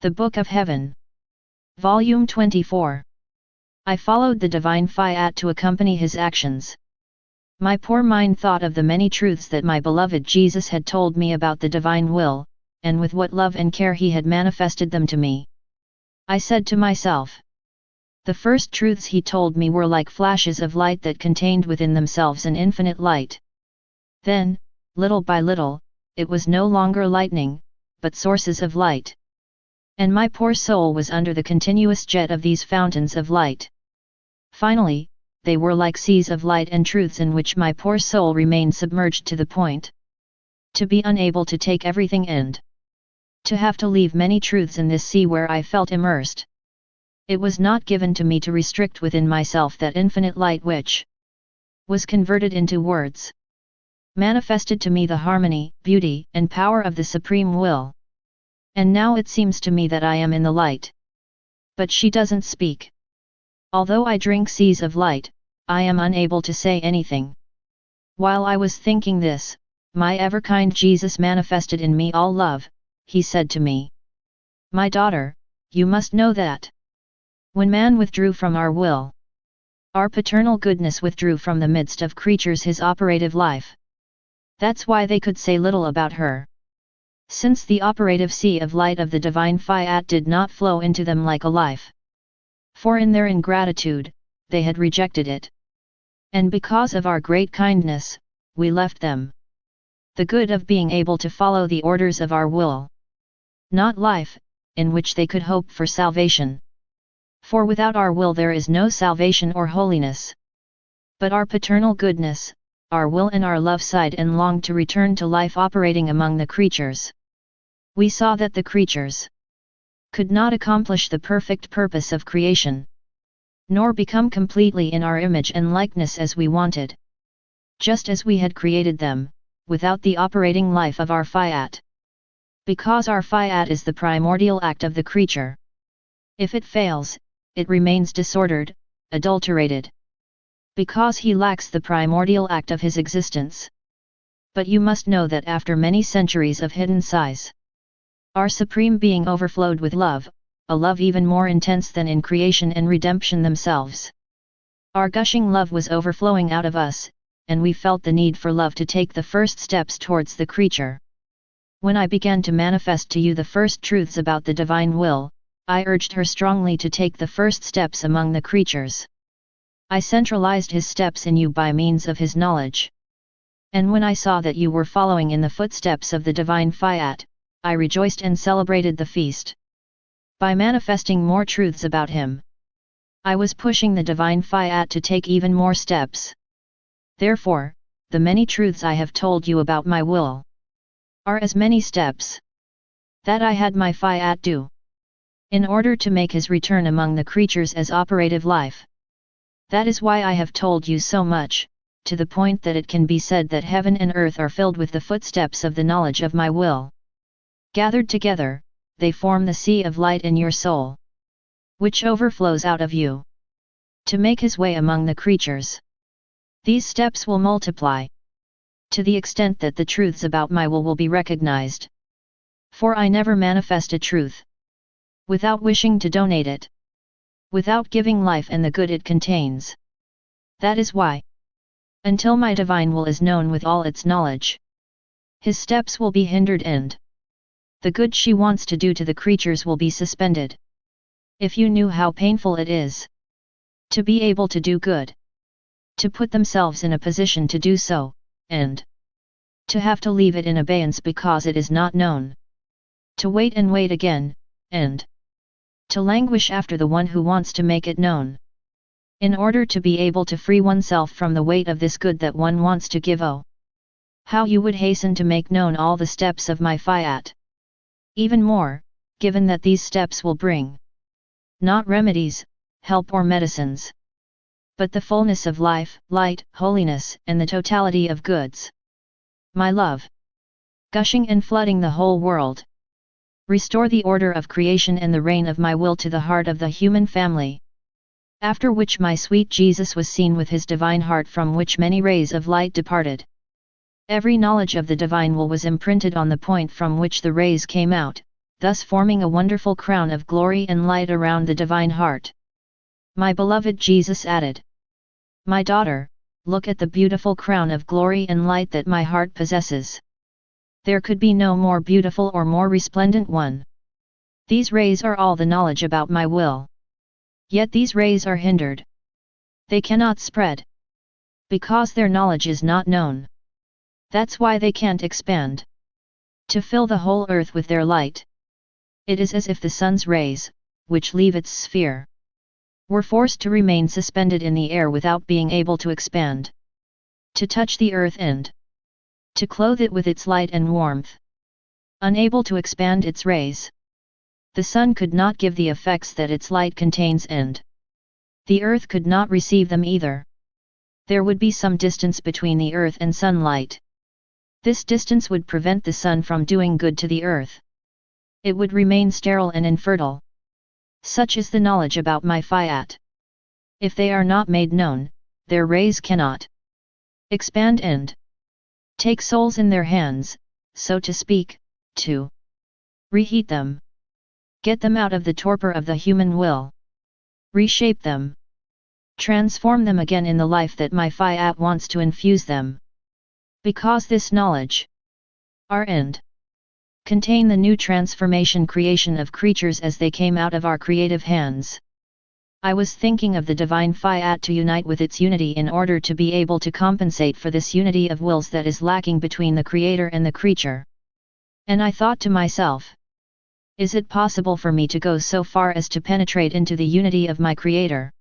The Book of Heaven. Volume 24. I followed the divine Fiat to accompany his actions. My poor mind thought of the many truths that my beloved Jesus had told me about the divine will, and with what love and care he had manifested them to me. I said to myself, the first truths he told me were like flashes of light that contained within themselves an infinite light. Then, little by little, it was no longer lightning, but sources of light. And my poor soul was under the continuous jet of these fountains of light. Finally, they were like seas of light and truths in which my poor soul remained submerged to the point to be unable to take everything and to have to leave many truths in this sea where I felt immersed. It was not given to me to restrict within myself that infinite light which was converted into words, manifested to me the harmony, beauty, and power of the supreme will. And now it seems to me that I am in the light. But she doesn't speak. Although I drink seas of light, I am unable to say anything. While I was thinking this, my ever-kind Jesus manifested in me all love. He said to me, "My daughter, you must know that when man withdrew from our will, our paternal goodness withdrew from the midst of creatures his operative life. That's why they could say little about her. Since the operative sea of light of the divine Fiat did not flow into them like a life. For in their ingratitude, they had rejected it. And because of our great kindness, we left them the good of being able to follow the orders of our will. Not life, in which they could hope for salvation. For without our will there is no salvation or holiness. But our paternal goodness, our will and our love sighed and longed to return to life operating among the creatures. We saw that the creatures could not accomplish the perfect purpose of creation, nor become completely in our image and likeness as we wanted, just as we had created them, without the operating life of our Fiat. Because our Fiat is the primordial act of the creature. If it fails, it remains disordered, adulterated. Because he lacks the primordial act of his existence. But you must know that after many centuries of hidden sighs, our Supreme Being overflowed with love, a love even more intense than in creation and redemption themselves. Our gushing love was overflowing out of us, and we felt the need for love to take the first steps towards the creature. When I began to manifest to you the first truths about the divine will, I urged her strongly to take the first steps among the creatures. I centralized his steps in you by means of his knowledge. And when I saw that you were following in the footsteps of the divine Fiat, I rejoiced and celebrated the feast. By manifesting more truths about him, I was pushing the divine Fiat to take even more steps. Therefore, the many truths I have told you about my will are as many steps that I had my Fiat do, in order to make his return among the creatures as operative life. That is why I have told you so much, to the point that it can be said that heaven and earth are filled with the footsteps of the knowledge of my will. Gathered together, they form the sea of light in your soul, which overflows out of you to make his way among the creatures. These steps will multiply to the extent that the truths about my will be recognized. For I never manifest a truth without wishing to donate it, without giving life and the good it contains. That is why, until my divine will is known with all its knowledge, his steps will be hindered and the good she wants to do to the creatures will be suspended. If you knew how painful it is to be able to do good, to put themselves in a position to do so, and to have to leave it in abeyance because it is not known, to wait and wait again, and to languish after the one who wants to make it known, in order to be able to free oneself from the weight of this good that one wants to give. Oh, how you would hasten to make known all the steps of my Fiat! Even more, given that these steps will bring not remedies, help or medicines, but the fullness of life, light, holiness, and the totality of goods. My love, gushing and flooding the whole world, restore the order of creation and the reign of my will to the heart of the human family. After which my sweet Jesus was seen with his divine heart from which many rays of light departed. Every knowledge of the divine will was imprinted on the point from which the rays came out, thus forming a wonderful crown of glory and light around the divine heart. My beloved Jesus added, "My daughter, look at the beautiful crown of glory and light that my heart possesses. There could be no more beautiful or more resplendent one. These rays are all the knowledge about my will. Yet these rays are hindered. They cannot spread. Because their knowledge is not known. That's why they can't expand. To fill the whole earth with their light. It is as if the sun's rays, which leave its sphere, were forced to remain suspended in the air without being able to expand. To touch the earth and to clothe it with its light and warmth. Unable to expand its rays. The sun could not give the effects that its light contains and the earth could not receive them either. There would be some distance between the earth and sunlight. This distance would prevent the sun from doing good to the earth. It would remain sterile and infertile. Such is the knowledge about my Fiat. If they are not made known, their rays cannot expand and take souls in their hands, so to speak, to reheat them. Get them out of the torpor of the human will. Reshape them. Transform them again in the life that my Fiat wants to infuse them. Because this knowledge, our end, contain the new transformation creation of creatures as they came out of our creative hands. I was thinking of the divine Fiat to unite with its unity in order to be able to compensate for this unity of wills that is lacking between the Creator and the creature. And I thought to myself, is it possible for me to go so far as to penetrate into the unity of my Creator?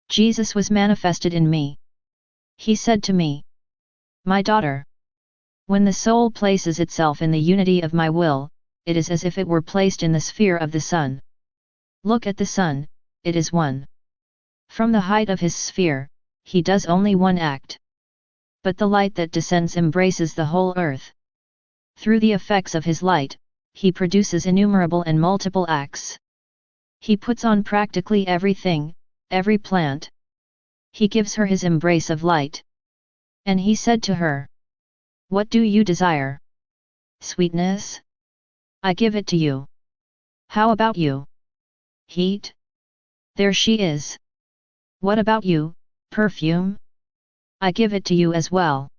Jesus was manifested in me. He said to me, "My daughter, when the soul places itself in the unity of my will, it is as if it were placed in the sphere of the sun. Look at the sun, it is one. From the height of his sphere, he does only one act. But the light that descends embraces the whole earth. Through the effects of his light, he produces innumerable and multiple acts. He puts on practically everything, every plant. He gives her his embrace of light. And he said to her, 'What do you desire? Sweetness? I give it to you. How about you? Heat? There she is. What about you, perfume? I give it to you as well.'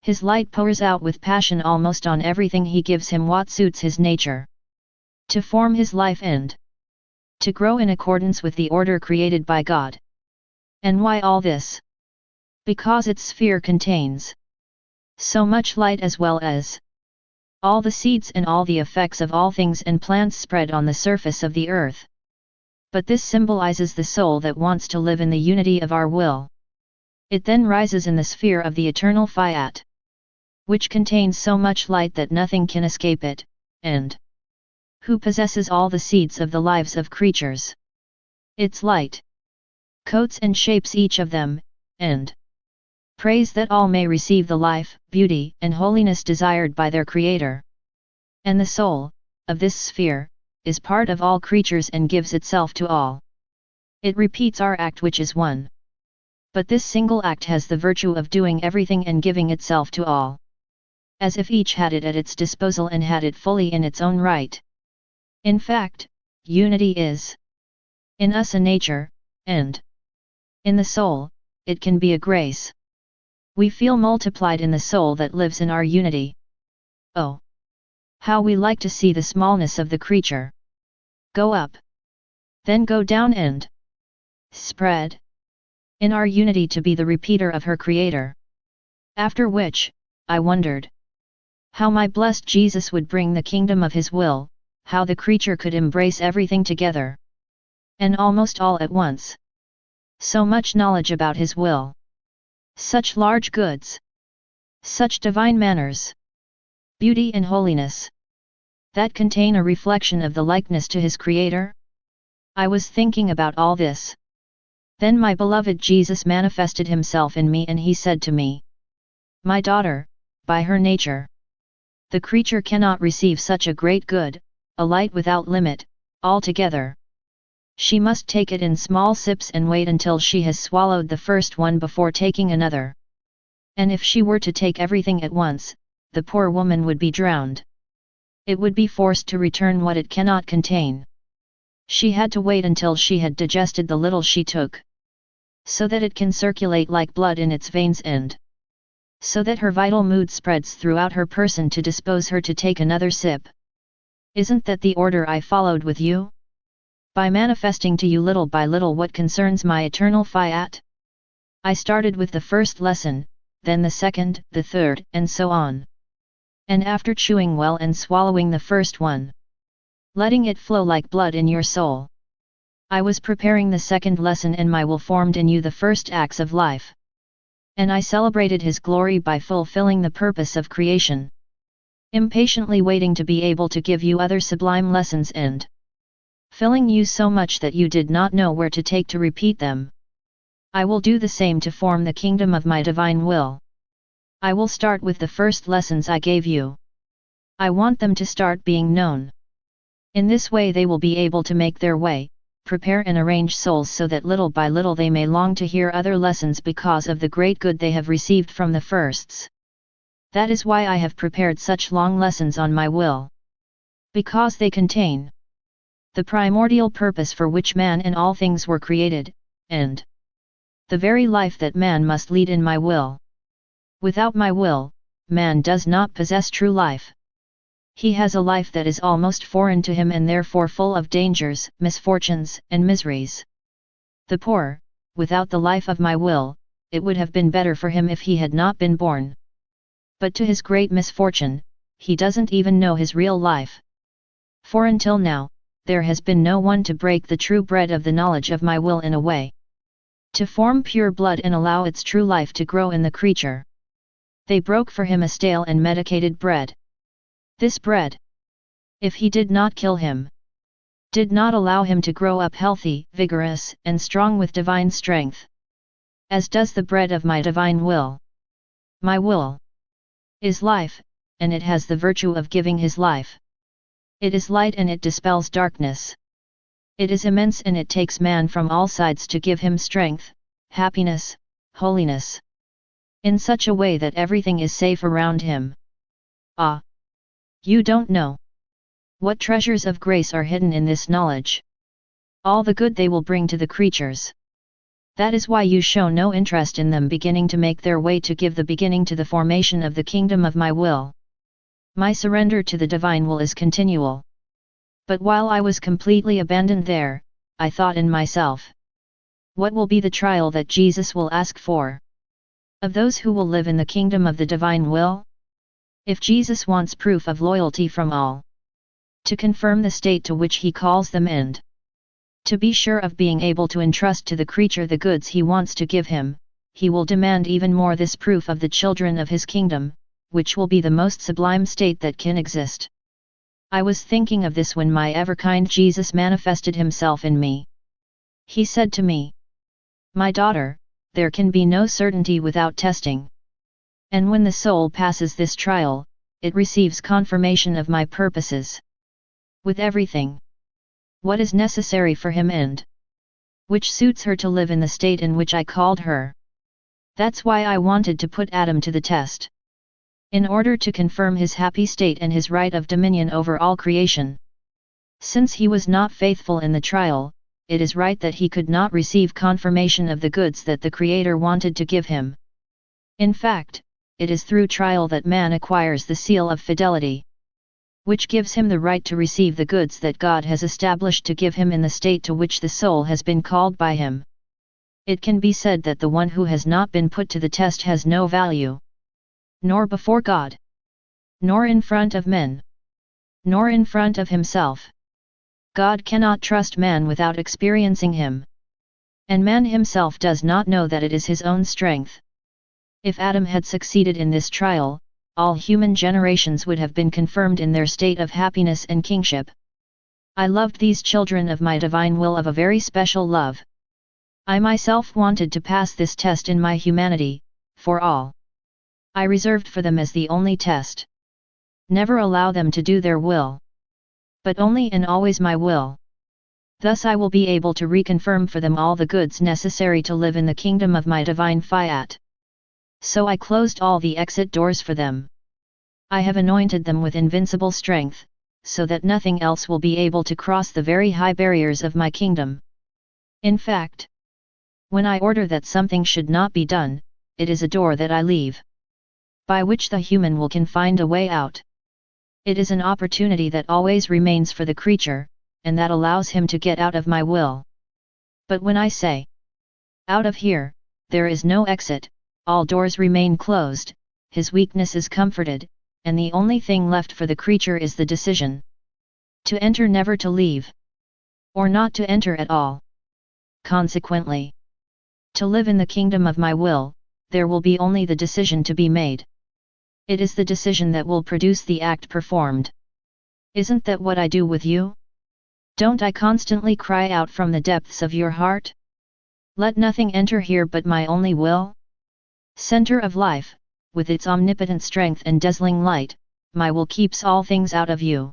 His light pours out with passion almost on everything he gives him what suits his nature. To form his life and to grow in accordance with the order created by God. And why all this? Because its sphere contains so much light as well as all the seeds and all the effects of all things and plants spread on the surface of the earth. But this symbolizes the soul that wants to live in the unity of our will. It then rises in the sphere of the eternal Fiat, which contains so much light that nothing can escape it, and who possesses all the seeds of the lives of creatures. Its light coats and shapes each of them, and prays that all may receive the life, beauty, and holiness desired by their Creator. And the soul, of this sphere, is part of all creatures and gives itself to all. It repeats our act which is one. But this single act has the virtue of doing everything and giving itself to all. As if each had it at its disposal and had it fully in its own right. In fact, unity is in us a nature, and in the soul, it can be a grace. We feel multiplied in the soul that lives in our unity. Oh! How we like to see the smallness of the creature go up, then go down and spread in our unity to be the repeater of her Creator. After which, I wondered how my blessed Jesus would bring the kingdom of his will, how the creature could embrace everything together. And almost all at once. So much knowledge about his will. Such large goods. Such divine manners. Beauty and holiness. That contain a reflection of the likeness to his Creator? I was thinking about all this. Then my beloved Jesus manifested himself in me and he said to me, "My daughter, by her nature, the creature cannot receive such a great good, a light without limit, altogether. She must take it in small sips and wait until she has swallowed the first one before taking another. And if she were to take everything at once, the poor woman would be drowned. it would be forced to return what it cannot contain. She had to wait until she had digested the little she took, so that it can circulate like blood in its veins and so that her vital mood spreads throughout her person to dispose her to take another sip. Isn't that the order I followed with you? By manifesting to you little by little what concerns my eternal Fiat? I started with the first lesson, then the second, the third, and so on. And after chewing well and swallowing the first one, letting it flow like blood in your soul, I was preparing the second lesson, and my will formed in you the first acts of life. And I celebrated His glory by fulfilling the purpose of creation, impatiently waiting to be able to give you other sublime lessons and filling you so much that you did not know where to take to repeat them. I will do the same to form the kingdom of my divine will. I will start with the first lessons I gave you. I want them to start being known. In this way they will be able to make their way, prepare and arrange souls so that little by little they may long to hear other lessons because of the great good they have received from the firsts. That is why I have prepared such long lessons on my will. Because they contain the primordial purpose for which man and all things were created, and the very life that man must lead in my will. Without my will, man does not possess true life. He has a life that is almost foreign to him and therefore full of dangers, misfortunes, and miseries. The poor, without the life of my will, it would have been better for him if he had not been born. But to his great misfortune, he doesn't even know his real life. For until now, there has been no one to break the true bread of the knowledge of my will in a way to form pure blood and allow its true life to grow in the creature. They broke for him a stale and medicated bread. This bread, if he did not kill him, did not allow him to grow up healthy, vigorous, and strong with divine strength, as does the bread of my divine will. My will is life, and it has the virtue of giving His life. It is light and it dispels darkness. It is immense and it takes man from all sides to give him strength, happiness, holiness, in such a way that everything is safe around him. Ah! You don't know what treasures of grace are hidden in this knowledge. All the good they will bring to the creatures. That is why you show no interest in them beginning to make their way to give the beginning to the formation of the kingdom of my will. My surrender to the divine will is continual. But while I was completely abandoned there, I thought in myself, what will be the trial that Jesus will ask for of those who will live in the kingdom of the divine will? If Jesus wants proof of loyalty from all, to confirm the state to which He calls them and to be sure of being able to entrust to the creature the goods He wants to give him, He will demand even more this proof of the children of His kingdom, which will be the most sublime state that can exist. I was thinking of this when my ever-kind Jesus manifested Himself in me. He said to me, "My daughter, there can be no certainty without testing. And when the soul passes this trial, it receives confirmation of my purposes. With everything, what is necessary for him and which suits her to live in the state in which I called her. That's why I wanted to put Adam to the test. In order to confirm his happy state and his right of dominion over all creation. Since he was not faithful in the trial, it is right that he could not receive confirmation of the goods that the Creator wanted to give him. In fact, it is through trial that man acquires the seal of fidelity, which gives him the right to receive the goods that God has established to give him in the state to which the soul has been called by Him. It can be said that the one who has not been put to the test has no value, nor before God, nor in front of men, nor in front of himself. God cannot trust man without experiencing him, and man himself does not know that it is his own strength. If Adam had succeeded in this trial, all human generations would have been confirmed in their state of happiness and kingship. I loved these children of my divine will of a very special love. I myself wanted to pass this test in my humanity, for all. I reserved for them as the only test. Never allow them to do their will, but only and always my will. Thus I will be able to reconfirm for them all the goods necessary to live in the kingdom of my divine Fiat. So I closed all the exit doors for them. I have anointed them with invincible strength, so that nothing else will be able to cross the very high barriers of my kingdom. In fact, when I order that something should not be done, it is a door that I leave, by which the human will can find a way out. It is an opportunity that always remains for the creature, and that allows him to get out of my will. But when I say, out of here, there is no exit, all doors remain closed, his weakness is comforted, and the only thing left for the creature is the decision. To enter, never to leave. Or not to enter at all. Consequently, to live in the kingdom of my will, there will be only the decision to be made. It is the decision that will produce the act performed. Isn't that what I do with you? Don't I constantly cry out from the depths of your heart? Let nothing enter here but my only will? Center of life, with its omnipotent strength and dazzling light, my will keeps all things out of you.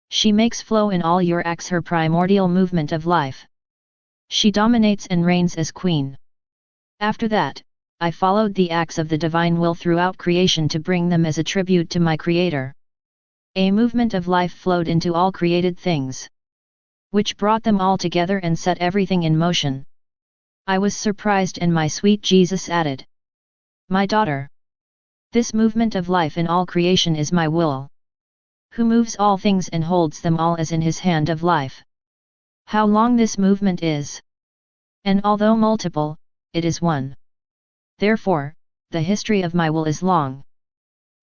She makes flow in all your acts her primordial movement of life. She dominates and reigns as queen. After that, I followed the acts of the divine will throughout creation to bring them as a tribute to my Creator. A movement of life flowed into all created things, which brought them all together and set everything in motion. I was surprised, and my sweet Jesus added, "My daughter, this movement of life in all creation is my will, who moves all things and holds them all as in his hand of life. How long this movement is, and although multiple, it is one. Therefore, the history of my will is long.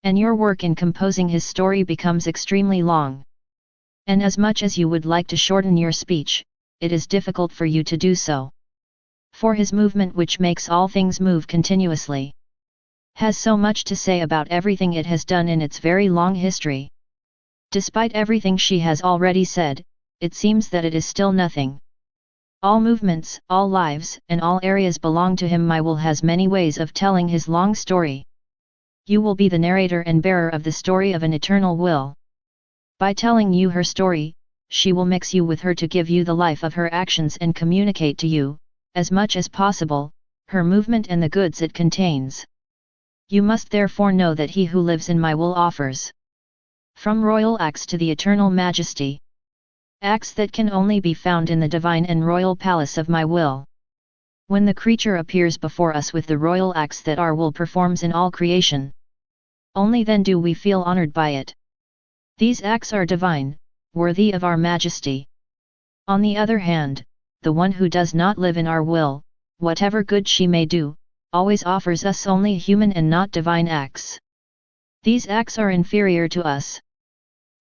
And your work in composing his story becomes extremely long. And as much as you would like to shorten your speech, it is difficult for you to do so. For his movement, which makes all things move continuously, has so much to say about everything it has done in its very long history. Despite everything she has already said, it seems that it is still nothing. All movements, all lives, and all areas belong to him. My will has many ways of telling his long story. You will be the narrator and bearer of the story of an eternal will. By telling you her story, she will mix you with her to give you the life of her actions and communicate to you, as much as possible, her movement and the goods it contains. You must therefore know that he who lives in my will offers, from royal acts to the eternal majesty, acts that can only be found in the divine and royal palace of my will. When the creature appears before us with the royal acts that our will performs in all creation, only then do we feel honored by it. These acts are divine, worthy of our majesty. On the other hand, the one who does not live in our will, whatever good she may do, always offers us only human and not divine acts. These acts are inferior to us,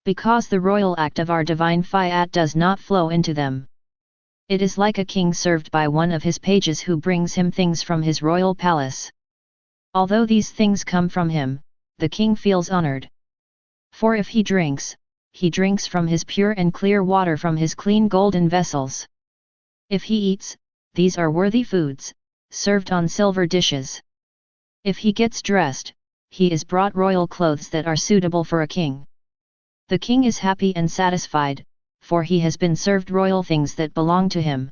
because the royal act of our divine Fiat does not flow into them. It is like a king served by one of his pages who brings him things from his royal palace. Although these things come from him, the king feels honored. For if he drinks from his pure and clear water from his clean golden vessels. If he eats, these are worthy foods, served on silver dishes. If he gets dressed, he is brought royal clothes that are suitable for a king. The king is happy and satisfied, for he has been served royal things that belong to him.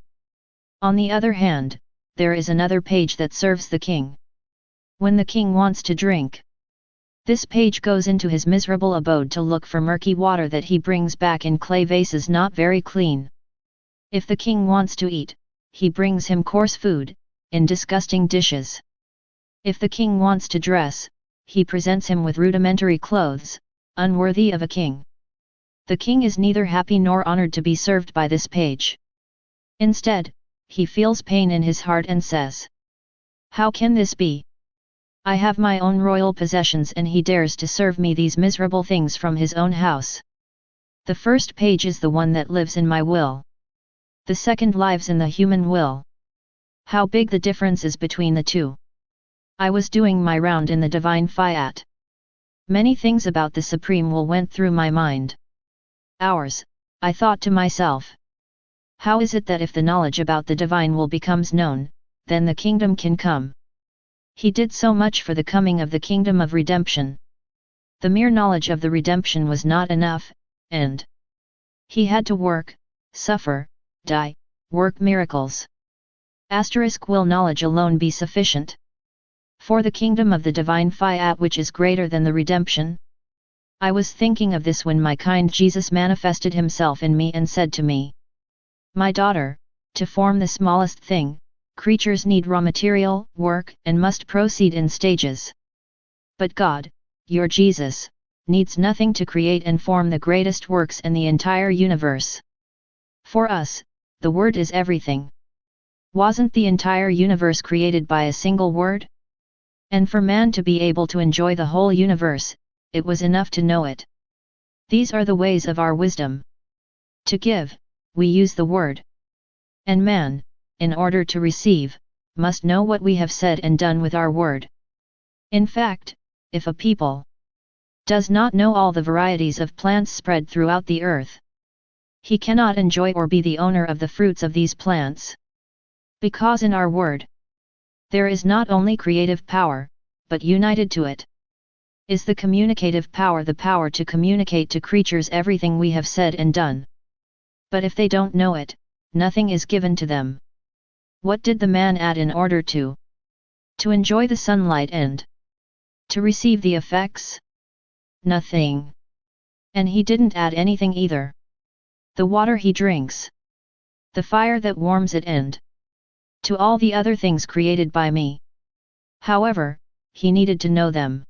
On the other hand, there is another page that serves the king. When the king wants to drink, this page goes into his miserable abode to look for murky water that he brings back in clay vases not very clean. If the king wants to eat, he brings him coarse food, in disgusting dishes. If the king wants to dress, he presents him with rudimentary clothes, unworthy of a king. The king is neither happy nor honored to be served by this page. Instead, he feels pain in his heart and says, "How can this be? I have my own royal possessions and he dares to serve me these miserable things from his own house." The first page is the one that lives in my will. The second lives in the human will. How big the difference is between the two! I was doing my round in the divine Fiat. Many things about the supreme will went through my mind. Hours, I thought to myself. How is it that if the knowledge about the divine will becomes known, then the kingdom can come? He did so much for the coming of the kingdom of redemption. The mere knowledge of the redemption was not enough, and he had to work, suffer, die, work miracles. Will knowledge alone be sufficient for the kingdom of the divine Fiat, which is greater than the redemption? I was thinking of this when my kind Jesus manifested himself in me and said to me, "My daughter, to form the smallest thing, creatures need raw material, work, and must proceed in stages. But God, your Jesus, needs nothing to create and form the greatest works in the entire universe. For us, the Word is everything. Wasn't the entire universe created by a single word? And for man to be able to enjoy the whole universe, it was enough to know it. These are the ways of our wisdom. To give, we use the Word. And man, in order to receive, must know what we have said and done with our word. In fact, if a people does not know all the varieties of plants spread throughout the earth, he cannot enjoy or be the owner of the fruits of these plants. Because in our word, there is not only creative power, but united to it is the communicative power, the power to communicate to creatures everything we have said and done. But if they don't know it, nothing is given to them. What did the man add in order to enjoy the sunlight and to receive the effects? Nothing. And he didn't add anything either. The water he drinks, the fire that warms it, and to all the other things created by me. However, he needed to know them.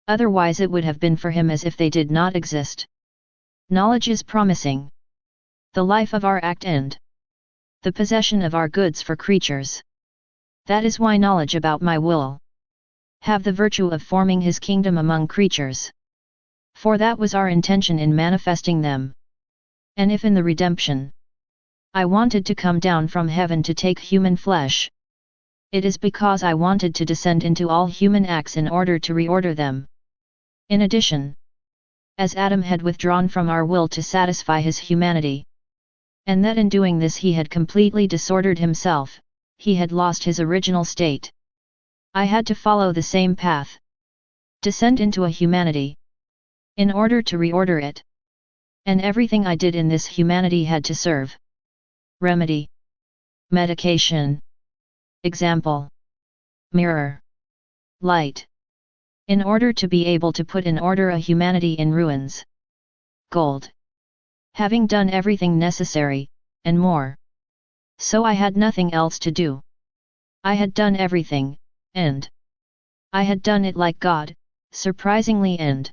Otherwise it would have been for him as if they did not exist. Knowledge is promising the life of our act and the possession of our goods for creatures. That is why knowledge about my will have the virtue of forming his kingdom among creatures. For that was our intention in manifesting them. And if in the redemption I wanted to come down from heaven to take human flesh, it is because I wanted to descend into all human acts in order to reorder them. In addition, as Adam had withdrawn from our will to satisfy his humanity, and that in doing this he had completely disordered himself, he had lost his original state. I had to follow the same path, descend into a humanity, in order to reorder it. And everything I did in this humanity had to serve remedy, medication, example, mirror, light, in order to be able to put in order a humanity in ruins. Gold. Having done everything necessary, and more. So I had nothing else to do. I had done everything, and I had done it like God, surprisingly and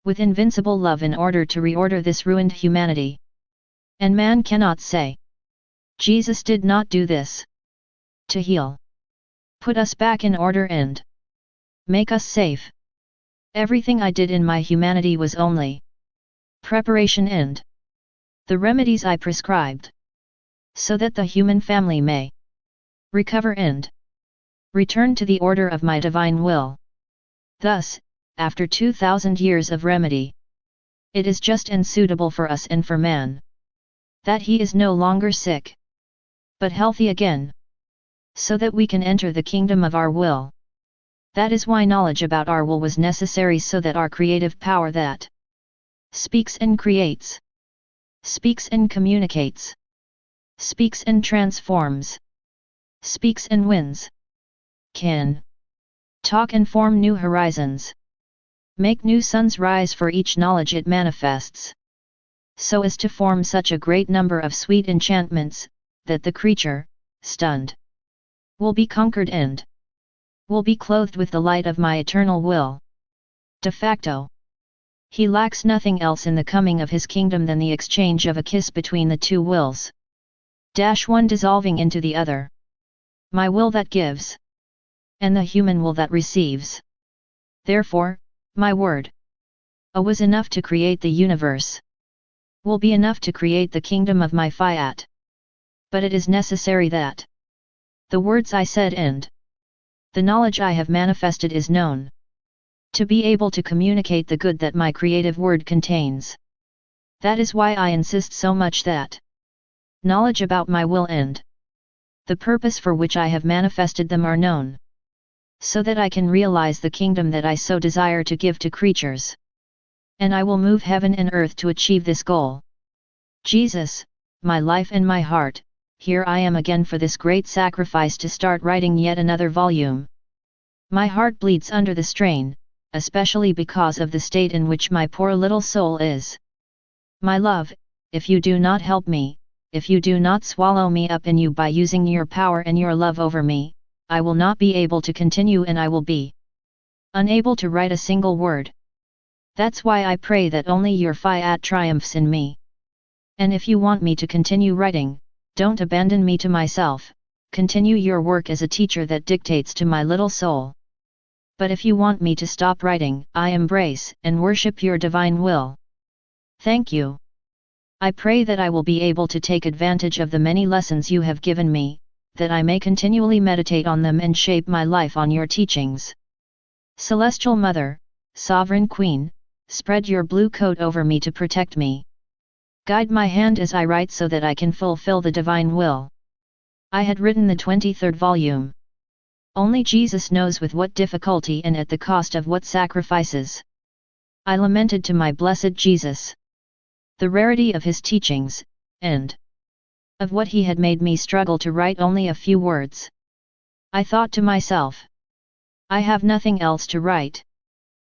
with invincible love in order to reorder this ruined humanity. And man cannot say, Jesus did not do this to heal, put us back in order and make us safe. Everything I did in my humanity was only preparation and the remedies I prescribed, so that the human family may recover and return to the order of my divine will. Thus, after 2000 years of remedy, it is just and suitable for us and for man, that he is no longer sick, but healthy again, so that we can enter the kingdom of our will. That is why knowledge about our will was necessary, so that our creative power that speaks and creates, speaks and communicates, speaks and transforms, speaks and wins, can talk and form new horizons, make new suns rise for each knowledge it manifests, so as to form such a great number of sweet enchantments, that the creature, stunned, will be conquered and will be clothed with the light of my eternal will. De facto, he lacks nothing else in the coming of his kingdom than the exchange of a kiss between the two wills. One dissolving into the other. My will that gives, and the human will that receives. Therefore, my word was enough to create the universe, will be enough to create the kingdom of my Fiat. But it is necessary that the words I said and the knowledge I have manifested is known, to be able to communicate the good that my creative word contains. That is why I insist so much that knowledge about my will and the purpose for which I have manifested them are known, so that I can realize the kingdom that I so desire to give to creatures. And I will move heaven and earth to achieve this goal. Jesus, my life and my heart, here I am again for this great sacrifice to start writing yet another volume. My heart bleeds under the strain, especially because of the state in which my poor little soul is. My love, if you do not help me, if you do not swallow me up in you by using your power and your love over me, I will not be able to continue and I will be unable to write a single word. That's why I pray that only your Fiat triumphs in me. And if you want me to continue writing, don't abandon me to myself, continue your work as a teacher that dictates to my little soul. But if you want me to stop writing, I embrace and worship your divine will. Thank you. I pray that I will be able to take advantage of the many lessons you have given me, that I may continually meditate on them and shape my life on your teachings. Celestial Mother, Sovereign Queen, spread your blue coat over me to protect me. Guide my hand as I write so that I can fulfill the divine will. I had written the 23rd volume. Only Jesus knows with what difficulty and at the cost of what sacrifices. I lamented to my blessed Jesus the rarity of his teachings, and of what he had made me struggle to write only a few words. I thought to myself, I have nothing else to write.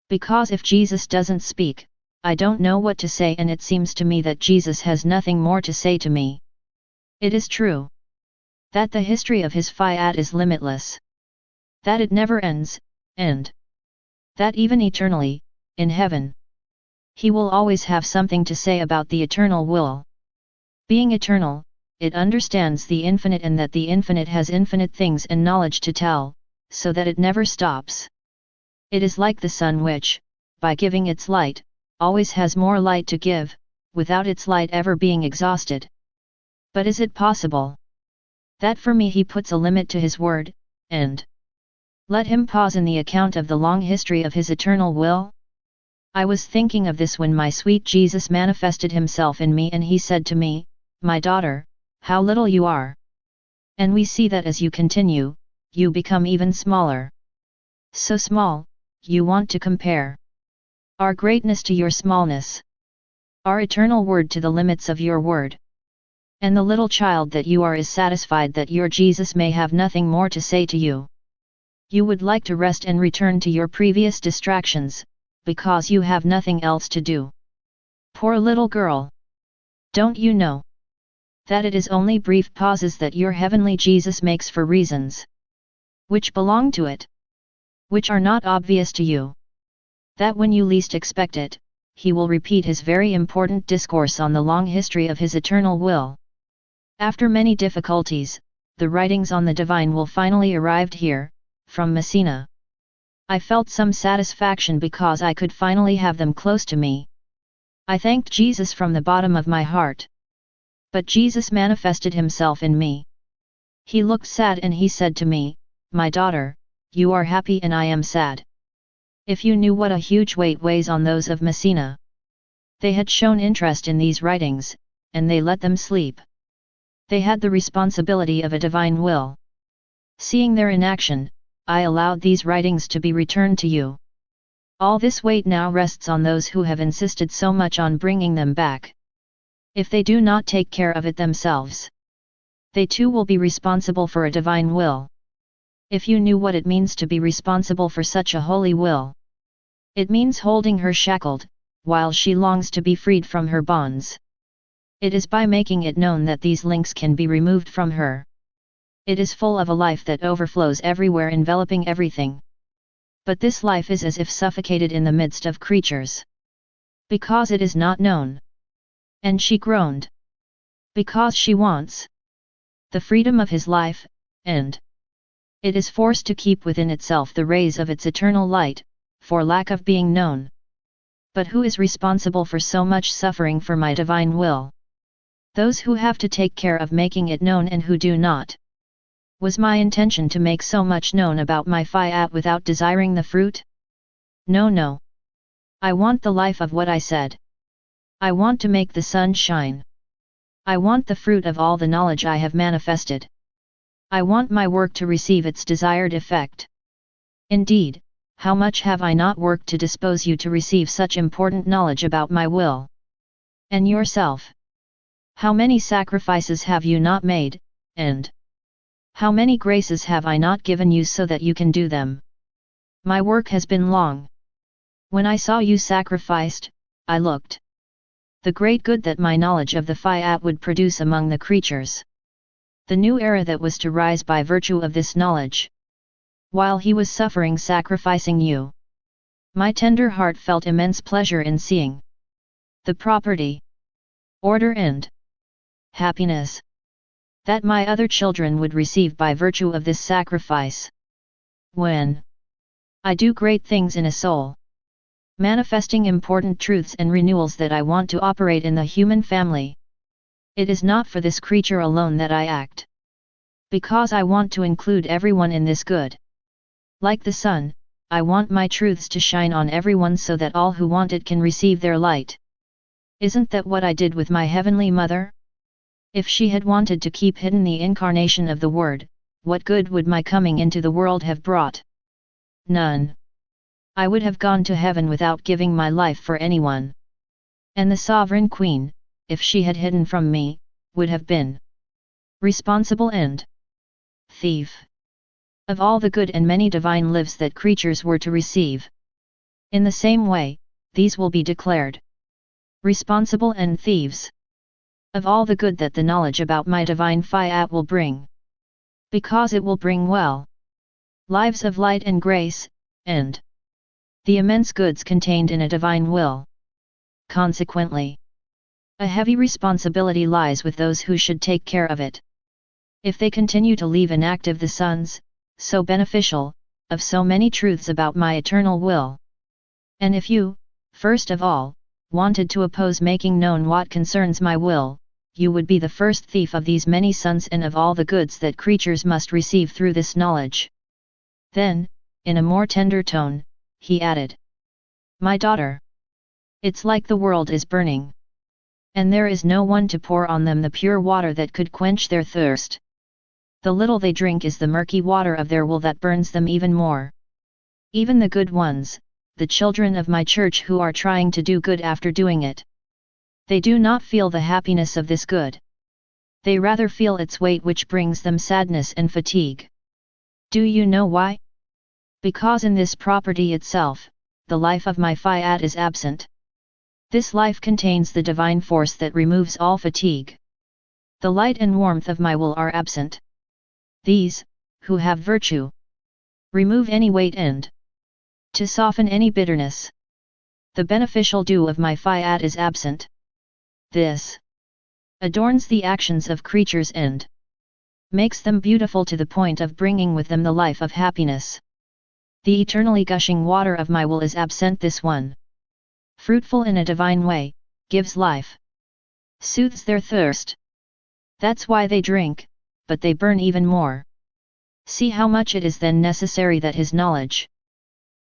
Because if Jesus doesn't speak, I don't know what to say, and it seems to me that Jesus has nothing more to say to me. It is true that the history of his Fiat is limitless, that it never ends, and that even eternally, in heaven, he will always have something to say about the eternal will. Being eternal, it understands the infinite and that the infinite has infinite things and knowledge to tell, so that it never stops. It is like the sun which, by giving its light, always has more light to give, without its light ever being exhausted. But is it possible that for me he puts a limit to his word, and let him pause in the account of the long history of his eternal will? I was thinking of this when my sweet Jesus manifested himself in me and he said to me, my daughter, how little you are. And we see that as you continue, you become even smaller. So small, you want to compare our greatness to your smallness, our eternal word to the limits of your word. And the little child that you are is satisfied that your Jesus may have nothing more to say to you. You would like to rest and return to your previous distractions, because you have nothing else to do. Poor little girl! Don't you know that it is only brief pauses that your heavenly Jesus makes for reasons which belong to it, which are not obvious to you, that when you least expect it, he will repeat his very important discourse on the long history of his eternal will. After many difficulties, the writings on the divine will finally arrived here, from Messina. I felt some satisfaction because I could finally have them close to me. I thanked Jesus from the bottom of my heart. But Jesus manifested himself in me. He looked sad and he said to me, my daughter, you are happy and I am sad. If you knew what a huge weight weighs on those of Messina. They had shown interest in these writings, and they let them sleep. They had the responsibility of a divine will. Seeing their inaction, I allowed these writings to be returned to you. All this weight now rests on those who have insisted so much on bringing them back. If they do not take care of it themselves, they too will be responsible for a divine will. If you knew what it means to be responsible for such a holy will. It means holding her shackled, while she longs to be freed from her bonds. It is by making it known that these links can be removed from her. It is full of a life that overflows everywhere, enveloping everything. But this life is as if suffocated in the midst of creatures. Because it is not known. And she groaned. Because she wants the freedom of his life, and it is forced to keep within itself the rays of its eternal light, for lack of being known. But who is responsible for so much suffering for my divine will? Those who have to take care of making it known and who do not. Was my intention to make so much known about my Fiat without desiring the fruit? No, no. I want the life of what I said. I want to make the sun shine. I want the fruit of all the knowledge I have manifested. I want my work to receive its desired effect. Indeed, how much have I not worked to dispose you to receive such important knowledge about my will? And yourself? How many sacrifices have you not made, and how many graces have I not given you so that you can do them? My work has been long. When I saw you sacrificed, I looked. The great good that my knowledge of the Fiat would produce among the creatures. The new era that was to rise by virtue of this knowledge. While he was suffering sacrificing you, my tender heart felt immense pleasure in seeing the property, order and happiness that my other children would receive by virtue of this sacrifice. When I do great things in a soul, manifesting important truths and renewals that I want to operate in the human family, it is not for this creature alone that I act, because I want to include everyone in this good. Like the sun, I want my truths to shine on everyone so that all who want it can receive their light. Isn't that what I did with my Heavenly Mother? If she had wanted to keep hidden the incarnation of the Word, what good would my coming into the world have brought? None. I would have gone to heaven without giving my life for anyone. And the Sovereign Queen, if she had hidden from me, would have been responsible and thief of all the good and many divine lives that creatures were to receive. In the same way, these will be declared responsible and thieves of all the good that the knowledge about my divine Fiat will bring. Because it will bring lives of light and grace, and the immense goods contained in a divine will. Consequently, a heavy responsibility lies with those who should take care of it. If they continue to leave inactive the sons, so beneficial, of so many truths about my eternal will. And if you, first of all, wanted to oppose making known what concerns my will, you would be the first thief of these many sons and of all the goods that creatures must receive through this knowledge. Then, in a more tender tone, he added, My daughter, it's like the world is burning, and there is no one to pour on them the pure water that could quench their thirst. The little they drink is the murky water of their will that burns them even more. Even the good ones, the children of my church who are trying to do good after doing it, they do not feel the happiness of this good. They rather feel its weight, which brings them sadness and fatigue. Do you know why? Because in this property itself, the life of my Fiat is absent. This life contains the divine force that removes all fatigue. The light and warmth of my will are absent. These, who have virtue, remove any weight and to soften any bitterness. The beneficial dew of my Fiat is absent. This adorns the actions of creatures and makes them beautiful to the point of bringing with them the life of happiness. The eternally gushing water of my will is absent. This one, fruitful in a divine way, gives life, soothes their thirst. That's why they drink, but they burn even more. See how much it is then necessary that his knowledge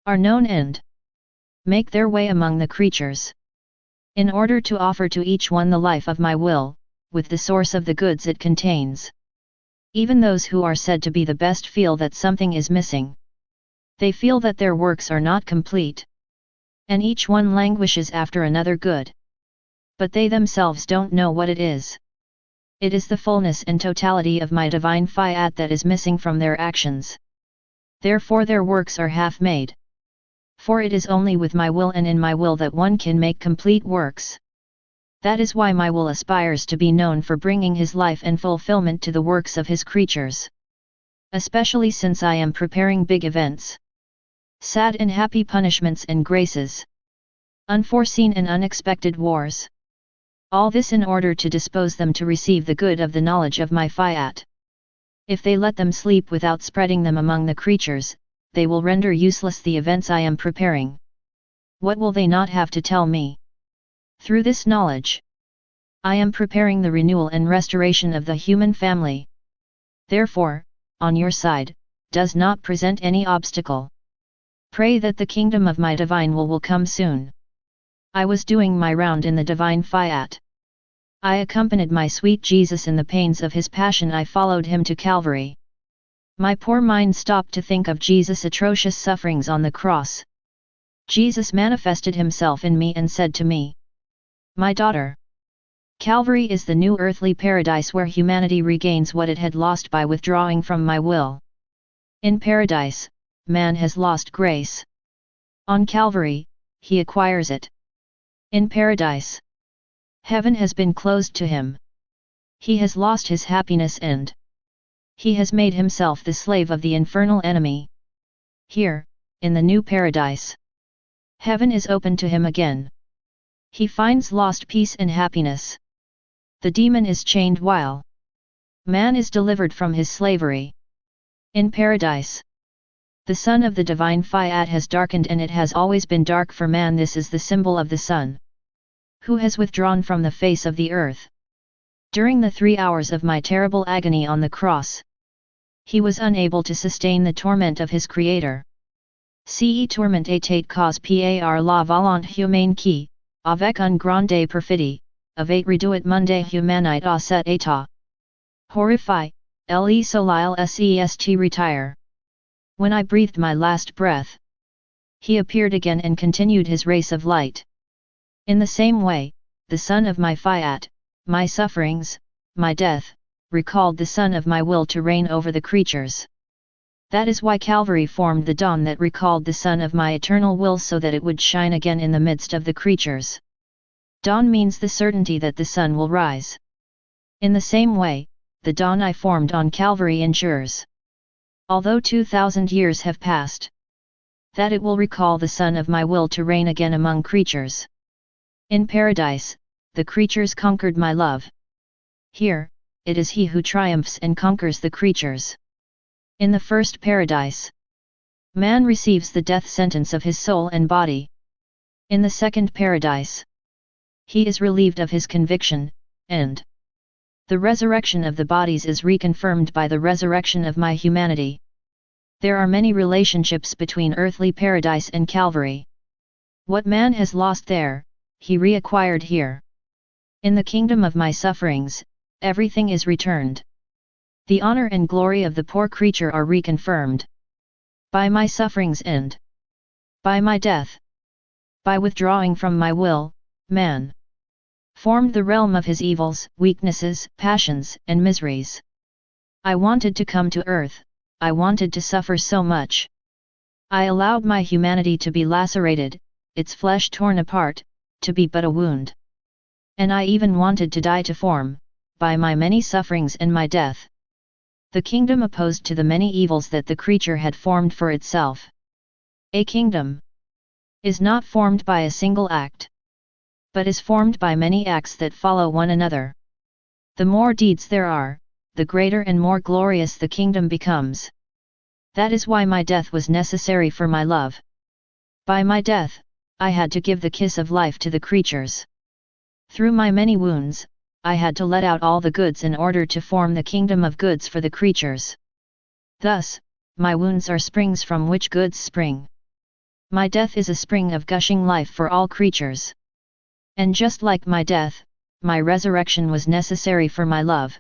are known and make their way among the creatures, in order to offer to each one the life of my will, with the source of the goods it contains. Even those who are said to be the best feel that something is missing. They feel that their works are not complete, and each one languishes after another good. But they themselves don't know what it is. It is the fullness and totality of my divine Fiat that is missing from their actions. Therefore their works are half-made. For it is only with my will and in my will that one can make complete works. That is why my will aspires to be known for bringing his life and fulfillment to the works of his creatures. Especially since I am preparing big events, sad and happy punishments and graces, unforeseen and unexpected wars. All this in order to dispose them to receive the good of the knowledge of my Fiat. If they let them sleep without spreading them among the creatures, they will render useless the events I am preparing. What will they not have to tell me? Through this knowledge, I am preparing the renewal and restoration of the human family. Therefore, on your side, does not present any obstacle. Pray that the kingdom of my divine will come soon. I was doing my round in the divine Fiat. I accompanied my sweet Jesus in the pains of his passion. I followed him to Calvary. My poor mind stopped to think of Jesus' atrocious sufferings on the cross. Jesus manifested himself in me and said to me, My daughter, Calvary is the new earthly paradise where humanity regains what it had lost by withdrawing from my will. In paradise, man has lost grace. On Calvary, he acquires it. In paradise, heaven has been closed to him. He has lost his happiness and he has made himself the slave of the infernal enemy. Here, in the new paradise, heaven is open to him again. He finds lost peace and happiness. The demon is chained while man is delivered from his slavery. In paradise, the sun of the divine Fiat has darkened, and it has always been dark for man. This is the symbol of the sun, who has withdrawn from the face of the earth. During the 3 hours of my terrible agony on the cross, he was unable to sustain the torment of his Creator. Ce tourment état cause par la volonté humaine qui, avec un grande perfidie, avait réduit monde humanite à cet état. Horrify, le solile sest retire. When I breathed my last breath, he appeared again and continued his race of light. In the same way, the sun of my Fiat, my sufferings, my death, recalled the sun of my will to reign over the creatures. That is why Calvary formed the dawn that recalled the sun of my eternal will, so that it would shine again in the midst of the creatures. Dawn means the certainty that the sun will rise. In the same way, the dawn I formed on Calvary ensures, although 2000 years have passed, that it will recall the sun of my will to reign again among creatures. In paradise, the creatures conquered my love. Here, it is he who triumphs and conquers the creatures. In the first paradise, man receives the death sentence of his soul and body. In the second paradise, he is relieved of his conviction, and the resurrection of the bodies is reconfirmed by the resurrection of my humanity. There are many relationships between earthly paradise and Calvary. What man has lost there, he reacquired here. In the kingdom of my sufferings, everything is returned. The honor and glory of the poor creature are reconfirmed. By my sufferings and by my death, by withdrawing from my will, man formed the realm of his evils, weaknesses, passions, and miseries. I wanted to come to earth, I wanted to suffer so much. I allowed my humanity to be lacerated, its flesh torn apart, to be but a wound. And I even wanted to die to form, by my many sufferings and my death, the kingdom opposed to the many evils that the creature had formed for itself. A kingdom is not formed by a single act, but is formed by many acts that follow one another. The more deeds there are, the greater and more glorious the kingdom becomes. That is why my death was necessary for my love. By my death, I had to give the kiss of life to the creatures. Through my many wounds, I had to let out all the goods in order to form the kingdom of goods for the creatures. Thus, my wounds are springs from which goods spring. My death is a spring of gushing life for all creatures. And just like my death, my resurrection was necessary for my love.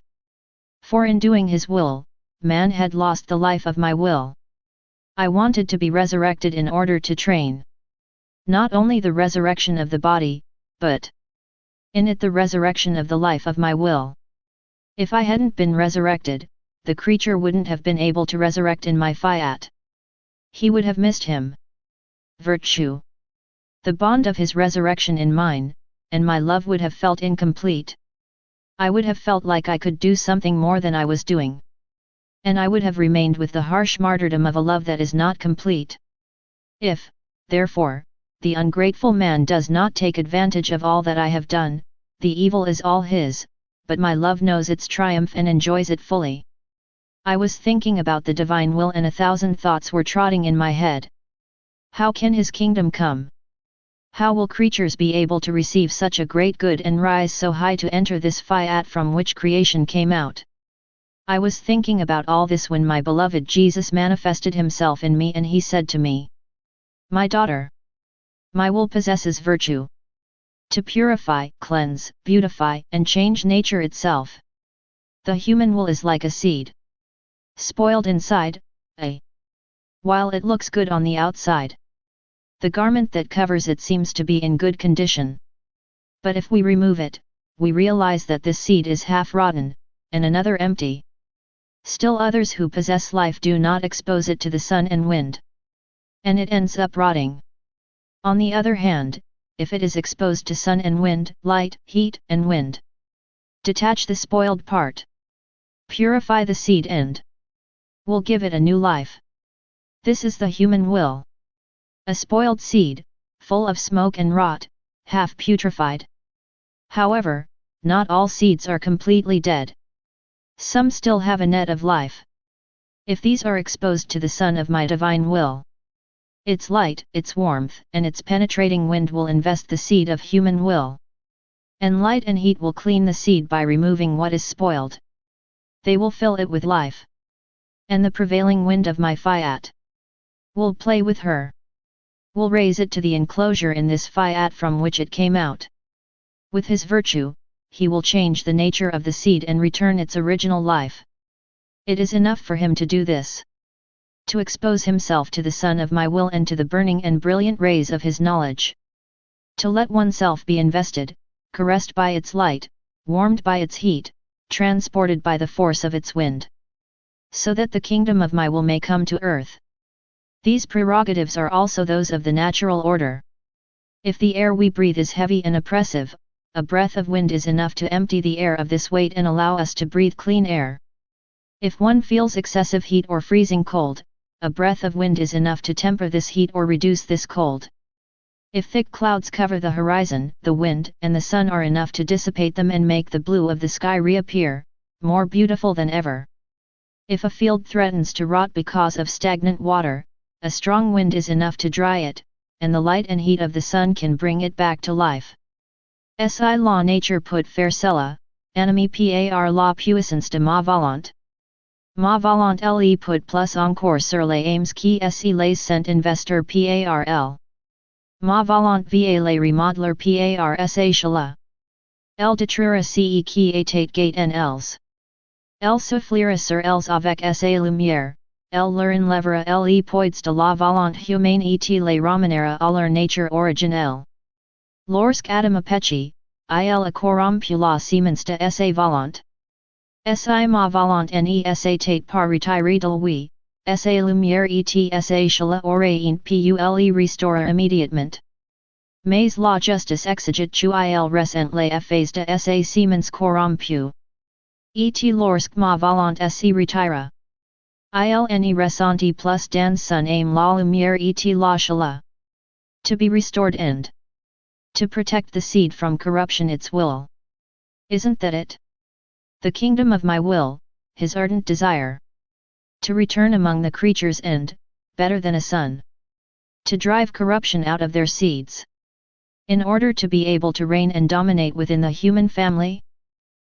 For in doing his will, man had lost the life of my will. I wanted to be resurrected in order to train not only the resurrection of the body, but in it the resurrection of the life of my will. If I hadn't been resurrected, the creature wouldn't have been able to resurrect in my Fiat. He would have missed him. Virtue. The bond of his resurrection in mine, and my love would have felt incomplete. I would have felt like I could do something more than I was doing. And I would have remained with the harsh martyrdom of a love that is not complete. If, therefore, the ungrateful man does not take advantage of all that I have done, the evil is all his, but my love knows its triumph and enjoys it fully. I was thinking about the divine will, and 1,000 thoughts were trotting in my head. How can his kingdom come? How will creatures be able to receive such a great good and rise so high to enter this Fiat from which creation came out? I was thinking about all this when my beloved Jesus manifested himself in me, and he said to me, "My daughter, my will possesses virtue to purify, cleanse, beautify, and change nature itself. The human will is like a seed, spoiled inside, while it looks good on the outside. The garment that covers it seems to be in good condition. But if we remove it, we realize that this seed is half rotten, and another empty. Still others who possess life do not expose it to the sun and wind, and it ends up rotting. On the other hand, if it is exposed to sun and wind, light, heat, and wind, detach the spoiled part. Purify the seed and will give it a new life. This is the human will. A spoiled seed, full of smoke and rot, half putrefied. However, not all seeds are completely dead. Some still have a net of life. If these are exposed to the sun of my divine will, its light, its warmth, and its penetrating wind will invest the seed of human will. And light and heat will clean the seed by removing what is spoiled. They will fill it with life. And the prevailing wind of my Fiat will play with her. Will raise it to the enclosure in this Fiat from which it came out. With his virtue, he will change the nature of the seed and return its original life. It is enough for him to do this. To expose himself to the sun of my will and to the burning and brilliant rays of his knowledge. To let oneself be invested, caressed by its light, warmed by its heat, transported by the force of its wind. So that the kingdom of my will may come to earth. These prerogatives are also those of the natural order. If the air we breathe is heavy and oppressive, a breath of wind is enough to empty the air of this weight and allow us to breathe clean air. If one feels excessive heat or freezing cold, a breath of wind is enough to temper this heat or reduce this cold. If thick clouds cover the horizon, the wind and the sun are enough to dissipate them and make the blue of the sky reappear, more beautiful than ever. If a field threatens to rot because of stagnant water, a strong wind is enough to dry it, and the light and heat of the sun can bring it back to life. Si la nature put faire cela, anime par la puissance de ma volonté. Ma volonté le put plus encore sur les aims qui se les sent investir parl. Ma volonté va les remodeler par sa chala. Elle détruira ce qui était gate en elles. Elle soufflera sur elles avec sa lumière, elle leur enlèvera les poids de la volonté humaine et les ramenera à leur nature originelle. Lorsque Adam apetit, il a corrompu la semence de sa volonté. Si ma volonté ne s'était pas retirée de lui, sa lumière et sa chaleur auraient pu le restaurer immédiatement. Mais la justice exigit qu'il ressent les effets de sa semence corrompue. Et lorsque ma volonté se retira, il ne ressentit plus dans son âme la lumière et la chaleur. To be restored and to protect the seed from corruption its will. Isn't that it? The kingdom of my will, his ardent desire. To return among the creatures and, better than a son, to drive corruption out of their seeds. In order to be able to reign and dominate within the human family?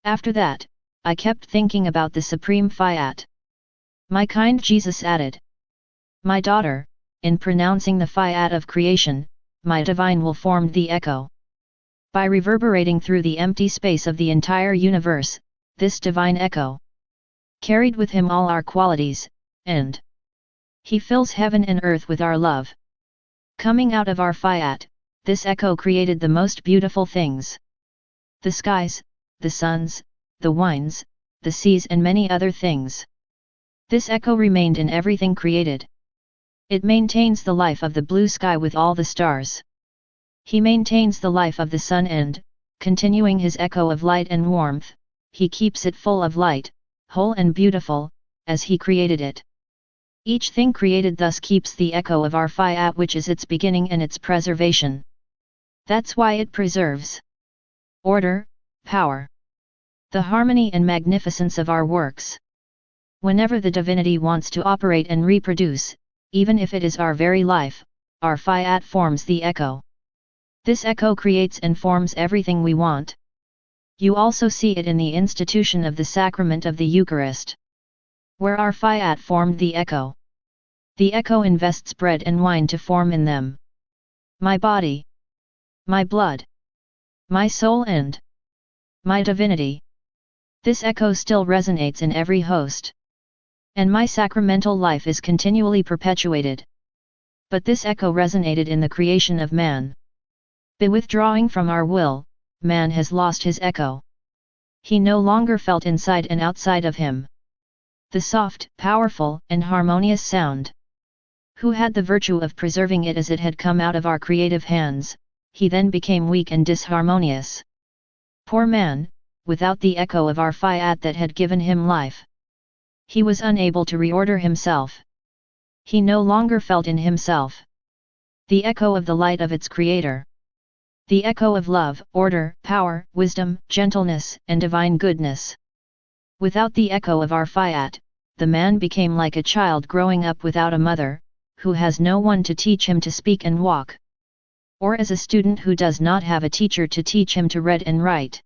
After that, I kept thinking about the supreme Fiat. My kind Jesus added. My daughter, in pronouncing the Fiat of creation, my divine will formed the echo. By reverberating through the empty space of the entire universe, this divine echo carried with him all our qualities, and he fills heaven and earth with our love. Coming out of our Fiat, this echo created the most beautiful things. The skies, the suns, the winds, the seas and many other things. This echo remained in everything created. It maintains the life of the blue sky with all the stars. He maintains the life of the sun and, continuing his echo of light and warmth, he keeps it full of light, whole and beautiful, as he created it. Each thing created thus keeps the echo of our Fiat, which is its beginning and its preservation. That's why it preserves order, power, the harmony and magnificence of our works. Whenever the divinity wants to operate and reproduce, even if it is our very life, our Fiat forms the echo. This echo creates and forms everything we want. You also see it in the institution of the sacrament of the Eucharist, where our Fiat formed the echo. The echo invests bread and wine to form in them my body, my blood, my soul and my divinity. This echo still resonates in every host. And my sacramental life is continually perpetuated. But this echo resonated in the creation of man. By withdrawing from our will, man has lost his echo. He no longer felt inside and outside of him the soft, powerful, and harmonious sound. who had the virtue of preserving it as it had come out of our creative hands, he then became weak and disharmonious. Poor man, without the echo of our Fiat that had given him life. He was unable to reorder himself. He no longer felt in himself the echo of the light of its creator. The echo of love, order, power, wisdom, gentleness, and divine goodness. Without the echo of our Fiat, the man became like a child growing up without a mother, who has no one to teach him to speak and walk. Or as a student who does not have a teacher to teach him to read and write.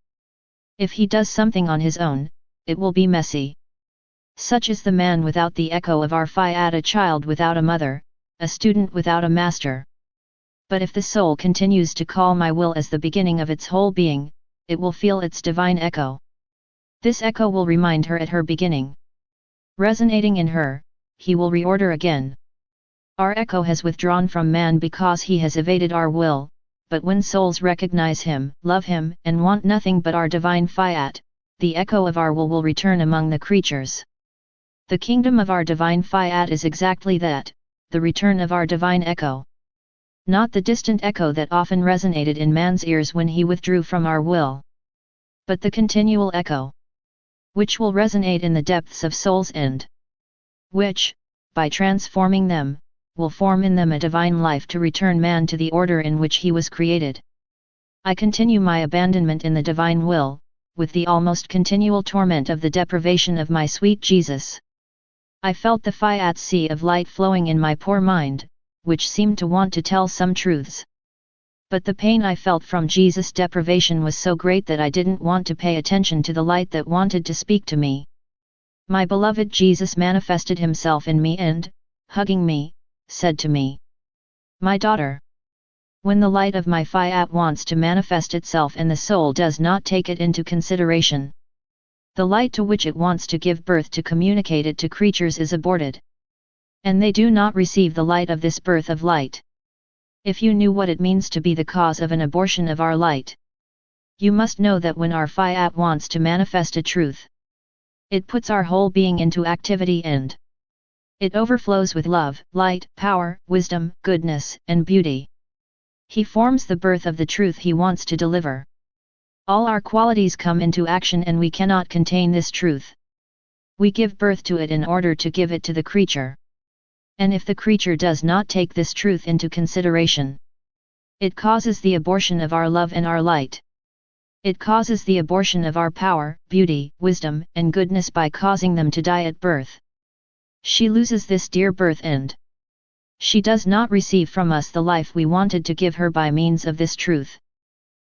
If he does something on his own, it will be messy. Such is the man without the echo of our Fiat, a child without a mother, a student without a master. But if the soul continues to call my will as the beginning of its whole being, it will feel its divine echo. This echo will remind her at her beginning. Resonating in her, he will reorder again. Our echo has withdrawn from man because he has evaded our will, but when souls recognize him, love him, and want nothing but our divine Fiat, the echo of our will return among the creatures. The kingdom of our divine Fiat is exactly that, the return of our divine echo. Not the distant echo that often resonated in man's ears when he withdrew from our will. But the continual echo, which will resonate in the depths of souls and which, by transforming them, will form in them a divine life to return man to the order in which he was created. I continue my abandonment in the divine will, with the almost continual torment of the deprivation of my sweet Jesus. I felt the Fiat sea of light flowing in my poor mind, which seemed to want to tell some truths. But the pain I felt from Jesus' deprivation was so great that I didn't want to pay attention to the light that wanted to speak to me. My beloved Jesus manifested himself in me and, hugging me, said to me, "My daughter." When the light of my Fiat wants to manifest itself and the soul does not take it into consideration, the light to which it wants to give birth to communicate it to creatures is aborted. And they do not receive the light of this birth of light. If you knew what it means to be the cause of an abortion of our light, you must know that when our Fiat wants to manifest a truth, it puts our whole being into activity and it overflows with love, light, power, wisdom, goodness, and beauty. He forms the birth of the truth he wants to deliver. All our qualities come into action and we cannot contain this truth. We give birth to it in order to give it to the creature. And if the creature does not take this truth into consideration, it causes the abortion of our love and our light. It causes the abortion of our power, beauty, wisdom, and goodness by causing them to die at birth. She loses this dear birth and she does not receive from us the life we wanted to give her by means of this truth.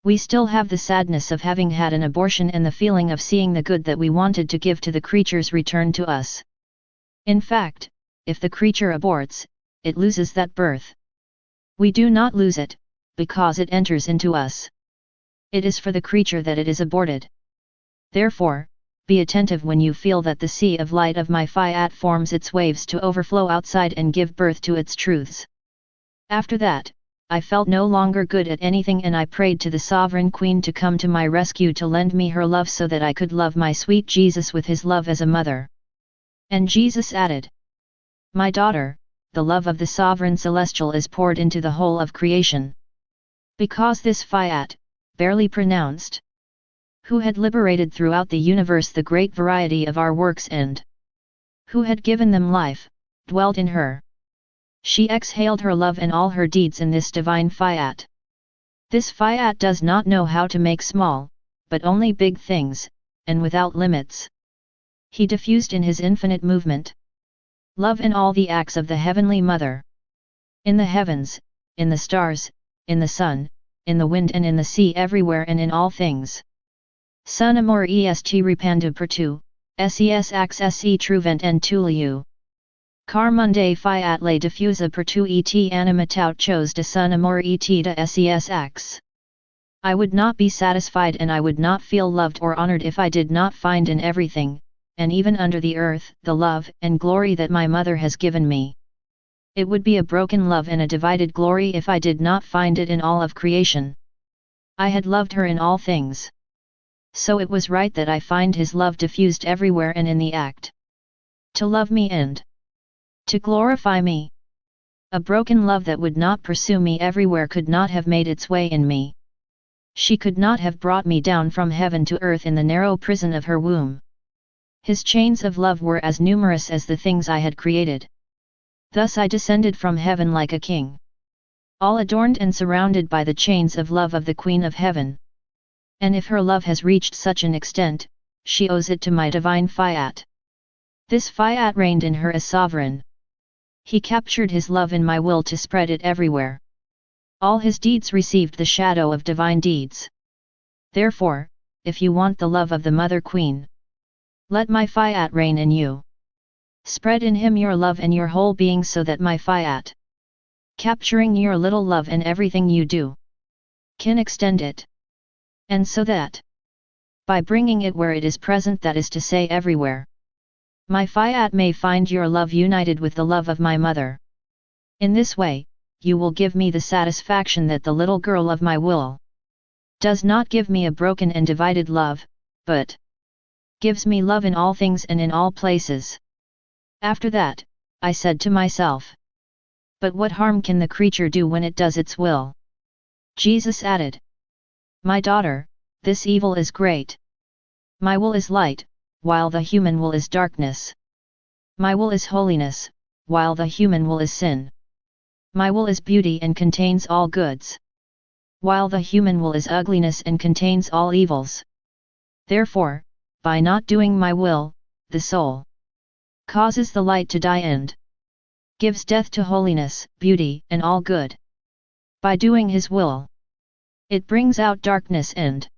We still have the sadness of having had an abortion and the feeling of seeing the good that we wanted to give to the creatures return to us. In fact, if the creature aborts, it loses that birth. We do not lose it, because it enters into us. It is for the creature that it is aborted. Therefore, be attentive when you feel that the sea of light of my Fiat forms its waves to overflow outside and give birth to its truths. After that, I felt no longer good at anything and I prayed to the Sovereign Queen to come to my rescue to lend me her love so that I could love my sweet Jesus with his love as a mother. And Jesus added, "My daughter, the love of the Sovereign Celestial is poured into the whole of creation." Because this Fiat, barely pronounced, who had liberated throughout the universe the great variety of our works and who had given them life, dwelt in her. She exhaled her love and all her deeds in this divine Fiat. This Fiat does not know how to make small, but only big things, and without limits. He diffused in his infinite movement love in all the acts of the Heavenly Mother. In the heavens, in the stars, in the sun, in the wind and in the sea, everywhere and in all things. Sun amor est repandu per tu, ses accessi truvent en tuliu. Car munde Fiat le diffusa per tu et anima tout chose de sun amor et de ses acts. I would not be satisfied and I would not feel loved or honored if I did not find in everything, and even under the earth, the love and glory that my mother has given me. It would be a broken love and a divided glory if I did not find it in all of creation. I had loved her in all things. So it was right that I find his love diffused everywhere and in the act. To love me and to glorify me. A broken love that would not pursue me everywhere could not have made its way in me. She could not have brought me down from heaven to earth in the narrow prison of her womb. His chains of love were as numerous as the things I had created. Thus I descended from heaven like a king, all adorned and surrounded by the chains of love of the Queen of Heaven. And if her love has reached such an extent, she owes it to my divine Fiat. This Fiat reigned in her as sovereign. He captured his love in my will to spread it everywhere. All his deeds received the shadow of divine deeds. Therefore, if you want the love of the Mother Queen, let my Fiat reign in you. Spread in him your love and your whole being so that my Fiat, capturing your little love in everything you do, can extend it. And so that, by bringing it where it is present, that is to say everywhere, my Fiat may find your love united with the love of my mother. In this way, you will give me the satisfaction that the little girl of my will does not give me a broken and divided love, but gives me love in all things and in all places. After that, I said to myself, but what harm can the creature do when it does its will? Jesus added, my daughter, this evil is great. My will is light, while the human will is darkness. My will is holiness, while the human will is sin. My will is beauty and contains all goods, while the human will is ugliness and contains all evils. Therefore, by not doing my will, the soul causes the light to die and gives death to holiness, beauty, and all good. By doing his will, it brings out darkness and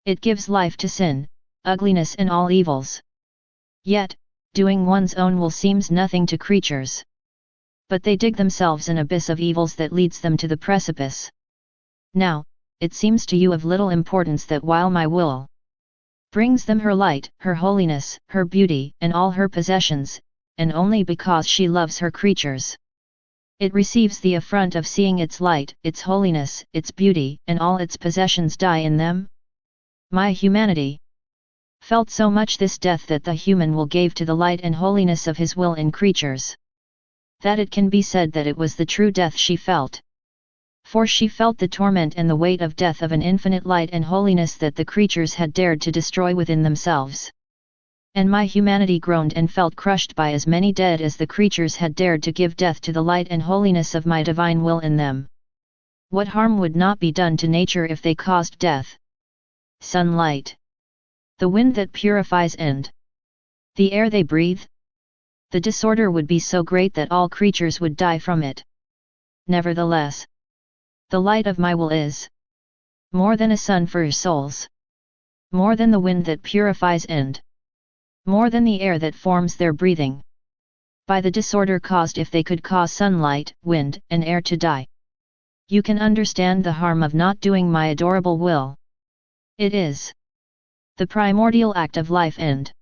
it gives life to sin, ugliness and all evils. Yet, doing one's own will seems nothing to creatures. But they dig themselves an abyss of evils that leads them to the precipice. Now, it seems to you of little importance that while my will brings them her light, her holiness, her beauty, and all her possessions, and only because she loves her creatures, it receives the affront of seeing its light, its holiness, its beauty, and all its possessions die in them? My humanity felt so much this death that the human will gave to the light and holiness of his will in creatures, that it can be said that it was the true death she felt. For she felt the torment and the weight of death of an infinite light and holiness that the creatures had dared to destroy within themselves. And my humanity groaned and felt crushed by as many dead as the creatures had dared to give death to the light and holiness of my divine will in them. What harm would not be done to nature if they caused death? Sunlight, the wind that purifies and the air they breathe? The disorder would be so great that all creatures would die from it. Nevertheless, the light of my will is more than a sun for your souls, more than the wind that purifies and more than the air that forms their breathing. By the disorder caused if they could cause sunlight, wind, and air to die, you can understand the harm of not doing my adorable will. It is the primordial act of life and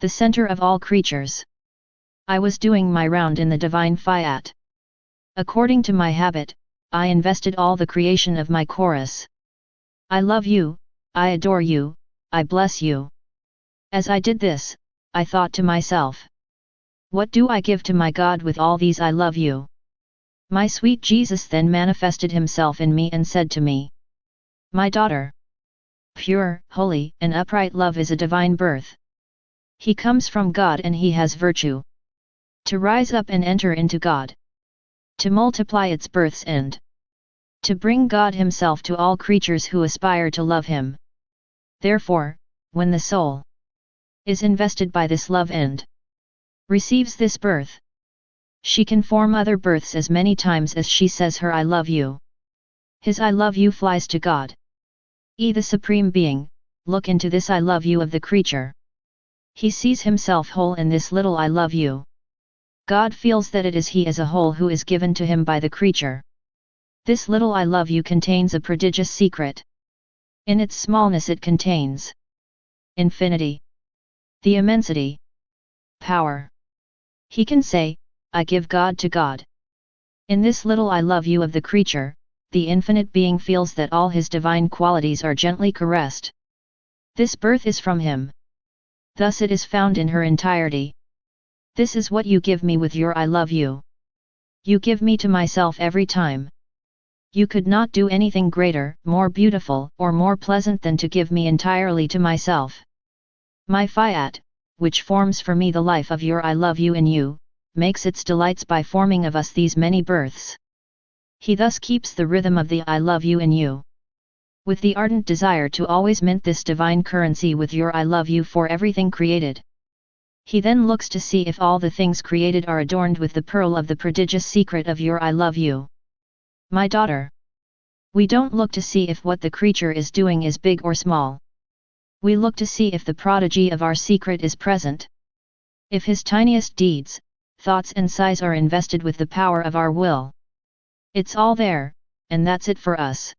the center of all creatures. I was doing my round in the divine Fiat. According to my habit, I invested all the creation of my chorus. I love you, I adore you, I bless you. As I did this, I thought to myself, what do I give to my God with all these I love you? My sweet Jesus then manifested himself in me and said to me, my daughter, pure, holy, and upright love is a divine birth. He comes from God and he has virtue to rise up and enter into God, to multiply its births and to bring God himself to all creatures who aspire to love him. Therefore, when the soul is invested by this love and receives this birth, she can form other births as many times as she says her I love you. His I love you flies to God. The Supreme Being, look into this I love you of the creature. He sees himself whole in this little I love you. God feels that it is he as a whole who is given to him by the creature. This little I love you contains a prodigious secret. In its smallness it contains infinity, the immensity, power. He can say, I give God to God. In this little I love you of the creature, the infinite being feels that all his divine qualities are gently caressed. This birth is from him. Thus it is found in her entirety. This is what you give me with your I love you. You give me to myself every time. You could not do anything greater, more beautiful, or more pleasant than to give me entirely to myself. My Fiat, which forms for me the life of your I love you in you, makes its delights by forming of us these many births. He thus keeps the rhythm of the I love you in you. With the ardent desire to always mint this divine currency with your I love you for everything created. He then looks to see if all the things created are adorned with the pearl of the prodigious secret of your I love you. My daughter. We don't look to see if what the creature is doing is big or small. We look to see if the prodigy of our secret is present. If his tiniest deeds, thoughts and sighs are invested with the power of our will. It's all there, and that's it for us.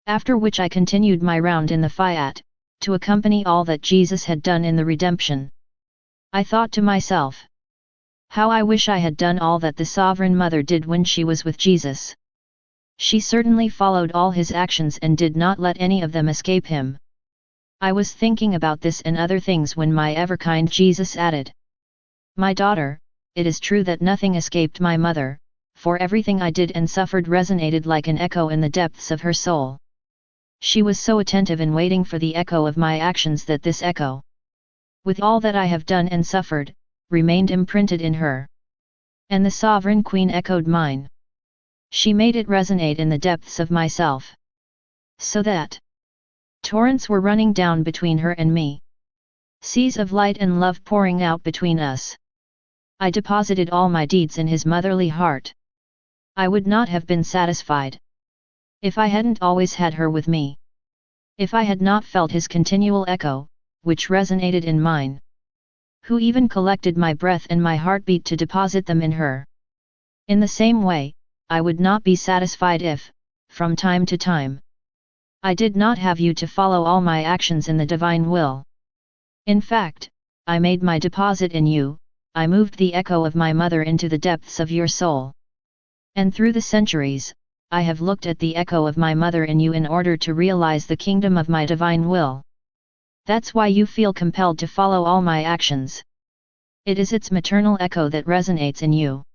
After which I continued my round in the Fiat, to accompany all that Jesus had done in the redemption. I thought to myself, how I wish I had done all that the Sovereign Mother did when she was with Jesus. She certainly followed all his actions and did not let any of them escape him. I was thinking about this and other things when my ever-kind Jesus added, my daughter, it is true that nothing escaped my mother, for everything I did and suffered resonated like an echo in the depths of her soul. She was so attentive in waiting for the echo of my actions that this echo, with all that I have done and suffered, remained imprinted in her. And the Sovereign Queen echoed mine. She made it resonate in the depths of myself. So that torrents were running down between her and me. Seas of light and love pouring out between us. I deposited all my deeds in his motherly heart. I would not have been satisfied if I hadn't always had her with me. If I had not felt his continual echo, which resonated in mine. Who even collected my breath and my heartbeat to deposit them in her. In the same way, I would not be satisfied if, from time to time, I did not have you to follow all my actions in the divine will. In fact, I made my deposit in you, I moved the echo of my mother into the depths of your soul. And through the centuries, I have looked at the echo of my mother in you in order to realize the kingdom of my divine will. That's why you feel compelled to follow all my actions. It is its maternal echo that resonates in you.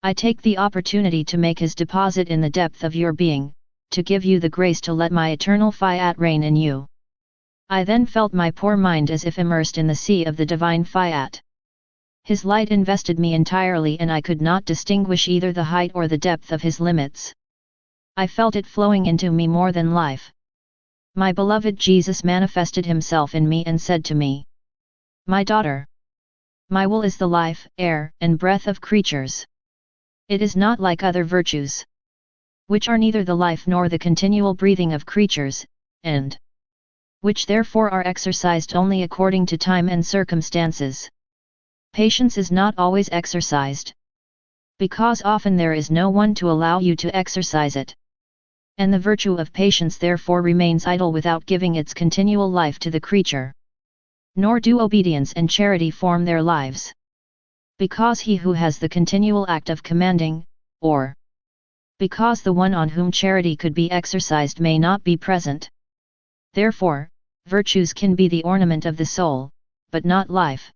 I take the opportunity to make his deposit in the depth of your being, to give you the grace to let my eternal Fiat reign in you. I then felt my poor mind as if immersed in the sea of the divine Fiat. His light invested me entirely and I could not distinguish either the height or the depth of his limits. I felt it flowing into me more than life. My beloved Jesus manifested himself in me and said to me, my daughter, my will is the life, air, and breath of creatures. It is not like other virtues, which are neither the life nor the continual breathing of creatures, and which therefore are exercised only according to time and circumstances. Patience is not always exercised, because often there is no one to allow you to exercise it. And the virtue of patience therefore remains idle without giving its continual life to the creature. Nor do obedience and charity form their lives. Because he who has the continual act of commanding, or because the one on whom charity could be exercised may not be present. Therefore, virtues can be the ornament of the soul, but not life.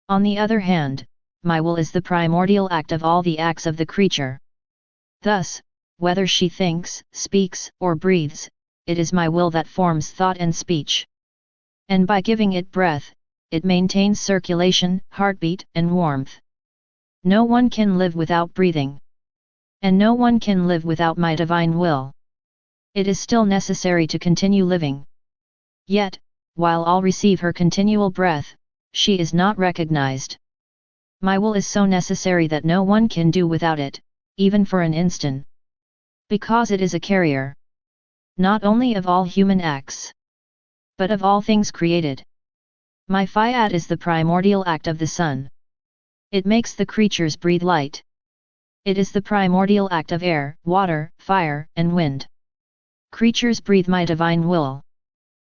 On the other hand, my will is the primordial act of all the acts of the creature. Thus, whether she thinks, speaks, or breathes, it is my will that forms thought and speech. And by giving it breath, it maintains circulation, heartbeat, and warmth. No one can live without breathing. And no one can live without my divine will. It is still necessary to continue living. Yet, while all receive her continual breath, she is not recognized. My will is so necessary that no one can do without it, even for an instant. Because it is a carrier, not only of all human acts, but of all things created. My Fiat is the primordial act of the sun. It makes the creatures breathe light. It is the primordial act of air, water, fire, and wind. Creatures breathe my divine will.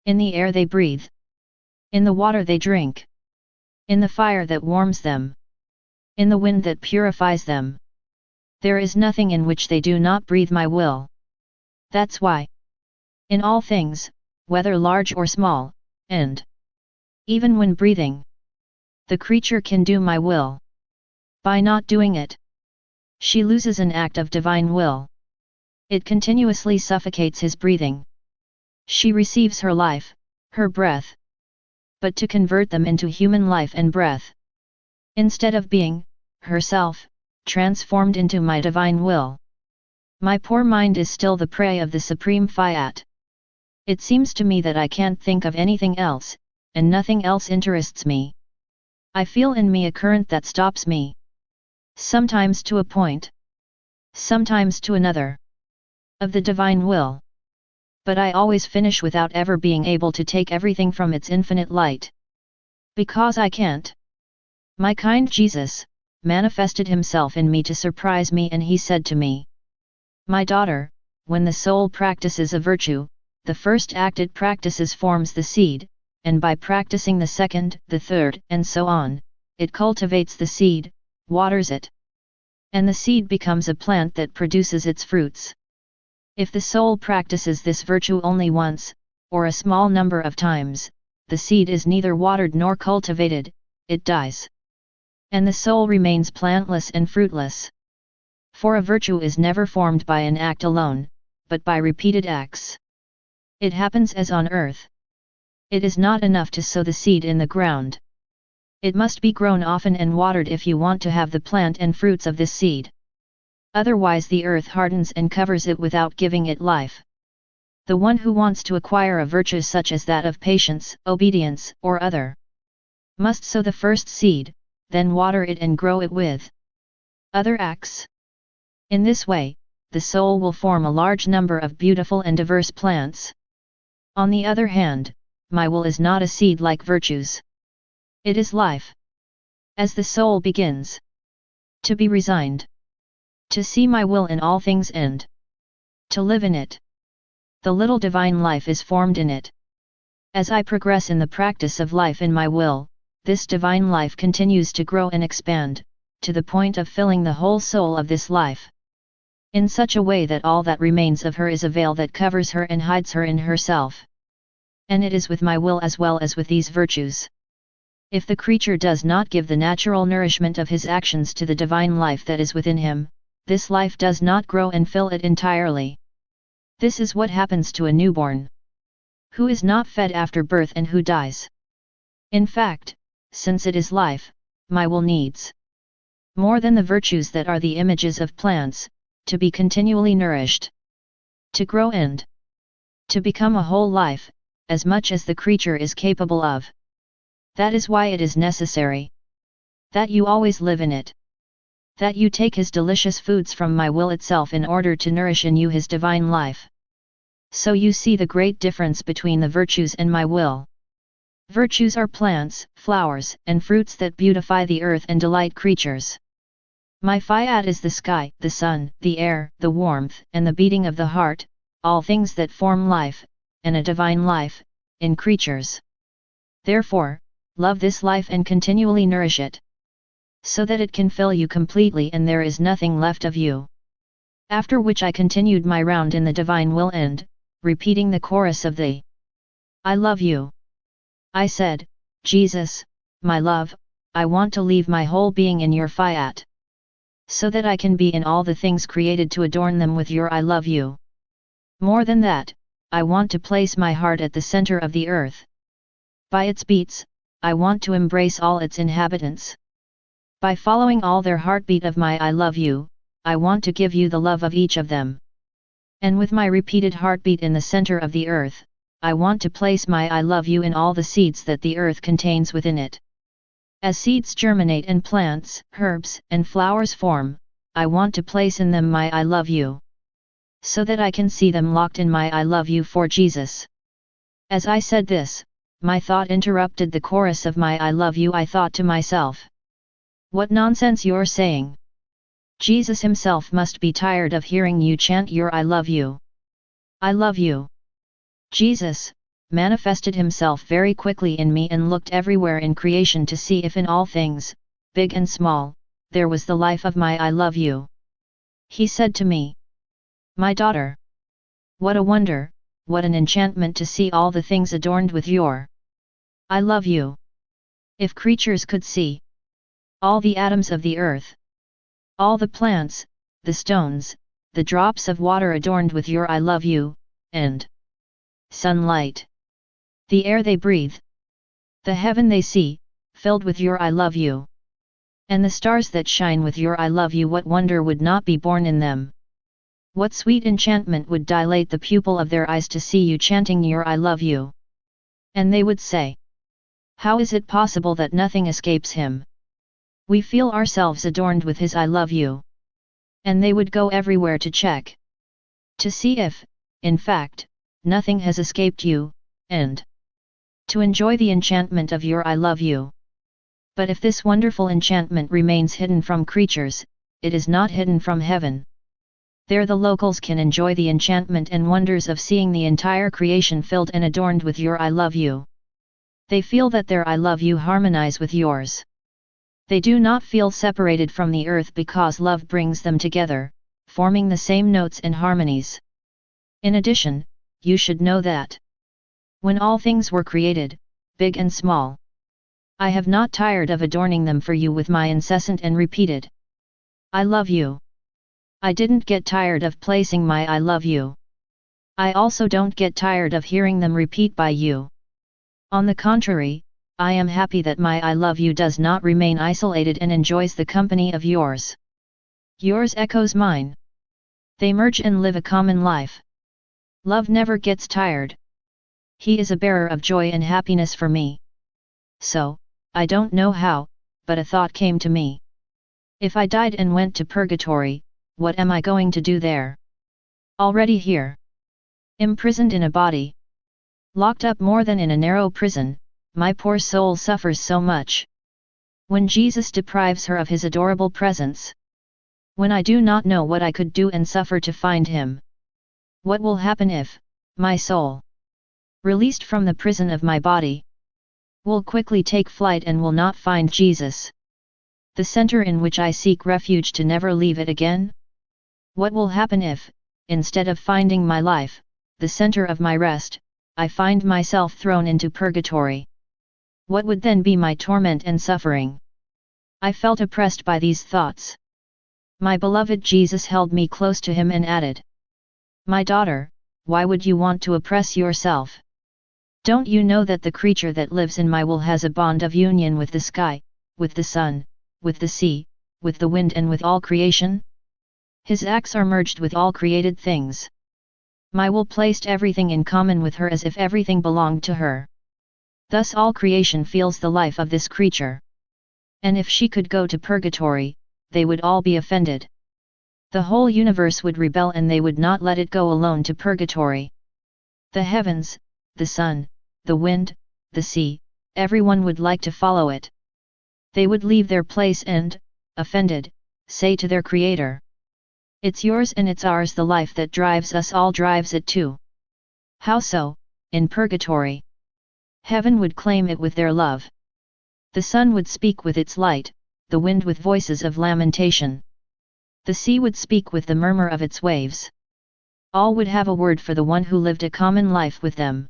In the air they breathe. In the water they drink. In the fire that warms them. In the wind that purifies them. There is nothing in which they do not breathe my will. That's why, in all things, whether large or small, and even when breathing, the creature can do my will. By not doing it, She loses an act of divine will. It continuously suffocates his breathing. She receives her life, her breath. But to convert them into human life and breath, instead of being, herself, transformed into my divine will. My poor mind is still the prey of the supreme Fiat. It seems to me that I can't think of anything else, and nothing else interests me. I feel in me a current that stops me. Sometimes to a point. Sometimes to another. Of the divine will. But I always finish without ever being able to take everything from its infinite light. Because I can't. My kind Jesus manifested himself in me to surprise me, and he said to me, "My daughter, when the soul practices a virtue, the first act it practices forms the seed, and by practicing the second, the third, and so on, it cultivates the seed, waters it. And the seed becomes a plant that produces its fruits. If the soul practices this virtue only once, or a small number of times, the seed is neither watered nor cultivated, it dies. And the soul remains plantless and fruitless. For a virtue is never formed by an act alone, but by repeated acts. It happens as on earth. It is not enough to sow the seed in the ground. It must be grown often and watered if you want to have the plant and fruits of this seed. Otherwise the earth hardens and covers it without giving it life. The one who wants to acquire a virtue such as that of patience, obedience, or other, must sow the first seed, then water it and grow it with other acts. In this way, the soul will form a large number of beautiful and diverse plants. On the other hand, my will is not a seed like virtues. It is life. As the soul begins to be resigned, to see my will in all things and to live in it, the little divine life is formed in it. As I progress in the practice of life in my will, this divine life continues to grow and expand, to the point of filling the whole soul of this life. In such a way that all that remains of her is a veil that covers her and hides her in herself. And it is with my will as well as with these virtues. If the creature does not give the natural nourishment of his actions to the divine life that is within him, this life does not grow and fill it entirely. This is what happens to a newborn, who is not fed after birth and who dies. In fact, since it is life, my will needs more than the virtues that are the images of plants, to be continually nourished, to grow and to become a whole life, as much as the creature is capable of. That is why it is necessary that you always live in it. That you take his delicious foods from my will itself in order to nourish in you his divine life. So you see the great difference between the virtues and my will. Virtues are plants, flowers, and fruits that beautify the earth and delight creatures. My Fiat is the sky, the sun, the air, the warmth, and the beating of the heart, all things that form life, and a divine life, in creatures. Therefore, love this life and continually nourish it, so that it can fill you completely and there is nothing left of you. After which I continued my round in the divine will and, repeating the chorus of the I love you, I said, Jesus, my love, I want to leave my whole being in your Fiat, so that I can be in all the things created to adorn them with your I love you. More than that, I want to place my heart at the center of the earth. By its beats, I want to embrace all its inhabitants. By following all their heartbeat of my I love you, I want to give you the love of each of them. And with my repeated heartbeat in the center of the earth, I want to place my I love you in all the seeds that the earth contains within it. As seeds germinate and plants, herbs, and flowers form, I want to place in them my I love you, so that I can see them locked in my I love you for Jesus. As I said this, my thought interrupted the chorus of my I love you. I thought to myself, what nonsense you're saying! Jesus himself must be tired of hearing you chant your I love you. I love you. Jesus manifested himself very quickly in me and looked everywhere in creation to see if in all things, big and small, there was the life of my I love you. He said to me, my daughter, what a wonder, what an enchantment to see all the things adorned with your I love you. If creatures could see all the atoms of the earth, all the plants, the stones, the drops of water adorned with your I love you, and sunlight, the air they breathe, the heaven they see, filled with your I love you, and the stars that shine with your I love you. What wonder would not be born in them? What sweet enchantment would dilate the pupil of their eyes to see you chanting your I love you? And they would say, how is it possible that nothing escapes him? We feel ourselves adorned with his I love you. And they would go everywhere to check, to see if, in fact, nothing has escaped you, and to enjoy the enchantment of your I love you. But if this wonderful enchantment remains hidden from creatures, it is not hidden from heaven. There the locals can enjoy the enchantment and wonders of seeing the entire creation filled and adorned with your I love you. They feel that their I love you harmonize with yours. They do not feel separated from the earth because love brings them together, forming the same notes and harmonies. In addition, you should know that when all things were created, big and small, I have not tired of adorning them for you with my incessant and repeated I love you. I didn't get tired of placing my I love you. I also don't get tired of hearing them repeat by you. On the contrary, I am happy that my I love you does not remain isolated and enjoys the company of yours. Yours echoes mine. They merge and live a common life. Love never gets tired. He is a bearer of joy and happiness for me. So, I don't know how, but a thought came to me. If I died and went to Purgatory, what am I going to do there? Already here, imprisoned in a body, locked up more than in a narrow prison, my poor soul suffers so much. When Jesus deprives her of his adorable presence, when I do not know what I could do and suffer to find him, what will happen if, my soul, released from the prison of my body, will quickly take flight and will not find Jesus, the center in which I seek refuge to never leave it again? What will happen if, instead of finding my life, the center of my rest, I find myself thrown into purgatory? What would then be my torment and suffering? I felt oppressed by these thoughts. My beloved Jesus held me close to him and added, my daughter, why would you want to oppress yourself? Don't you know that the creature that lives in my will has a bond of union with the sky, with the sun, with the sea, with the wind and with all creation? His acts are merged with all created things. My will placed everything in common with her as if everything belonged to her. Thus all creation feels the life of this creature. And if she could go to purgatory, they would all be offended. The whole universe would rebel and they would not let it go alone to purgatory. The heavens, the sun, the wind, the sea, everyone would like to follow it. They would leave their place and, offended, say to their Creator, it's yours and it's ours, the life that drives us all drives it too. How so, in purgatory? Heaven would claim it with their love. The sun would speak with its light, the wind with voices of lamentation. The sea would speak with the murmur of its waves. All would have a word for the one who lived a common life with them.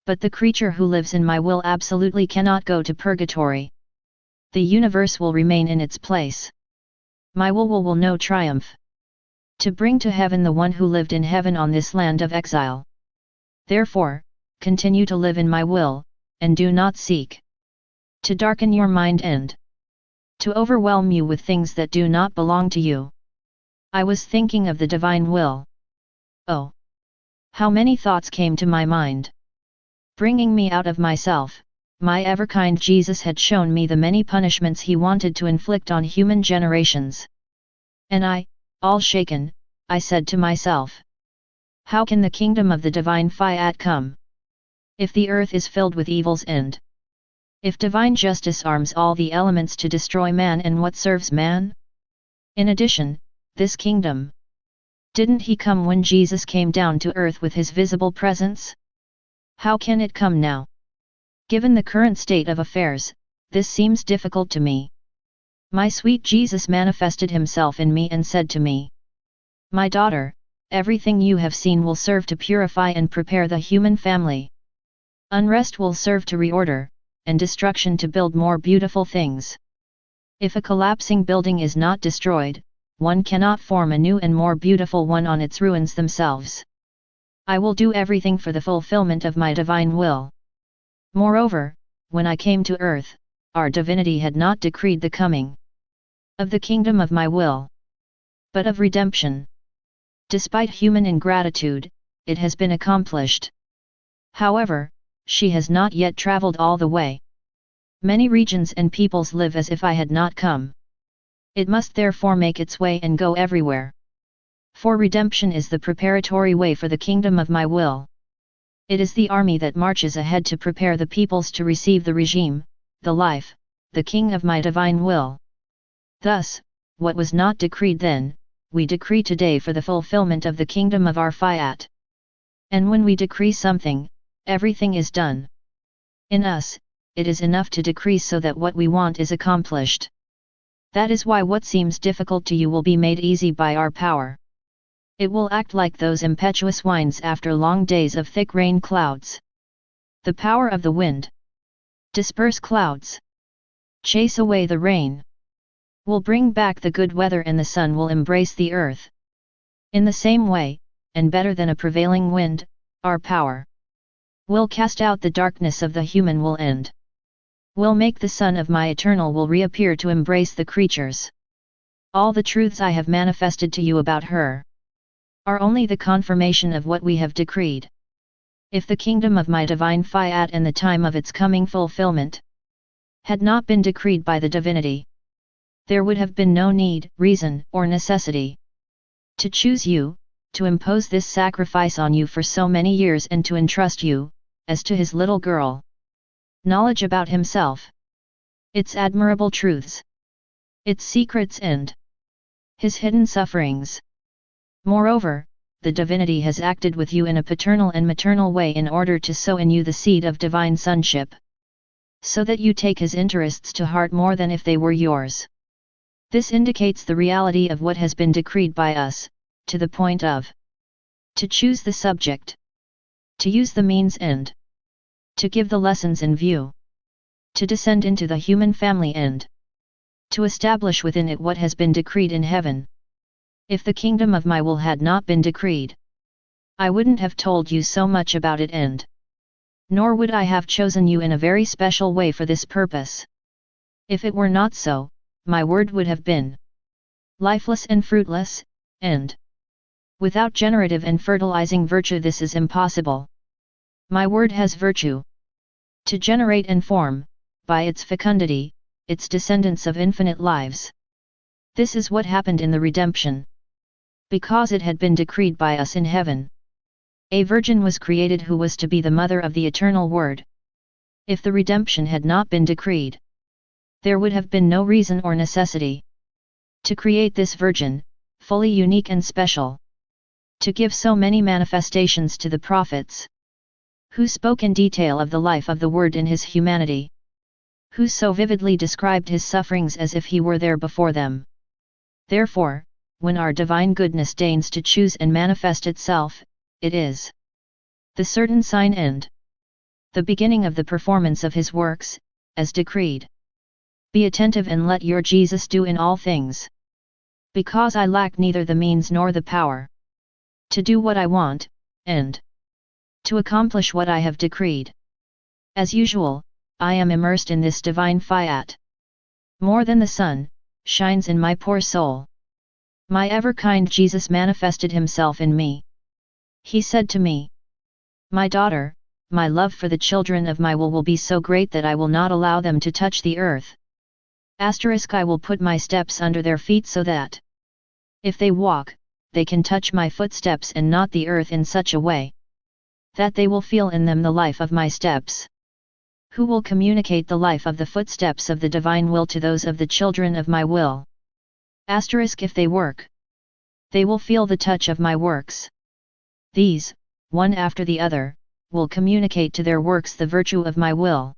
But the creature who lives in my will absolutely cannot go to purgatory. The universe will remain in its place. My will know triumph. To bring to heaven the one who lived in heaven on this land of exile. Therefore, continue to live in my will, and do not seek to darken your mind and to overwhelm you with things that do not belong to you. I was thinking of the divine will. Oh! How many thoughts came to my mind! Bringing me out of myself, my ever-kind Jesus had shown me the many punishments he wanted to inflict on human generations. And I, all shaken, I said to myself, how can the kingdom of the divine Fiat come? If the earth is filled with evils and if divine justice arms all the elements to destroy man, and what serves man? In addition, this kingdom, didn't he come when Jesus came down to earth with his visible presence? How can it come now? Given the current state of affairs, this seems difficult to me. My sweet Jesus manifested himself in me and said to me, my daughter, everything you have seen will serve to purify and prepare the human family. Unrest will serve to reorder, and destruction to build more beautiful things. If a collapsing building is not destroyed, one cannot form a new and more beautiful one on its ruins themselves. I will do everything for the fulfillment of my divine will. Moreover, when I came to earth, our divinity had not decreed the coming of the kingdom of my will, but of redemption. Despite human ingratitude, it has been accomplished. However, she has not yet traveled all the way. Many regions and peoples live as if I had not come. It must therefore make its way and go everywhere. For redemption is the preparatory way for the kingdom of my will. It is the army that marches ahead to prepare the peoples to receive the regime, the life, the king of my divine will. Thus, what was not decreed then, we decree today for the fulfillment of the kingdom of our Fiat. And when we decree something, everything is done. In us, it is enough to decree so that what we want is accomplished. That is why what seems difficult to you will be made easy by our power. It will act like those impetuous winds after long days of thick rain clouds. The power of the wind. Disperse clouds. Chase away the rain. Will bring back the good weather, and the sun will embrace the earth. In the same way, and better than a prevailing wind, our power will cast out the darkness of the human will end. Will make the sun of my eternal will reappear to embrace the creatures. All the truths I have manifested to you about her are only the confirmation of what we have decreed. If the kingdom of my divine Fiat and the time of its coming fulfillment had not been decreed by the divinity, there would have been no need, reason, or necessity to choose you, to impose this sacrifice on you for so many years, and to entrust you, as to his little girl, knowledge about himself, its admirable truths, its secrets, and his hidden sufferings. Moreover, the divinity has acted with you in a paternal and maternal way in order to sow in you the seed of divine sonship, so that you take his interests to heart more than if they were yours. This indicates the reality of what has been decreed by us, to the point of to choose the subject, to use the means, and to give the lessons in view, to descend into the human family, and to establish within it what has been decreed in heaven. If the kingdom of my will had not been decreed, I wouldn't have told you so much about it, and nor would I have chosen you in a very special way for this purpose. If it were not so, my word would have been lifeless and fruitless, and without generative and fertilizing virtue this is impossible. My word has virtue to generate and form, by its fecundity, its descendants of infinite lives. This is what happened in the redemption. Because it had been decreed by us in heaven, a virgin was created who was to be the mother of the eternal Word. If the redemption had not been decreed, there would have been no reason or necessity to create this virgin, fully unique and special, to give so many manifestations to the prophets, who spoke in detail of the life of the Word in his humanity, who so vividly described his sufferings as if he were there before them. Therefore, when our divine goodness deigns to choose and manifest itself, it is the certain sign and the beginning of the performance of his works, as decreed. Be attentive and let your Jesus do in all things. Because I lack neither the means nor the power to do what I want, and to accomplish what I have decreed. As usual, I am immersed in this divine Fiat. More than the sun, shines in my poor soul. My ever-kind Jesus manifested himself in me. He said to me, "My daughter, my love for the children of my will be so great that I will not allow them to touch the earth. I will put my steps under their feet so that, if they walk, they can touch my footsteps and not the earth in such a way that they will feel in them the life of my steps. Who will communicate the life of the footsteps of the divine will to those of the children of my will? If they work, they will feel the touch of my works. These, one after the other, will communicate to their works the virtue of my will.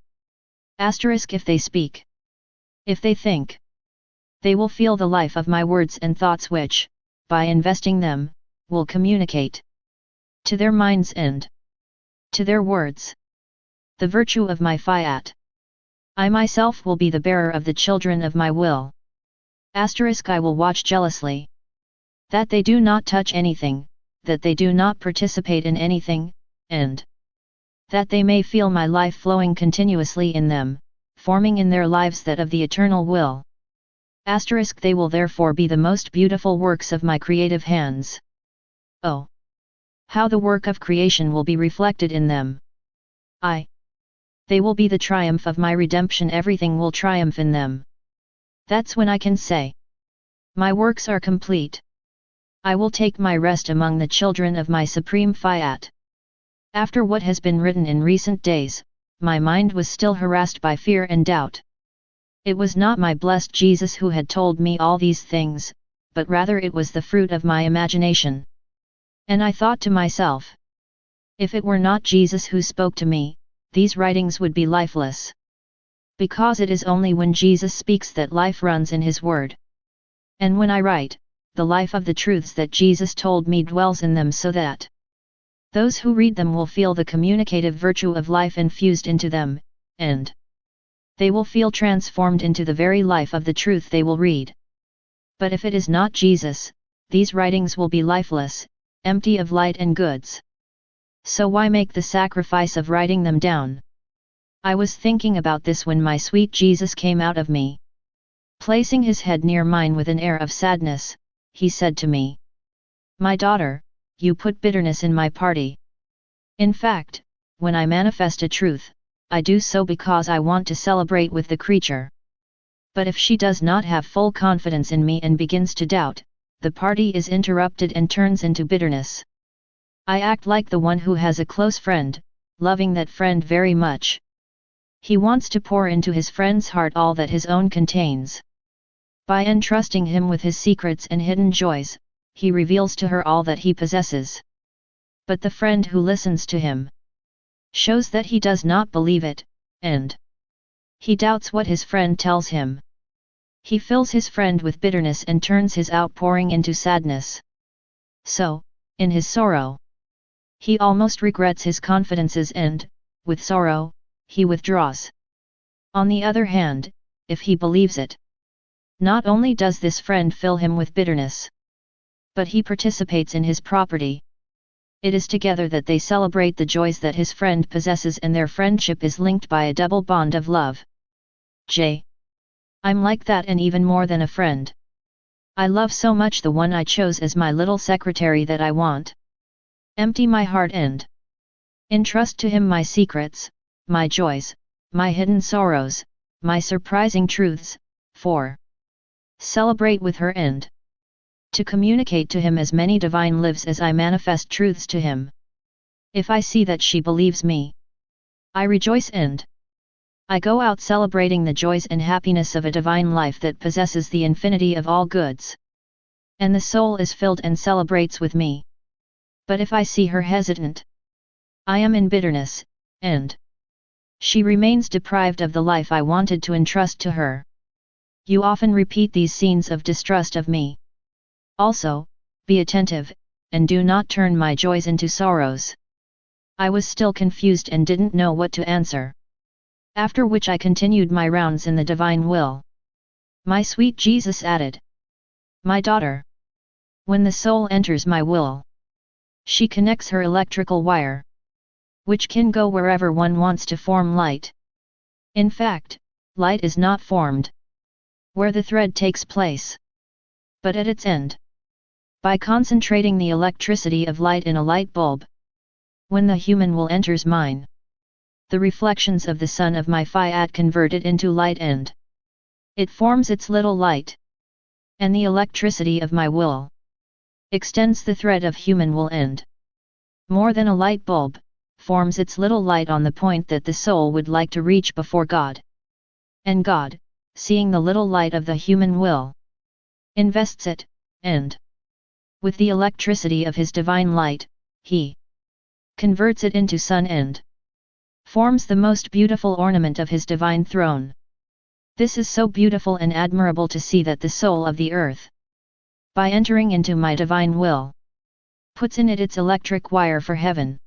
If they speak, if they think, they will feel the life of my words and thoughts which, by investing them, will communicate to their minds and to their words the virtue of my Fiat. I myself will be the bearer of the children of my will. I will watch jealously That they do not touch anything, that they do not participate in anything, and that they may feel my life flowing continuously in them, forming in their lives that of the eternal will. They will therefore be the most beautiful works of my creative hands. Oh! How the work of creation will be reflected in them! They will be the triumph of my redemption, everything will triumph in them. That's when I can say, my works are complete. I will take my rest among the children of my supreme Fiat. After what has been written in recent days, my mind was still harassed by fear and doubt. It was not my blessed Jesus who had told me all these things, but rather it was the fruit of my imagination. And I thought to myself, if it were not Jesus who spoke to me, these writings would be lifeless. Because it is only when Jesus speaks that life runs in his word. And when I write, the life of the truths that Jesus told me dwells in them, so that those who read them will feel the communicative virtue of life infused into them, and they will feel transformed into the very life of the truth they will read. But if it is not Jesus, these writings will be lifeless, empty of light and goods. So why make the sacrifice of writing them down? I was thinking about this when my sweet Jesus came out of me. Placing his head near mine with an air of sadness, he said to me, "My daughter, you put bitterness in my party. In fact, when I manifest a truth, I do so because I want to celebrate with the creature. But if she does not have full confidence in me and begins to doubt, the party is interrupted and turns into bitterness. I act like the one who has a close friend, loving that friend very much. He wants to pour into his friend's heart all that his own contains. By entrusting him with his secrets and hidden joys, he reveals to her all that he possesses. But the friend who listens to him shows that he does not believe it, and he doubts what his friend tells him. He fills his friend with bitterness and turns his outpouring into sadness. So, in his sorrow, he almost regrets his confidences and, with sorrow, he withdraws. On the other hand, if he believes it, not only does this friend fill him with bitterness, but he participates in his property. It is together that they celebrate the joys that his friend possesses, and their friendship is linked by a double bond of love. I'm like that, and even more than a friend. I love so much the one I chose as my little secretary that I want empty my heart and entrust to him my secrets, my joys, my hidden sorrows, my surprising truths, for celebrate with her and to communicate to him as many divine lives as I manifest truths to him. If I see that she believes me, I rejoice and I go out celebrating the joys and happiness of a divine life that possesses the infinity of all goods. And the soul is filled and celebrates with me. But if I see her hesitant, I am in bitterness, and she remains deprived of the life I wanted to entrust to her. You often repeat these scenes of distrust of me. Also, be attentive, and do not turn my joys into sorrows." I was still confused and didn't know what to answer. After which I continued my rounds in the divine will. My sweet Jesus added, "My daughter, when the soul enters my will, she connects her electrical wire, which can go wherever one wants to form light. In fact, light is not formed where the thread takes place, but at its end. By concentrating the electricity of light in a light bulb, when the human will enters mine, the reflections of the sun of my Fiat convert it into light and it forms its little light. And the electricity of my will extends the thread of human will and, more than a light bulb, forms its little light on the point that the soul would like to reach before God. And God, seeing the little light of the human will, invests it, and with the electricity of his divine light, he converts it into sun and forms the most beautiful ornament of his divine throne. This is so beautiful and admirable to see that the soul of the earth, by entering into my divine will, puts in it its electric wire for heaven.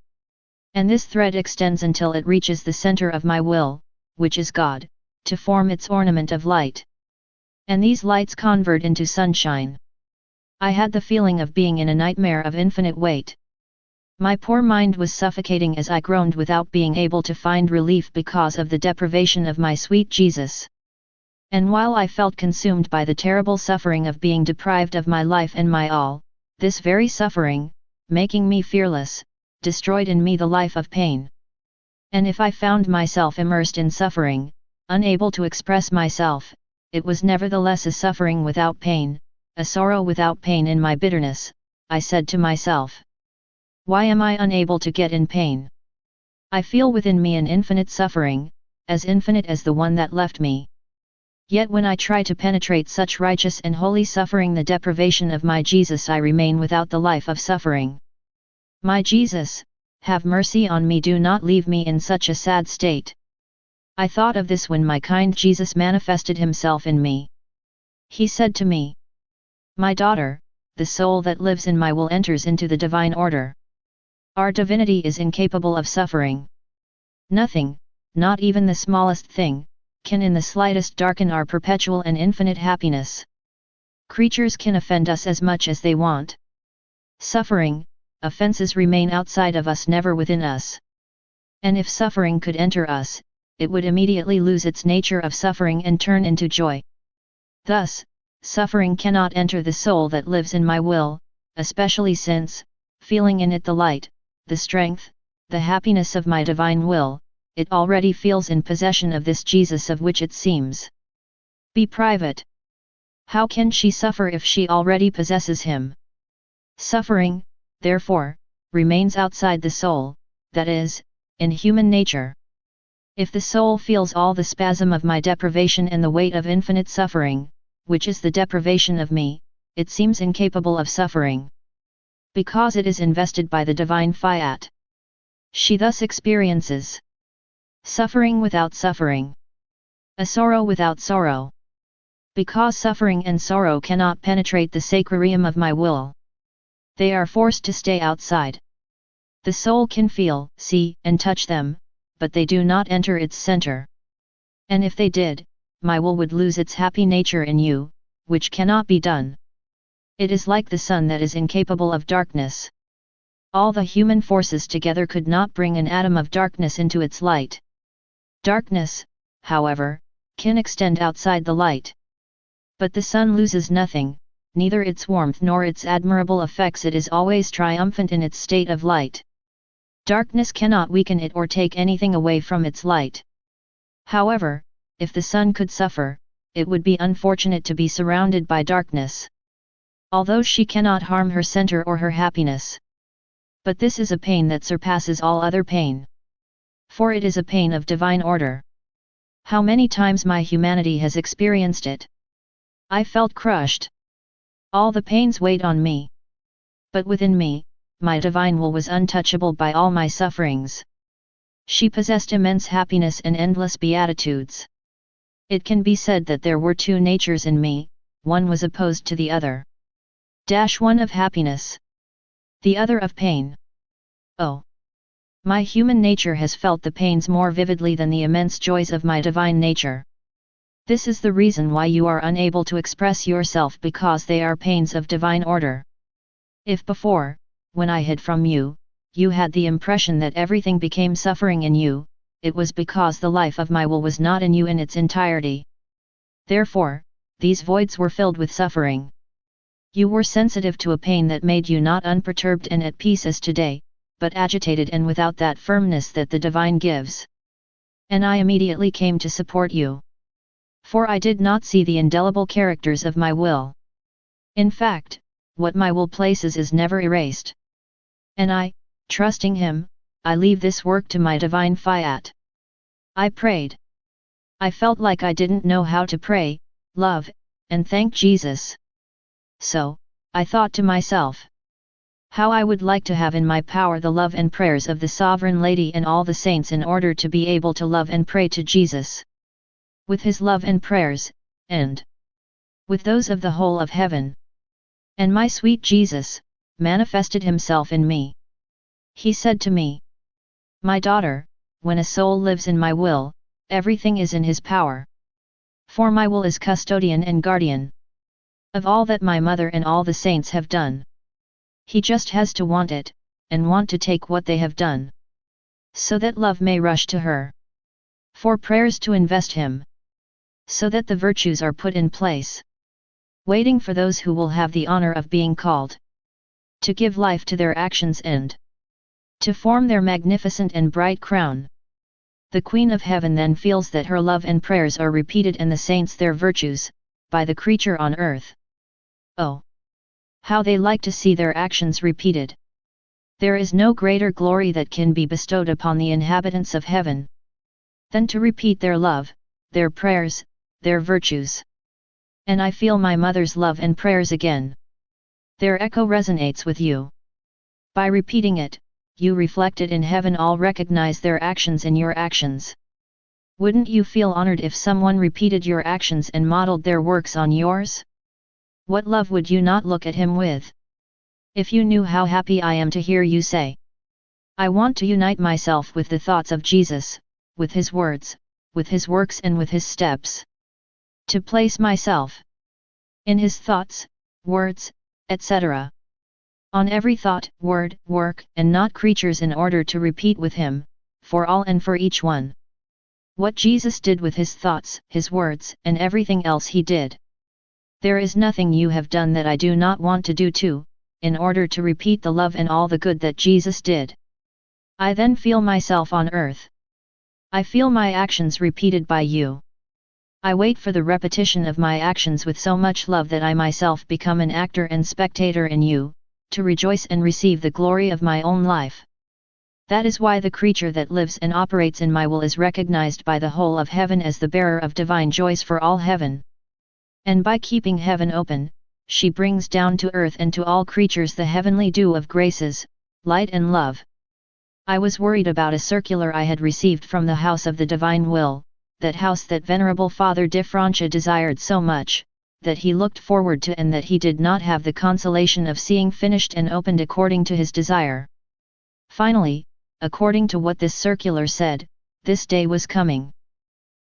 And this thread extends until it reaches the center of my will, which is God, to form its ornament of light. And these lights convert into sunshine. I had the feeling of being in a nightmare of infinite weight. My poor mind was suffocating as I groaned without being able to find relief because of the deprivation of my sweet Jesus. And while I felt consumed by the terrible suffering of being deprived of my life and my all, this very suffering, making me fearless, destroyed in me the life of pain. And if I found myself immersed in suffering, unable to express myself, it was nevertheless a suffering without pain, a sorrow without pain in my bitterness, I said to myself. Why am I unable to get in pain? I feel within me an infinite suffering, as infinite as the one that left me. Yet when I try to penetrate such righteous and holy suffering, the deprivation of my Jesus, I remain without the life of suffering. My Jesus, have mercy on me, do not leave me in such a sad state. I thought of this when my kind Jesus manifested himself in me. He said to me, "My daughter, the soul that lives in my will enters into the divine order. Our divinity is incapable of suffering. Nothing, not even the smallest thing, can in the slightest darken our perpetual and infinite happiness. Creatures can offend us as much as they want. Suffering, offenses remain outside of us, never within us. And if suffering could enter us, it would immediately lose its nature of suffering and turn into joy. Thus, suffering cannot enter the soul that lives in my will, especially since, feeling in it the light, the strength, the happiness of my divine will, it already feels in possession of this Jesus of which it seems be private. How can she suffer if she already possesses him? Suffering, therefore, remains outside the soul, that is, in human nature. If the soul feels all the spasm of my deprivation and the weight of infinite suffering, which is the deprivation of me, it seems incapable of suffering. Because it is invested by the divine Fiat. She thus experiences suffering without suffering, a sorrow without sorrow. Because suffering and sorrow cannot penetrate the sacrarium of my will, they are forced to stay outside. The soul can feel, see, and touch them, but they do not enter its center. And if they did, my will would lose its happy nature in you, which cannot be done. It is like the sun that is incapable of darkness. All the human forces together could not bring an atom of darkness into its light. Darkness, however, can extend outside the light. But the sun loses nothing, neither its warmth nor its admirable effects. It is always triumphant in its state of light. Darkness cannot weaken it or take anything away from its light. However, if the sun could suffer, it would be unfortunate to be surrounded by darkness. Although she cannot harm her center or her happiness. But this is a pain that surpasses all other pain. For it is a pain of divine order. How many times my humanity has experienced it! I felt crushed. All the pains weighed on me. But within me, my divine will was untouchable by all my sufferings. She possessed immense happiness and endless beatitudes. It can be said that there were two natures in me, one was opposed to the other. One of happiness. The other of pain. Oh! My human nature has felt the pains more vividly than the immense joys of my divine nature. This is the reason why you are unable to express yourself, because they are pains of divine order. If before, when I hid from you, you had the impression that everything became suffering in you, it was because the life of my will was not in you in its entirety. Therefore, these voids were filled with suffering. You were sensitive to a pain that made you not unperturbed and at peace as today, but agitated and without that firmness that the divine gives. And I immediately came to support you. For I did not see the indelible characters of my will. In fact, what my will places is never erased. And I, trusting him, I leave this work to my divine Fiat. I prayed. I felt like I didn't know how to pray, love, and thank Jesus. So, I thought to myself, how I would like to have in my power the love and prayers of the Sovereign Lady and all the saints in order to be able to love and pray to Jesus. With his love and prayers, and with those of the whole of heaven. And my sweet Jesus manifested himself in me. He said to me, "My daughter, when a soul lives in my will, everything is in his power. For my will is custodian and guardian. of all that my mother and all the saints have done. He just has to want it, and want to take what they have done. So that love may rush to her. For prayers to invest him. So that the virtues are put in place. Waiting for those who will have the honor of being called. To give life to their actions and to form their magnificent and bright crown. The Queen of Heaven then feels that her love and prayers are repeated and the saints their virtues, by the creature on earth. Oh! How they like to see their actions repeated! There is no greater glory that can be bestowed upon the inhabitants of heaven than to repeat their love, their prayers, their virtues. And I feel my mother's love and prayers again. Their echo resonates with you. By repeating it, you reflected in heaven all recognize their actions in your actions. Wouldn't you feel honored if someone repeated your actions and modeled their works on yours? What love would you not look at him with? If you knew how happy I am to hear you say, I want to unite myself with the thoughts of Jesus, with his words, with his works and with his steps. To place myself in his thoughts, words, etc. On every thought, word, work, and not creatures in order to repeat with him, for all and for each one. What Jesus did with his thoughts, his words, and everything else he did. There is nothing you have done that I do not want to do too, in order to repeat the love and all the good that Jesus did. I then feel myself on earth. I feel my actions repeated by you. I wait for the repetition of my actions with so much love that I myself become an actor and spectator in you, to rejoice and receive the glory of my own life. That is why the creature that lives and operates in my will is recognized by the whole of heaven as the bearer of divine joys for all heaven. And by keeping heaven open, she brings down to earth and to all creatures the heavenly dew of graces, light and love. I was worried about a circular I had received from the House of the Divine Will, that house that Venerable Father de Francia desired so much, that he looked forward to and that he did not have the consolation of seeing finished and opened according to his desire. Finally, according to what this circular said, this day was coming.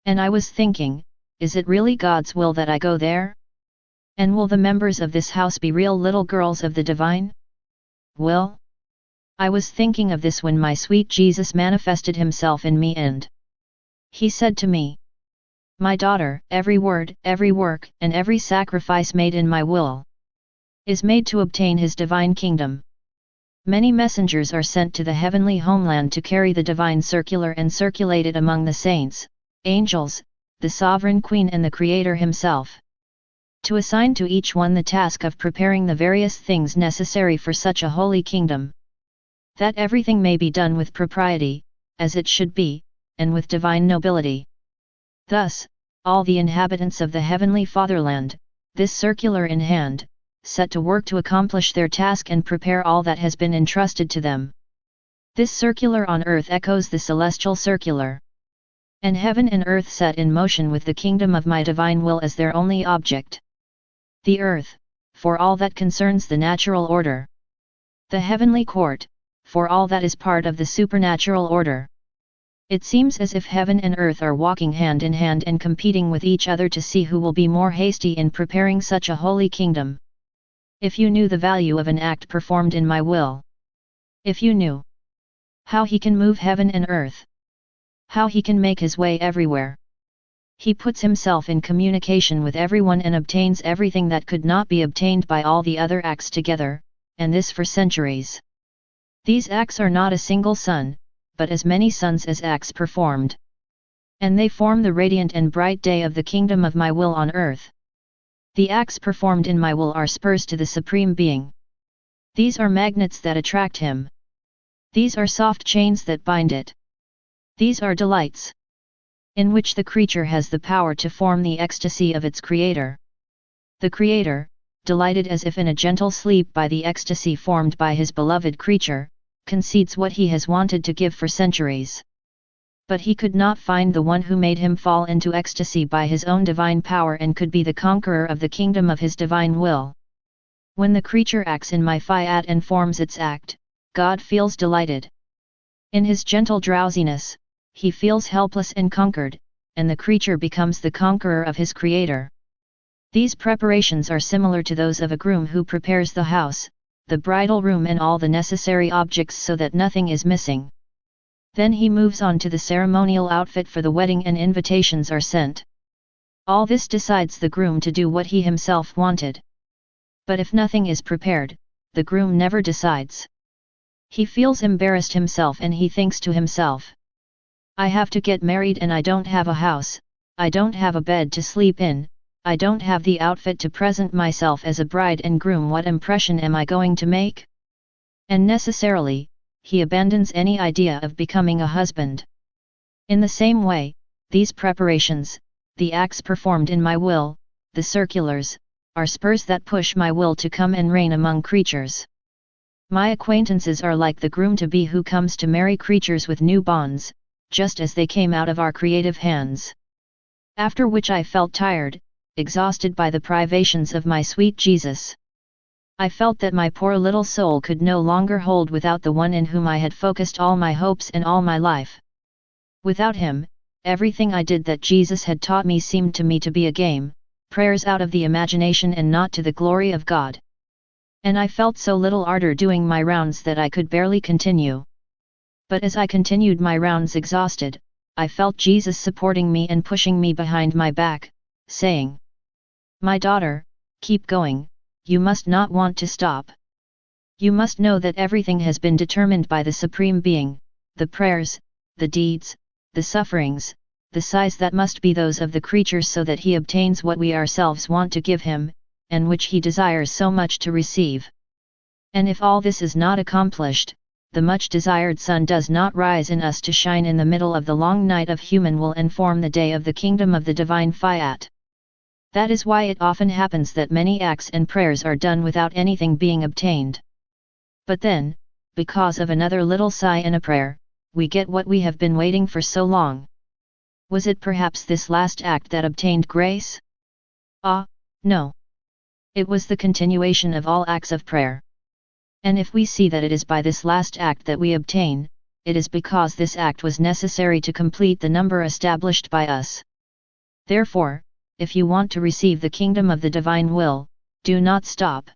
And I was thinking, is it really God's will that I go there? And will the members of this house be real little girls of the divine will? I was thinking of this when my sweet Jesus manifested himself in me and he said to me, my daughter, every word, every work, and every sacrifice made in my will is made to obtain his divine kingdom. Many messengers are sent to the heavenly homeland to carry the divine circular and circulate it among the saints, angels, the sovereign queen and the Creator himself. To assign to each one the task of preparing the various things necessary for such a holy kingdom. That everything may be done with propriety, as it should be, and with divine nobility. Thus, all the inhabitants of the heavenly fatherland, this circular in hand, set to work to accomplish their task and prepare all that has been entrusted to them. This circular on earth echoes the celestial circular. And heaven and earth set in motion with the kingdom of my divine will as their only object. The earth, for all that concerns the natural order. The heavenly court, for all that is part of the supernatural order. It seems as if heaven and earth are walking hand in hand and competing with each other to see who will be more hasty in preparing such a holy kingdom. If you knew the value of an act performed in my will. If you knew how he can move heaven and earth. How he can make his way everywhere. He puts himself in communication with everyone and obtains everything that could not be obtained by all the other acts together, and this for centuries. These acts are not a single sun, but as many suns as acts performed. And they form the radiant and bright day of the kingdom of my will on earth. The acts performed in my will are spurs to the Supreme Being. These are magnets that attract him. These are soft chains that bind it. These are delights, in which the creature has the power to form the ecstasy of its creator. The creator, delighted as if in a gentle sleep by the ecstasy formed by his beloved creature, concedes what he has wanted to give for centuries. But he could not find the one who made him fall into ecstasy by his own divine power and could be the conqueror of the kingdom of his divine will. When the creature acts in my Fiat and forms its act, God feels delighted. In his gentle drowsiness, he feels helpless and conquered, and the creature becomes the conqueror of his creator. These preparations are similar to those of a groom who prepares the house, the bridal room and all the necessary objects so that nothing is missing. Then he moves on to the ceremonial outfit for the wedding and invitations are sent. All this decides the groom to do what he himself wanted. But if nothing is prepared, the groom never decides. He feels embarrassed himself and he thinks to himself, I have to get married and I don't have a house, I don't have a bed to sleep in, I don't have the outfit to present myself as a bride and groom. What impression am I going to make? And necessarily, he abandons any idea of becoming a husband. In the same way, these preparations, the acts performed in my will, the circulars, are spurs that push my will to come and reign among creatures. My acquaintances are like the groom-to-be who comes to marry creatures with new bonds, just as they came out of our creative hands. After which I felt tired, exhausted by the privations of my sweet Jesus. I felt that my poor little soul could no longer hold without the one in whom I had focused all my hopes and all my life. Without him, everything I did that Jesus had taught me seemed to me to be a game, prayers out of the imagination and not to the glory of God. And I felt so little ardor doing my rounds that I could barely continue. But as I continued my rounds exhausted, I felt Jesus supporting me and pushing me behind my back, saying, My daughter, keep going, you must not want to stop. You must know that everything has been determined by the Supreme Being, the prayers, the deeds, the sufferings, the sighs that must be those of the creatures so that he obtains what we ourselves want to give him, and which he desires so much to receive. And if all this is not accomplished, the much desired sun does not rise in us to shine in the middle of the long night of human will and form the day of the kingdom of the divine Fiat. That is why it often happens that many acts and prayers are done without anything being obtained. But then, because of another little sigh and a prayer, we get what we have been waiting for so long. Was it perhaps this last act that obtained grace? Ah, no. It was the continuation of all acts of prayer. And if we see that it is by this last act that we obtain, it is because this act was necessary to complete the number established by us. Therefore, if you want to receive the kingdom of the divine will, do not stop.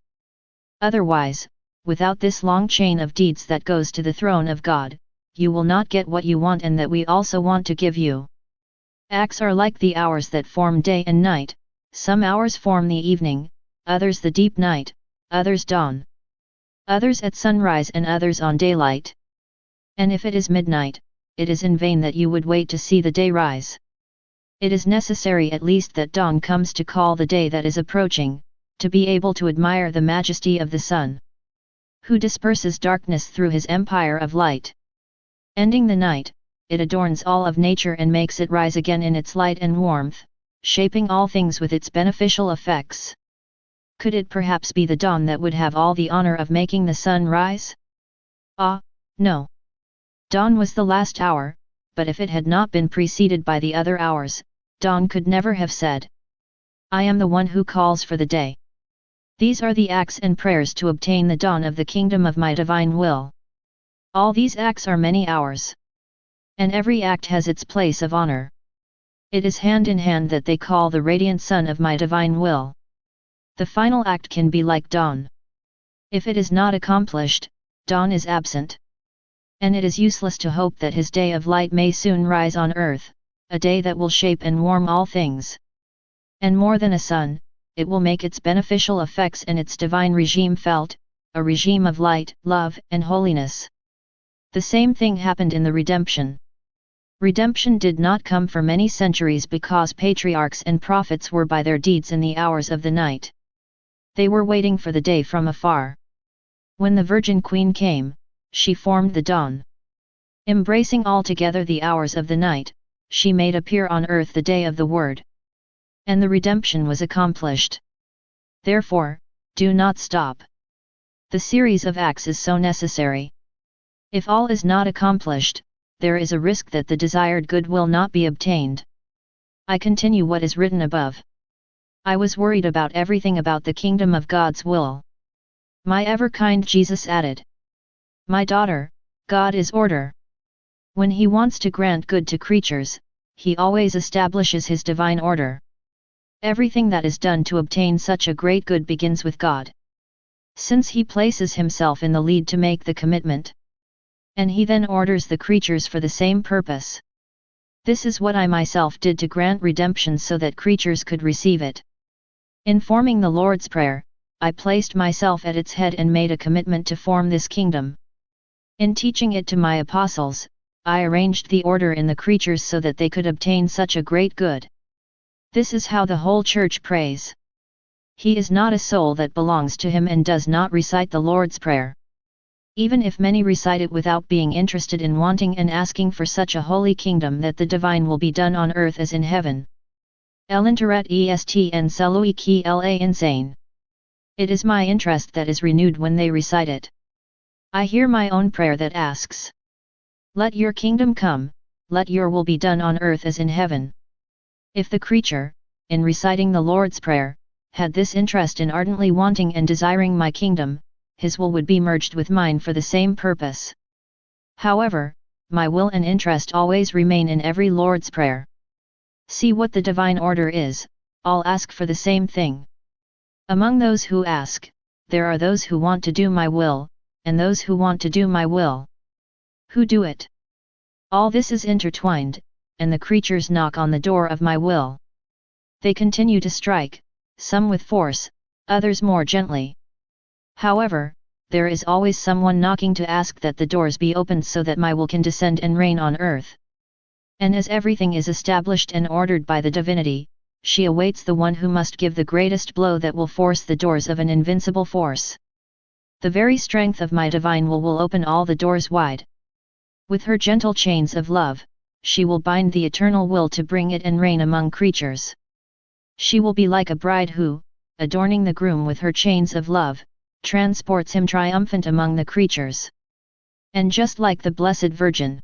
Otherwise, without this long chain of deeds that goes to the throne of God, you will not get what you want and that we also want to give you. Acts are like the hours that form day and night, some hours form the evening, others the deep night, others dawn. Others at sunrise and others on daylight. And if it is midnight, it is in vain that you would wait to see the day rise. It is necessary at least that dawn comes to call the day that is approaching, to be able to admire the majesty of the sun, who disperses darkness through his empire of light. Ending the night, it adorns all of nature and makes it rise again in its light and warmth, shaping all things with its beneficial effects. Could it perhaps be the dawn that would have all the honor of making the sun rise? Ah, no. Dawn was the last hour, but if it had not been preceded by the other hours, dawn could never have said, I am the one who calls for the day. These are the acts and prayers to obtain the dawn of the kingdom of my divine will. All these acts are many hours. And every act has its place of honor. It is hand in hand that they call the radiant sun of my divine will. The final act can be like dawn. If it is not accomplished, dawn is absent. And it is useless to hope that his day of light may soon rise on earth, a day that will shape and warm all things. And more than a sun, it will make its beneficial effects and its divine regime felt, a regime of light, love, and holiness. The same thing happened in the redemption. Redemption did not come for many centuries because patriarchs and prophets were by their deeds in the hours of the night. They were waiting for the day from afar. When the Virgin Queen came, she formed the dawn. Embracing altogether the hours of the night, she made appear on earth the day of the Word. And the redemption was accomplished. Therefore, do not stop. The series of acts is so necessary. If all is not accomplished, there is a risk that the desired good will not be obtained. I continue what is written above. I was worried about everything about the kingdom of God's will. My ever-kind Jesus added, My daughter, God is order. When he wants to grant good to creatures, he always establishes his divine order. Everything that is done to obtain such a great good begins with God. Since He places Himself in the lead to make the commitment, and He then orders the creatures for the same purpose. This is what I myself did to grant redemption so that creatures could receive it. In forming the Lord's Prayer, I placed myself at its head and made a commitment to form this kingdom. In teaching it to my apostles, I arranged the order in the creatures so that they could obtain such a great good. This is how the whole Church prays. He is not a soul that belongs to Him and does not recite the Lord's Prayer. Even if many recite it without being interested in wanting and asking for such a holy kingdom that the divine will be done on earth as in heaven. L'intérêt est en celui qui est insane. It is my interest that is renewed when they recite it. I hear my own prayer that asks, "Let your kingdom come, let your will be done on earth as in heaven." If the creature, in reciting the Lord's Prayer, had this interest in ardently wanting and desiring my kingdom, his will would be merged with mine for the same purpose. However, my will and interest always remain in every Lord's Prayer. See what the divine order is, all ask for the same thing. Among those who ask, there are those who want to do my will, and those who want to do my will. Who do it? All this is intertwined, and the creatures knock on the door of my will. They continue to strike, some with force, others more gently. However, there is always someone knocking to ask that the doors be opened so that my will can descend and reign on earth. And as everything is established and ordered by the Divinity, she awaits the one who must give the greatest blow that will force the doors of an invincible force. The very strength of my divine will open all the doors wide. With her gentle chains of love, she will bind the eternal will to bring it and reign among creatures. She will be like a bride who, adorning the groom with her chains of love, transports him triumphant among the creatures. And just like the Blessed Virgin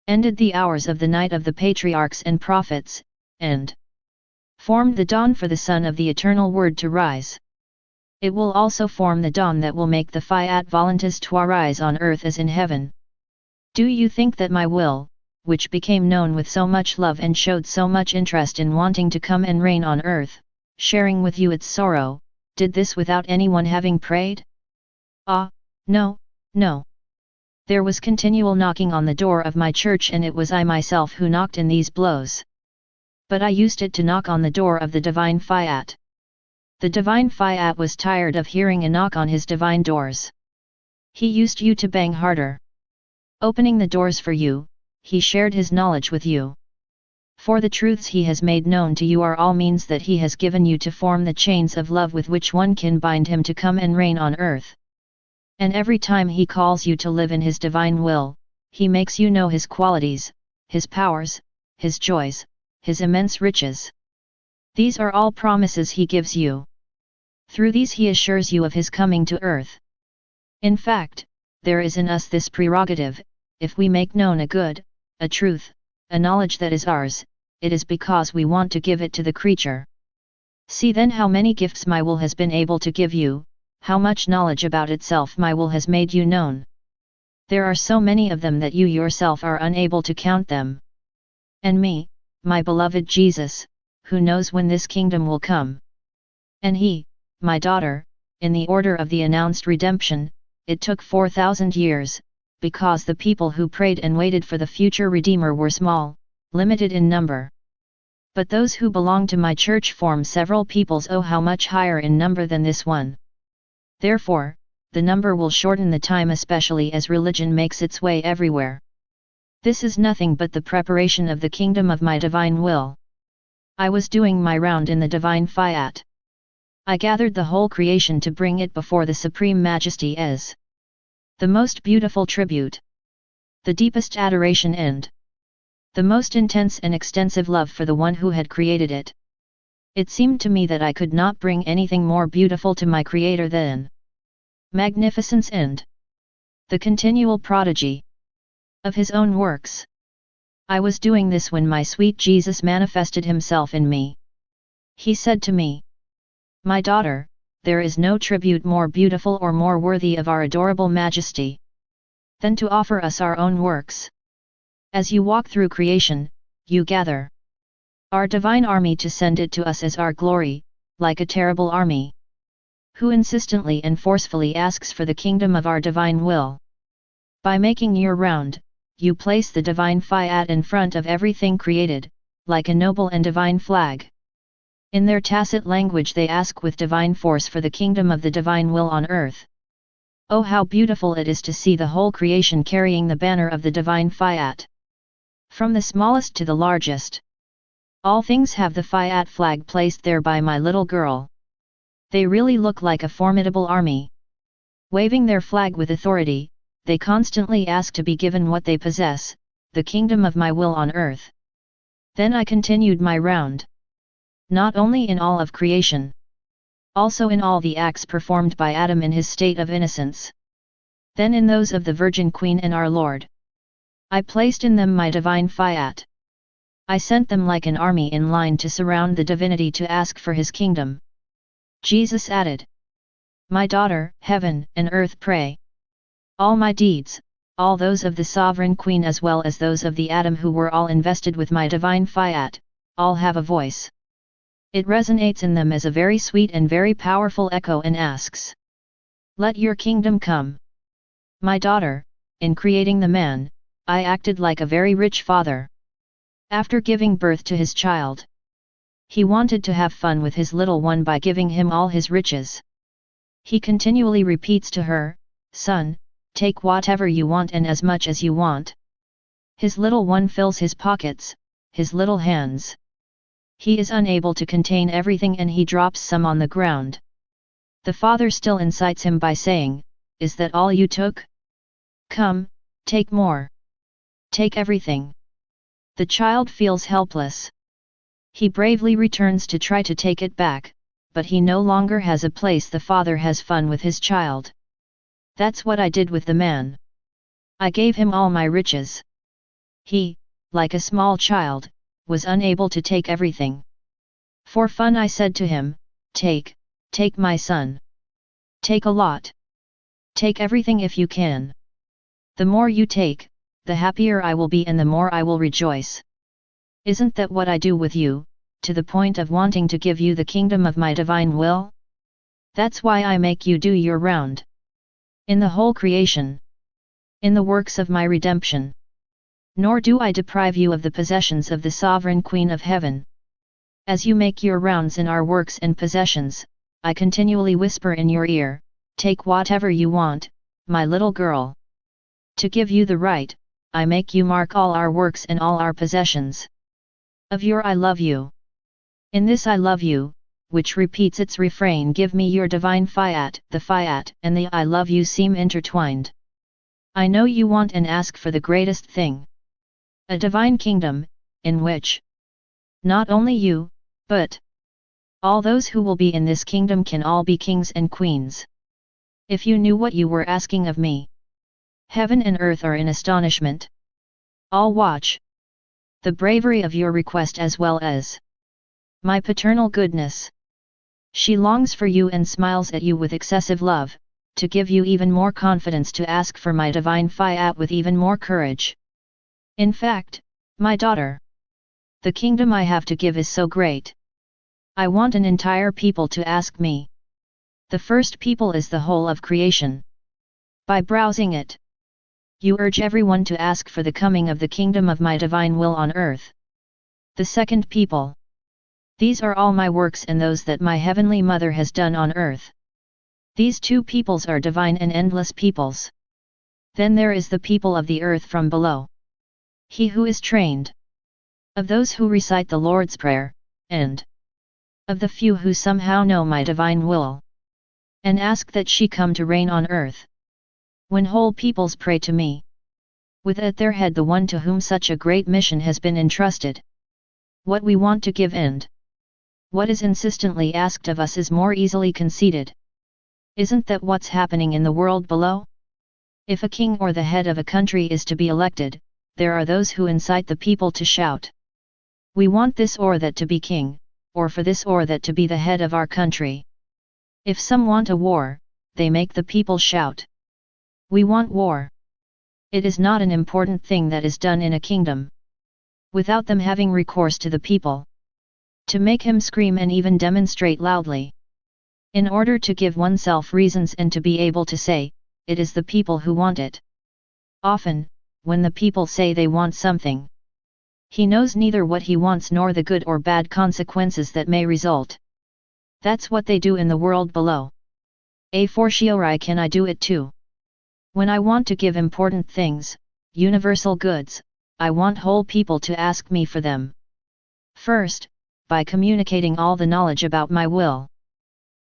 ended the hours of the night of the patriarchs and prophets, and formed the dawn for the Son of the Eternal Word to rise, it will also form the dawn that will make the Fiat voluntas to rise on earth as in heaven. Do you think that my will, which became known with so much love and showed so much interest in wanting to come and reign on earth, sharing with you its sorrow, did this without anyone having prayed? Ah, no, no. There was continual knocking on the door of my church, and it was I myself who knocked in these blows. But I used it to knock on the door of the divine Fiat. The divine Fiat was tired of hearing a knock on his divine doors. He used you to bang harder. Opening the doors for you, he shared his knowledge with you. For the truths he has made known to you are all means that he has given you to form the chains of love with which one can bind him to come and reign on earth. And every time he calls you to live in his divine will, he makes you know his qualities, his powers, his joys, his immense riches. These are all promises he gives you. Through these he assures you of his coming to earth. In fact, there is in us this prerogative: if we make known a good, a truth, a knowledge that is ours, it is because we want to give it to the creature. See then how many gifts my will has been able to give you, how much knowledge about itself my will has made you known. There are so many of them that you yourself are unable to count them. And me, my beloved Jesus, who knows when this kingdom will come? And he, my daughter, in the order of the announced redemption, it took 4,000 years, because the people who prayed and waited for the future Redeemer were small, limited in number. But those who belong to my church form several peoples, oh how much higher in number than this one. Therefore, the number will shorten the time, especially as religion makes its way everywhere. This is nothing but the preparation of the kingdom of my divine will. I was doing my round in the divine Fiat. I gathered the whole creation to bring it before the Supreme Majesty as the most beautiful tribute, the deepest adoration, and the most intense and extensive love for the one who had created it. It seemed to me that I could not bring anything more beautiful to my Creator than magnificence and the continual prodigy of his own works. I was doing this when my sweet Jesus manifested himself in me. He said to me, "My daughter, there is no tribute more beautiful or more worthy of our adorable Majesty than to offer us our own works. As you walk through creation, you gather our divine army to send it to us as our glory, like a terrible army, who insistently and forcefully asks for the kingdom of our divine will. By making your round, you place the divine Fiat in front of everything created, like a noble and divine flag. In their tacit language they ask with divine force for the kingdom of the divine will on earth. Oh, how beautiful it is to see the whole creation carrying the banner of the divine Fiat. From the smallest to the largest, all things have the Fiat flag placed there by my little girl. They really look like a formidable army. Waving their flag with authority, they constantly ask to be given what they possess, the kingdom of my will on earth. Then I continued my round. Not only in all of creation, also in all the acts performed by Adam in his state of innocence. Then in those of the Virgin Queen and our Lord. I placed in them my divine Fiat. I sent them like an army in line to surround the divinity to ask for his kingdom. Jesus added, "My daughter, heaven and earth pray. All my deeds, all those of the sovereign queen as well as those of the Adam who were all invested with my divine Fiat, all have a voice. It resonates in them as a very sweet and very powerful echo and asks, 'Let your kingdom come.' My daughter, in creating the man, I acted like a very rich father. After giving birth to his child, he wanted to have fun with his little one by giving him all his riches. He continually repeats to her, 'Son, take whatever you want and as much as you want.' His little one fills his pockets, his little hands. He is unable to contain everything and he drops some on the ground. The father still incites him by saying, 'Is that all you took? Come, take more. Take everything.' The child feels helpless. He bravely returns to try to take it back, but he no longer has a place. The father has fun with his child. That's what I did with the man. I gave him all my riches. He, like a small child, was unable to take everything. For fun I said to him, 'Take my son. Take a lot. Take everything if you can. The more you take, the happier I will be and the more I will rejoice. Isn't that what I do with you, to the point of wanting to give you the kingdom of my divine will? That's why I make you do your round. In the whole creation. In the works of my redemption. Nor do I deprive you of the possessions of the sovereign Queen of Heaven. As you make your rounds in our works and possessions, I continually whisper in your ear, 'Take whatever you want, my little girl.' To give you the right, I make you mark all our works and all our possessions. Of your I love you. In this I love you, which repeats its refrain, give me your divine Fiat. The Fiat and the I love you seem intertwined. I know you want and ask for the greatest thing. A divine kingdom, in which not only you, but all those who will be in this kingdom can all be kings and queens. If you knew what you were asking of me. Heaven and earth are in astonishment. All watch the bravery of your request as well as my paternal goodness. She longs for you and smiles at you with excessive love, to give you even more confidence to ask for my divine Fiat with even more courage. In fact, my daughter, the kingdom I have to give is so great. I want an entire people to ask me. The first people is the whole of creation. By browsing it, you urge everyone to ask for the coming of the kingdom of my divine will on earth. The second people. These are all my works and those that my heavenly mother has done on earth. These two peoples are divine and endless peoples. Then there is the people of the earth from below. He who is trained. Of those who recite the Lord's Prayer, and of the few who somehow know my divine will, and ask that she come to reign on earth. When whole peoples pray to me, with at their head the one to whom such a great mission has been entrusted, what we want to give and what is insistently asked of us is more easily conceded. Isn't that what's happening in the world below? If a king or the head of a country is to be elected, there are those who incite the people to shout, "We want this or that to be king, or for this or that to be the head of our country." If some want a war, they make the people shout, "We want war." It is not an important thing that is done in a kingdom, without them having recourse to the people. To make him scream and even demonstrate loudly. In order to give oneself reasons and to be able to say, it is the people who want it. Often, when the people say they want something, he knows neither what he wants nor the good or bad consequences that may result. That's what they do in the world below. A fortiori can I do it too. When I want to give important things, universal goods, I want whole people to ask me for them. First, by communicating all the knowledge about my will.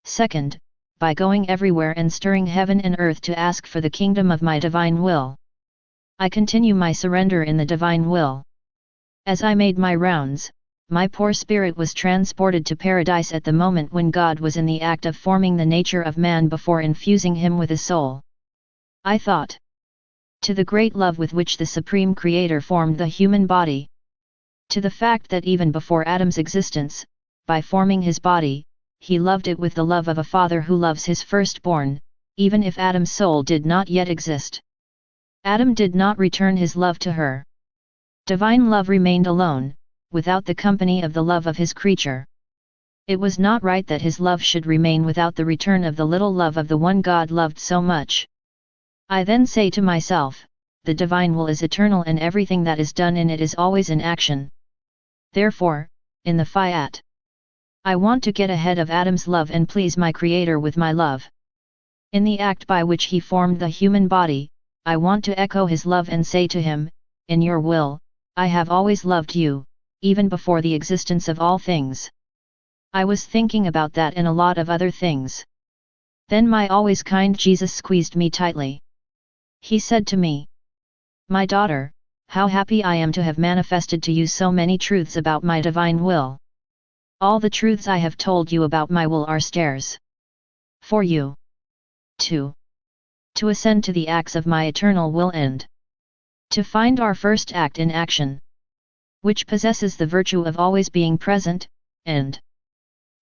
Second, by going everywhere and stirring heaven and earth to ask for the kingdom of my divine will. I continue my surrender in the divine will. As I made my rounds, my poor spirit was transported to paradise at the moment when God was in the act of forming the nature of man before infusing him with a soul. I thought to the great love with which the Supreme Creator formed the human body. To the fact that even before Adam's existence, by forming his body, he loved it with the love of a father who loves his firstborn, even if Adam's soul did not yet exist. Adam did not return his love to her. Divine love remained alone, without the company of the love of his creature. It was not right that his love should remain without the return of the little love of the one God loved so much. I then say to myself, the divine will is eternal and everything that is done in it is always in action. Therefore, in the Fiat, I want to get ahead of Adam's love and please my Creator with my love. In the act by which he formed the human body, I want to echo his love and say to him, in your will, I have always loved you, even before the existence of all things. I was thinking about that and a lot of other things. Then my always kind Jesus squeezed me tightly. He said to me, my daughter, how happy I am to have manifested to you so many truths about my divine will. All the truths I have told you about my will are stairs for you to ascend to the acts of my eternal will and to find our first act in action, which possesses the virtue of always being present, and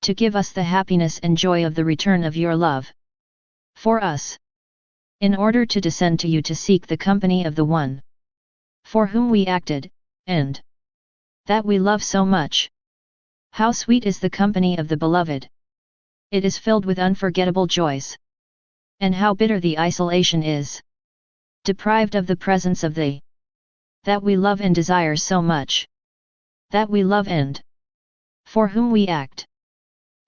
to give us the happiness and joy of the return of your love for us, in order to descend to you to seek the company of the one for whom we acted, and that we love so much. How sweet is the company of the beloved! It is filled with unforgettable joys. And how bitter the isolation is! Deprived of the presence of the that we love and desire so much. That we love and for whom we act.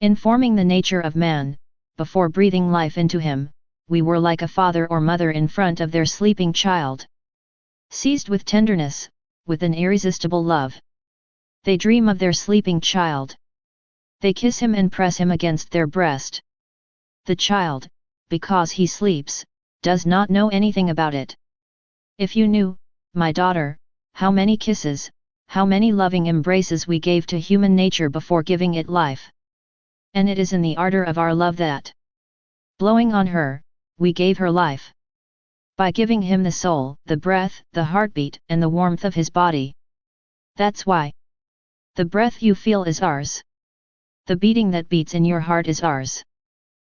In forming the nature of man, before breathing life into him, we were like a father or mother in front of their sleeping child. Seized with tenderness, with an irresistible love. They dream of their sleeping child. They kiss him and press him against their breast. The child, because he sleeps, does not know anything about it. If you knew, my daughter, how many kisses, how many loving embraces we gave to human nature before giving it life. And it is in the ardor of our love that, blowing on her, we gave her life. By giving him the soul, the breath, the heartbeat, and the warmth of his body. That's why the breath you feel is ours. The beating that beats in your heart is ours.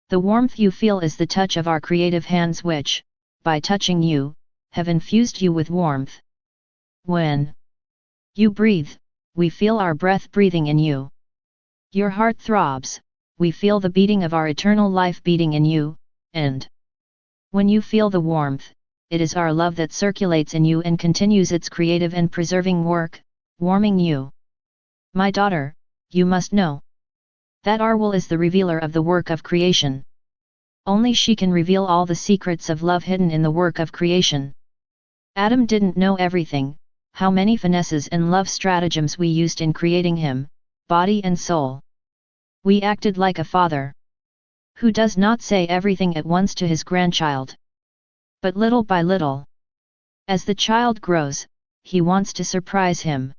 The warmth you feel is the touch of our creative hands which, by touching you, have infused you with warmth. When you breathe, we feel our breath breathing in you. Your heart throbs, we feel the beating of our eternal life beating in you, and when you feel the warmth, it is our love that circulates in you and continues its creative and preserving work, warming you. My daughter, you must know that our will is the revealer of the work of creation. Only she can reveal all the secrets of love hidden in the work of creation. Adam didn't know everything, how many finesses and love stratagems we used in creating him, body and soul. We acted like a father who does not say everything at once to his grandchild, but little by little. As the child grows, he wants to surprise him.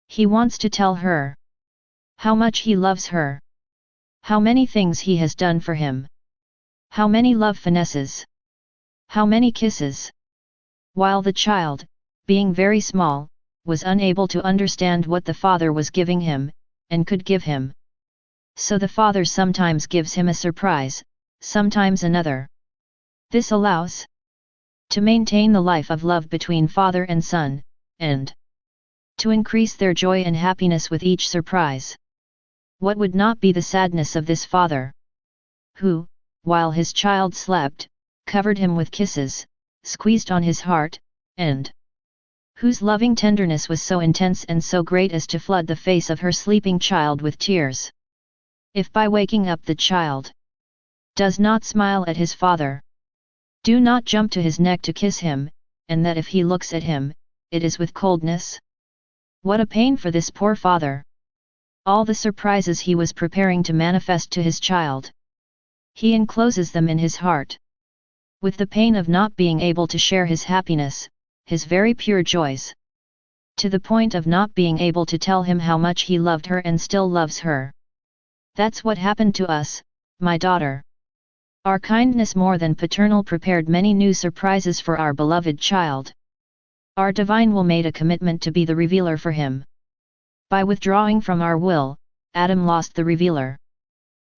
He wants to tell her how much he loves her, how many things he has done for him, how many love finesses, how many kisses. While the child, being very small, was unable to understand what the father was giving him, and could give him. So the father sometimes gives him a surprise, sometimes another. This allows to maintain the life of love between father and son, and to increase their joy and happiness with each surprise. What would not be the sadness of this father, who, while his child slept, covered him with kisses, squeezed on his heart, and whose loving tenderness was so intense and so great as to flood the face of her sleeping child with tears. If by waking up the child does not smile at his father, do not jump to his neck to kiss him, and that if he looks at him, it is with coldness? What a pain for this poor father! All the surprises he was preparing to manifest to his child, he encloses them in his heart. With the pain of not being able to share his happiness, his very pure joys, to the point of not being able to tell him how much he loved her and still loves her. That's what happened to us, my daughter. Our kindness more than paternal prepared many new surprises for our beloved child. Our divine will made a commitment to be the revealer for him. By withdrawing from our will, Adam lost the revealer.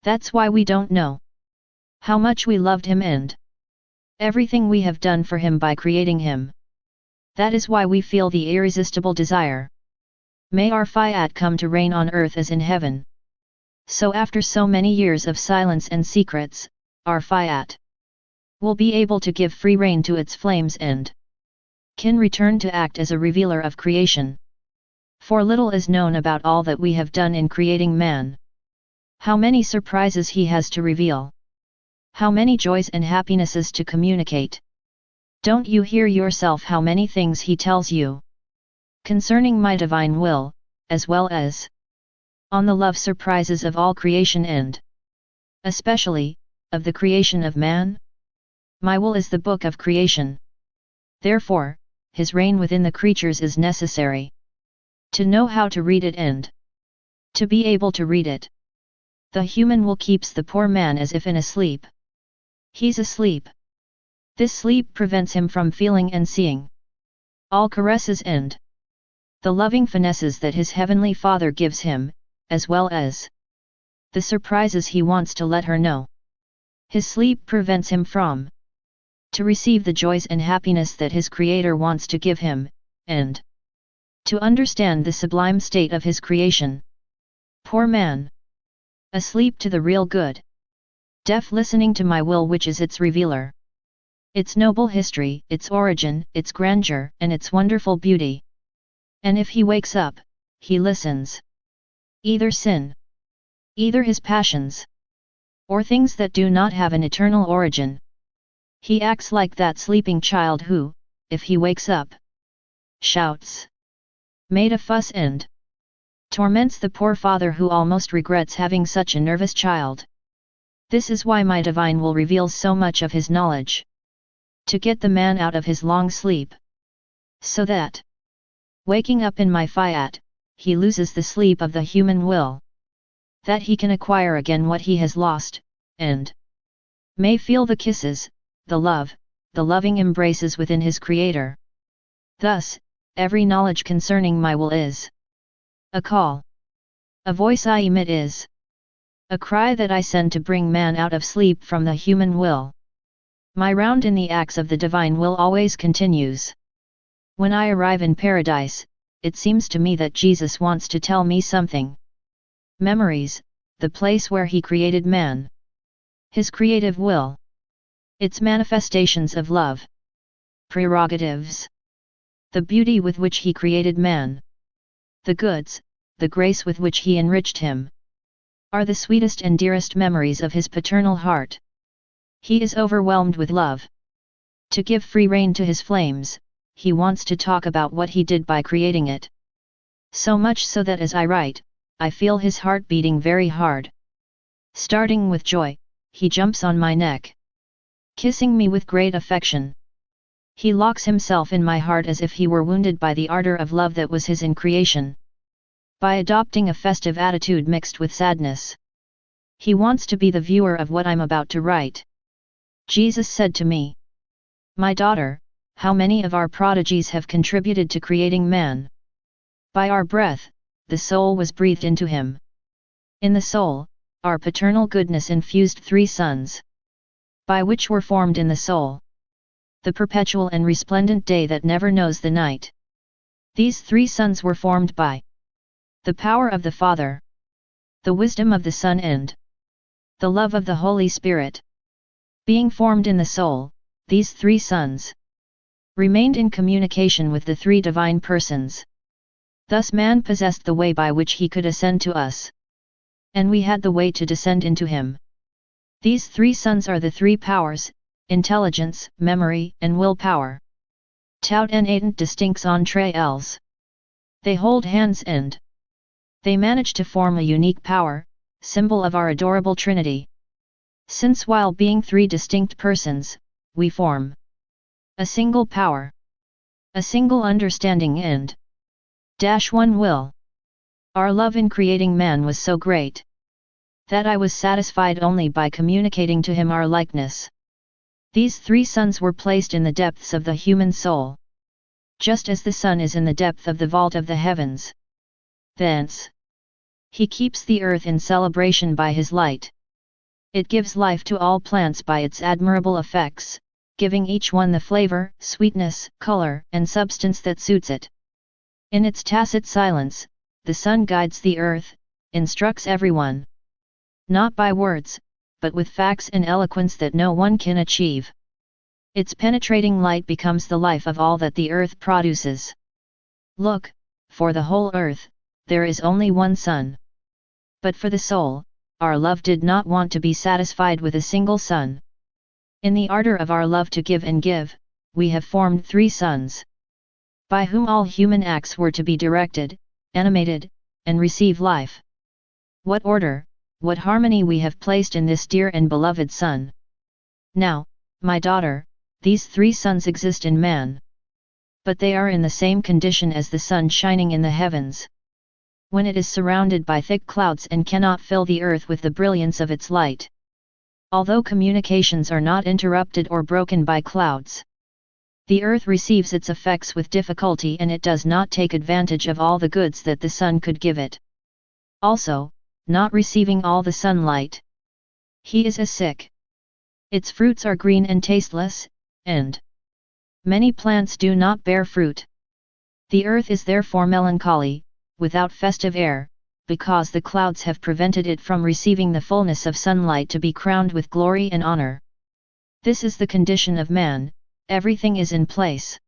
That's why we don't know how much we loved him and everything we have done for him by creating him. That is why we feel the irresistible desire. May our Fiat come to reign on earth as in heaven. So after so many years of silence and secrets, our Fiat will be able to give free rein to its flames and can return to act as a revealer of creation. For little is known about all that we have done in creating man. How many surprises he has to reveal. How many joys and happinesses to communicate. Don't you hear yourself how many things he tells you concerning my divine will, as well as on the love surprises of all creation and especially of the creation of man? My will is the book of creation. Therefore, his reign within the creatures is necessary. To know how to read it and to be able to read it. The human will keeps the poor man as if in a sleep. He's asleep. This sleep prevents him from feeling and seeing all caresses and the loving finesses that his heavenly Father gives him, as well as the surprises he wants to let her know. His sleep prevents him from to receive the joys and happiness that his Creator wants to give him, and to understand the sublime state of his creation. Poor man! Asleep to the real good. Deaf listening to my will, which is its revealer. Its noble history, its origin, its grandeur, and its wonderful beauty. And if he wakes up, he listens. Either sin, either his passions, or things that do not have an eternal origin. He acts like that sleeping child who, if he wakes up, shouts, made a fuss and torments the poor father who almost regrets having such a nervous child. This is why my divine will reveals so much of his knowledge. To get the man out of his long sleep. So that, waking up in my Fiat, he loses the sleep of the human will. That he can acquire again what he has lost, and may feel the kisses, the love, the loving embraces within his Creator. Thus, every knowledge concerning my will is a call. A voice I emit is a cry that I send to bring man out of sleep from the human will. My round in the acts of the divine will always continues. When I arrive in paradise, it seems to me that Jesus wants to tell me something. Memories, the place where he created man. His creative will. Its manifestations of love. Prerogatives. The beauty with which he created man. The goods, the grace with which he enriched him. Are the sweetest and dearest memories of his paternal heart. He is overwhelmed with love. To give free rein to his flames, he wants to talk about what he did by creating it. So much so that as I write, I feel his heart beating very hard. Starting with joy, he jumps on my neck, kissing me with great affection. He locks himself in my heart as if he were wounded by the ardor of love that was his in creation. By adopting a festive attitude mixed with sadness, he wants to be the viewer of what I'm about to write. Jesus said to me, "My daughter, how many of our prodigies have contributed to creating man? By our breath, the soul was breathed into him. In the soul, our paternal goodness infused 3 sons, by which were formed in the soul the perpetual and resplendent day that never knows the night. These 3 sons were formed by the power of the Father. the wisdom of the Son and the love of the Holy Spirit. Being formed in the soul, these three sons remained in communication with the three divine persons. Thus man possessed the way by which he could ascend to us, and we had the way to descend into him. These three sons are the three powers: intelligence, memory, and willpower. Tout en étant distincts entre elles. They hold hands and they manage to form a unique power, symbol of our adorable Trinity. Since while being three distinct persons, we form a single power, a single understanding and one will. Our love in creating man was so great that I was satisfied only by communicating to him our likeness. These three sons were placed in the depths of the human soul, just as the sun is in the depth of the vault of the heavens. Thence he keeps the earth in celebration by his light. It gives life to all plants by its admirable effects, giving each one the flavor, sweetness, color, and substance that suits it. In its tacit silence, the sun guides the earth, instructs everyone. Not by words, but with facts and eloquence that no one can achieve. Its penetrating light becomes the life of all that the earth produces. Look, for the whole earth, there is only one sun. But for the soul, our love did not want to be satisfied with a single sun. In the ardor of our love to give and give, we have formed three sons, by whom all human acts were to be directed, animated, and receive life. What order, what harmony we have placed in this dear and beloved Son! Now, my daughter, these three sons exist in man. But they are in the same condition as the sun shining in the heavens, when it is surrounded by thick clouds and cannot fill the earth with the brilliance of its light. Although communications are not interrupted or broken by clouds, the earth receives its effects with difficulty, and it does not take advantage of all the goods that the sun could give it. Also, not receiving all the sunlight, he is as sick. Its fruits are green and tasteless, and many plants do not bear fruit. The earth is therefore melancholy, without festive air, because the clouds have prevented it from receiving the fullness of sunlight to be crowned with glory and honor. This is the condition of man. Everything is in place.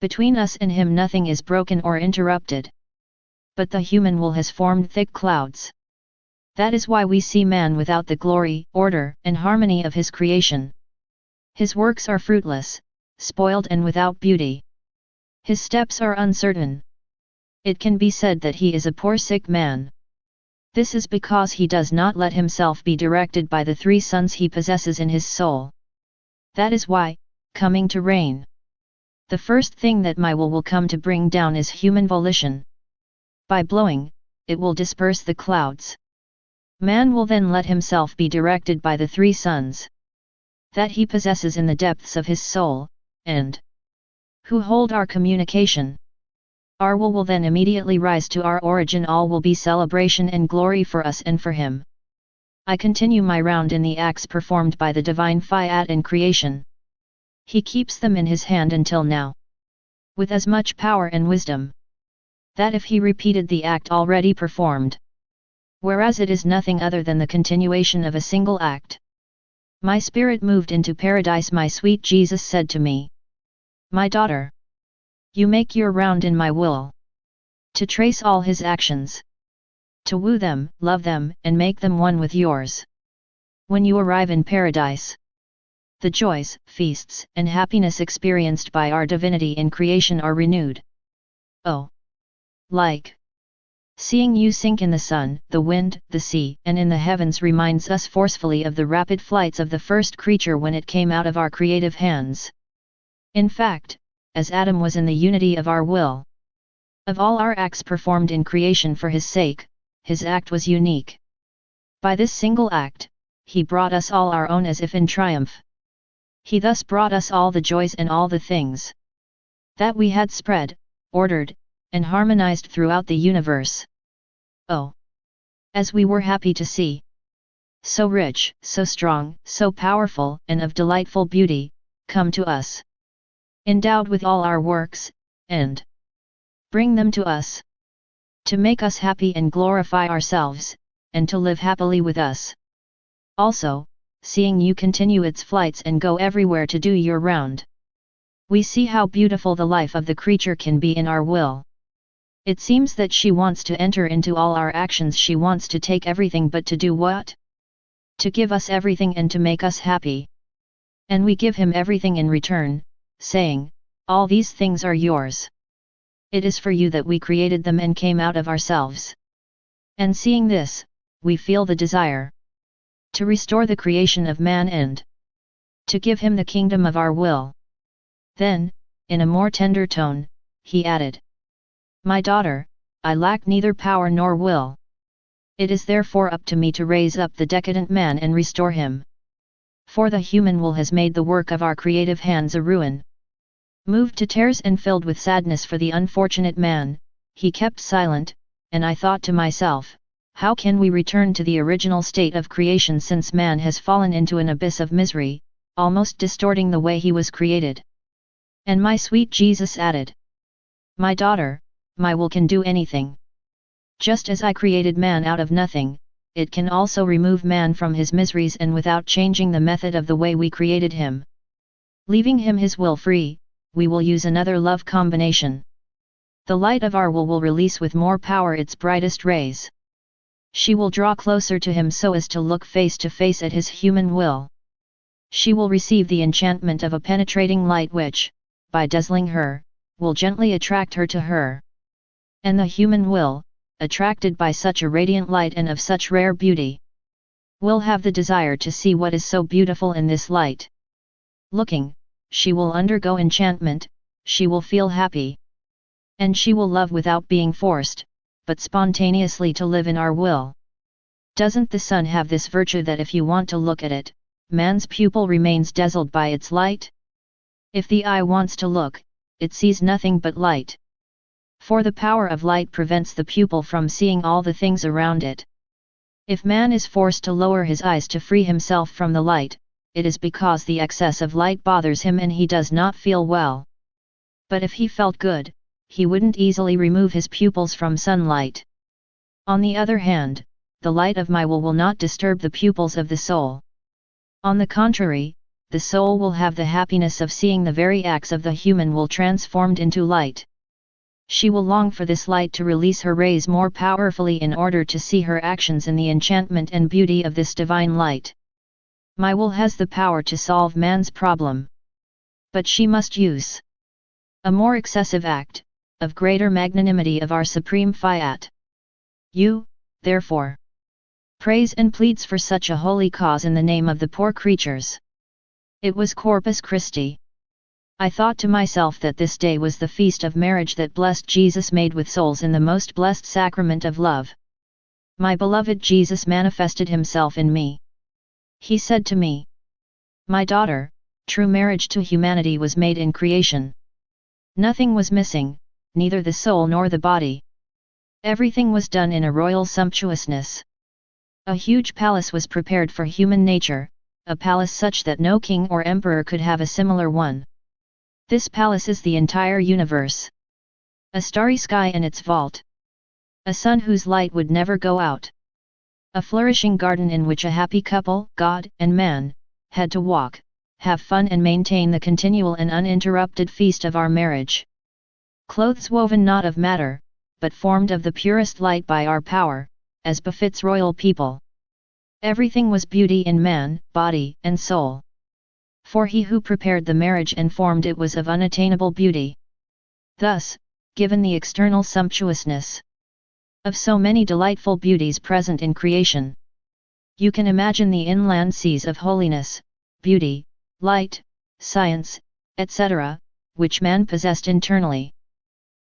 Between us and him nothing is broken or interrupted. But the human will has formed thick clouds. That is why we see man without the glory, order, and harmony of his creation. His works are fruitless, spoiled and without beauty. His steps are uncertain. It can be said that he is a poor sick man. This is because he does not let himself be directed by the three sons he possesses in his soul. That is why, coming to reign, the first thing that my will come to bring down is human volition. By blowing, it will disperse the clouds. Man will then let himself be directed by the three sons that he possesses in the depths of his soul, and who hold our communication. Our will then immediately rise to our origin. All will be celebration and glory for us and for him. I continue my round in the acts performed by the divine Fiat in creation. He keeps them in his hand until now, with as much power and wisdom, that if he repeated the act already performed, whereas it is nothing other than the continuation of a single act. My spirit moved into paradise. My sweet Jesus said to me, "My daughter, you make your round in my will, to trace all his actions, to woo them, love them, and make them one with yours. When you arrive in paradise, the joys, feasts, and happiness experienced by our divinity in creation are renewed. Oh! Like seeing you sink in the sun, the wind, the sea, and in the heavens reminds us forcefully of the rapid flights of the first creature when it came out of our creative hands. In fact, as Adam was in the unity of our will, of all our acts performed in creation for his sake, his act was unique. By this single act, he brought us all our own as if in triumph. He thus brought us all the joys and all the things that we had spread, ordered, and harmonized throughout the universe. Oh! As we were happy to see, so rich, so strong, so powerful, and of delightful beauty, come to us, endowed with all our works, and bring them to us, to make us happy and glorify ourselves, and to live happily with us. Also, seeing you continue its flights and go everywhere to do your round, we see how beautiful the life of the creature can be in our will. It seems that she wants to enter into all our actions. She wants to take everything, but to do what? To give us everything and to make us happy. And we give him everything in return, saying, all these things are yours. It is for you that we created them and came out of ourselves. And seeing this, we feel the desire to restore the creation of man and to give him the kingdom of our will. Then, in a more tender tone, he added, my daughter, I lack neither power nor will. It is therefore up to me to raise up the decadent man and restore him. For the human will has made the work of our creative hands a ruin. Moved to tears and filled with sadness for the unfortunate man, he kept silent, and I thought to myself, how can we return to the original state of creation, since man has fallen into an abyss of misery, almost distorting the way he was created? And my sweet Jesus added, my daughter, my will can do anything. Just as I created man out of nothing, it can also remove man from his miseries, and without changing the method of the way we created him, leaving him his will free, we will use another love combination. The light of our will release with more power its brightest rays. She will draw closer to him so as to look face to face at his human will. She will receive the enchantment of a penetrating light which, by dazzling her, will gently attract her to her. And the human will, attracted by such a radiant light and of such rare beauty, will have the desire to see what is so beautiful in this light. Looking, she will undergo enchantment, she will feel happy. And she will love without being forced, but spontaneously to live in our will. Doesn't the sun have this virtue that if you want to look at it, man's pupil remains dazzled by its light? If the eye wants to look, it sees nothing but light. For the power of light prevents the pupil from seeing all the things around it. If man is forced to lower his eyes to free himself from the light, it is because the excess of light bothers him and he does not feel well. But if he felt good, he wouldn't easily remove his pupils from sunlight. On the other hand, the light of my will not disturb the pupils of the soul. On the contrary, the soul will have the happiness of seeing the very acts of the human will transformed into light. She will long for this light to release her rays more powerfully in order to see her actions in the enchantment and beauty of this divine light. My will has the power to solve man's problem. But she must use a more excessive act, of greater magnanimity of our supreme Fiat. You, therefore, prays and pleads for such a holy cause in the name of the poor creatures. It was Corpus Christi. I thought to myself that this day was the feast of marriage that blessed Jesus made with souls in the most blessed sacrament of love. My beloved Jesus manifested himself in me. He said to me, my daughter, true marriage to humanity was made in creation. Nothing was missing, neither the soul nor the body. Everything was done in a royal sumptuousness. A huge palace was prepared for human nature, a palace such that no king or emperor could have a similar one. This palace is the entire universe. A starry sky in its vault. A sun whose light would never go out. A flourishing garden in which a happy couple, God and man, had to walk, have fun and maintain the continual and uninterrupted feast of our marriage. Clothes woven not of matter, but formed of the purest light by our power, as befits royal people. Everything was beauty in man, body and soul. For he who prepared the marriage and formed it was of unattainable beauty. Thus, given the external sumptuousness of so many delightful beauties present in creation, you can imagine the inland seas of holiness, beauty, light, science, etc., which man possessed internally.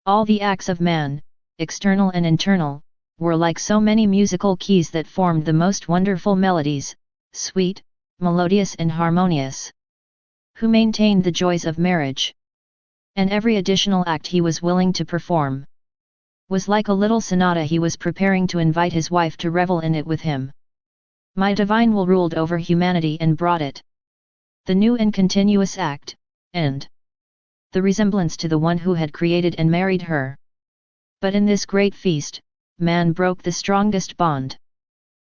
All the acts of man, external and internal, were like so many musical keys that formed the most wonderful melodies, sweet, melodious and harmonious. Who maintained the joys of marriage. And every additional act he was willing to perform was like a little sonata he was preparing to invite his wife to revel in it with him. My divine will ruled over humanity and brought it the new and continuous act, and the resemblance to the one who had created and married her. But in this great feast, man broke the strongest bond.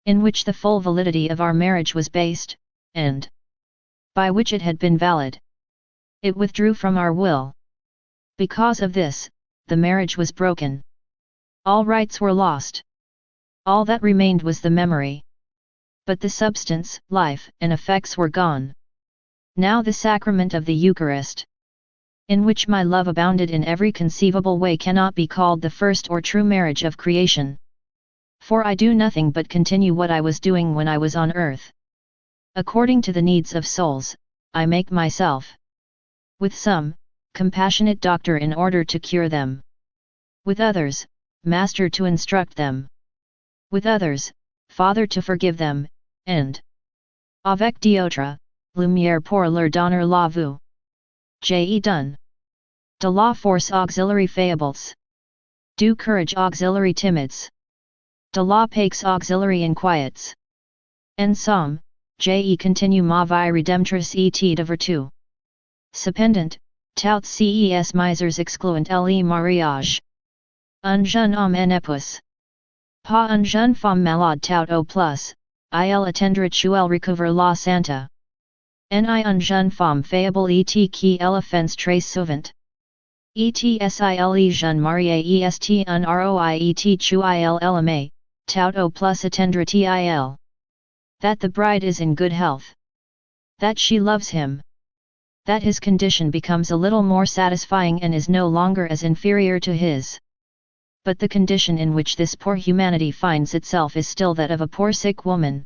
in which the full validity of our marriage was based, and by which it had been valid. It withdrew from our will. Because of this, the marriage was broken. All rights were lost. All that remained was the memory. But the substance, life, and effects were gone. Now the sacrament of the Eucharist, in which my love abounded in every conceivable way, cannot be called the first or true marriage of creation. For I do nothing but continue what I was doing when I was on earth. According to the needs of souls, I make myself, with some, compassionate doctor in order to cure them. With others, master to instruct them. With others, father to forgive them, and avec d'autres, lumière pour leur donner la vue. J'ai donné de la force auxiliary faibles, du courage auxiliary timides, de la paix auxiliary inquiets. En somme, j'ai continue ma vie redemptrice et de vertu. Cependant, tout ces misères excluent le mariage. Un jeune homme en épouse. Pas un jeune femme malade tout au plus, il attendra qu'elle recouvre la santa. Ni un jeune femme faible et qui elle offense très souvent. Etsil jeune marié est un roi et qu'il l'aime, tout au plus attendra til. That the bride is in good health. That she loves him. That his condition becomes a little more satisfying and is no longer as inferior to his. But the condition in which this poor humanity finds itself is still that of a poor sick woman.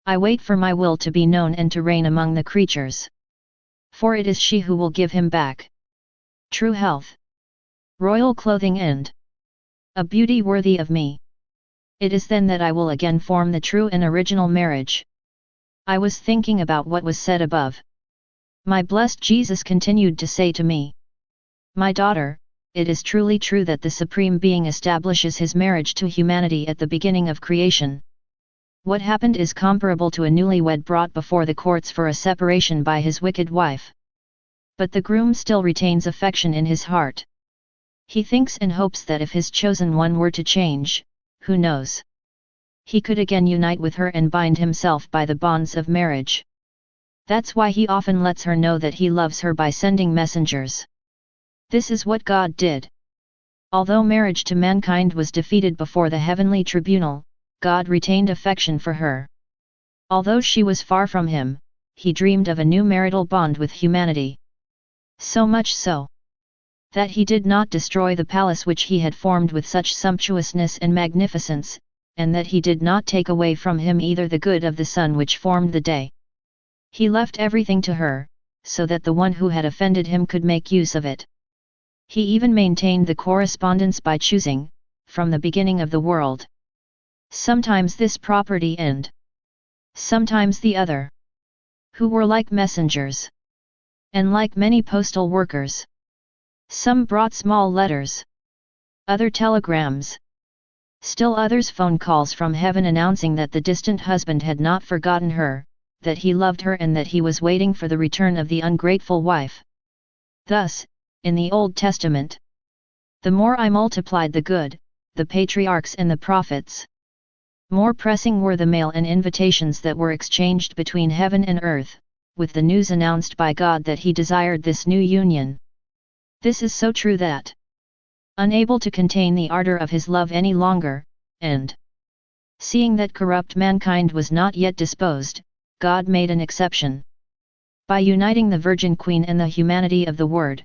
I wait for my will to be known and to reign among the creatures. For it is she who will give him back true health, royal clothing and a beauty worthy of me. It is then that I will again form the true and original marriage. I was thinking about what was said above. My blessed Jesus continued to say to me, "My daughter, it is truly true that the Supreme Being establishes his marriage to humanity at the beginning of creation. What happened is comparable to a newlywed brought before the courts for a separation by his wicked wife. But the groom still retains affection in his heart. He thinks and hopes that if his chosen one were to change, who knows? He could again unite with her and bind himself by the bonds of marriage. That's why he often lets her know that he loves her by sending messengers. This is what God did. Although marriage to mankind was defeated before the heavenly tribunal, God retained affection for her. Although she was far from him, he dreamed of a new marital bond with humanity. So much so that he did not destroy the palace which he had formed with such sumptuousness and magnificence, and that he did not take away from him either the good of the sun which formed the day. He left everything to her, so that the one who had offended him could make use of it. He even maintained the correspondence by choosing, from the beginning of the world, sometimes this property and sometimes the other, who were like messengers, and like many postal workers. Some brought small letters, other telegrams, still others phone calls from heaven announcing that the distant husband had not forgotten her, that he loved her and that he was waiting for the return of the ungrateful wife. Thus, in the Old Testament, the more I multiplied the good, the patriarchs and the prophets, more pressing were the mail and invitations that were exchanged between heaven and earth, with the news announced by God that he desired this new union. This is so true that, unable to contain the ardor of his love any longer, and seeing that corrupt mankind was not yet disposed, God made an exception. By uniting the Virgin Queen and the humanity of the Word,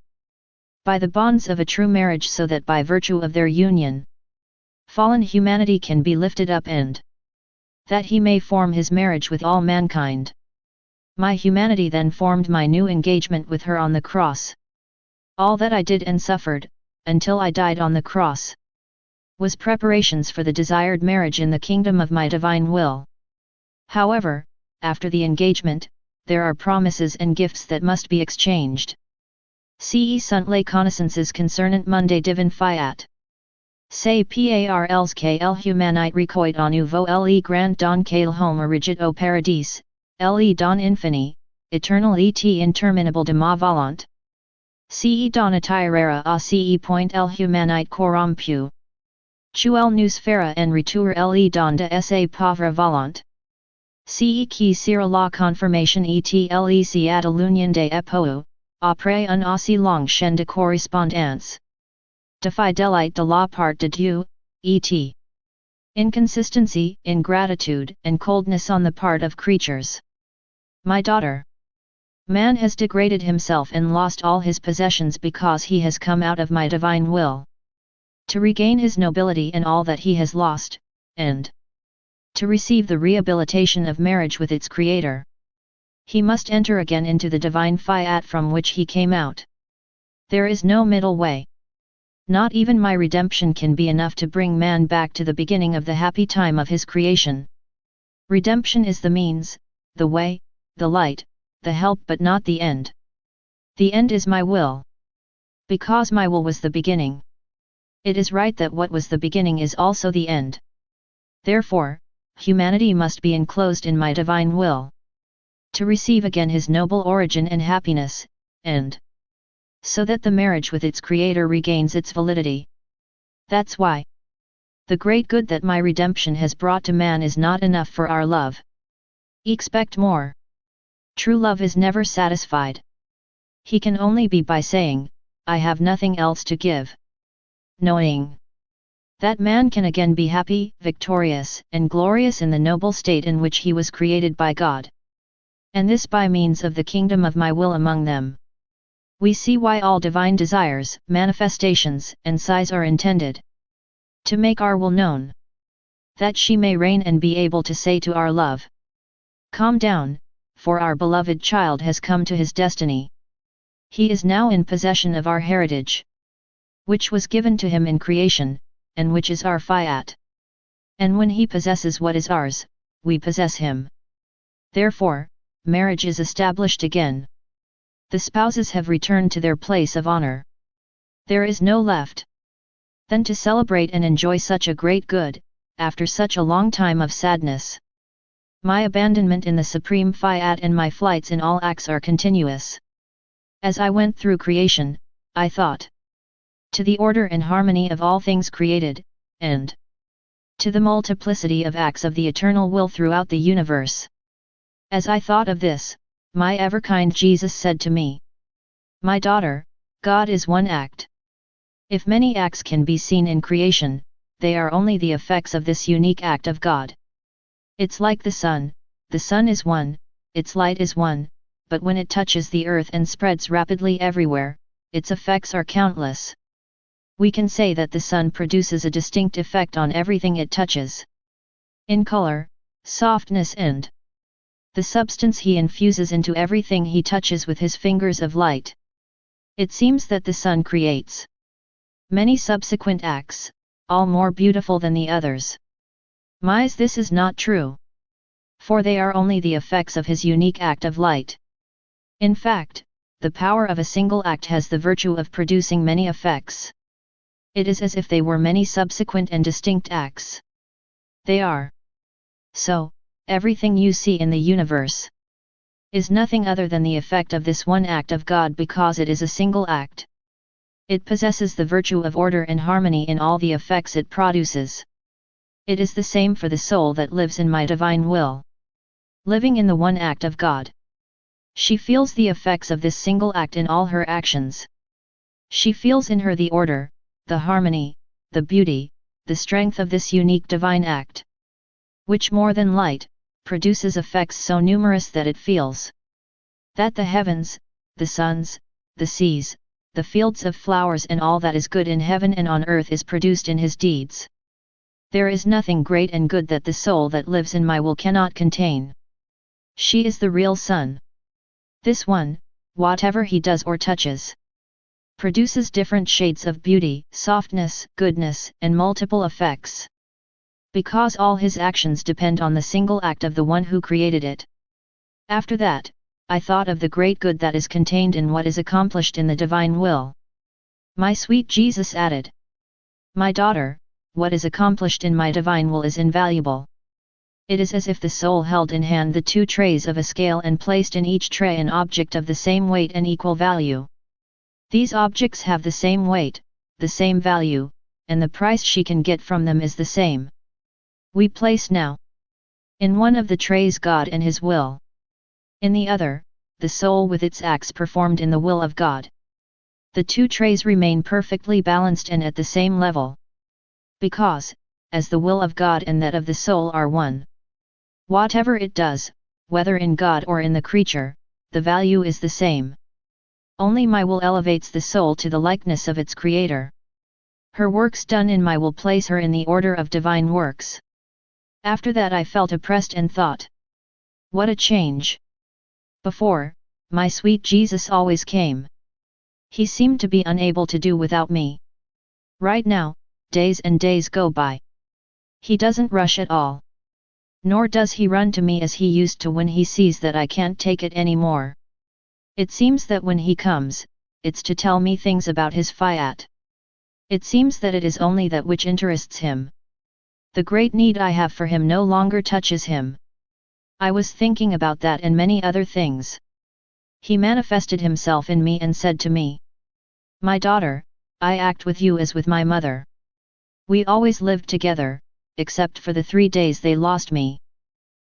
by the bonds of a true marriage, so that by virtue of their union, fallen humanity can be lifted up and that he may form his marriage with all mankind. My humanity then formed my new engagement with her on the cross. All that I did and suffered, until I died on the cross, was preparations for the desired marriage in the kingdom of my divine will. However, after the engagement, there are promises and gifts that must be exchanged. Ce sont les connaissances concernant monde divin Fiat. C'est parles que l'humanité recueille à nouveau le grand don qu'elle homme origine au paradis, le don infini, eternal et interminable de ma volonté. Ce don attirera à ce point l'humanité corrompue. Tu nous feras en retour le don de sa pauvre volonté. Ce qui sera la confirmation et tlec à l'union des épaux, après un aussi long chaîne de correspondance. De fidélité de la part de Dieu, et inconsistency, ingratitude, and coldness on the part of creatures. My daughter. Man has degraded himself and lost all his possessions because he has come out of my divine will. To regain his nobility and all that he has lost, and to receive the rehabilitation of marriage with its creator, he must enter again into the divine Fiat from which he came out. There is no middle way. Not even my redemption can be enough to bring man back to the beginning of the happy time of his creation. Redemption is the means, the way, the light, the help but not the end. The end is my will. Because my will was the beginning. It is right that what was the beginning is also the end. Therefore, humanity must be enclosed in my divine will. To receive again his noble origin and happiness, and so that the marriage with its creator regains its validity. That's why the great good that my redemption has brought to man is not enough for our love. Expect more. True love is never satisfied. He can only be by saying, I have nothing else to give. Knowing that man can again be happy, victorious, and glorious in the noble state in which he was created by God. And this by means of the kingdom of my will among them. We see why all divine desires, manifestations, and sighs are intended. To make our will known. That she may reign and be able to say to our love, calm down, for our beloved child has come to his destiny. He is now in possession of our heritage, which was given to him in creation, and which is our Fiat. And when he possesses what is ours, we possess him. Therefore, marriage is established again. The spouses have returned to their place of honor. There is no left than to celebrate and enjoy such a great good, after such a long time of sadness. My abandonment in the supreme Fiat and my flights in all acts are continuous. As I went through creation, I thought to the order and harmony of all things created, and to the multiplicity of acts of the eternal will throughout the universe. As I thought of this, my ever-kind Jesus said to me, my daughter, God is one act. If many acts can be seen in creation, they are only the effects of this unique act of God. It's like the sun is one, its light is one, but when it touches the earth and spreads rapidly everywhere, its effects are countless. We can say that the sun produces a distinct effect on everything it touches. In color, softness and the substance he infuses into everything he touches with his fingers of light. It seems that the sun creates many subsequent acts, all more beautiful than the others. Mas this is not true. For they are only the effects of his unique act of light. In fact, the power of a single act has the virtue of producing many effects. It is as if they were many subsequent and distinct acts. They are. So, everything you see in the universe is nothing other than the effect of this one act of God because it is a single act. It possesses the virtue of order and harmony in all the effects it produces. It is the same for the soul that lives in my divine will. Living in the one act of God. She feels the effects of this single act in all her actions. She feels in her the order, the harmony, the beauty, the strength of this unique divine act, which more than light, produces effects so numerous that it feels that the heavens, the suns, the seas, the fields of flowers and all that is good in heaven and on earth is produced in his deeds. There is nothing great and good that the soul that lives in my will cannot contain. She is the real sun. This one, whatever he does or touches, produces different shades of beauty, softness, goodness, and multiple effects. Because all his actions depend on the single act of the one who created it. After that, I thought of the great good that is contained in what is accomplished in the divine will. My sweet Jesus added, my daughter, what is accomplished in my divine will is invaluable. It is as if the soul held in hand the two trays of a scale and placed in each tray an object of the same weight and equal value. These objects have the same weight, the same value, and the price she can get from them is the same. We place now in one of the trays God and His will. In the other, the soul with its acts performed in the will of God. The two trays remain perfectly balanced and at the same level. Because, as the will of God and that of the soul are one, whatever it does, whether in God or in the creature, the value is the same. Only my will elevates the soul to the likeness of its Creator. Her works done in my will place her in the order of divine works. After that I felt oppressed and thought, what a change! Before, my sweet Jesus always came. He seemed to be unable to do without me. Right now, days and days go by. He doesn't rush at all. Nor does he run to me as he used to when he sees that I can't take it anymore. It seems that when he comes, it's to tell me things about his Fiat. It seems that it is only that which interests him. The great need I have for him no longer touches him. I was thinking about that and many other things. He manifested himself in me and said to me, "My daughter, I act with you as with my mother. We always lived together, except for the 3 days they lost me.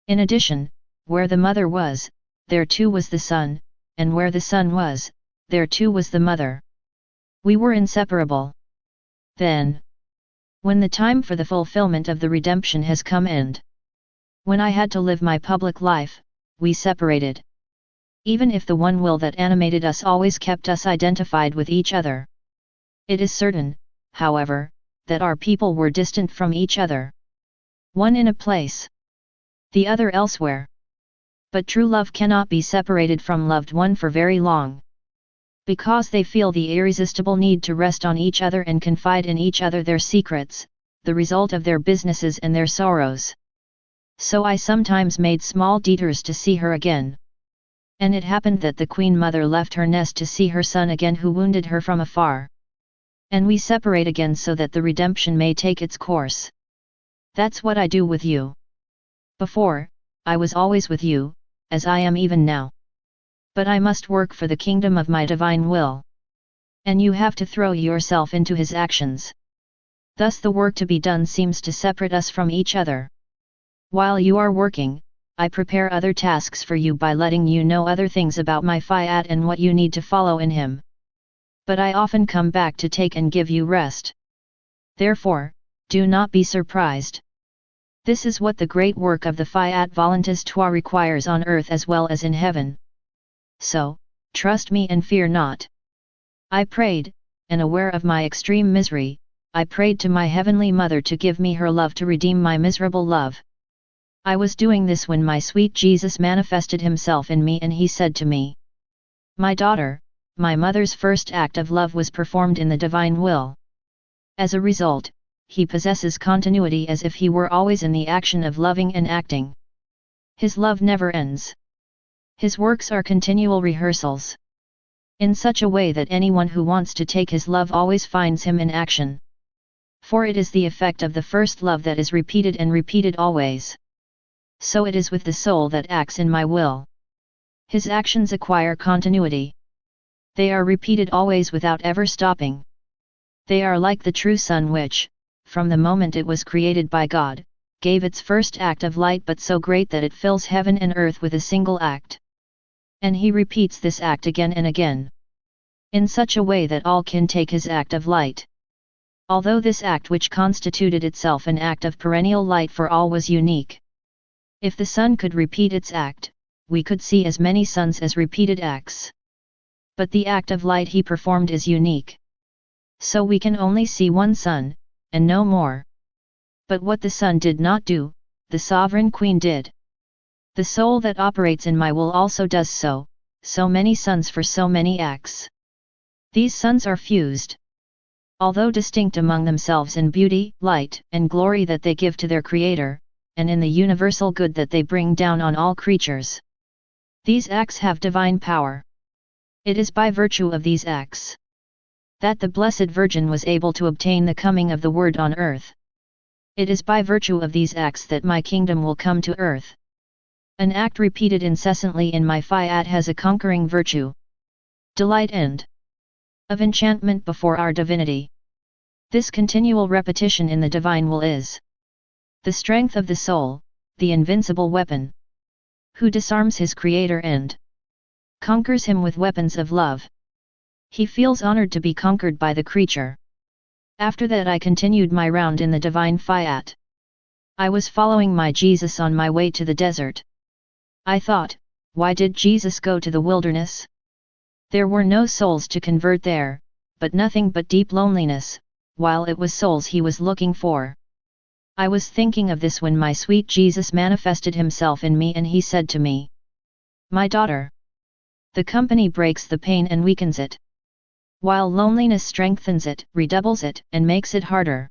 In addition, where the mother was, there too was the son, and where the son was, there too was the mother. We were inseparable. Then, when the time for the fulfillment of the redemption has come and when I had to live my public life, we separated. Even if the one will that animated us always kept us identified with each other. It is certain, however, that our people were distant from each other. One in a place, the other elsewhere. But true love cannot be separated from loved one for very long. Because they feel the irresistible need to rest on each other and confide in each other their secrets, the result of their businesses and their sorrows. So I sometimes made small detours to see her again. And it happened that the Queen Mother left her nest to see her son again who wounded her from afar. And we separate again so that the redemption may take its course. That's what I do with you. Before, I was always with you, as I am even now. But I must work for the kingdom of my divine will. And you have to throw yourself into his actions. Thus the work to be done seems to separate us from each other. While you are working, I prepare other tasks for you by letting you know other things about my Fiat and what you need to follow in him. But I often come back to take and give you rest. Therefore, do not be surprised. This is what the great work of the Fiat24 requires on earth as well as in heaven. So, trust me and fear not. I prayed, and aware of my extreme misery, I prayed to my Heavenly Mother to give me her love to redeem my miserable love. I was doing this when my sweet Jesus manifested himself in me and he said to me, "My daughter, my mother's first act of love was performed in the divine will. As a result, he possesses continuity as if he were always in the action of loving and acting. His love never ends. His works are continual rehearsals. In such a way that anyone who wants to take his love always finds him in action. For it is the effect of the first love that is repeated and repeated always. So it is with the soul that acts in my will. His actions acquire continuity. They are repeated always without ever stopping. They are like the true sun which, from the moment it was created by God, gave its first act of light but so great that it fills heaven and earth with a single act. And he repeats this act again and again. In such a way that all can take his act of light. Although this act which constituted itself an act of perennial light for all was unique. If the sun could repeat its act, we could see as many suns as repeated acts. But the act of light he performed is unique. So we can only see one sun, and no more. But what the sun did not do, the sovereign queen did. The soul that operates in my will also does so many suns for so many acts. These suns are fused. Although distinct among themselves in beauty, light, and glory that they give to their Creator, and in the universal good that they bring down on all creatures. These acts have divine power. It is by virtue of these acts that the Blessed Virgin was able to obtain the coming of the Word on earth. It is by virtue of these acts that my kingdom will come to earth. An act repeated incessantly in my Fiat has a conquering virtue. Delight and of enchantment before our divinity. This continual repetition in the divine will is the strength of the soul, the invincible weapon. Who disarms his creator and conquers him with weapons of love. He feels honored to be conquered by the creature. After that I continued my round in the divine Fiat. I was following my Jesus on my way to the desert. I thought, why did Jesus go to the wilderness? There were no souls to convert there, but nothing but deep loneliness, while it was souls he was looking for. I was thinking of this when my sweet Jesus manifested himself in me and he said to me, "My daughter, the company breaks the pain and weakens it, while loneliness strengthens it, redoubles it, and makes it harder."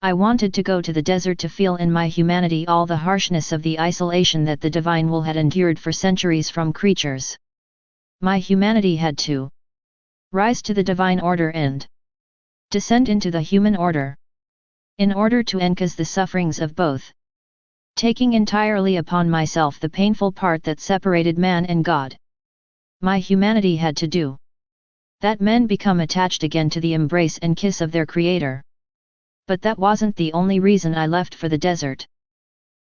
I wanted to go to the desert to feel in my humanity all the harshness of the isolation that the divine will had endured for centuries from creatures. My humanity had to rise to the divine order and descend into the human order, in order to encase the sufferings of both, taking entirely upon myself the painful part that separated man and God. My humanity had to do that men become attached again to the embrace and kiss of their Creator. But that wasn't the only reason I left for the desert.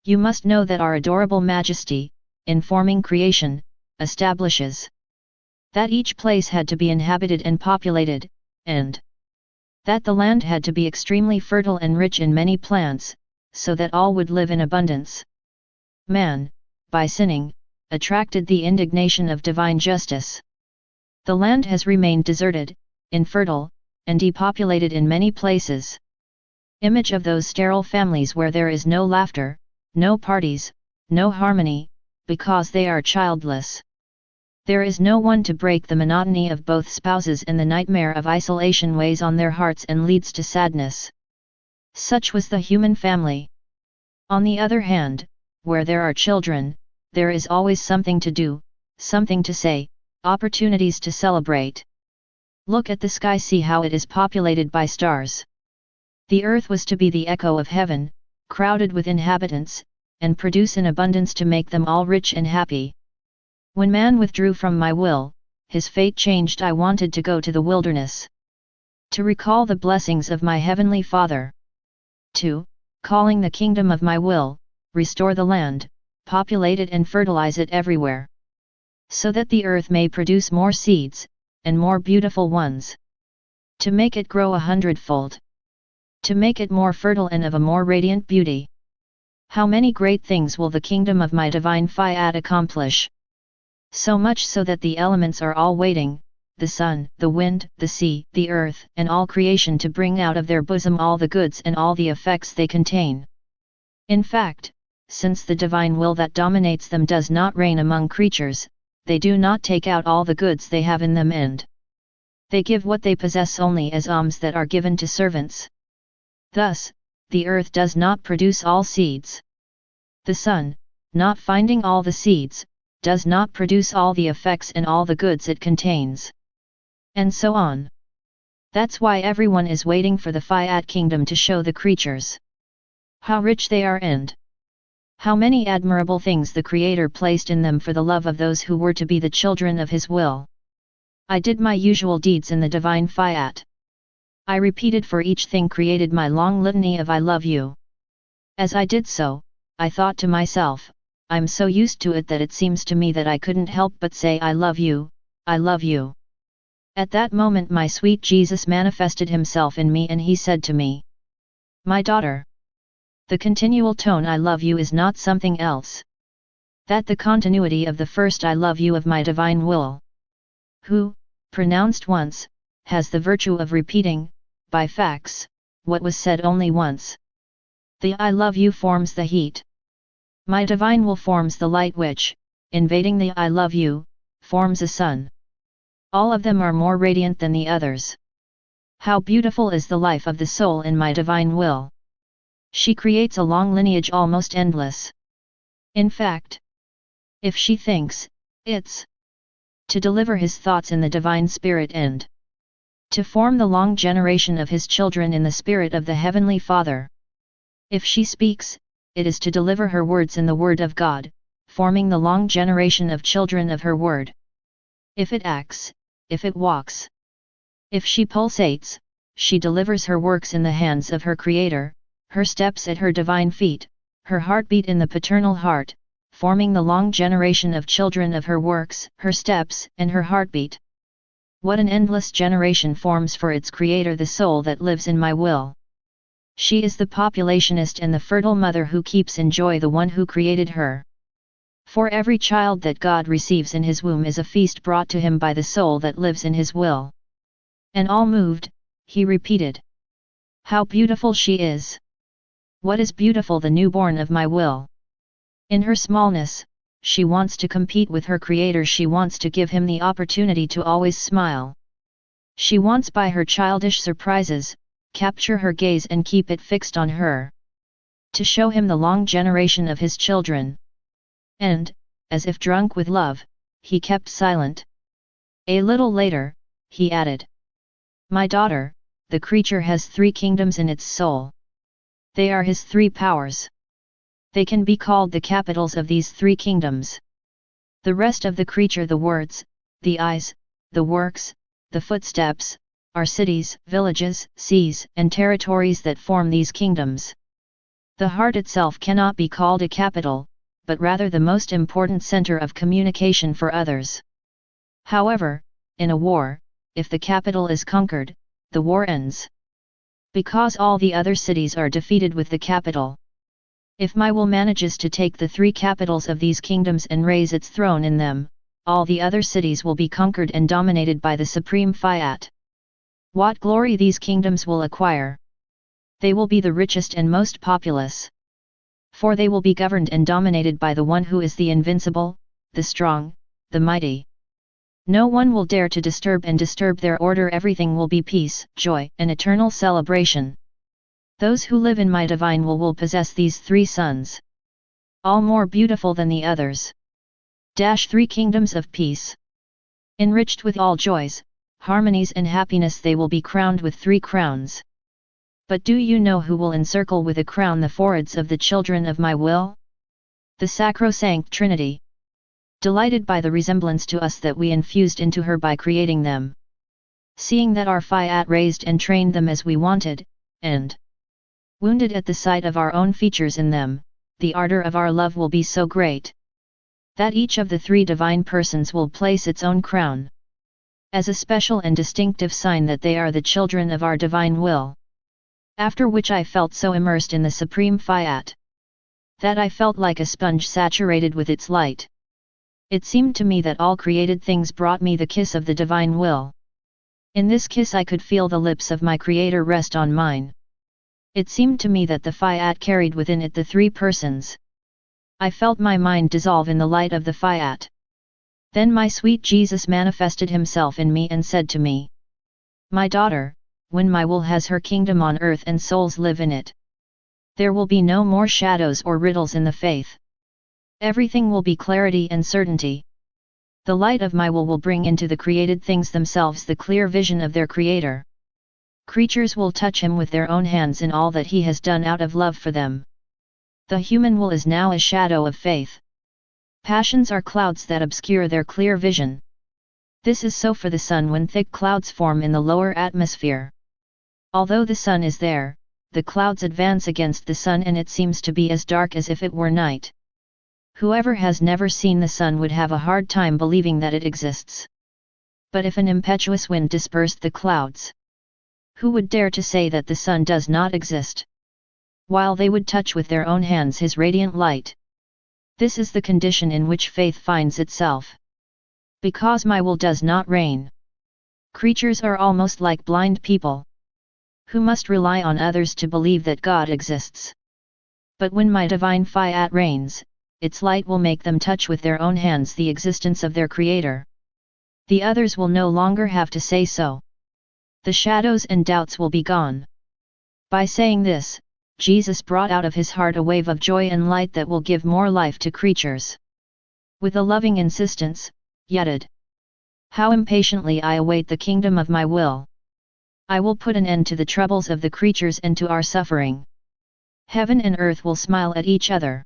You must know that our adorable Majesty, in forming creation, establishes that each place had to be inhabited and populated, and that the land had to be extremely fertile and rich in many plants, so that all would live in abundance. Man, by sinning, attracted the indignation of divine justice. The land has remained deserted, infertile, and depopulated in many places. Image of those sterile families where there is no laughter, no parties, no harmony, because they are childless. There is no one to break the monotony of both spouses, and the nightmare of isolation weighs on their hearts and leads to sadness. Such was the human family. On the other hand, where there are children, there is always something to do, something to say, opportunities to celebrate. Look at the sky, see how it is populated by stars. The earth was to be the echo of heaven, crowded with inhabitants, and produce in abundance to make them all rich and happy. When man withdrew from my will, his fate changed. I wanted to go to the wilderness, to recall the blessings of my heavenly Father, to, calling the kingdom of my will, restore the land, populate it and fertilize it everywhere, so that the earth may produce more seeds, and more beautiful ones, to make it grow 100-fold, to make it more fertile and of a more radiant beauty. How many great things will the kingdom of my divine Fiat accomplish? So much so that the elements are all waiting, the sun, the wind, the sea, the earth, and all creation to bring out of their bosom all the goods and all the effects they contain. In fact, since the divine will that dominates them does not reign among creatures, they do not take out all the goods they have in them, and they give what they possess only as alms that are given to servants. Thus, the earth does not produce all seeds. The sun, not finding all the seeds, does not produce all the effects and all the goods it contains. And so on. That's why everyone is waiting for the Fiat kingdom to show the creatures how rich they are and how many admirable things the Creator placed in them for the love of those who were to be the children of His will. I did my usual deeds in the divine Fiat. I repeated for each thing created my long litany of I love you. As I did so, I thought to myself, I'm so used to it that it seems to me that I couldn't help but say I love you, I love you. At that moment my sweet Jesus manifested himself in me and he said to me, "My daughter, the continual tone I love you is not something else. That the continuity of the first I love you of my divine will, who, pronounced once, has the virtue of repeating, by facts, what was said only once. The I love you forms the heat. My divine will forms the light which, invading the I love you, forms a sun. All of them are more radiant than the others. How beautiful is the life of the soul in my divine will! She creates a long lineage almost endless. In fact, if she thinks, it's to deliver his thoughts in the divine spirit and to form the long generation of his children in the spirit of the Heavenly Father. If she speaks, it is to deliver her words in the Word of God, forming the long generation of children of her Word. If it acts, if it walks, if she pulsates, she delivers her works in the hands of her Creator, her steps at her divine feet, her heartbeat in the paternal heart, forming the long generation of children of her works, her steps, and her heartbeat. What an endless generation forms for its Creator the soul that lives in my will. She is the populationist and the fertile mother who keeps in joy the one who created her. For every child that God receives in his womb is a feast brought to him by the soul that lives in his will. And all moved, he repeated. How beautiful she is! What is beautiful the newborn of my will? In her smallness, she wants to compete with her Creator. She wants to give him the opportunity to always smile. She wants by her childish surprises, capture her gaze and keep it fixed on her. To show him the long generation of his children. And, as if drunk with love, he kept silent. A little later, he added. My daughter, the creature has 3 kingdoms in its soul. They are his 3 powers. They can be called the capitals of these 3 kingdoms. The rest of the creature, the words, the eyes, the works, the footsteps, are cities, villages, seas, and territories that form these kingdoms. The heart itself cannot be called a capital, but rather the most important center of communication for others. However, in a war, if the capital is conquered, the war ends. Because all the other cities are defeated with the capital. If my will manages to take the 3 capitals of these kingdoms and raise its throne in them, all the other cities will be conquered and dominated by the supreme Fiat. What glory these kingdoms will acquire! They will be the richest and most populous. For they will be governed and dominated by the one who is the invincible, the strong, the mighty. No one will dare to disturb their order. Everything will be peace, joy, and eternal celebration. Those who live in my divine will possess these 3 sons. All more beautiful than the others. 3 kingdoms of peace. Enriched with all joys, harmonies and happiness, they will be crowned with 3 crowns. But do you know who will encircle with a crown the foreheads of the children of my will? The sacrosanct Trinity. Delighted by the resemblance to us that we infused into her by creating them. Seeing that our Fiat raised and trained them as we wanted, and wounded at the sight of our own features in them, the ardor of our love will be so great, that each of the 3 divine persons will place its own crown, as a special and distinctive sign that they are the children of our divine will. After which I felt so immersed in the supreme Fiat, that I felt like a sponge saturated with its light. It seemed to me that all created things brought me the kiss of the divine will. In this kiss I could feel the lips of my Creator rest on mine. It seemed to me that the Fiat carried within it the 3 persons. I felt my mind dissolve in the light of the Fiat. Then my sweet Jesus manifested himself in me and said to me, My daughter, when my will has her kingdom on earth and souls live in it, there will be no more shadows or riddles in the faith. Everything will be clarity and certainty. The light of my will bring into the created things themselves the clear vision of their Creator. Creatures will touch him with their own hands in all that he has done out of love for them. The human will is now a shadow of faith. Passions are clouds that obscure their clear vision. This is so for the sun when thick clouds form in the lower atmosphere. Although the sun is there, the clouds advance against the sun and it seems to be as dark as if it were night. Whoever has never seen the sun would have a hard time believing that it exists. But if an impetuous wind dispersed the clouds, who would dare to say that the sun does not exist? While they would touch with their own hands his radiant light. This is the condition in which faith finds itself. Because my will does not reign, creatures are almost like blind people, who must rely on others to believe that God exists. But when my divine Fiat reigns, its light will make them touch with their own hands the existence of their Creator. The others will no longer have to say so. The shadows and doubts will be gone. By saying this, Jesus brought out of his heart a wave of joy and light that will give more life to creatures. With a loving insistence, yetted. How impatiently I await the kingdom of my will. I will put an end to the troubles of the creatures and to our suffering. Heaven and earth will smile at each other.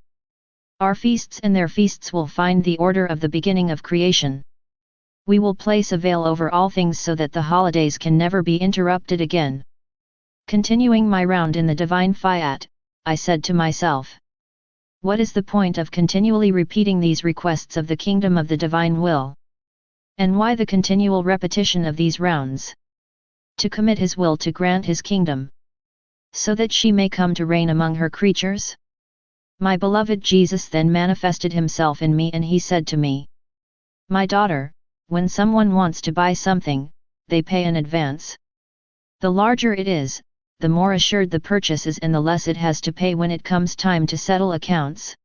Our feasts and their feasts will find the order of the beginning of creation. We will place a veil over all things so that the holidays can never be interrupted again. Continuing my round in the divine Fiat, I said to myself, what is the point of continually repeating these requests of the kingdom of the divine will? And why the continual repetition of these rounds? To commit his will to grant his kingdom, so that she may come to reign among her creatures? My beloved Jesus then manifested himself in me, and he said to me, my daughter, when someone wants to buy something, they pay in advance. The larger it is, the more assured the purchase is and the less it has to pay when it comes time to settle accounts.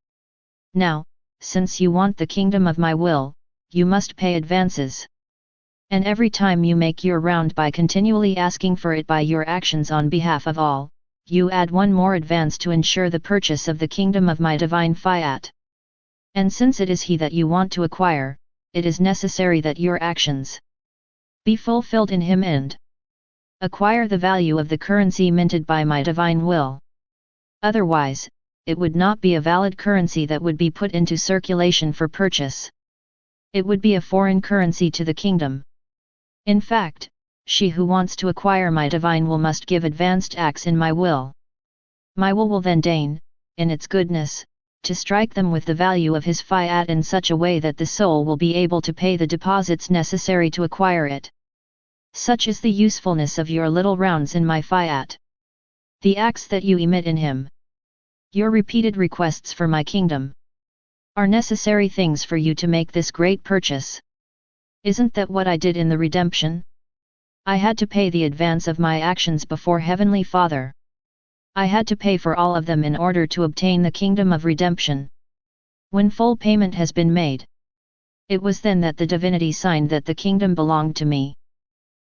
Now, since you want the kingdom of my will, you must pay advances. And every time you make your round by continually asking for it by your actions on behalf of all, you add one more advance to ensure the purchase of the kingdom of my divine Fiat. And since it is he that you want to acquire, it is necessary that your actions be fulfilled in him and acquire the value of the currency minted by my divine will. Otherwise, it would not be a valid currency that would be put into circulation for purchase. It would be a foreign currency to the kingdom. In fact, she who wants to acquire my divine will must give advanced acts in my will. My will then deign, in its goodness, to strike them with the value of his Fiat in such a way that the soul will be able to pay the deposits necessary to acquire it. Such is the usefulness of your little rounds in my Fiat. The acts that you emit in him, your repeated requests for my kingdom, are necessary things for you to make this great purchase. Isn't that what I did in the redemption? I had to pay the advance of my actions before Heavenly Father. I had to pay for all of them in order to obtain the kingdom of redemption. When full payment has been made, it was then that the divinity signed that the kingdom belonged to me.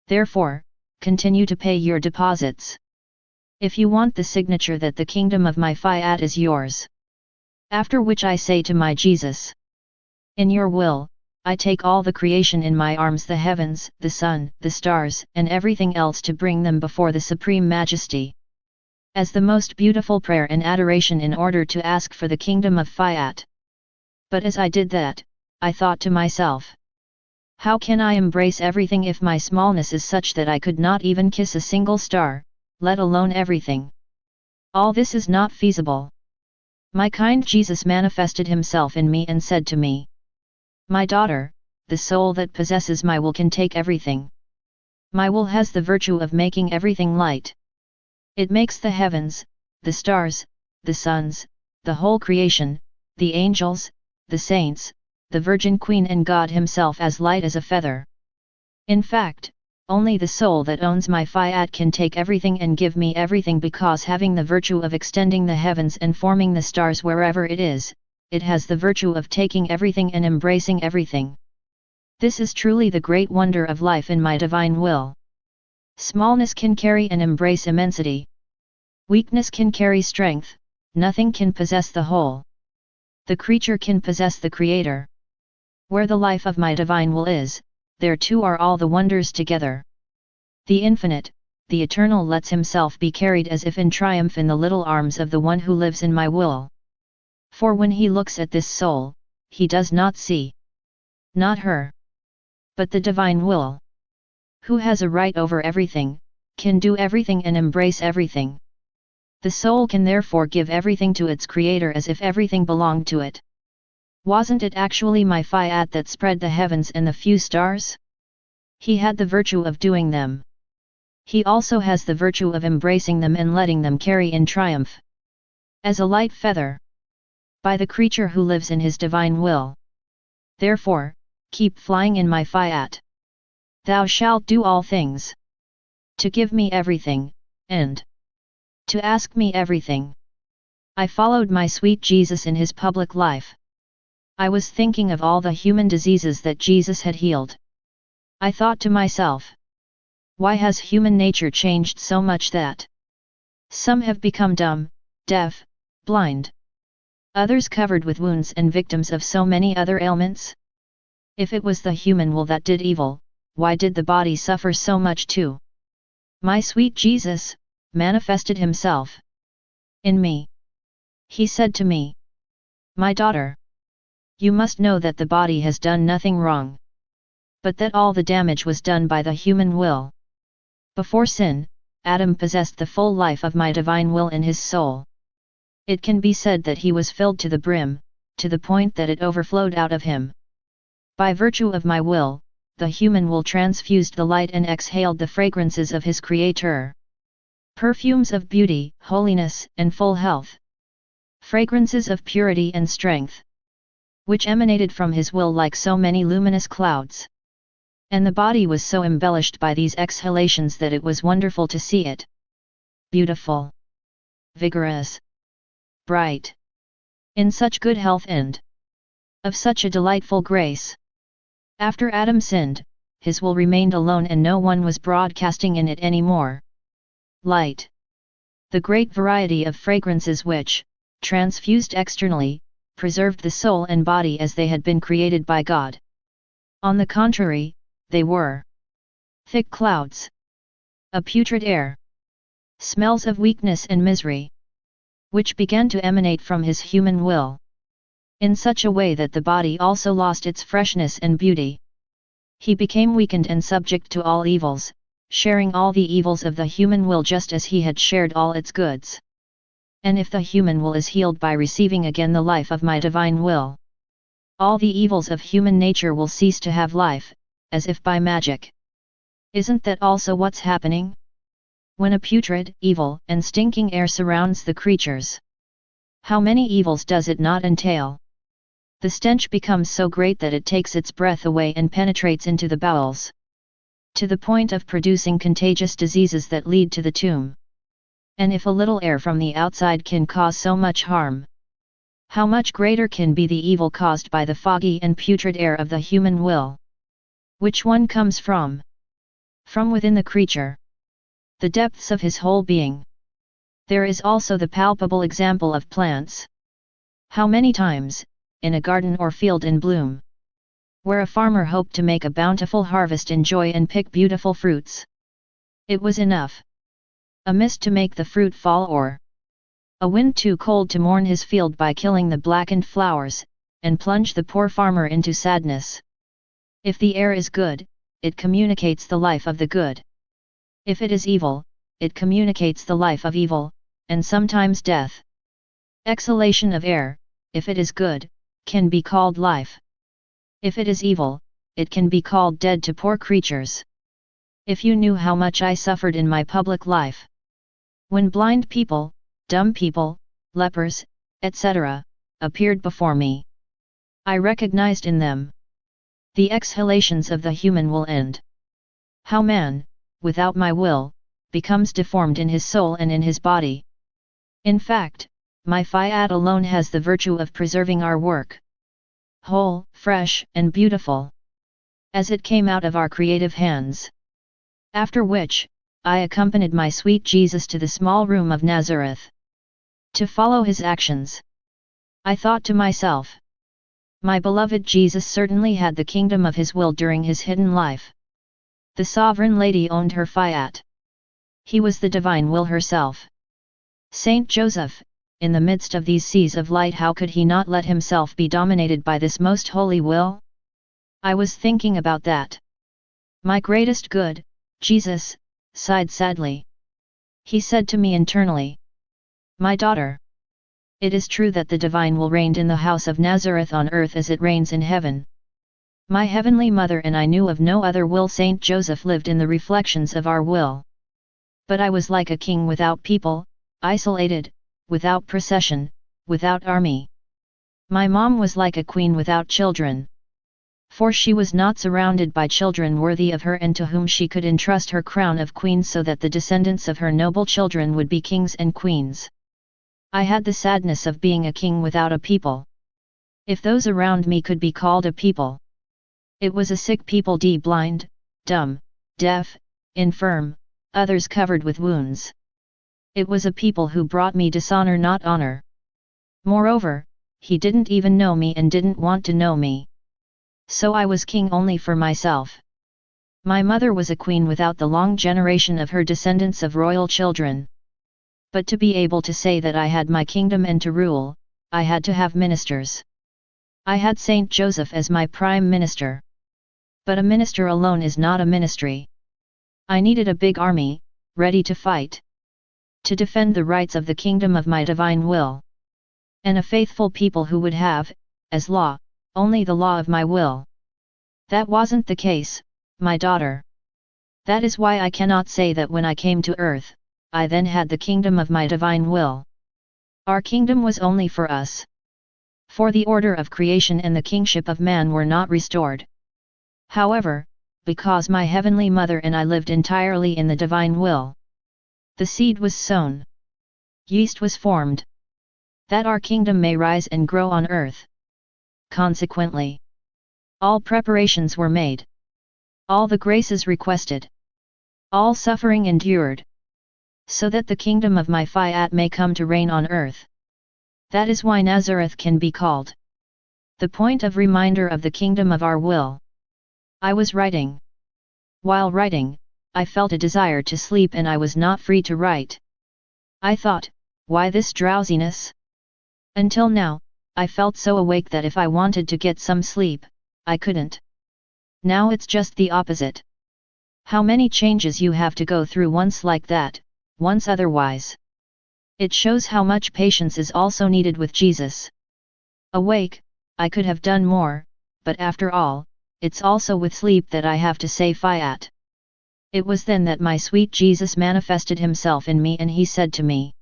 Therefore, continue to pay your deposits, if you want the signature that the kingdom of my Fiat is yours. After which I say to my Jesus, in your will, I take all the creation in my arms, the heavens, the sun, the stars, and everything else, to bring them before the Supreme Majesty, as the most beautiful prayer and adoration in order to ask for the kingdom of Fiat. But as I did that, I thought to myself, how can I embrace everything if my smallness is such that I could not even kiss a single star, let alone everything? All this is not feasible. My kind Jesus manifested himself in me and said to me, my daughter, the soul that possesses my will can take everything. My will has the virtue of making everything light. It makes the heavens, the stars, the suns, the whole creation, the angels, the saints, the Virgin Queen and God himself as light as a feather. In fact, only the soul that owns my Fiat can take everything and give me everything, because having the virtue of extending the heavens and forming the stars wherever it is, it has the virtue of taking everything and embracing everything. This is truly the great wonder of life in my divine will. Smallness can carry and embrace immensity. Weakness can carry strength, nothing can possess the whole. The creature can possess the Creator. Where the life of my divine will is, there too are all the wonders together. The infinite, the eternal lets himself be carried as if in triumph in the little arms of the one who lives in my will. For when he looks at this soul, he does not see, not her, but the divine will, who has a right over everything, can do everything and embrace everything. The soul can therefore give everything to its Creator as if everything belonged to it. Wasn't it actually my Fiat that spread the heavens and the few stars? He had the virtue of doing them. He also has the virtue of embracing them and letting them carry in triumph, as a light feather, by the creature who lives in his divine will. Therefore, keep flying in my Fiat. Thou shalt do all things, to give me everything, and to ask me everything. I followed my sweet Jesus in his public life. I was thinking of all the human diseases that Jesus had healed. I thought to myself, why has human nature changed so much that some have become dumb, deaf, blind, others covered with wounds and victims of so many other ailments? If it was the human will that did evil, why did the body suffer so much too? My sweet Jesus manifested himself in me. He said to me, my daughter, you must know that the body has done nothing wrong, but that all the damage was done by the human will. Before sin, Adam possessed the full life of my divine will in his soul. It can be said that he was filled to the brim, to the point that it overflowed out of him. By virtue of my will, the human will transfused the light and exhaled the fragrances of his Creator. Perfumes of beauty, holiness, and full health. Fragrances of purity and strength, which emanated from his will like so many luminous clouds. And the body was so embellished by these exhalations that it was wonderful to see it. Beautiful, vigorous, bright, in such good health and of such a delightful grace. After Adam sinned, his will remained alone and no one was broadcasting in it any more. Light. The great variety of fragrances which, transfused externally, preserved the soul and body as they had been created by God. On the contrary, they were thick clouds, a putrid air, smells of weakness and misery, which began to emanate from his human will, in such a way that the body also lost its freshness and beauty. He became weakened and subject to all evils, sharing all the evils of the human will just as he had shared all its goods. And if the human will is healed by receiving again the life of my divine will, all the evils of human nature will cease to have life, as if by magic. Isn't that also what's happening? When a putrid, evil, and stinking air surrounds the creatures, how many evils does it not entail? The stench becomes so great that it takes its breath away and penetrates into the bowels, to the point of producing contagious diseases that lead to the tomb. And if a little air from the outside can cause so much harm, how much greater can be the evil caused by the foggy and putrid air of the human will? Which one comes from? From within the creature, the depths of his whole being. There is also the palpable example of plants. How many times, in a garden or field in bloom, where a farmer hoped to make a bountiful harvest in joy and pick beautiful fruits, it was enough a mist to make the fruit fall, or a wind too cold to mourn his field by killing the blackened flowers, and plunge the poor farmer into sadness. If the air is good, it communicates the life of the good. If it is evil, it communicates the life of evil, and sometimes death. Exhalation of air, if it is good, can be called life. If it is evil, it can be called dead to poor creatures. If you knew how much I suffered in my public life, when blind people, dumb people, lepers, etc., appeared before me, I recognized in them the exhalations of the human will, and how man, without my will, becomes deformed in his soul and in his body. In fact, my Fiat alone has the virtue of preserving our work whole, fresh, and beautiful, as it came out of our creative hands. After which, I accompanied my sweet Jesus to the small room of Nazareth, to follow his actions. I thought to myself, my beloved Jesus certainly had the kingdom of his will during his hidden life. The sovereign lady owned her Fiat. He was the divine will herself. Saint Joseph, in the midst of these seas of light, how could he not let himself be dominated by this most holy will? I was thinking about that. My greatest good, Jesus, sighed sadly. He said to me internally, my daughter, it is true that the divine will reigned in the house of Nazareth on earth as it reigns in heaven. My heavenly mother and I knew of no other will. Saint Joseph lived in the reflections of our will. But I was like a king without people, isolated, without procession, without army. My mom was like a queen without children, for she was not surrounded by children worthy of her and to whom she could entrust her crown of queen so that the descendants of her noble children would be kings and queens. I had the sadness of being a king without a people. If those around me could be called a people, it was a sick people, blind, dumb, deaf, infirm, others covered with wounds. It was a people who brought me dishonor, not honor. Moreover, he didn't even know me and didn't want to know me. So I was king only for myself. My mother was a queen without the long generation of her descendants of royal children. But to be able to say that I had my kingdom and to rule, I had to have ministers. I had Saint Joseph as my prime minister. But a minister alone is not a ministry. I needed a big army, ready to fight, to defend the rights of the kingdom of my divine will, and a faithful people who would have, as law, only the law of my will. That wasn't the case, my daughter. That is why I cannot say that when I came to earth, I then had the kingdom of my divine will. Our kingdom was only for us. For the order of creation and the kingship of man were not restored. However, because my heavenly mother and I lived entirely in the divine will, the seed was sown. Yeast was formed. That our kingdom may rise and grow on earth. Consequently, all preparations were made. All the graces requested. All suffering endured. So that the kingdom of my Fiat may come to reign on earth. That is why Nazareth can be called the point of reminder of the kingdom of our will. I was writing. While writing, I felt a desire to sleep and I was not free to write. I thought, why this drowsiness? Until now, I felt so awake that if I wanted to get some sleep, I couldn't. Now it's just the opposite. How many changes you have to go through once like that, once otherwise. It shows how much patience is also needed with Jesus. Awake, I could have done more, but after all, it's also with sleep that I have to say Fiat. It was then that my sweet Jesus manifested himself in me and he said to me,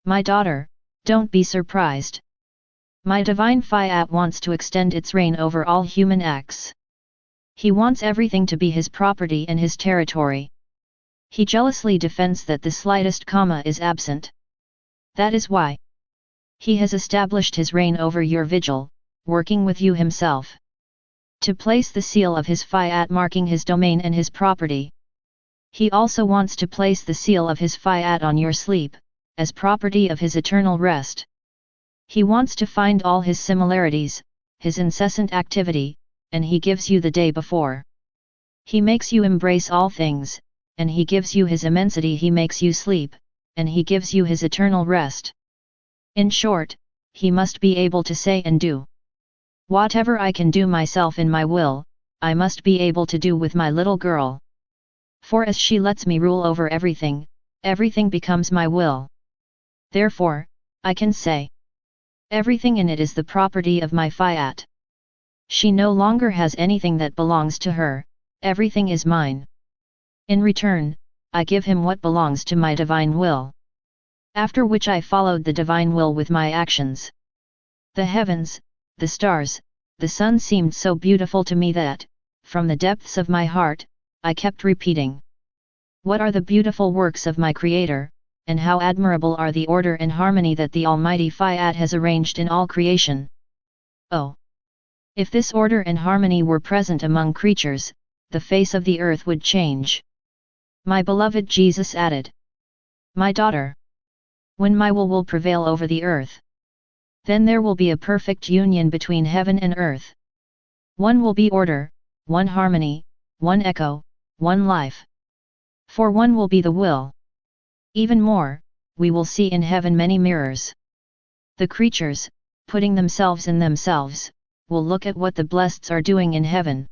my daughter, don't be surprised. My divine Fiat wants to extend its reign over all human acts. He wants everything to be his property and his territory. He jealously defends that the slightest comma is absent. That is why he has established his reign over your vigil, working with you himself. To place the seal of his Fiat marking his domain and his property. He also wants to place the seal of his Fiat on your sleep, as property of his eternal rest. He wants to find all his similarities, his incessant activity, and he gives you the day before. He makes you embrace all things, and he gives you his immensity. He makes you sleep, and he gives you his eternal rest. In short, he must be able to say and do. Whatever I can do myself in my will, I must be able to do with my little girl. For as she lets me rule over everything, everything becomes my will. Therefore, I can say, everything in it is the property of my Fiat. She no longer has anything that belongs to her, everything is mine. In return, I give him what belongs to my divine will. After which I followed the divine will with my actions. The heavens, the stars, the sun seemed so beautiful to me that, from the depths of my heart, I kept repeating, what are the beautiful works of my Creator, and how admirable are the order and harmony that the Almighty Fiat has arranged in all creation. Oh! If this order and harmony were present among creatures, the face of the earth would change. My beloved Jesus added, my daughter, when my will prevail over the earth, then there will be a perfect union between heaven and earth. One will be order, one harmony, one echo, one life. For one will be the will. Even more, we will see in heaven many mirrors. The creatures, putting themselves in themselves, will look at what the blesseds are doing in heaven.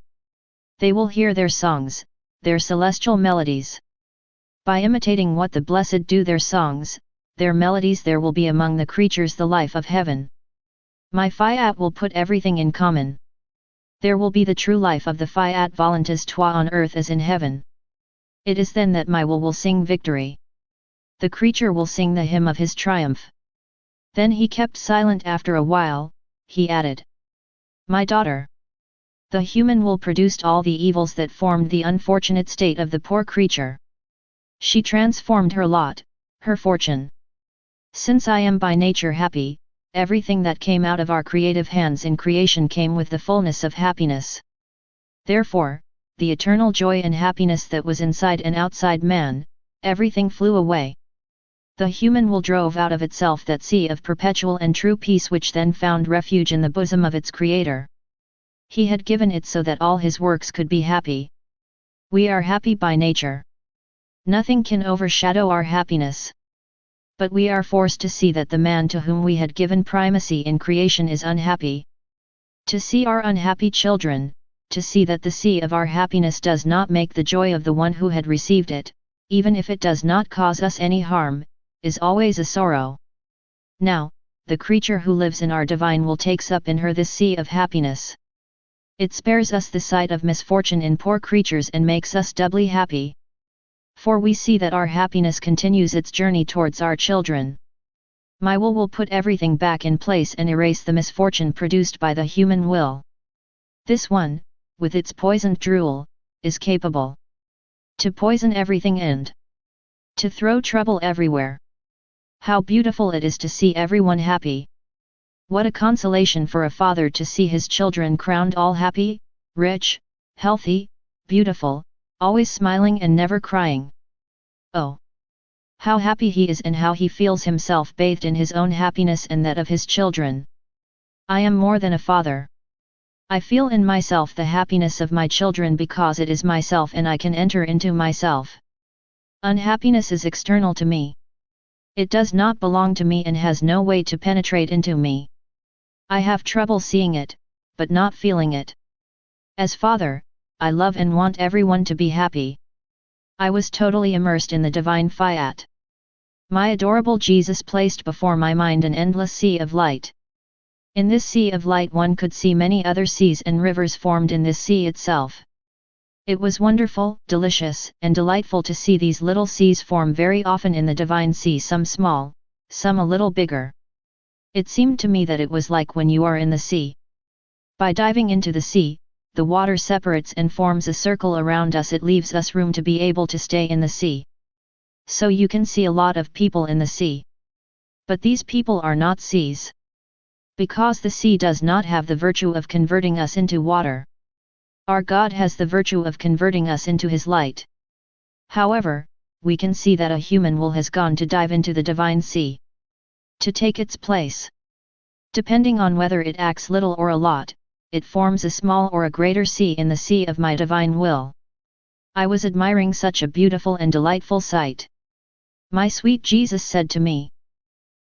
They will hear their songs, their celestial melodies. By imitating what the blessed do their songs, their melodies, there will be among the creatures the life of heaven. My Fiat will put everything in common. There will be the true life of the Fiat voluntas tua on earth as in heaven. It is then that my will sing victory. The creature will sing the hymn of his triumph. Then he kept silent. After a while, he added, my daughter, the human will produced all the evils that formed the unfortunate state of the poor creature. She transformed her lot, her fortune. Since I am by nature happy, everything that came out of our creative hands in creation came with the fullness of happiness. Therefore, the eternal joy and happiness that was inside and outside man, everything flew away. The human will drove out of itself that sea of perpetual and true peace which then found refuge in the bosom of its Creator. He had given it so that all his works could be happy. We are happy by nature. Nothing can overshadow our happiness. But we are forced to see that the man to whom we had given primacy in creation is unhappy. To see our unhappy children, to see that the sea of our happiness does not make the joy of the one who had received it, even if it does not cause us any harm, is always a sorrow. Now, the creature who lives in our divine will takes up in her this sea of happiness. It spares us the sight of misfortune in poor creatures and makes us doubly happy. For we see that our happiness continues its journey towards our children. My will put everything back in place and erase the misfortune produced by the human will. This one, with its poisoned drool, is capable to poison everything and to throw trouble everywhere. How beautiful it is to see everyone happy! What a consolation for a father to see his children crowned all happy, rich, healthy, beautiful, always smiling and never crying. Oh! How happy he is and how he feels himself bathed in his own happiness and that of his children. I am more than a father. I feel in myself the happiness of my children because it is myself and I can enter into myself. Unhappiness is external to me. It does not belong to me and has no way to penetrate into me. I have trouble seeing it, but not feeling it. As Father, I love and want everyone to be happy. I was totally immersed in the divine Fiat. My adorable Jesus placed before my mind an endless sea of light. In this sea of light one could see many other seas and rivers formed in this sea itself. It was wonderful, delicious, and delightful to see these little seas form very often in the divine sea, some small, some a little bigger. It seemed to me that it was like when you are in the sea. By diving into the sea, the water separates and forms a circle around us. It leaves us room to be able to stay in the sea. So you can see a lot of people in the sea. But these people are not seas. Because the sea does not have the virtue of converting us into water. Our God has the virtue of converting us into His light. However, we can see that a human will has gone to dive into the divine sea. To take its place. Depending on whether it acts little or a lot, it forms a small or a greater sea in the sea of my divine will. I was admiring such a beautiful and delightful sight. My sweet Jesus said to me,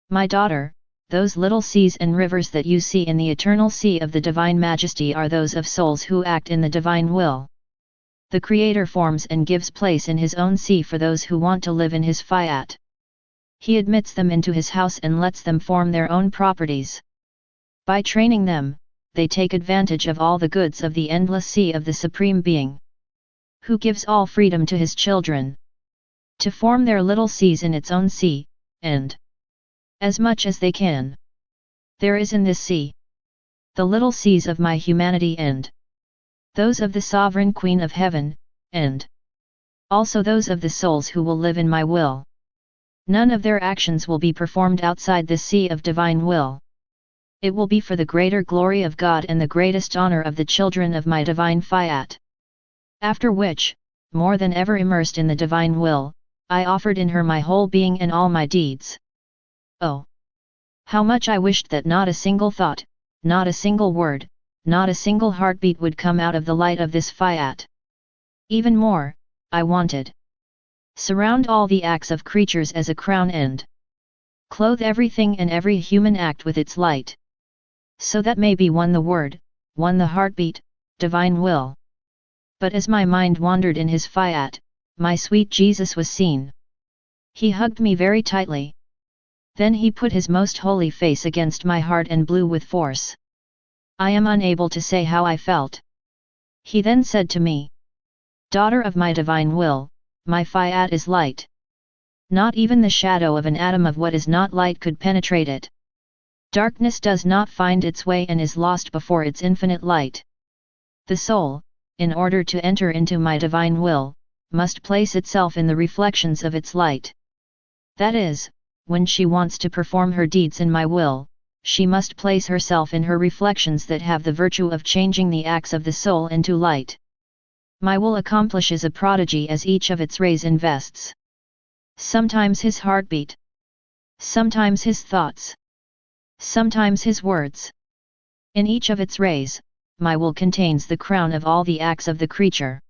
"My daughter, those little seas and rivers that you see in the eternal sea of the divine majesty are those of souls who act in the divine will. The Creator forms and gives place in His own sea for those who want to live in His Fiat. He admits them into His house and lets them form their own properties. By training them, they take advantage of all the goods of the endless sea of the Supreme Being, who gives all freedom to His children to form their little seas in its own sea, and as much as they can. There is in this sea the little seas of my humanity and those of the Sovereign Queen of Heaven, and also those of the souls who will live in my will. None of their actions will be performed outside this sea of divine will. It will be for the greater glory of God and the greatest honor of the children of my divine Fiat. After which, more than ever immersed in the divine will, I offered in her my whole being and all my deeds. Oh! How much I wished that not a single thought, not a single word, not a single heartbeat would come out of the light of this Fiat. Even more, I wanted surround all the acts of creatures as a crown and clothe everything and every human act with its light. So that may be one the word, one the heartbeat, divine will. But as my mind wandered in His Fiat, my sweet Jesus was seen. He hugged me very tightly. Then He put His most holy face against my heart and blew with force. I am unable to say how I felt. He then said to me, "Daughter of my divine will, my Fiat is light. Not even the shadow of an atom of what is not light could penetrate it. Darkness does not find its way and is lost before its infinite light. The soul, in order to enter into my divine will, must place itself in the reflections of its light. That is, when she wants to perform her deeds in my will, she must place herself in her reflections that have the virtue of changing the acts of the soul into light. My will accomplishes a prodigy as each of its rays invests. Sometimes His heartbeat. Sometimes His thoughts. Sometimes His words. In each of its rays, my will contains the crown of all the acts of the creature.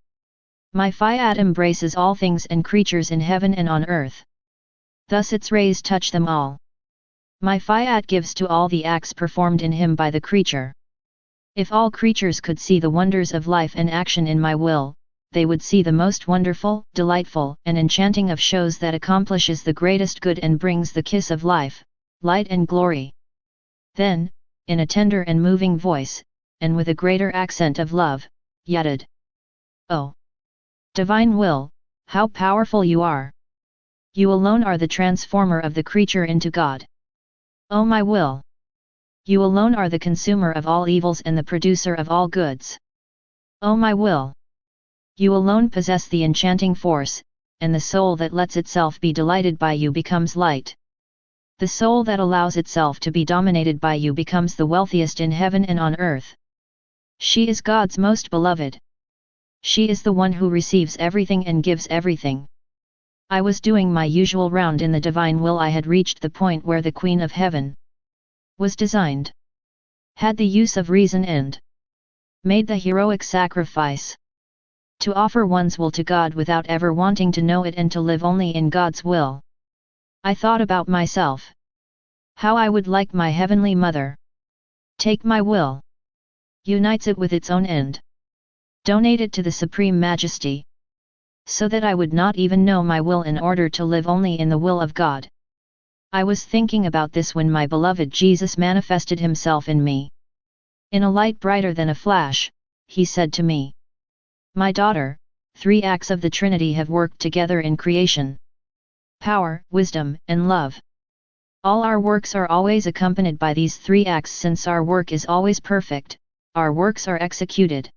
My Fiat embraces all things and creatures in heaven and on earth. Thus its rays touch them all. My Fiat gives to all the acts performed in Him by the creature. If all creatures could see the wonders of life and action in my will, they would see the most wonderful, delightful, and enchanting of shows that accomplishes the greatest good and brings the kiss of life, light and glory. Then, in a tender and moving voice, and with a greater accent of love, he added, "Oh, divine will, how powerful you are! You alone are the transformer of the creature into God. Oh my will! You alone are the consumer of all evils and the producer of all goods. Oh my will! You alone possess the enchanting force, and the soul that lets itself be delighted by you becomes light. The soul that allows itself to be dominated by you becomes the wealthiest in heaven and on earth. She is God's most beloved. She is the one who receives everything and gives everything." I was doing my usual round in the divine will. I had reached the point where the Queen of Heaven was designed, had the use of reason and made the heroic sacrifice to offer one's will to God without ever wanting to know it and to live only in God's will. I thought about myself. How I would like my Heavenly Mother take my will, unites it with its own end, donate it to the Supreme Majesty, so that I would not even know my will in order to live only in the will of God. I was thinking about this when my beloved Jesus manifested himself in me. In a light brighter than a flash, he said to me, "My daughter, 3 acts of the Trinity have worked together in creation: power, wisdom, and love. All our works are always accompanied by these 3 acts. Since our work is always perfect, our works are executed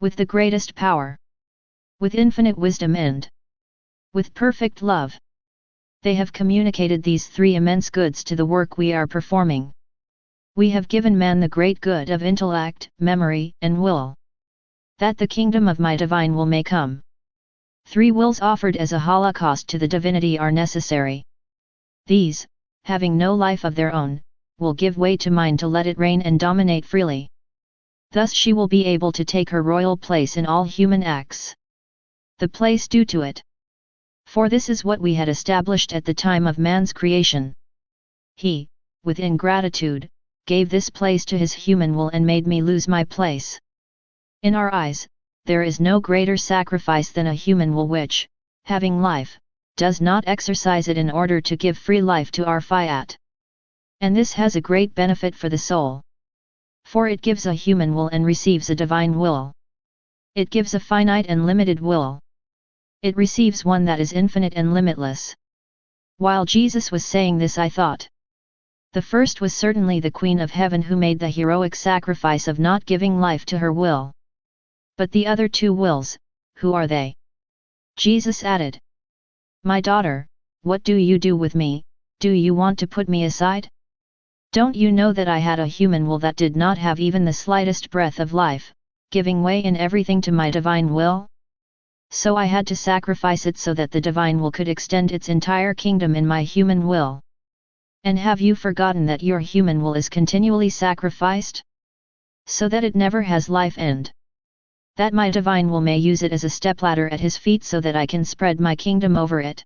with the greatest power, with infinite wisdom and with perfect love. They have communicated these 3 immense goods to the work we are performing. We have given man the great good of intellect, memory, and will, that the kingdom of my divine will may come. 3 wills offered as a holocaust to the divinity are necessary. These, having no life of their own, will give way to mine to let it reign and dominate freely. Thus she will be able to take her royal place in all human acts, the place due to it. For this is what we had established at the time of man's creation. He, with ingratitude, gave this place to his human will and made me lose my place. In our eyes, there is no greater sacrifice than a human will which, having life, does not exercise it in order to give free life to our Fiat. And this has a great benefit for the soul. For it gives a human will and receives a divine will. It gives a finite and limited will. It receives one that is infinite and limitless." While Jesus was saying this, I thought, the first was certainly the Queen of Heaven who made the heroic sacrifice of not giving life to her will. But the other 2 wills, who are they? Jesus added, "My daughter, what do you do with me? Do you want to put me aside? Don't you know that I had a human will that did not have even the slightest breath of life, giving way in everything to my divine will? So I had to sacrifice it so that the divine will could extend its entire kingdom in my human will. And have you forgotten that your human will is continually sacrificed? So that it never has life end. That my divine will may use it as a stepladder at his feet so that I can spread my kingdom over it.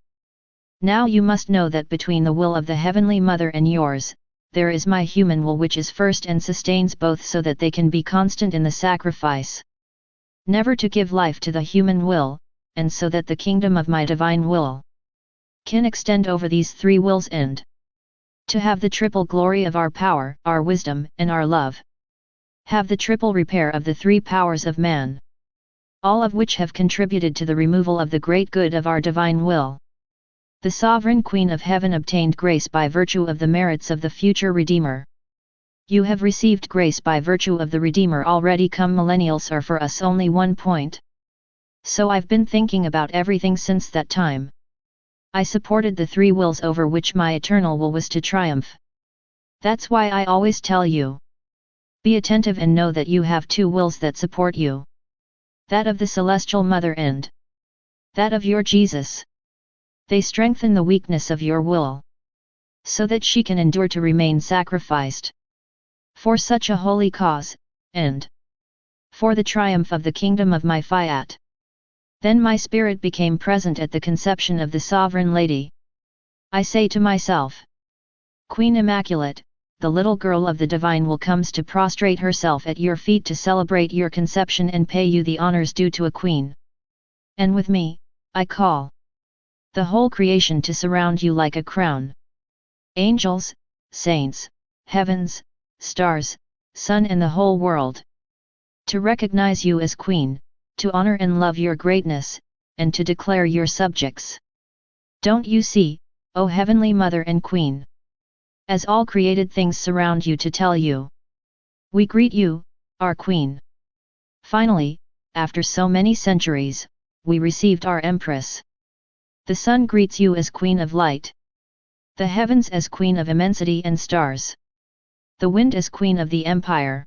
Now you must know that between the will of the Heavenly Mother and yours, there is my human will which is first and sustains both so that they can be constant in the sacrifice. Never to give life to the human will, and so that the kingdom of my divine will can extend over these 3 wills and to have the triple glory of our power, our wisdom, and our love. Have the triple repair of the 3 powers of man, all of which have contributed to the removal of the great good of our divine will. The sovereign Queen of Heaven obtained grace by virtue of the merits of the future Redeemer. You have received grace by virtue of the Redeemer already come. Millennials are for us only 1 point. So I've been thinking about everything since that time. I supported the 3 wills over which my eternal will was to triumph. That's why I always tell you, be attentive and know that you have 2 wills that support you. That of the Celestial Mother and that of your Jesus. They strengthen the weakness of your will, so that she can endure to remain sacrificed for such a holy cause, and for the triumph of the kingdom of my Fiat. Then my spirit became present at the conception of the Sovereign Lady. I say to myself, Queen Immaculate, the little girl of the divine will comes to prostrate herself at your feet to celebrate your conception and pay you the honors due to a queen. And with me, I call the whole creation to surround you like a crown. Angels, saints, heavens, stars, sun and the whole world. To recognize you as Queen, to honor and love your greatness, and to declare your subjects. Don't you see, O Heavenly Mother and Queen? As all created things surround you to tell you. We greet you, our Queen. Finally, after so many centuries, we received our Empress. The sun greets you as Queen of Light. The heavens as Queen of Immensity and Stars. The wind as Queen of the Empire.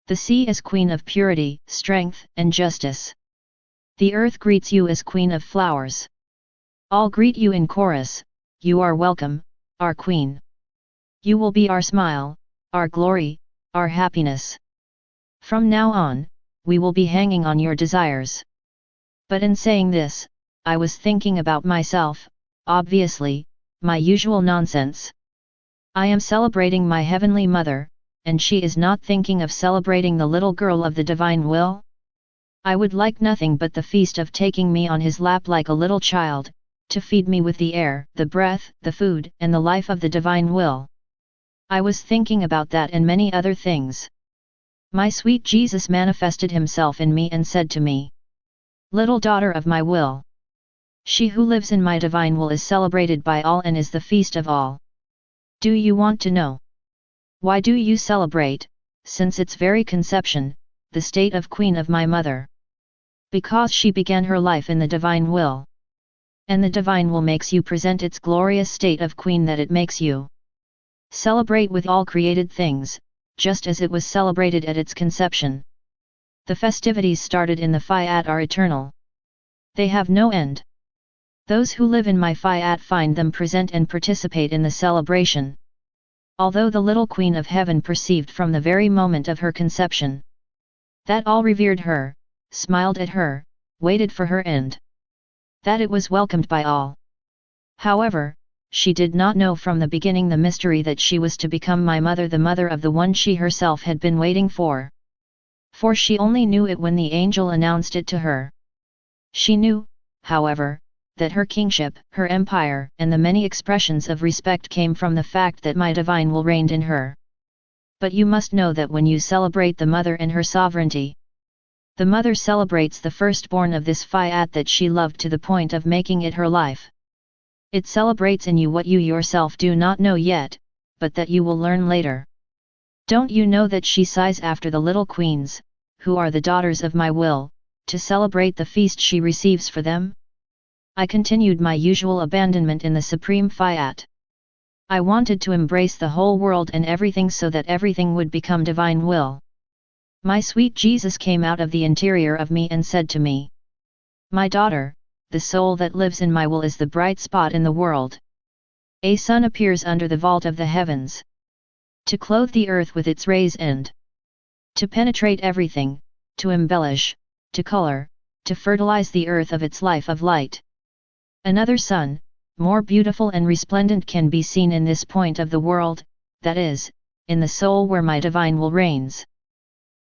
The sea as Queen of Purity, Strength, and Justice. The earth greets you as Queen of Flowers. All greet you in chorus, you are welcome, our Queen. You will be our smile, our glory, our happiness. From now on, we will be hanging on your desires. But in saying this, I was thinking about myself, obviously, my usual nonsense. I am celebrating my Heavenly Mother, and she is not thinking of celebrating the little girl of the divine will? I would like nothing but the feast of taking me on his lap like a little child, to feed me with the air, the breath, the food, and the life of the divine will. I was thinking about that and many other things. My sweet Jesus manifested himself in me and said to me, "Little daughter of my will. She who lives in my divine will is celebrated by all and is the feast of all. Do you want to know? Why do you celebrate, since its very conception, the state of Queen of my Mother? Because she began her life in the divine will. And the divine will makes you present its glorious state of Queen that it makes you celebrate with all created things, just as it was celebrated at its conception. The festivities started in the Fiat are eternal. They have no end. Those who live in my Fiat find them present and participate in the celebration. Although the little Queen of Heaven perceived from the very moment of her conception that all revered her, smiled at her, waited for her end. That it was welcomed by all. However, she did not know from the beginning the mystery that she was to become my mother, the mother of the one she herself had been waiting for. For she only knew it when the angel announced it to her. She knew, however, that her kingship, her empire, and the many expressions of respect came from the fact that my divine will reigned in her. But you must know that when you celebrate the mother and her sovereignty, the mother celebrates the firstborn of this Fiat that she loved to the point of making it her life. It celebrates in you what you yourself do not know yet, but that you will learn later. Don't you know that she sighs after the little queens, who are the daughters of my will, to celebrate the feast she receives for them? I continued my usual abandonment in the supreme Fiat. I wanted to embrace the whole world and everything so that everything would become divine will. My sweet Jesus came out of the interior of me and said to me, "My daughter, the soul that lives in my will is the bright spot in the world. A sun appears under the vault of the heavens, to clothe the earth with its rays and to penetrate everything, to embellish, to color, to fertilize the earth of its life of light. Another sun, more beautiful and resplendent, can be seen in this point of the world, that is, in the soul where my divine will reigns.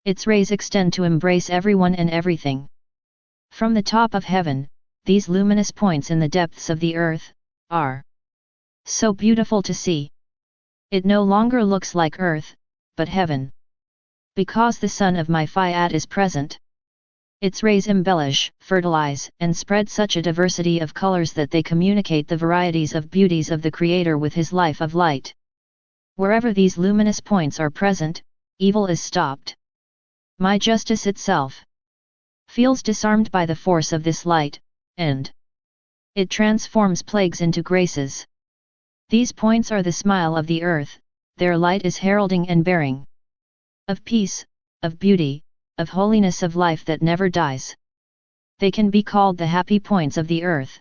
Its rays extend to embrace everyone and everything. From the top of heaven, these luminous points in the depths of the earth are so beautiful to see. It no longer looks like earth, but heaven. Because the sun of my Fiat is present. Its rays embellish, fertilize, and spread such a diversity of colors that they communicate the varieties of beauties of the Creator with his life of light. Wherever these luminous points are present, evil is stopped. My justice itself feels disarmed by the force of this light, and it transforms plagues into graces. These points are the smile of the earth, their light is heralding and bearing of peace, of beauty, of holiness, of life that never dies. They can be called the happy points of the earth.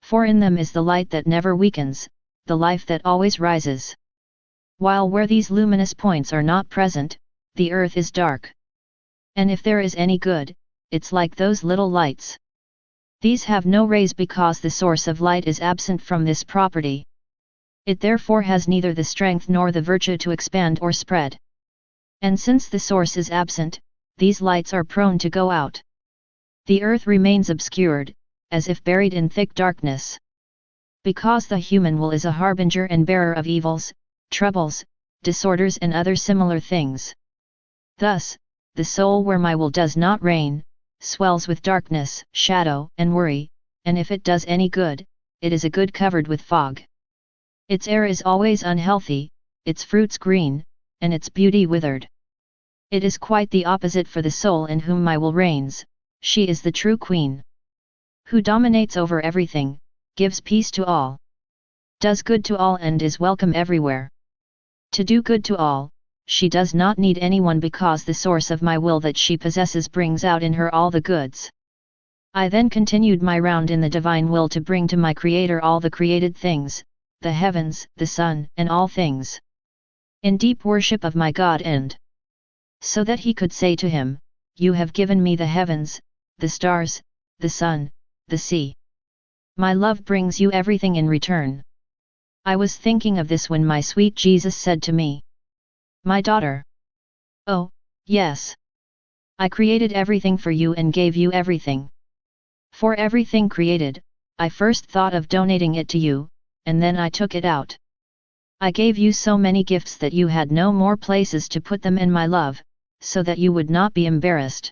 For in them is the light that never weakens, the life that always rises. While where these luminous points are not present, the earth is dark. And if there is any good, it's like those little lights. These have no rays because the source of light is absent from this property. It therefore has neither the strength nor the virtue to expand or spread. And since the source is absent, these lights are prone to go out. The earth remains obscured, as if buried in thick darkness. Because the human will is a harbinger and bearer of evils, troubles, disorders and other similar things. Thus, the soul where my will does not reign, swells with darkness, shadow, and worry, and if it does any good, it is a good covered with fog. Its air is always unhealthy, its fruits green, and its beauty withered. It is quite the opposite for the soul in whom my will reigns. She is the true queen, who dominates over everything, gives peace to all, does good to all and is welcome everywhere. To do good to all, she does not need anyone because the source of my will that she possesses brings out in her all the goods. I then continued my round in the divine will to bring to my Creator all the created things, the heavens, the sun, and all things, in deep worship of my God and so that he could say to him, "You have given me the heavens, the stars, the sun, the sea. My love brings you everything in return." I was thinking of this when my sweet Jesus said to me, "My daughter." "Oh, yes. I created everything for you and gave you everything. For everything created, I first thought of donating it to you, and then I took it out. I gave you so many gifts that you had no more places to put them in my love, so that you would not be embarrassed.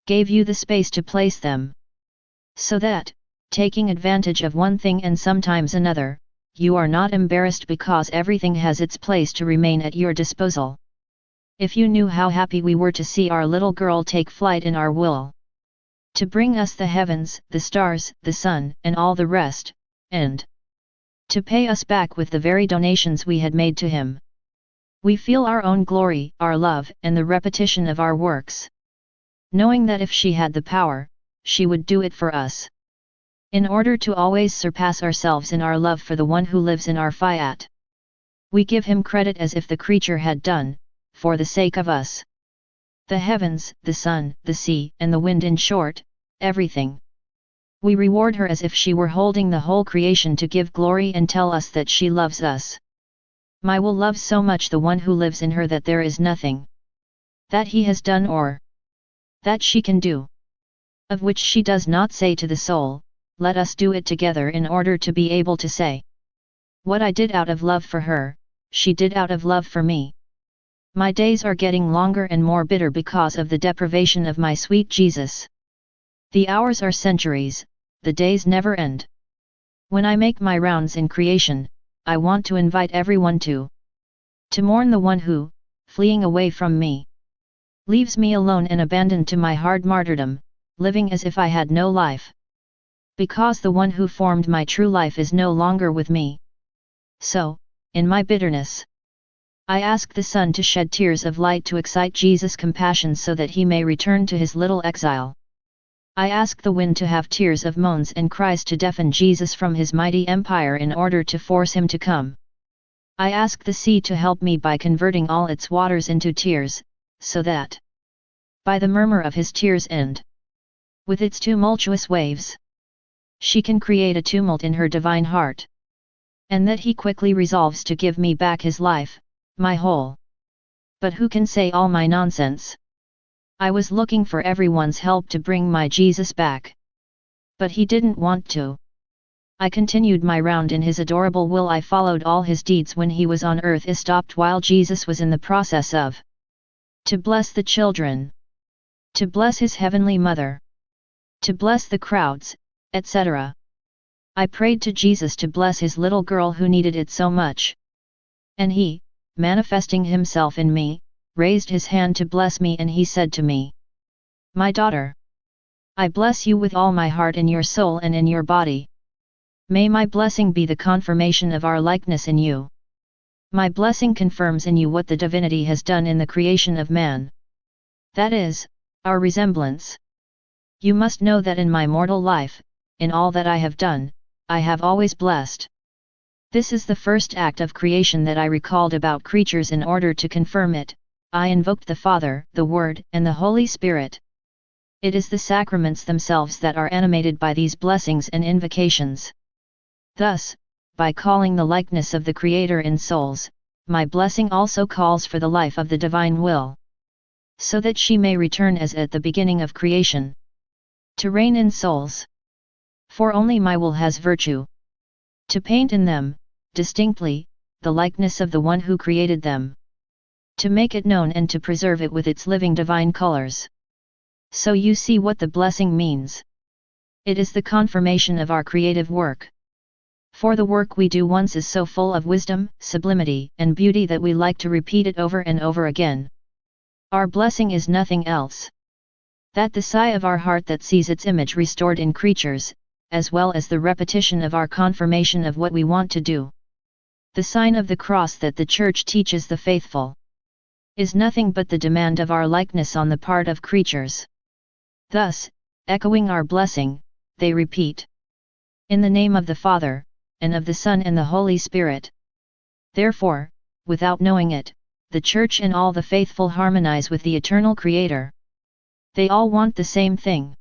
Gave you the space to place them, so that, taking advantage of one thing and sometimes another, you are not embarrassed because everything has its place to remain at your disposal. If you knew how happy we were to see our little girl take flight in our will, to bring us the heavens, the stars, the sun, and all the rest, and to pay us back with the very donations we had made to him. We feel our own glory, our love, and the repetition of our works, knowing that if she had the power, she would do it for us. In order to always surpass ourselves in our love for the one who lives in our Fiat, we give him credit as if the creature had done, for the sake of us, the heavens, the sun, the sea, and the wind, in short, everything. We reward her as if she were holding the whole creation to give glory and tell us that she loves us. My will loves so much the one who lives in her that there is nothing that he has done or that she can do, of which she does not say to the soul, "Let us do it together," in order to be able to say, "What I did out of love for her, she did out of love for me." My days are getting longer and more bitter because of the deprivation of my sweet Jesus. The hours are centuries, the days never end. When I make my rounds in creation, I want to invite everyone to mourn the one who, fleeing away from me, leaves me alone and abandoned to my hard martyrdom, living as if I had no life. Because the one who formed my true life is no longer with me. So, in my bitterness, I ask the sun to shed tears of light to excite Jesus' compassion so that he may return to his little exile. I ask the wind to have tears of moans and cries to deafen Jesus from his mighty empire in order to force him to come. I ask the sea to help me by converting all its waters into tears, so that, by the murmur of his tears and with its tumultuous waves, she can create a tumult in her divine heart. And that he quickly resolves to give me back his life, my whole. But who can say all my nonsense? I was looking for everyone's help to bring my Jesus back, but he didn't want to. I continued my round in his adorable will. I followed all his deeds when he was on earth. I stopped while Jesus was in the process of to bless the children, to bless his heavenly mother, to bless the crowds, etc. I prayed to Jesus to bless his little girl who needed it so much. And he, manifesting himself in me, raised his hand to bless me, and he said to me, "My daughter, I bless you with all my heart in your soul and in your body. May my blessing be the confirmation of our likeness in you. My blessing confirms in you what the divinity has done in the creation of man. That is, our resemblance. You must know that in my mortal life, in all that I have done, I have always blessed. This is the first act of creation that I recalled about creatures in order to confirm it. I invoked the Father, the Word, and the Holy Spirit. It is the sacraments themselves that are animated by these blessings and invocations. Thus, by calling the likeness of the Creator in souls, my blessing also calls for the life of the divine will, so that she may return as at the beginning of creation. To reign in souls. For only my will has virtue. To paint in them, distinctly, the likeness of the one who created them. To make it known and to preserve it with its living divine colors. So you see what the blessing means. It is the confirmation of our creative work. For the work we do once is so full of wisdom, sublimity, and beauty that we like to repeat it over and over again. Our blessing is nothing else. That the sigh of our heart that sees its image restored in creatures, as well as the repetition of our confirmation of what we want to do. The sign of the cross that the Church teaches the faithful is nothing but the demand of our likeness on the part of creatures. Thus, echoing our blessing, they repeat, in the name of the Father, and of the Son and the Holy Spirit. Therefore, without knowing it, the Church and all the faithful harmonize with the eternal Creator. They all want the same thing.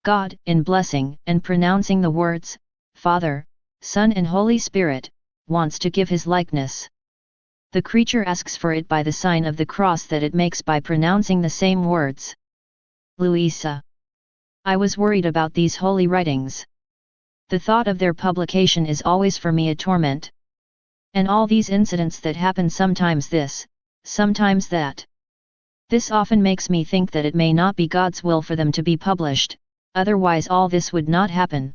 God, in blessing and pronouncing the words, Father, Son and Holy Spirit, wants to give his likeness. The creature asks for it by the sign of the cross that it makes by pronouncing the same words. Louisa. I was worried about these holy writings. The thought of their publication is always for me a torment. And all these incidents that happen, sometimes this, sometimes that. This often makes me think that it may not be God's will for them to be published, otherwise all this would not happen.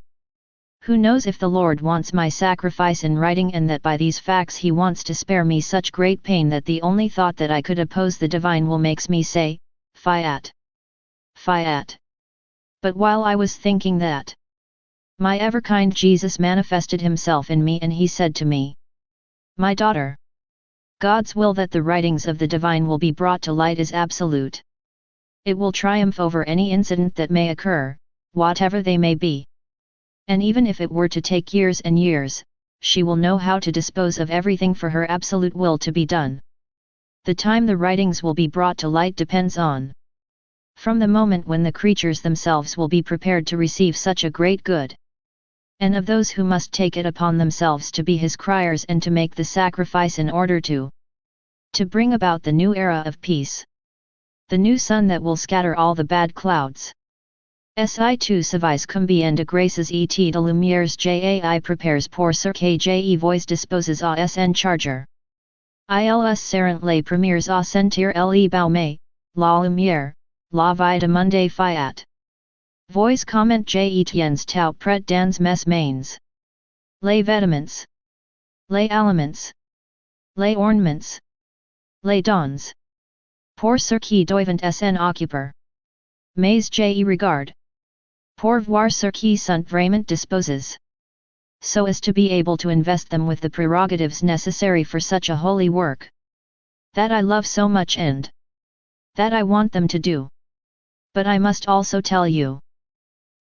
Who knows if the Lord wants my sacrifice in writing, and that by these facts he wants to spare me such great pain that the only thought that I could oppose the divine will makes me say, Fiat. Fiat. But while I was thinking that, my ever-kind Jesus manifested himself in me, and he said to me, my daughter, God's will that the writings of the divine will be brought to light is absolute. It will triumph over any incident that may occur, whatever they may be. And even if it were to take years and years, she will know how to dispose of everything for her absolute will to be done. The time the writings will be brought to light depends on from the moment when the creatures themselves will be prepared to receive such a great good, and of those who must take it upon themselves to be his criers and to make the sacrifice in order to bring about the new era of peace. The new sun that will scatter all the bad clouds. Si service cum bien de graces et de lumières jai prepares pour ce que je voix disposes à sn charger. Ils seront les premiers à sentir le baume, la lumière, la vie de monde Fiat. Voix comment je tiens tout près dans mes mains. Les vêtements. Les aliments. Les ornements. Les dons. Pour ceux qui doivent s'en occuper. Mais je regarde. Pour voir ce qui sont vraiment disposes. So as to be able to invest them with the prerogatives necessary for such a holy work. That I love so much and that I want them to do. But I must also tell you,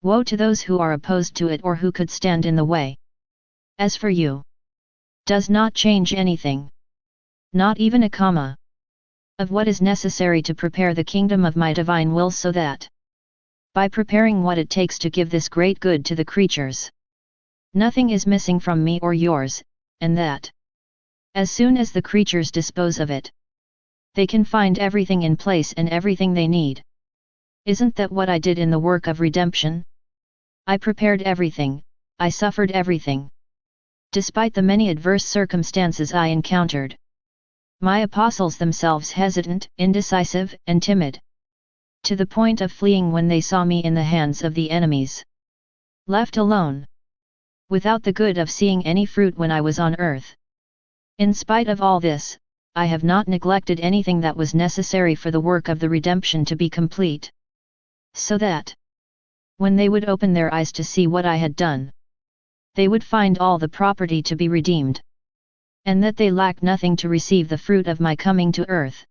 woe to those who are opposed to it or who could stand in the way. As for you, does not change anything. Not even a comma. Of what is necessary to prepare the kingdom of my divine will, so that, by preparing what it takes to give this great good to the creatures, nothing is missing from me or yours, and that, as soon as the creatures dispose of it, they can find everything in place and everything they need. Isn't that what I did in the work of redemption? I prepared everything, I suffered everything. Despite the many adverse circumstances I encountered. My apostles themselves hesitant, indecisive, and timid. To the point of fleeing when they saw me in the hands of the enemies. Left alone. Without the good of seeing any fruit when I was on earth. In spite of all this, I have not neglected anything that was necessary for the work of the redemption to be complete. So that, when they would open their eyes to see what I had done, they would find all the property to be redeemed. And that they lack nothing to receive the fruit of my coming to earth.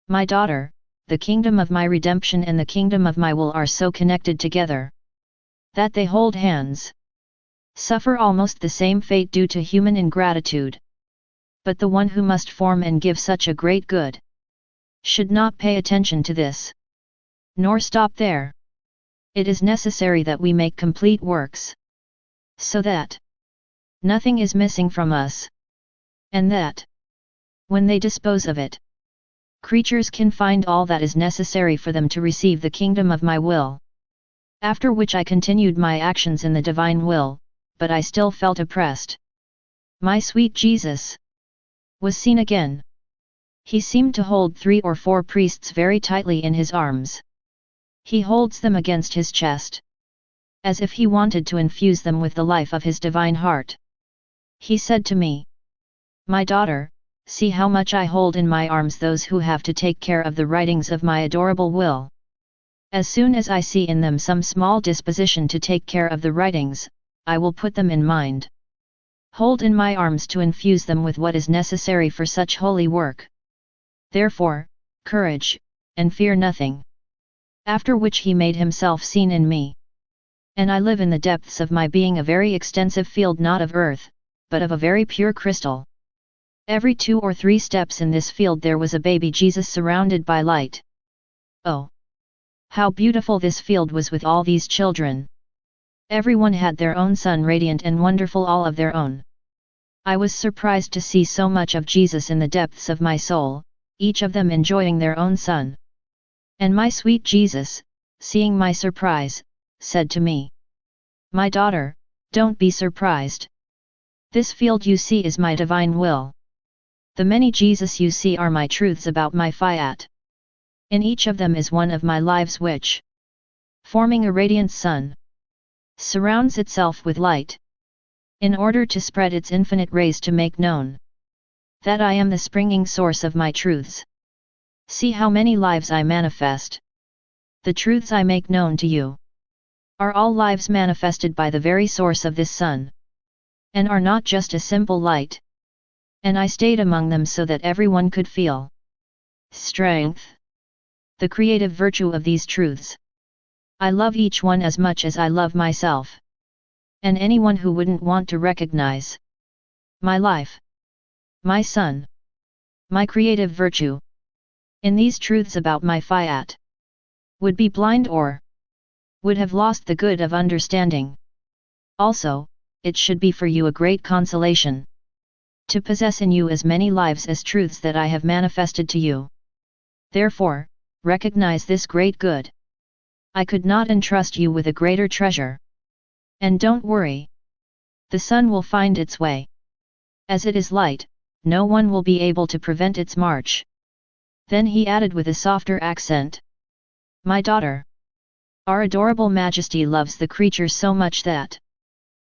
My daughter, the kingdom of my redemption and the kingdom of my will are so connected together, that they hold hands. Suffer almost the same fate due to human ingratitude. But the one who must form and give such a great good, should not pay attention to this. Nor stop there. It is necessary that we make complete works. So that nothing is missing from us. And that, when they dispose of it, creatures can find all that is necessary for them to receive the kingdom of my will. After which I continued my actions in the divine will, but I still felt oppressed. My sweet Jesus was seen again. He seemed to hold 3 or 4 priests very tightly in his arms. He holds them against his chest, as if he wanted to infuse them with the life of his divine heart. He said to me, "My daughter, see how much I hold in my arms those who have to take care of the writings of my adorable will. As soon as I see in them some small disposition to take care of the writings, I will put them in mind. Hold in my arms to infuse them with what is necessary for such holy work. Therefore, courage, and fear nothing." After which he made himself seen in me. And I live in the depths of my being a very extensive field, not of earth, but of a very pure crystal. Every 2 or 3 steps in this field there was a baby Jesus surrounded by light. Oh! How beautiful this field was with all these children! Everyone had their own sun, radiant and wonderful, all of their own. I was surprised to see so much of Jesus in the depths of my soul, each of them enjoying their own sun. And my sweet Jesus, seeing my surprise, said to me, "My daughter, don't be surprised. This field you see is my divine will. The many Jesus you see are my truths about my Fiat. In each of them is one of my lives which, forming a radiant sun, surrounds itself with light, in order to spread its infinite rays to make known that I am the springing source of my truths. See how many lives I manifest. The truths I make known to you are all lives manifested by the very source of this sun, and are not just a simple light. And I stayed among them so that everyone could feel strength, the creative virtue of these truths. I love each one as much as I love myself. And anyone who wouldn't want to recognize my life, my sun, my creative virtue, in these truths about my Fiat, would be blind or would have lost the good of understanding. Also, it should be for you a great consolation to possess in you as many lives as truths that I have manifested to you. Therefore, recognize this great good. I could not entrust you with a greater treasure. And don't worry. The sun will find its way. As it is light, no one will be able to prevent its march." Then he added with a softer accent, "My daughter, our adorable Majesty loves the creature so much that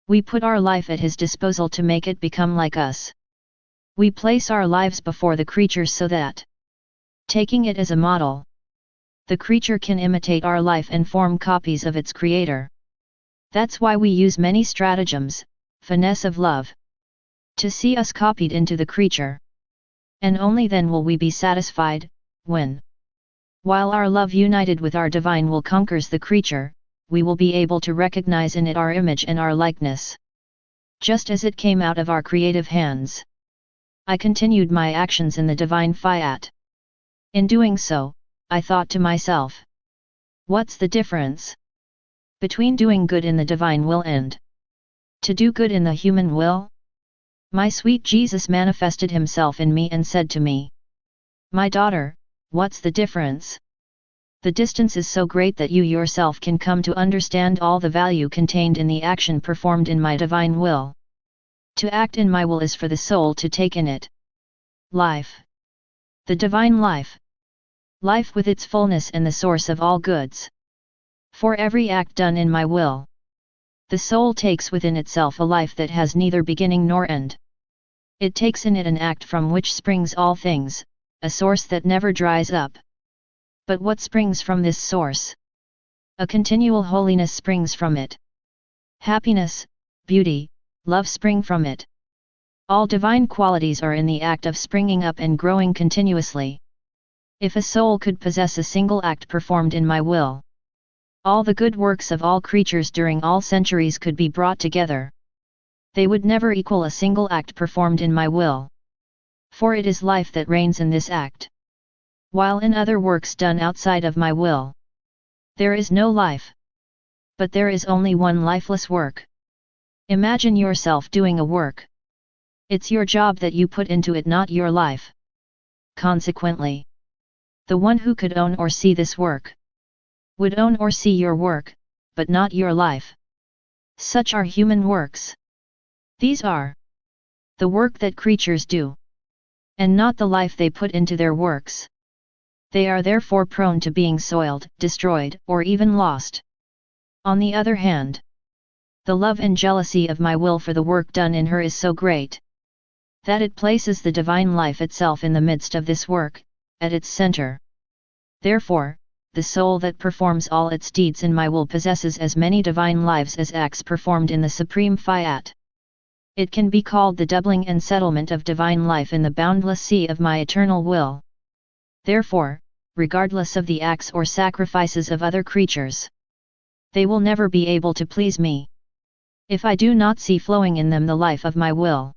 we put our life at his disposal to make it become like us. We place our lives before the creature so that, taking it as a model, the creature can imitate our life and form copies of its creator. That's why we use many stratagems, finesse of love, to see us copied into the creature. And only then will we be satisfied, when, while our love united with our divine will conquers the creature, we will be able to recognize in it our image and our likeness, just as it came out of our creative hands." I continued my actions in the divine Fiat. In doing so, I thought to myself, what's the difference between doing good in the divine will and to do good in the human will? My sweet Jesus manifested himself in me and said to me, "My daughter, what's the difference? The distance is so great that you yourself can come to understand all the value contained in the action performed in my divine will. To act in my will is for the soul to take in it life, the divine life, life with its fullness and the source of all goods. For every act done in my will, the soul takes within itself a life that has neither beginning nor end. It takes in it an act from which springs all things, a source that never dries up. But what springs from this source? A continual holiness springs from it. Happiness, beauty, love spring from it. All divine qualities are in the act of springing up and growing continuously. If a soul could possess a single act performed in my will, all the good works of all creatures during all centuries could be brought together. They would never equal a single act performed in my will. For it is life that reigns in this act. While in other works done outside of my will, there is no life. But there is only one lifeless work. Imagine yourself doing a work. It's your job that you put into it, not your life. Consequently, the one who could own or see this work would own or see your work, but not your life. Such are human works. These are the work that creatures do, and not the life they put into their works. They are therefore prone to being soiled, destroyed, or even lost. On the other hand, the love and jealousy of my will for the work done in her is so great, that it places the divine life itself in the midst of this work, at its center. Therefore, the soul that performs all its deeds in my will possesses as many divine lives as acts performed in the supreme Fiat. It can be called the doubling and settlement of divine life in the boundless sea of my eternal will. Therefore, regardless of the acts or sacrifices of other creatures, they will never be able to please me, if I do not see flowing in them the life of my will.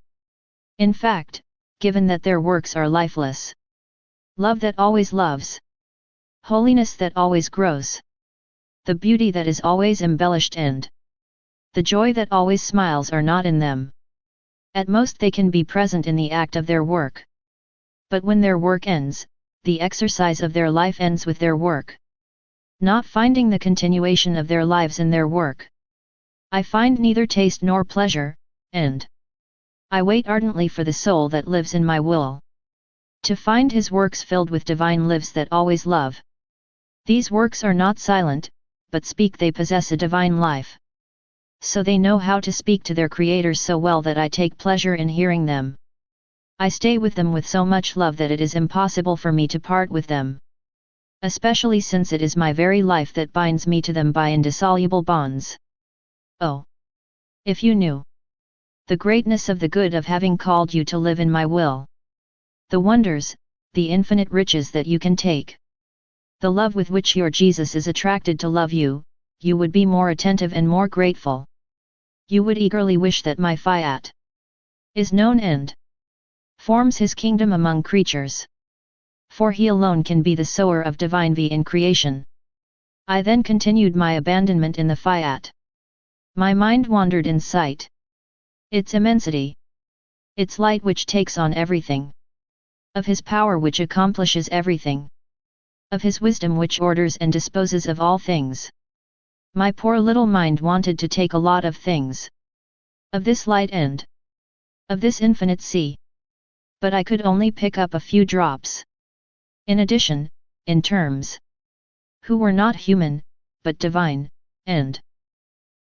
In fact, given that their works are lifeless, love that always loves, holiness that always grows, the beauty that is always embellished, and the joy that always smiles are not in them. At most they can be present in the act of their work. But when their work ends, the exercise of their life ends with their work. Not finding the continuation of their lives in their work, I find neither taste nor pleasure, and I wait ardently for the soul that lives in my will, to find his works filled with divine lives that always love. These works are not silent, but speak. They possess a divine life, so they know how to speak to their creators so well that I take pleasure in hearing them. I stay with them with so much love that it is impossible for me to part with them, especially since it is my very life that binds me to them by indissoluble bonds. Oh! If you knew the greatness of the good of having called you to live in my will, the wonders, the infinite riches that you can take, the love with which your Jesus is attracted to love you, you would be more attentive and more grateful. You would eagerly wish that my Fiat is known and forms his kingdom among creatures, for he alone can be the sower of divine V in creation. I then continued my abandonment in the Fiat. My mind wandered in sight, its immensity, its light which takes on everything, of his power which accomplishes everything, of his wisdom which orders and disposes of all things. My poor little mind wanted to take a lot of things, of this light and of this infinite sea, but I could only pick up a few drops. In addition, in terms who were not human, but divine, and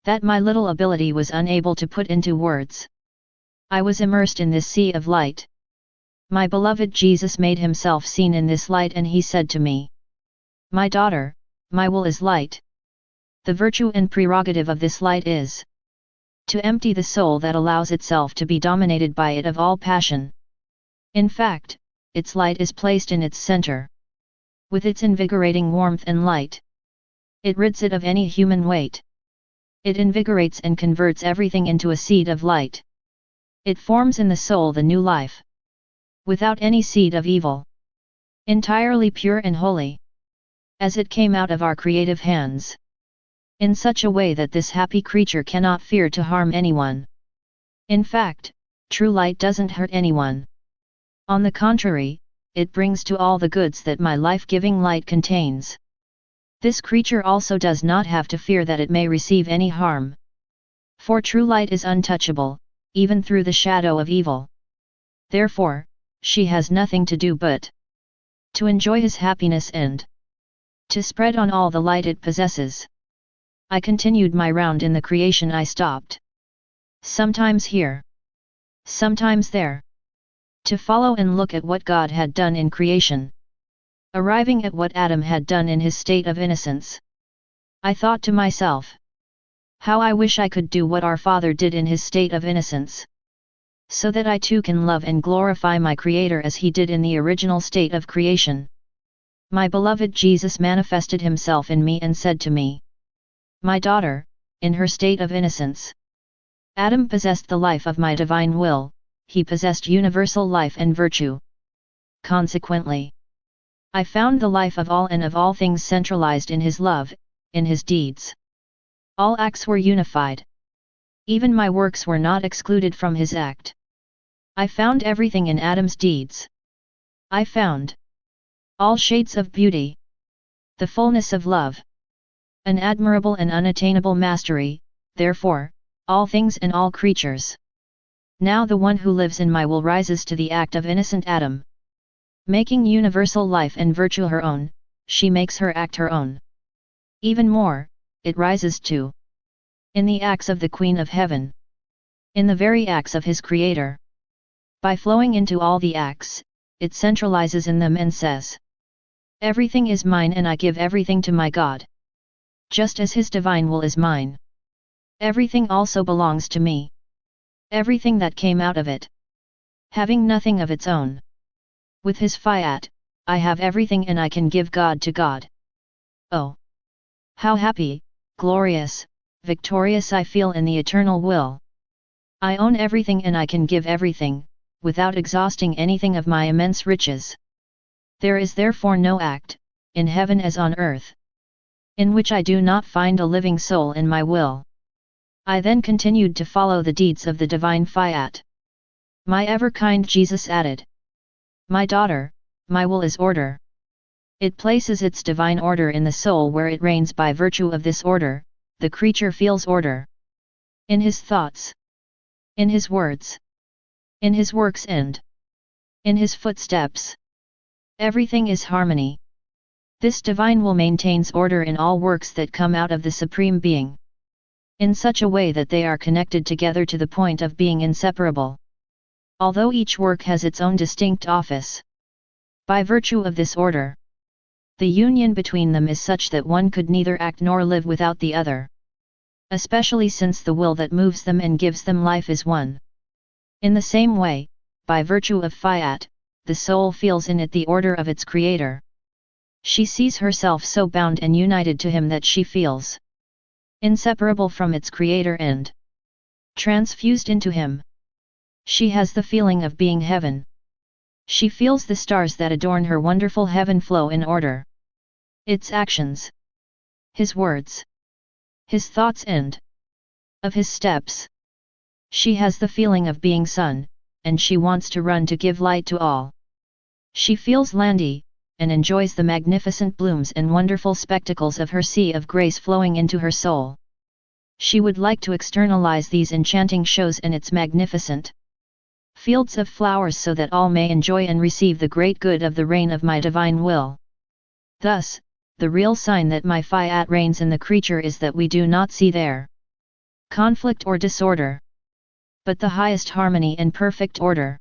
that my little ability was unable to put into words, I was immersed in this sea of light. My beloved Jesus made himself seen in this light, and he said to me, "My daughter, my will is light. The virtue and prerogative of this light is to empty the soul that allows itself to be dominated by it of all passion. In fact, its light is placed in its center. With its invigorating warmth and light, it rids it of any human weight. It invigorates and converts everything into a seed of light. It forms in the soul the new life, without any seed of evil, entirely pure and holy, as it came out of our creative hands, in such a way that this happy creature cannot fear to harm anyone. In fact, true light doesn't hurt anyone. On the contrary, it brings to all the goods that my life-giving light contains. This creature also does not have to fear that it may receive any harm, for true light is untouchable, even through the shadow of evil. Therefore, she has nothing to do but to enjoy his happiness and to spread on all the light it possesses. I continued my round in the creation. I stopped, sometimes here, sometimes there, to follow and look at what God had done in creation. Arriving at what Adam had done in his state of innocence, I thought to myself, how I wish I could do what our Father did in his state of innocence, so that I too can love and glorify my Creator as he did in the original state of creation. My beloved Jesus manifested himself in me and said to me, "My daughter, in her state of innocence, Adam possessed the life of my divine will, he possessed universal life and virtue. Consequently, I found the life of all and of all things centralized in his love, in his deeds. All acts were unified. Even my works were not excluded from his act. I found everything in Adam's deeds. I found all shades of beauty, the fullness of love, An admirable and unattainable mastery, therefore, all things and all creatures. Now the one who lives in my will rises to the act of innocent Adam. Making universal life and virtue her own, she makes her act her own. Even more, it rises too. In the acts of the Queen of Heaven. In the very acts of his Creator. By flowing into all the acts, it centralizes in them and says, everything is mine and I give everything to my God. Just as his divine will is mine. Everything also belongs to me. Everything that came out of it. Having nothing of its own. With his Fiat, I have everything and I can give God to God. Oh! How happy, glorious, victorious I feel in the eternal will. I own everything and I can give everything, without exhausting anything of my immense riches. There is therefore no act, in heaven as on earth, in which I do not find a living soul in my will. I then continued to follow the deeds of the divine Fiat. My ever-kind Jesus added, my daughter, my will is order. It places its divine order in the soul where it reigns. By virtue of this order, the creature feels order. In his thoughts. In his words. In his works and in his footsteps. Everything is harmony. This divine will maintains order in all works that come out of the Supreme Being. In such a way that they are connected together to the point of being inseparable. Although each work has its own distinct office. By virtue of this order, the union between them is such that one could neither act nor live without the other. Especially since the will that moves them and gives them life is one. In the same way, by virtue of Fiat, the soul feels in it the order of its Creator. She sees herself so bound and united to Him that she feels inseparable from its Creator and transfused into Him. She has the feeling of being heaven. She feels the stars that adorn her wonderful heaven flow in order. Its actions, His words, His thoughts and of His steps. She has the feeling of being sun, and she wants to run to give light to all. She feels landy, and enjoys the magnificent blooms and wonderful spectacles of her sea of grace flowing into her soul. She would like to externalize these enchanting shows and its magnificent fields of flowers so that all may enjoy and receive the great good of the reign of my divine will. Thus, the real sign that my Fiat reigns in the creature is that we do not see there conflict or disorder, but the highest harmony and perfect order.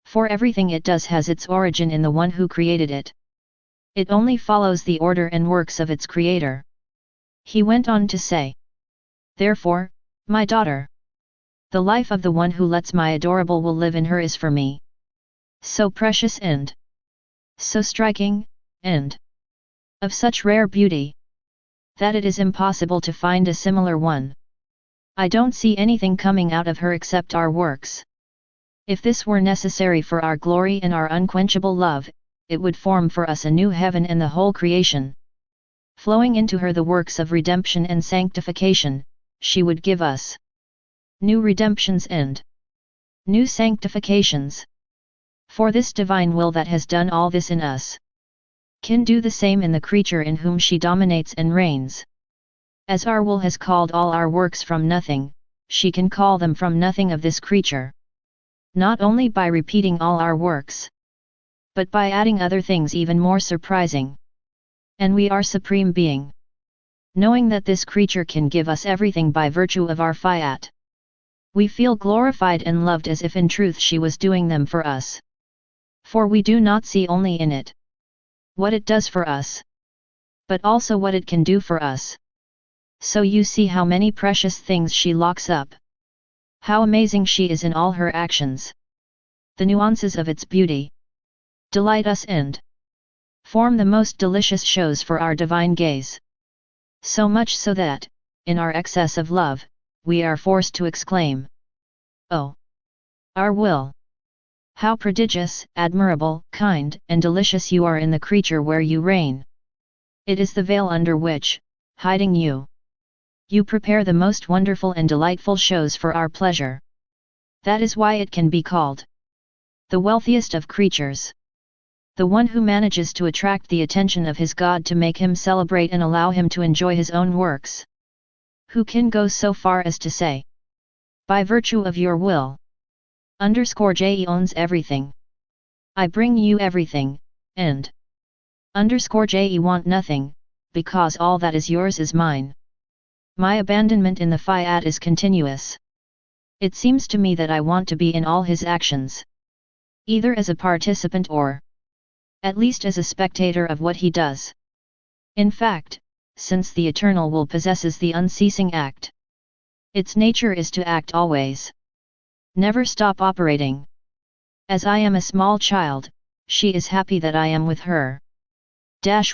For everything it does has its origin in the one who created it. It only follows the order and works of its Creator. He went on to say, therefore, my daughter, the life of the one who lets my adorable will live in her is for me so precious and so striking, and of such rare beauty, that it is impossible to find a similar one. I don't see anything coming out of her except our works. If this were necessary for our glory and our unquenchable love, it would form for us a new heaven and the whole creation. Flowing into her the works of redemption and sanctification, she would give us new redemptions and new sanctifications. For this divine will that has done all this in us can do the same in the creature in whom she dominates and reigns. As our will has called all our works from nothing, she can call them from nothing of this creature. Not only by repeating all our works, but by adding other things even more surprising. And we are Supreme Being. Knowing that this creature can give us everything by virtue of our Fiat, we feel glorified and loved as if in truth she was doing them for us. For we do not see only in it what it does for us, but also what it can do for us. So you see how many precious things she locks up. How amazing she is in all her actions. The nuances of its beauty delight us and form the most delicious shows for our divine gaze. So much so that, in our excess of love, we are forced to exclaim, oh! Our will! How prodigious, admirable, kind, and delicious you are in the creature where you reign! It is the veil under which, hiding you, you prepare the most wonderful and delightful shows for our pleasure. That is why it can be called the wealthiest of creatures. the one who manages to attract the attention of his God to make him celebrate and allow him to enjoy his own works. Who can go so far as to say, by virtue of your will, _J owns everything. I bring you everything, and _J want nothing, because all that is yours is mine. My abandonment in the Fiat is continuous. It seems to me that I want to be in all his actions, either as a participant or, at least as a spectator of what he does. In fact, since the eternal will possesses the unceasing act, its nature is to act always. Never stop operating. As I am a small child, she is happy that I am with her.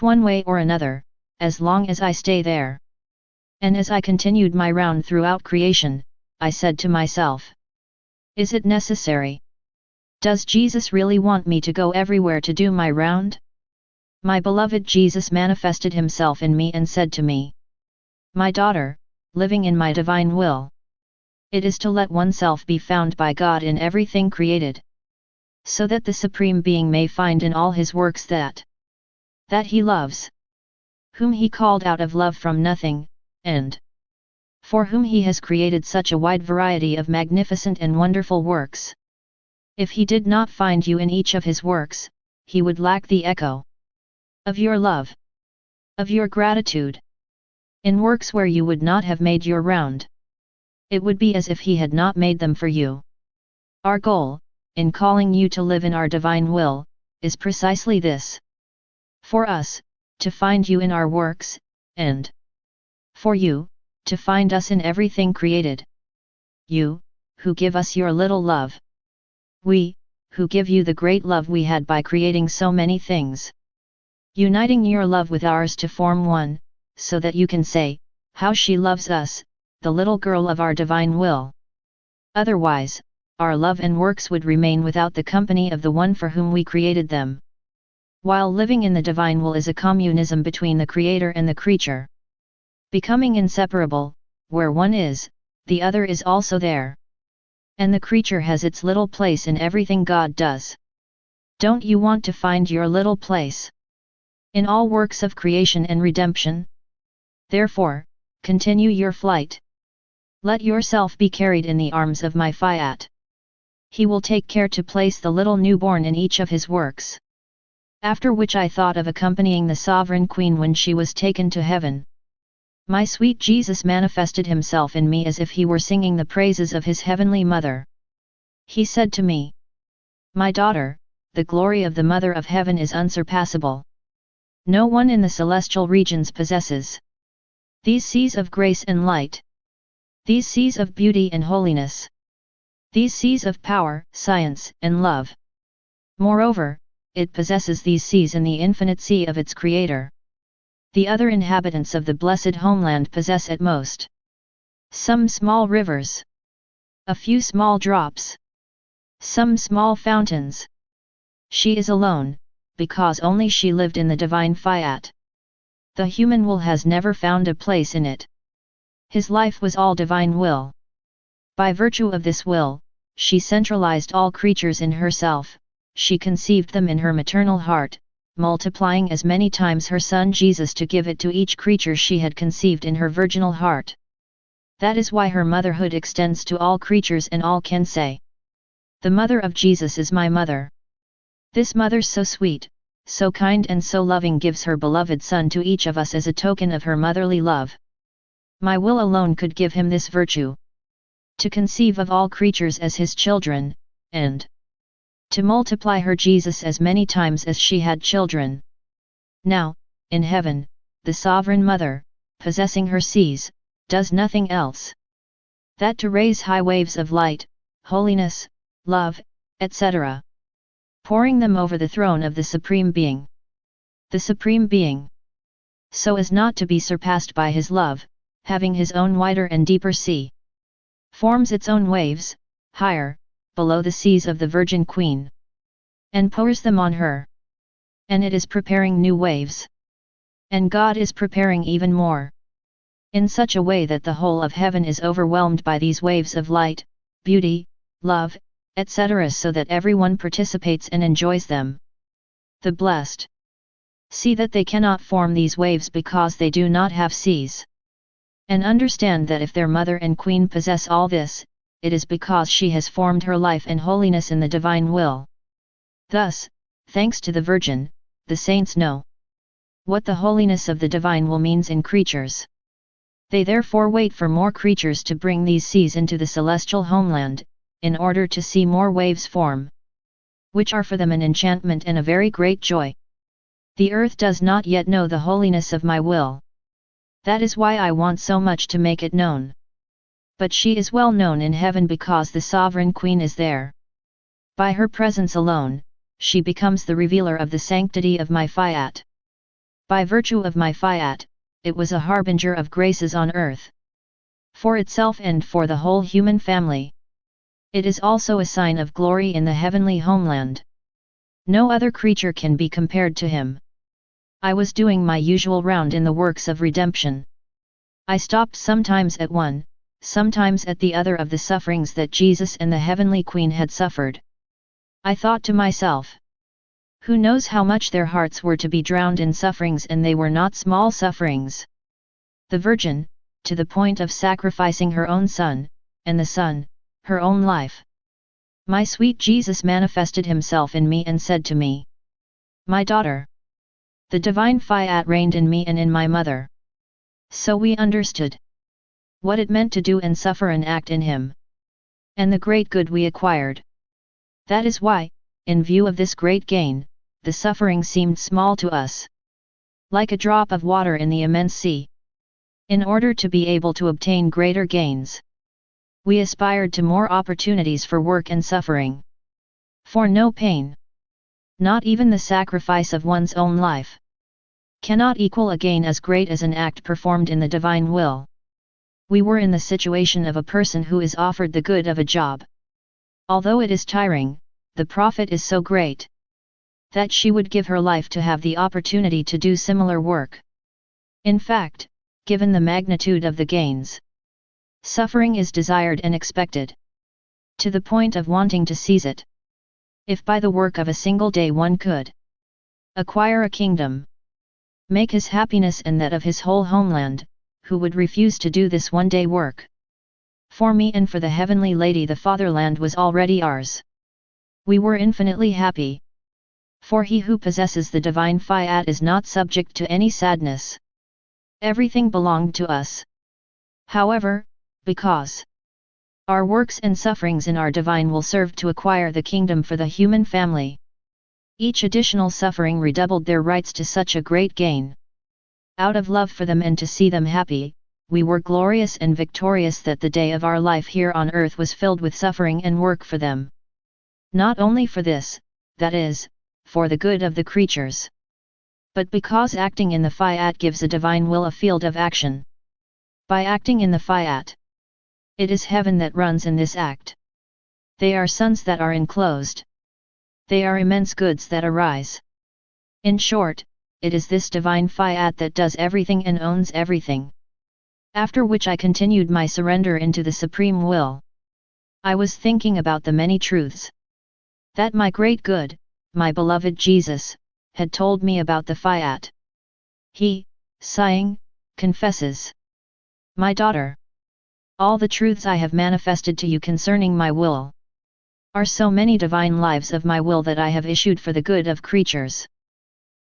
One way or another, as long as I stay there. And as I continued my round throughout creation, I said to myself, is it necessary? Does Jesus really want me to go everywhere to do my round? My beloved Jesus manifested himself in me and said to me, my daughter, living in my divine will, it is to let oneself be found by God in everything created, so that the Supreme Being may find in all his works that he loves, whom he called out of love from nothing, and for whom he has created such a wide variety of magnificent and wonderful works. If he did not find you in each of his works, he would lack the echo of your love, of your gratitude. In works where you would not have made your round, it would be as if he had not made them for you. Our goal, in calling you to live in our divine will, is precisely this. For us, to find you in our works, and for you, to find us in everything created. You, who give us your little love. We, who give you the great love we had by creating so many things. Uniting your love with ours to form one, so that you can say, how she loves us, the little girl of our divine will. Otherwise, our love and works would remain without the company of the one for whom we created them. While living in the divine will is a communism between the creator and the creature. Becoming inseparable, where one is, the other is also there. And the creature has its little place in everything God does. Don't you want to find your little place in all works of creation and redemption? Therefore, continue your flight. Let yourself be carried in the arms of my Fiat. He will take care to place the little newborn in each of his works. After which I thought of accompanying the Sovereign Queen when she was taken to heaven. My sweet Jesus manifested himself in me as if he were singing the praises of his heavenly mother. He said to me, my daughter, the glory of the Mother of Heaven is unsurpassable. No one in the celestial regions possesses these seas of grace and light, these seas of beauty and holiness, these seas of power, science, and love. Moreover, it possesses these seas in the infinite sea of its Creator. The other inhabitants of the blessed homeland possess at most some small rivers, a few small drops, some small fountains. She is alone, because only she lived in the divine Fiat. The human will has never found a place in it. His life was all divine will. By virtue of this will, she centralized all creatures in herself, she conceived them in her maternal heart, multiplying as many times her Son Jesus to give it to each creature she had conceived in her virginal heart. That is why her motherhood extends to all creatures and all can say, the mother of Jesus is my mother. This mother so sweet, so kind and so loving gives her beloved Son to each of us as a token of her motherly love. My will alone could give him this virtue. To conceive of all creatures as his children, and to multiply her Jesus as many times as she had children. Now, in heaven, the Sovereign Mother, possessing her seas, does nothing else that to raise high waves of light, holiness, love, etc., pouring them over the throne of the Supreme Being. The Supreme Being, so as not to be surpassed by his love, having his own wider and deeper sea, forms its own waves, higher, below the seas of the Virgin Queen, and pours them on her. And it is preparing new waves. And God is preparing even more. In such a way that the whole of heaven is overwhelmed by these waves of light, beauty, love, etc., so that everyone participates and enjoys them. The blessed see that they cannot form these waves because they do not have seas. And understand that if their mother and queen possess all this, it is because she has formed her life and holiness in the divine will. Thus, thanks to the Virgin, the saints know what the holiness of the divine will means in creatures. They therefore wait for more creatures to bring these seas into the celestial homeland, in order to see more waves form, which are for them an enchantment and a very great joy. The earth does not yet know the holiness of my will. That is why I want so much to make it known. But she is well known in heaven because the sovereign queen is there. By her presence alone, she becomes the revealer of the sanctity of my Fiat. By virtue of my Fiat, it was a harbinger of graces on earth. For itself and for the whole human family. It is also a sign of glory in the heavenly homeland. No other creature can be compared to him. I was doing my usual round in the works of redemption. I stopped sometimes at one, sometimes at the other of the sufferings that Jesus and the heavenly Queen had suffered. I thought to myself, who knows how much their hearts were to be drowned in sufferings, and they were not small sufferings. The Virgin, to the point of sacrificing her own Son, and the Son, her own life. My sweet Jesus manifested himself in me and said to me, "My daughter." The divine Fiat reigned in me and in my mother. So we understood what it meant to do and suffer and act in him, and the great good we acquired. That is why, in view of this great gain, the suffering seemed small to us, like a drop of water in the immense sea. In order to be able to obtain greater gains, we aspired to more opportunities for work and suffering. For no pain, not even the sacrifice of one's own life, cannot equal a gain as great as an act performed in the divine will. We were in the situation of a person who is offered the good of a job. Although it is tiring, the profit is so great that she would give her life to have the opportunity to do similar work. In fact, given the magnitude of the gains, suffering is desired and expected, to the point of wanting to seize it. If by the work of a single day one could acquire a kingdom, make his happiness and that of his whole homeland, who would refuse to do this one-day work? For me and for the heavenly lady the fatherland was already ours. We were infinitely happy. For he who possesses the divine Fiat is not subject to any sadness. Everything belonged to us. However, because our works and sufferings in our divine will serve to acquire the kingdom for the human family, each additional suffering redoubled their rights to such a great gain. Out of love for them and to see them happy, we were glorious and victorious that the day of our life here on earth was filled with suffering and work for them. Not only for this, that is, for the good of the creatures, but because acting in the Fiat gives a divine will a field of action. By acting in the Fiat, it is heaven that runs in this act. They are suns that are enclosed. They are immense goods that arise. In short, it is this divine Fiat that does everything and owns everything. After which I continued my surrender into the supreme will. I was thinking about the many truths that my great good, my beloved Jesus, had told me about the Fiat. He, sighing, confesses, "My daughter, all the truths I have manifested to you concerning my will are so many divine lives of my will that I have issued for the good of creatures.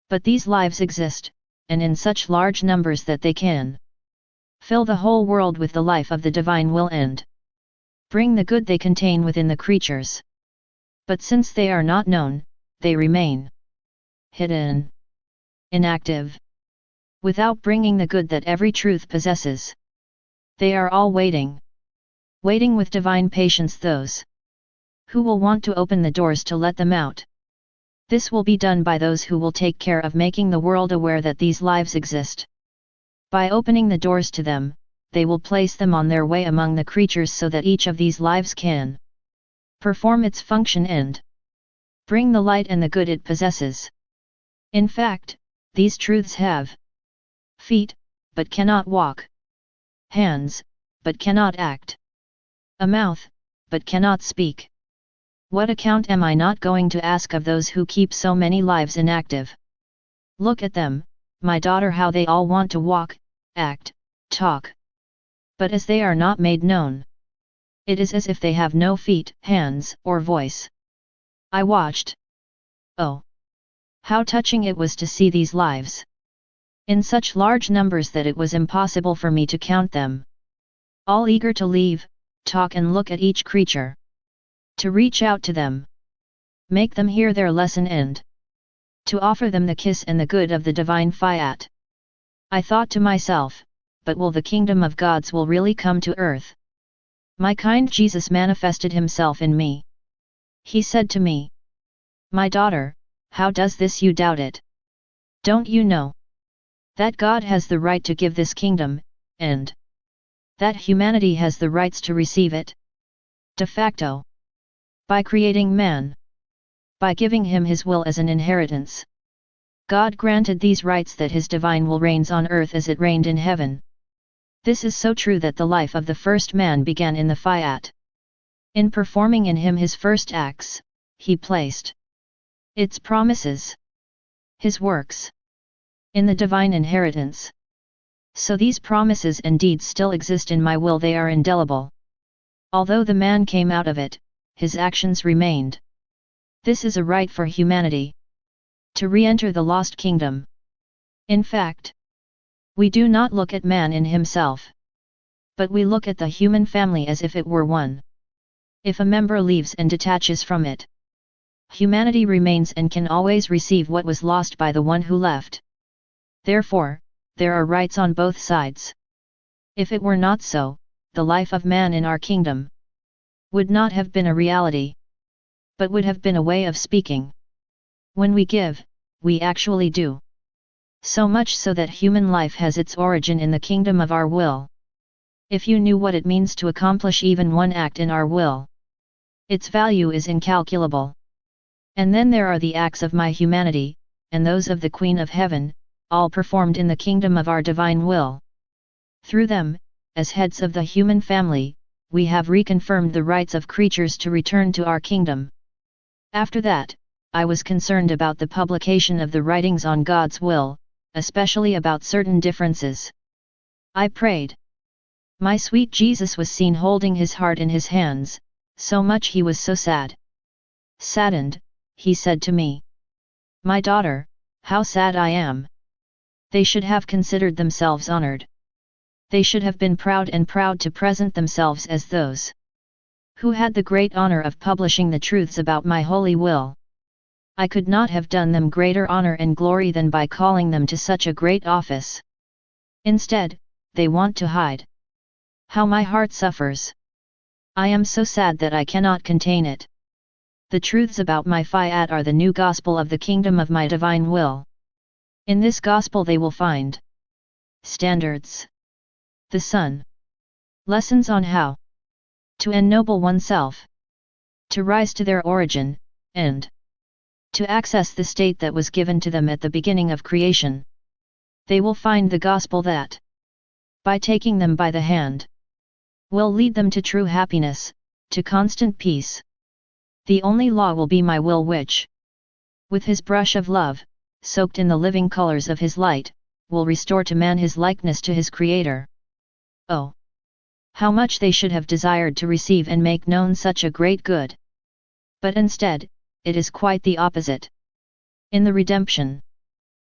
But these lives exist, and in such large numbers that they can fill the whole world with the life of the divine will and bring the good they contain within the creatures. But since they are not known, they remain hidden, inactive, without bringing the good that every truth possesses. They are all waiting with divine patience those who will want to open the doors to let them out. This will be done by those who will take care of making the world aware that these lives exist. By opening the doors to them, they will place them on their way among the creatures so that each of these lives can perform its function and bring the light and the good it possesses. In fact, these truths have feet, but cannot walk, hands, but cannot act, a mouth, but cannot speak, What account am I not going to ask of those who keep so many lives inactive? Look at them, my daughter, how they all want to walk, act, talk. But as they are not made known, it is as if they have no feet, hands, or voice. I watched. Oh! How touching it was to see these lives! In such large numbers that it was impossible for me to count them. All eager to leave, talk and look at each creature. To reach out to them. Make them hear their lesson and to offer them the kiss and the good of the divine Fiat. I thought to myself, but will the kingdom of God's will really come to earth? My kind Jesus manifested himself in me. He said to me, my daughter, how does this you doubt it? Don't you know that God has the right to give this kingdom, and that humanity has the rights to receive it? De facto. By creating man. By giving him his will as an inheritance. God granted these rights that his divine will reigns on earth as it reigned in heaven. This is so true that the life of the first man began in the Fiat. In performing in him his first acts, he placed its promises, his works, in the divine inheritance. So these promises and deeds still exist in my will, they are indelible. Although the man came out of it, his actions remained. This is a right for humanity. To re-enter the lost kingdom. In fact, we do not look at man in himself. But we look at the human family as if it were one. If a member leaves and detaches from it, humanity remains and can always receive what was lost by the one who left. Therefore, there are rights on both sides. If it were not so, the life of man in our kingdom would not have been a reality, but would have been a way of speaking. When we give, we actually do. So much so that human life has its origin in the kingdom of our will. If you knew what it means to accomplish even one act in our will, its value is incalculable. And then there are the acts of my humanity, and those of the Queen of Heaven, all performed in the kingdom of our divine will. Through them, as heads of the human family, we have reconfirmed the rights of creatures to return to our kingdom. After that, I was concerned about the publication of the writings on God's will, especially about certain differences. I prayed. My sweet Jesus was seen holding his heart in his hands, so much he was so sad. Saddened, he said to me, my daughter, how sad I am. They should have considered themselves honored. They should have been proud to present themselves as those who had the great honor of publishing the truths about my holy will. I could not have done them greater honor and glory than by calling them to such a great office. Instead, they want to hide. How my heart suffers. I am so sad that I cannot contain it. The truths about my Fiat are the new gospel of the kingdom of my divine will. In this gospel they will find standards, the sun, lessons on how to ennoble oneself, to rise to their origin, and to access the state that was given to them at the beginning of creation. They will find the gospel that, by taking them by the hand, will lead them to true happiness, to constant peace. The only law will be my will which, with his brush of love, soaked in the living colors of his light, will restore to man his likeness to his Creator. Oh! How much they should have desired to receive and make known such a great good! But instead, it is quite the opposite. In the redemption,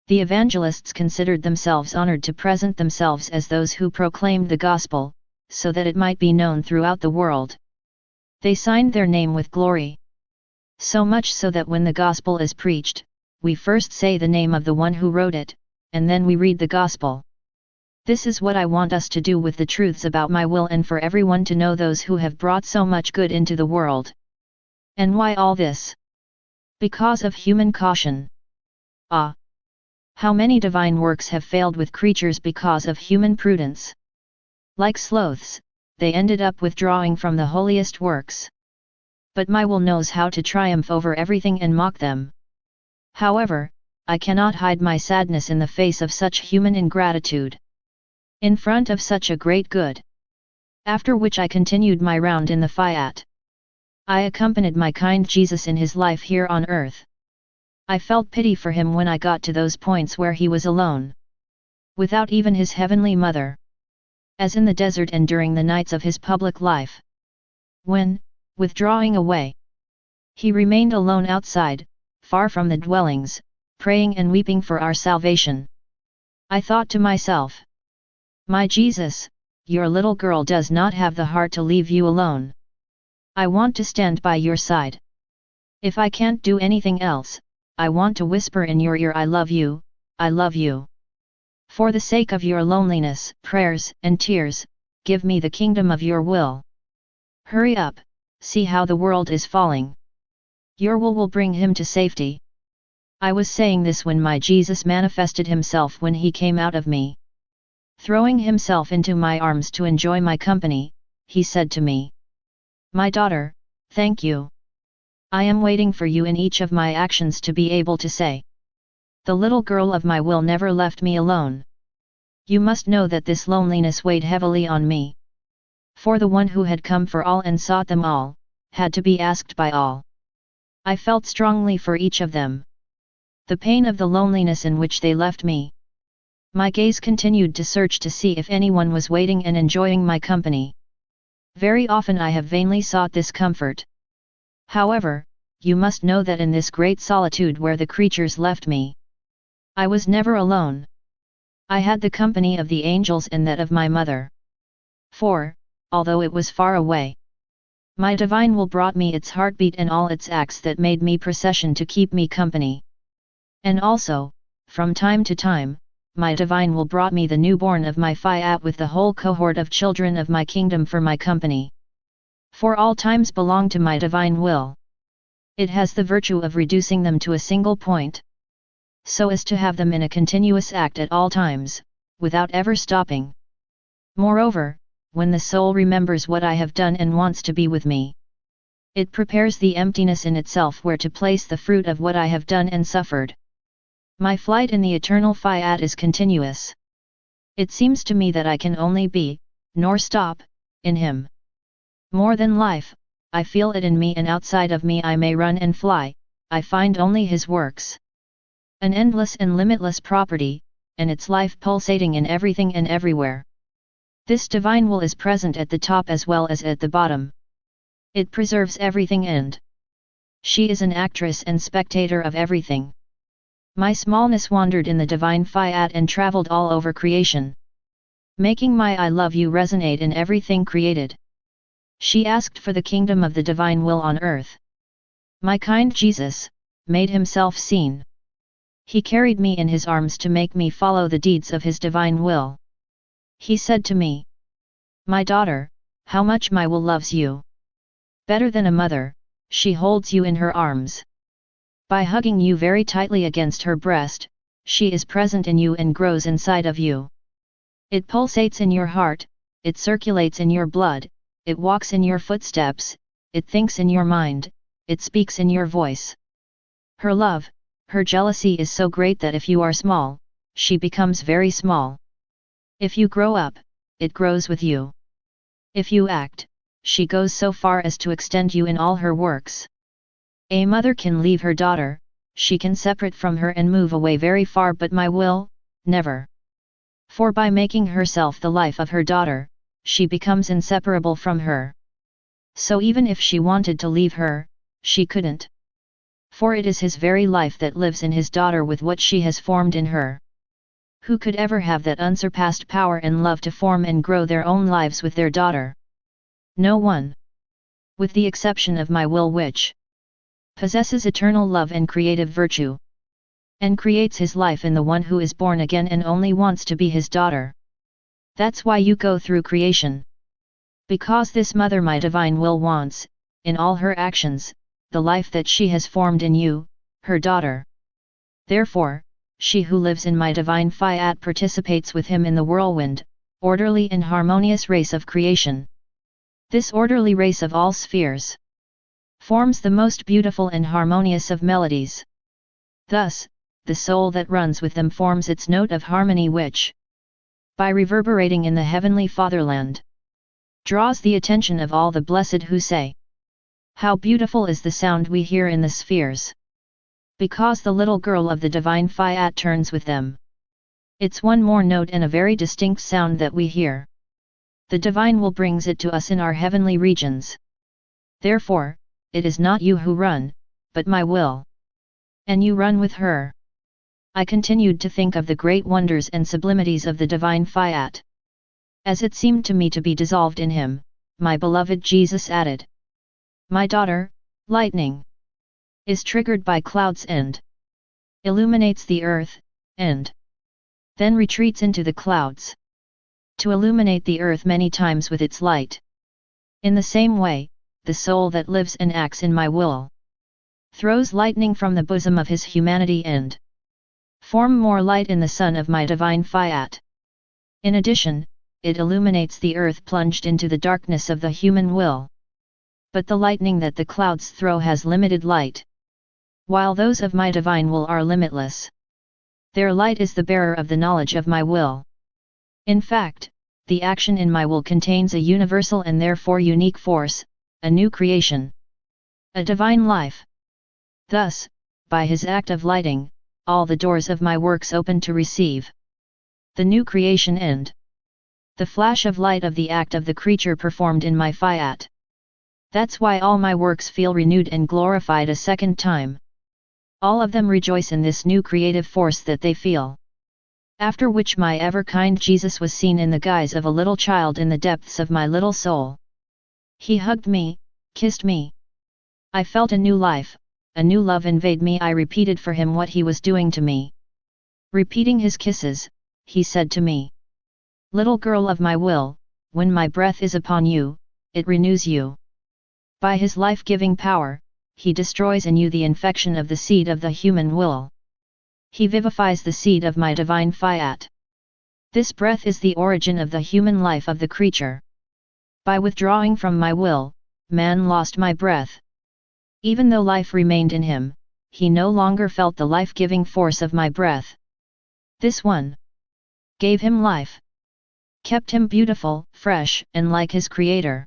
the evangelists considered themselves honored to present themselves as those who proclaimed the gospel, so that it might be known throughout the world. They signed their name with glory. So much so that when the gospel is preached, we first say the name of the one who wrote it, and then we read the gospel. This is what I want us to do with the truths about my will, and for everyone to know those who have brought so much good into the world. And why all this? Because of human caution. Ah! How many divine works have failed with creatures because of human prudence? Like sloths, they ended up withdrawing from the holiest works. But my will knows how to triumph over everything and mock them. However, I cannot hide my sadness in the face of such human ingratitude. In front of such a great good. After which I continued my round in the Fiat. I accompanied my kind Jesus in his life here on earth. I felt pity for him when I got to those points where he was alone, without even his heavenly mother, as in the desert and during the nights of his public life. When, withdrawing away, he remained alone outside, far from the dwellings, praying and weeping for our salvation. I thought to myself, my Jesus, your little girl does not have the heart to leave you alone. I want to stand by your side. If I can't do anything else, I want to whisper in your ear, I love you, I love you. For the sake of your loneliness, prayers, and tears, give me the kingdom of your will. Hurry up, see how the world is falling. Your will bring him to safety. I was saying this when my Jesus manifested himself when he came out of me. Throwing himself into my arms to enjoy my company, he said to me, my daughter, thank you. I am waiting for you in each of my actions to be able to say, the little girl of my will never left me alone. You must know that this loneliness weighed heavily on me. For the one who had come for all and sought them all, had to be asked by all. I felt strongly for each of them. The pain of the loneliness in which they left me. My gaze continued to search to see if anyone was waiting and enjoying my company. Very often I have vainly sought this comfort. However, you must know that in this great solitude where the creatures left me, I was never alone. I had the company of the angels and that of my mother. For, although it was far away, my divine will brought me its heartbeat and all its acts that made me procession to keep me company. And also, from time to time, my divine will brought me the newborn of my Fiat with the whole cohort of children of my kingdom for my company. For all times belong to my divine will. It has the virtue of reducing them to a single point, so as to have them in a continuous act at all times, without ever stopping. Moreover, when the soul remembers what I have done and wants to be with me, it prepares the emptiness in itself where to place the fruit of what I have done and suffered. My flight in the eternal Fiat is continuous. It seems to me that I can only be, nor stop, in him. More than life, I feel it in me, and outside of me I may run and fly, I find only his works. An endless and limitless property, and its life pulsating in everything and everywhere. This divine will is present at the top as well as at the bottom. It preserves everything and she is an actress and spectator of everything. My smallness wandered in the divine Fiat and traveled all over creation, making my I love you resonate in everything created. She asked for the kingdom of the divine will on earth. My kind Jesus made himself seen. He carried me in his arms to make me follow the deeds of his divine will. He said to me, my daughter, how much my will loves you. Better than a mother, she holds you in her arms. By hugging you very tightly against her breast, she is present in you and grows inside of you. It pulsates in your heart, it circulates in your blood, it walks in your footsteps, it thinks in your mind, it speaks in your voice. Her love, her jealousy is so great that if you are small, she becomes very small. If you grow up, it grows with you. If you act, she goes so far as to extend you in all her works. A mother can leave her daughter, she can separate from her and move away very far, but my will, never. For by making herself the life of her daughter, she becomes inseparable from her. So even if she wanted to leave her, she couldn't. For it is his very life that lives in his daughter with what she has formed in her. Who could ever have that unsurpassed power and love to form and grow their own lives with their daughter? No one. With the exception of my will, which possesses eternal love and creative virtue, and creates his life in the one who is born again and only wants to be his daughter. That's why you go through creation. Because this mother, my divine will, wants, in all her actions, the life that she has formed in you, her daughter. Therefore, she who lives in my divine Fiat participates with him in the whirlwind, orderly and harmonious race of creation. This orderly race of all spheres forms the most beautiful and harmonious of melodies. Thus, the soul that runs with them forms its note of harmony which, by reverberating in the heavenly fatherland, draws the attention of all the blessed who say, How beautiful is the sound we hear in the spheres! Because the little girl of the divine Fiat turns with them. It's one more note and a very distinct sound that we hear. The divine will brings it to us in our heavenly regions. Therefore, it is not you who run, but my will. And you run with her. I continued to think of the great wonders and sublimities of the divine Fiat. As it seemed to me to be dissolved in him, my beloved Jesus added, "My daughter, lightning is triggered by clouds and illuminates the earth, and then retreats into the clouds to illuminate the earth many times with its light. In the same way, the soul that lives and acts in my will throws lightning from the bosom of his humanity and form more light in the sun of my divine Fiat. In addition, it illuminates the earth plunged into the darkness of the human will. But the lightning that the clouds throw has limited light, while those of my divine will are limitless. Their light is the bearer of the knowledge of my will. In fact, the action in my will contains a universal and therefore unique force, a new creation, a divine life. Thus, by his act of lighting, all the doors of my works open to receive the new creation and the flash of light of the act of the creature performed in my Fiat. That's why all my works feel renewed and glorified a second time. All of them rejoice in this new creative force that they feel. After which my ever-kind Jesus was seen in the guise of a little child in the depths of my little soul. He hugged me, kissed me. I felt a new life, a new love invade me. I repeated for him what he was doing to me. Repeating his kisses, he said to me, "Little girl of my will, when my breath is upon you, it renews you. By his life-giving power, he destroys in you the infection of the seed of the human will. He vivifies the seed of my divine Fiat. This breath is the origin of the human life of the creature. By withdrawing from my will, man lost my breath. Even though life remained in him, he no longer felt the life-giving force of my breath. This one gave him life, kept him beautiful, fresh, and like his creator.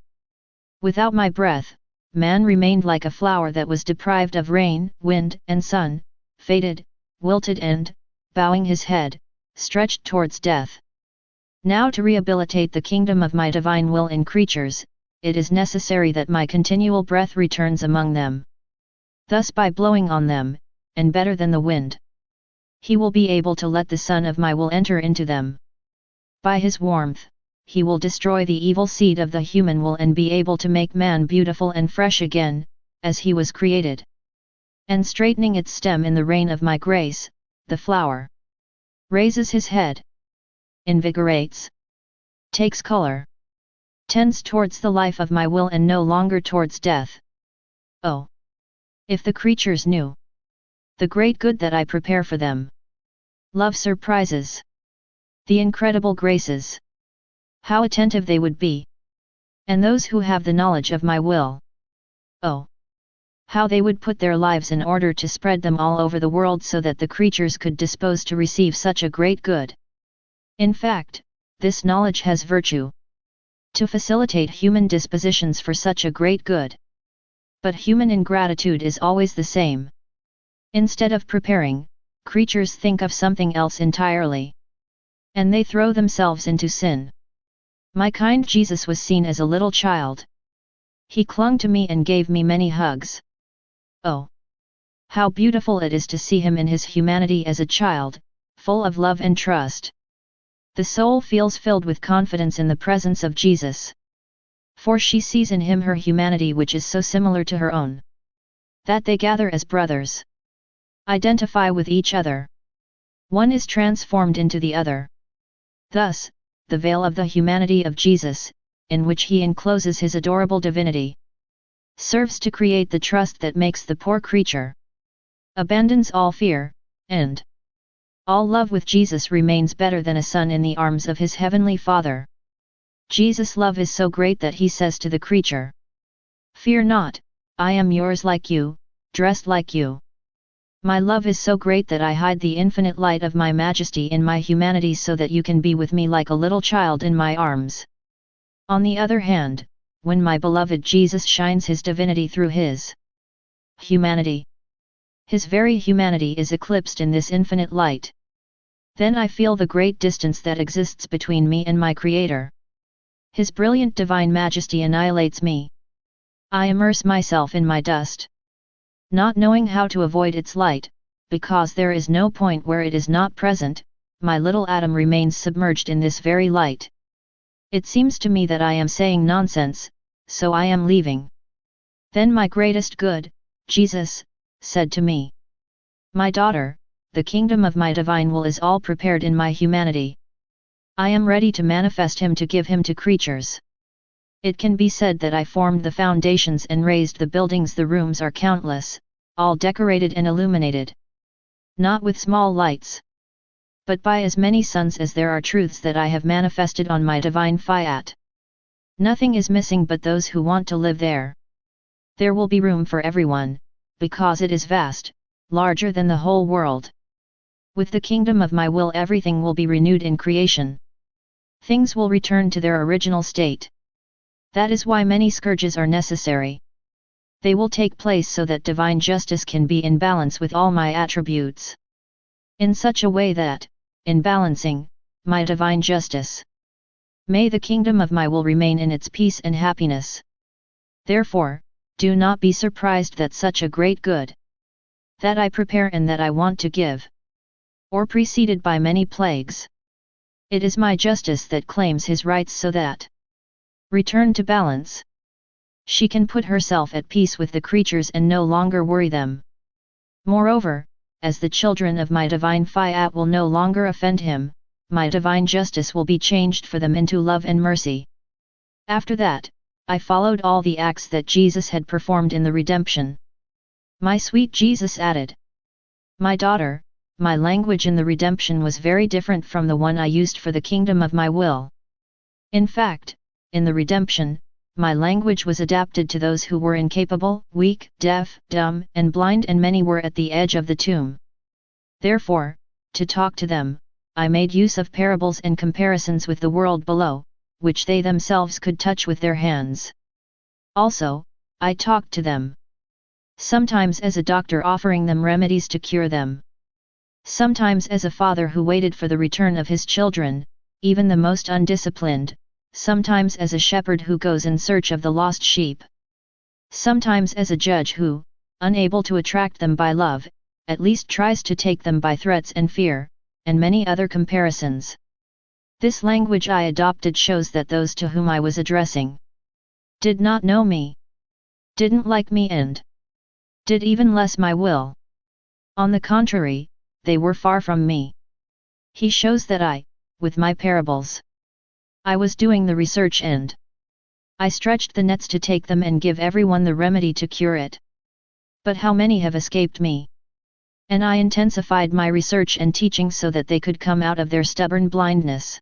Without my breath, man remained like a flower that was deprived of rain, wind, and sun, faded, wilted and, bowing his head, stretched towards death. Now to rehabilitate the kingdom of my divine will in creatures, it is necessary that my continual breath returns among them. Thus by blowing on them, and better than the wind, he will be able to let the sun of my will enter into them. By his warmth, he will destroy the evil seed of the human will and be able to make man beautiful and fresh again, as he was created. And straightening its stem in the rain of my grace, the flower raises his head, invigorates, takes color, tends towards the life of my will and no longer towards death. Oh! If the creatures knew the great good that I prepare for them, love surprises, the incredible graces, how attentive they would be. And those who have the knowledge of my will, oh! how they would put their lives in order to spread them all over the world so that the creatures could dispose to receive such a great good. In fact, this knowledge has virtue to facilitate human dispositions for such a great good. But human ingratitude is always the same. Instead of preparing, creatures think of something else entirely. And they throw themselves into sin. My kind Jesus was seen as a little child. He clung to me and gave me many hugs. Oh! How beautiful it is to see him in his humanity as a child, full of love and trust. The soul feels filled with confidence in the presence of Jesus. For she sees in him her humanity which is so similar to her own, that they gather as brothers, identify with each other. One is transformed into the other. Thus, the veil of the humanity of Jesus, in which he encloses his adorable divinity, serves to create the trust that makes the poor creature abandons all fear, and all love with Jesus remains better than a son in the arms of his heavenly Father. Jesus' love is so great that he says to the creature, "Fear not, I am yours like you, dressed like you. My love is so great that I hide the infinite light of my majesty in my humanity so that you can be with me like a little child in my arms." On the other hand, when my beloved Jesus shines his divinity through his humanity. His very humanity is eclipsed in this infinite light. Then I feel the great distance that exists between me and my Creator. His brilliant divine majesty annihilates me. I immerse myself in my dust, not knowing how to avoid its light, because there is no point where it is not present. My little atom remains submerged in this very light. It seems to me that I am saying nonsense, so I am leaving. Then my greatest good, Jesus, said to me, "My daughter, the kingdom of my divine will is all prepared in my humanity. I am ready to manifest him to give him to creatures. It can be said that I formed the foundations and raised the buildings. The rooms are countless, all decorated and illuminated. Not with small lights, but by as many suns as there are truths that I have manifested on my divine Fiat. Nothing is missing but those who want to live there. There will be room for everyone, because it is vast, larger than the whole world. With the kingdom of my will everything will be renewed in creation. Things will return to their original state. That is why many scourges are necessary. They will take place so that divine justice can be in balance with all my attributes. In such a way that, in balancing, my divine justice, may the kingdom of my will remain in its peace and happiness. Therefore, do not be surprised that such a great good that I prepare and that I want to give, or preceded by many plagues. It is my justice that claims his rights so that, return to balance, she can put herself at peace with the creatures and no longer worry them. Moreover, as the children of my divine Fiat will no longer offend him, my divine justice will be changed for them into love and mercy. After that, I followed all the acts that Jesus had performed in the redemption. My sweet Jesus added, "My daughter, my language in the redemption was very different from the one I used for the kingdom of my will. In fact, in the redemption, my language was adapted to those who were incapable, weak, deaf, dumb, and blind, and many were at the edge of the tomb. Therefore, to talk to them, I made use of parables and comparisons with the world below, which they themselves could touch with their hands. Also, I talked to them, sometimes as a doctor offering them remedies to cure them, sometimes as a father who waited for the return of his children, even the most undisciplined, sometimes as a shepherd who goes in search of the lost sheep, sometimes as a judge who, unable to attract them by love, at least tries to take them by threats and fear, and many other comparisons. This language I adopted shows that those to whom I was addressing did not know me, didn't like me, and did even less my will. On the contrary, they were far from me. He shows that I, with my parables, I was doing the research and I stretched the nets to take them and give everyone the remedy to cure it. But how many have escaped me? And I intensified my research and teaching so that they could come out of their stubborn blindness.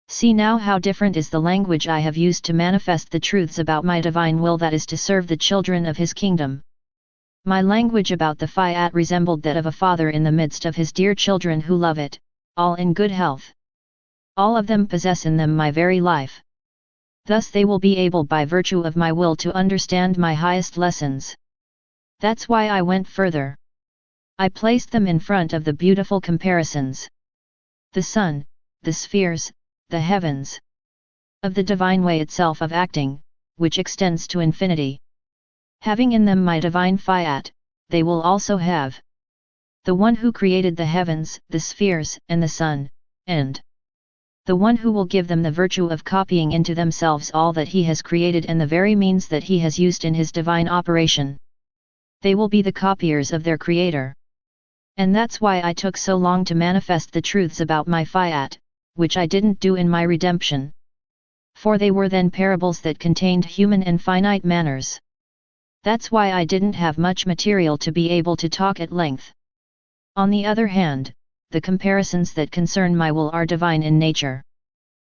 See now how different is the language I have used to manifest the truths about my divine will, that is to serve the children of his kingdom. My language about the Fiat resembled that of a father in the midst of his dear children who love it, all in good health. All of them possess in them my very life. Thus they will be able by virtue of my will to understand my highest lessons. That's why I went further. I placed them in front of the beautiful comparisons. The sun, the spheres, the heavens. Of the divine way itself of acting, which extends to infinity. Having in them my divine Fiat, they will also have the one who created the heavens, the spheres, and the sun, and the one who will give them the virtue of copying into themselves all that he has created and the very means that he has used in his divine operation. They will be the copiers of their Creator. And that's why I took so long to manifest the truths about my Fiat, which I didn't do in my redemption. For they were then parables that contained human and finite manners. That's why I didn't have much material to be able to talk at length. On the other hand, the comparisons that concern my will are divine in nature.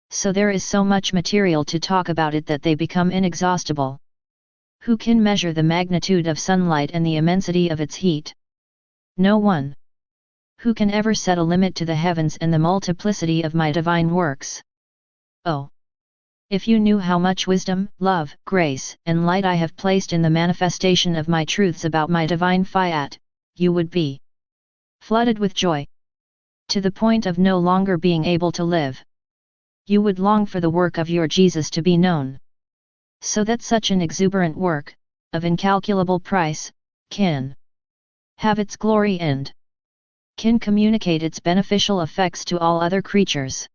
So there is so much material to talk about it that they become inexhaustible. Who can measure the magnitude of sunlight and the immensity of its heat? No one. Who can ever set a limit to the heavens and the multiplicity of my divine works? Oh! If you knew how much wisdom, love, grace, and light I have placed in the manifestation of my truths about my divine Fiat, you would be flooded with joy, to the point of no longer being able to live. You would long for the work of your Jesus to be known, so that such an exuberant work, of incalculable price, can have its glory and can communicate its beneficial effects to all other creatures.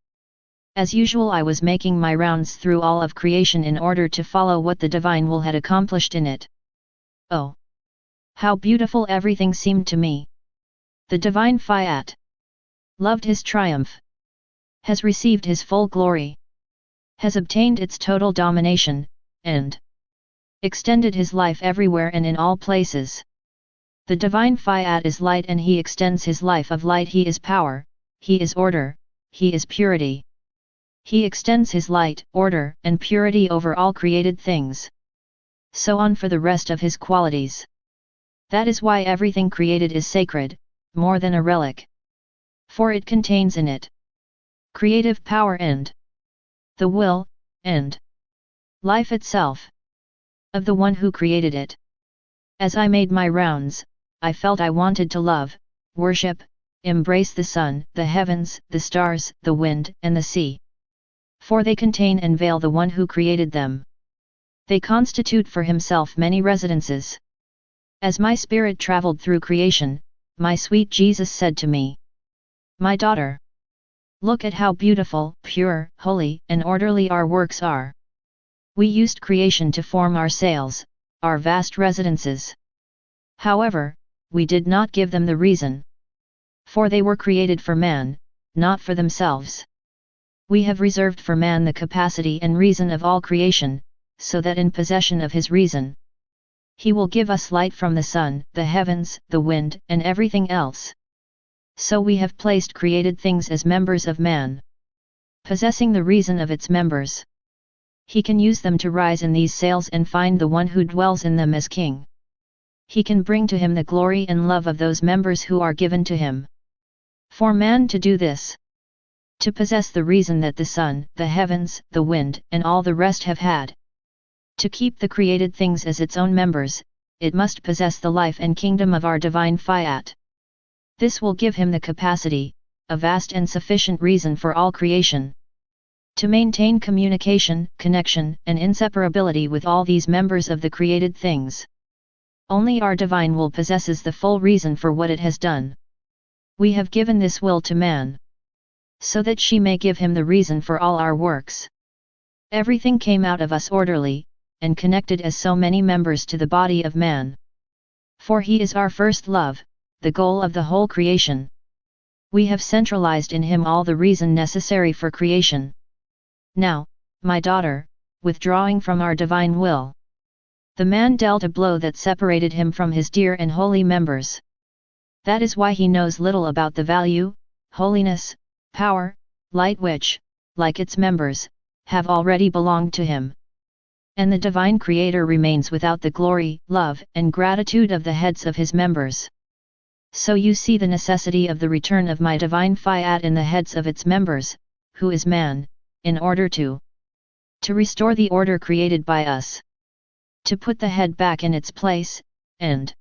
As usual, I was making my rounds through all of creation in order to follow what the divine will had accomplished in it. Oh! How beautiful everything seemed to me! The divine Fiat loved his triumph, has received his full glory, has obtained its total domination, and extended his life everywhere and in all places. The divine Fiat is light and he extends his life of light. He is power, he is order, he is purity. He extends his light, order, and purity over all created things. So on for the rest of his qualities. That is why everything created is sacred, more than a relic. For it contains in it creative power and the will, and life itself, of the one who created it. As I made my rounds, I felt I wanted to love, worship, embrace the sun, the heavens, the stars, the wind, and the sea. For they contain and veil the one who created them. They constitute for himself many residences. As my spirit traveled through creation, my sweet Jesus said to me, "My daughter, look at how beautiful, pure, holy, and orderly our works are. We used creation to form our sails, our vast residences. However, we did not give them the reason. For they were created for man, not for themselves. We have reserved for man the capacity and reason of all creation, so that in possession of his reason, he will give us light from the sun, the heavens, the wind, and everything else. So we have placed created things as members of man, possessing the reason of its members. He can use them to rise in these sails and find the one who dwells in them as king. He can bring to him the glory and love of those members who are given to him. For man to do this, to possess the reason that the sun, the heavens, the wind, and all the rest have had, to keep the created things as its own members, it must possess the life and kingdom of our divine Fiat. This will give him the capacity, a vast and sufficient reason for all creation, to maintain communication, connection, and inseparability with all these members of the created things. Only our divine will possesses the full reason for what it has done. We have given this will to man, so that she may give him the reason for all our works. Everything came out of us orderly, and connected as so many members to the body of man. For he is our first love, the goal of the whole creation. We have centralized in him all the reason necessary for creation. Now, my daughter, withdrawing from our divine will, the man dealt a blow that separated him from his dear and holy members. That is why he knows little about the value, holiness, power, light which, like its members, have already belonged to him. And the divine Creator remains without the glory, love, and gratitude of the heads of his members. So you see the necessity of the return of my divine Fiat in the heads of its members, who is man, in order to restore the order created by us, to put the head back in its place, and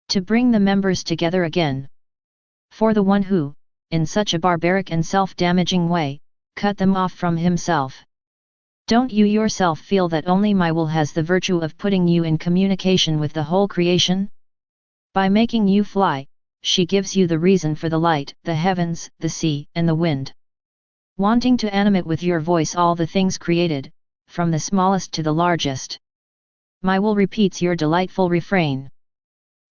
to bring the members together again. For the one who, in such a barbaric and self-damaging way, cut them off from himself. Don't you yourself feel that only my will has the virtue of putting you in communication with the whole creation? By making you fly, she gives you the reason for the light, the heavens, the sea, and the wind. Wanting to animate with your voice all the things created, from the smallest to the largest, my will repeats your delightful refrain.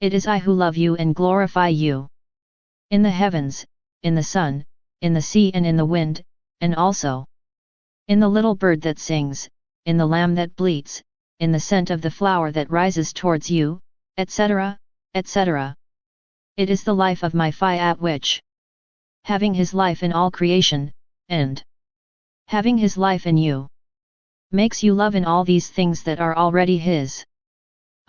It is I who love you and glorify you. In the heavens, in the sun, in the sea and in the wind, and also in the little bird that sings, in the lamb that bleats, in the scent of the flower that rises towards you, etc., etc. It is the life of my Fiat which, having his life in all creation, and having his life in you, makes you love in all these things that are already his.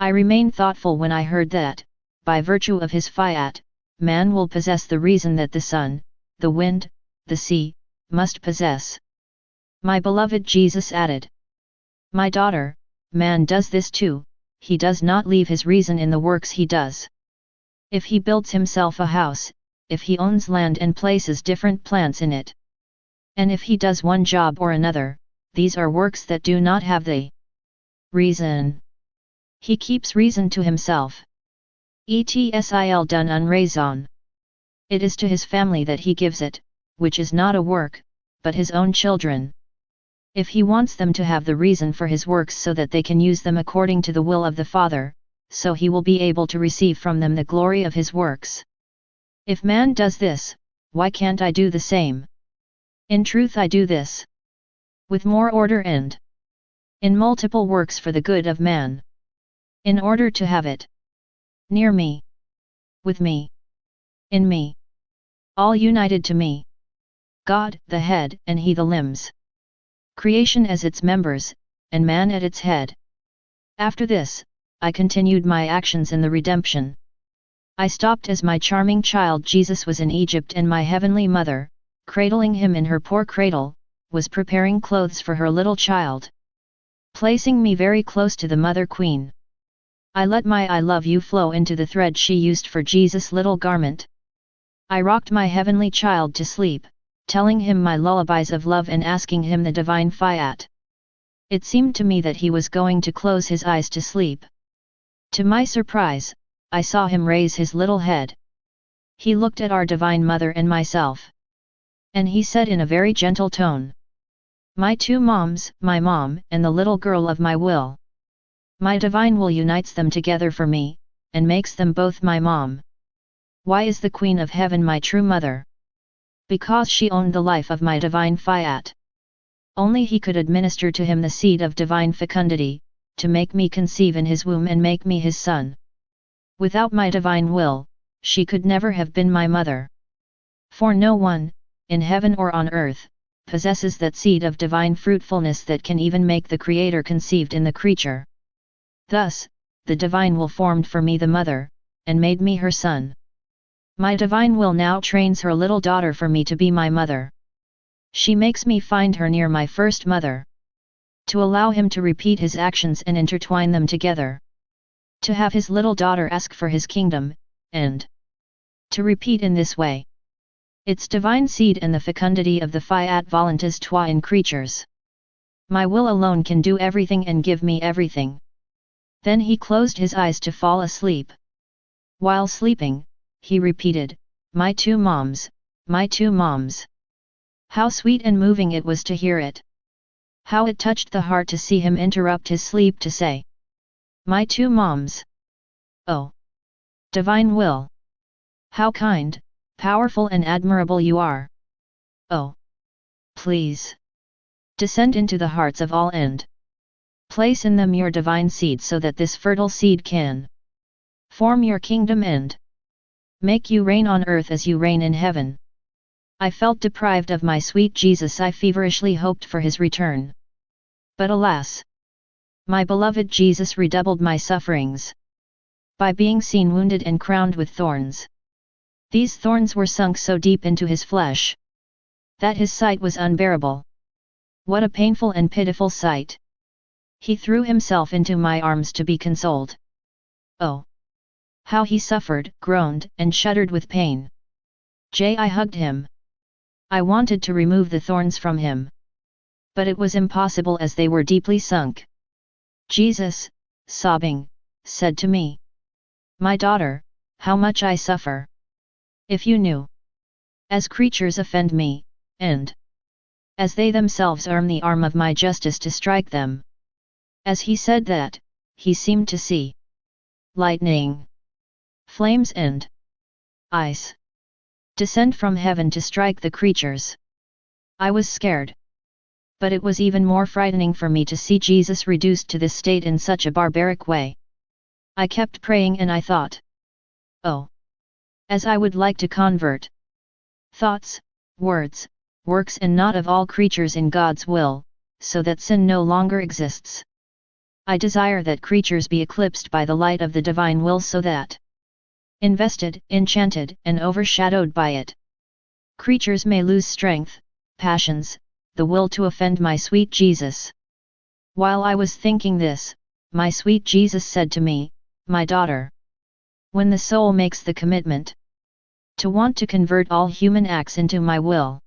I remained thoughtful when I heard that, by virtue of his Fiat, man will possess the reason that the sun, the wind, the sea, must possess. My beloved Jesus added, "My daughter, man does this too, he does not leave his reason in the works he does. If he builds himself a house, if he owns land and places different plants in it, and if he does one job or another, these are works that do not have the reason. He keeps reason to himself. Etsil done un raison. It is to his family that he gives it, which is not a work, but his own children. If he wants them to have the reason for his works so that they can use them according to the will of the Father, so he will be able to receive from them the glory of his works. If man does this, why can't I do the same? In truth I do this with more order and in multiple works for the good of man, in order to have it near me, with me, in me, all united to me. God, the head, and he the limbs. Creation as its members, and man at its head. After this, I continued my actions in the redemption. I stopped as my charming child Jesus was in Egypt, and my heavenly mother, cradling him in her poor cradle, was preparing clothes for her little child. Placing me very close to the Mother Queen, I let my I love you flow into the thread she used for Jesus' little garment. I rocked my heavenly child to sleep, telling him my lullabies of love and asking him the divine Fiat. It seemed to me that he was going to close his eyes to sleep. To my surprise, I saw him raise his little head. He looked at our Divine Mother and myself. And he said in a very gentle tone, "My two moms, my mom and the little girl of my will. My divine will unites them together for me, and makes them both my mom. Why is the Queen of Heaven my true mother? Because she owned the life of my divine Fiat. Only he could administer to him the seed of divine fecundity, to make me conceive in his womb and make me his son. Without my divine will, she could never have been my mother. For no one, in heaven or on earth, possesses that seed of divine fruitfulness that can even make the Creator conceived in the creature. Thus, the divine will formed for me the mother, and made me her son. My divine will now trains her little daughter for me to be my mother. She makes me find her near my first mother. To allow him to repeat his actions and intertwine them together. To have his little daughter ask for his kingdom, and to repeat in this way its divine seed and the fecundity of the Fiat voluntas tua in creatures. My will alone can do everything and give me everything." Then he closed his eyes to fall asleep. While sleeping, he repeated, "My two moms, my two moms." How sweet and moving it was to hear it. How it touched the heart to see him interrupt his sleep to say, "My two moms." Oh! Divine will! How kind, powerful and admirable you are! Oh! Please! Descend into the hearts of all and place in them your divine seed so that this fertile seed can form your kingdom and make you reign on earth as you reign in heaven. I felt deprived of my sweet Jesus. I feverishly hoped for his return. But alas! My beloved Jesus redoubled my sufferings by being seen wounded and crowned with thorns. These thorns were sunk so deep into his flesh that his sight was unbearable. What a painful and pitiful sight! He threw himself into my arms to be consoled. Oh! How he suffered, groaned, and shuddered with pain. I hugged him. I wanted to remove the thorns from him. But it was impossible as they were deeply sunk. Jesus, sobbing, said to me, "My daughter, how much I suffer. If you knew. As creatures offend me, and as they themselves arm the arm of my justice to strike them." As he said that, he seemed to see lightning, flames and ice descend from heaven to strike the creatures. I was scared. But it was even more frightening for me to see Jesus reduced to this state in such a barbaric way. I kept praying and I thought, oh! As I would like to convert thoughts, words, works and not of all creatures in God's will, so that sin no longer exists. I desire that creatures be eclipsed by the light of the divine will so that, invested, enchanted, and overshadowed by it, creatures may lose strength, passions, the will to offend my sweet Jesus. While I was thinking this, my sweet Jesus said to me, "My daughter, when the soul makes the commitment to want to convert all human acts into my will,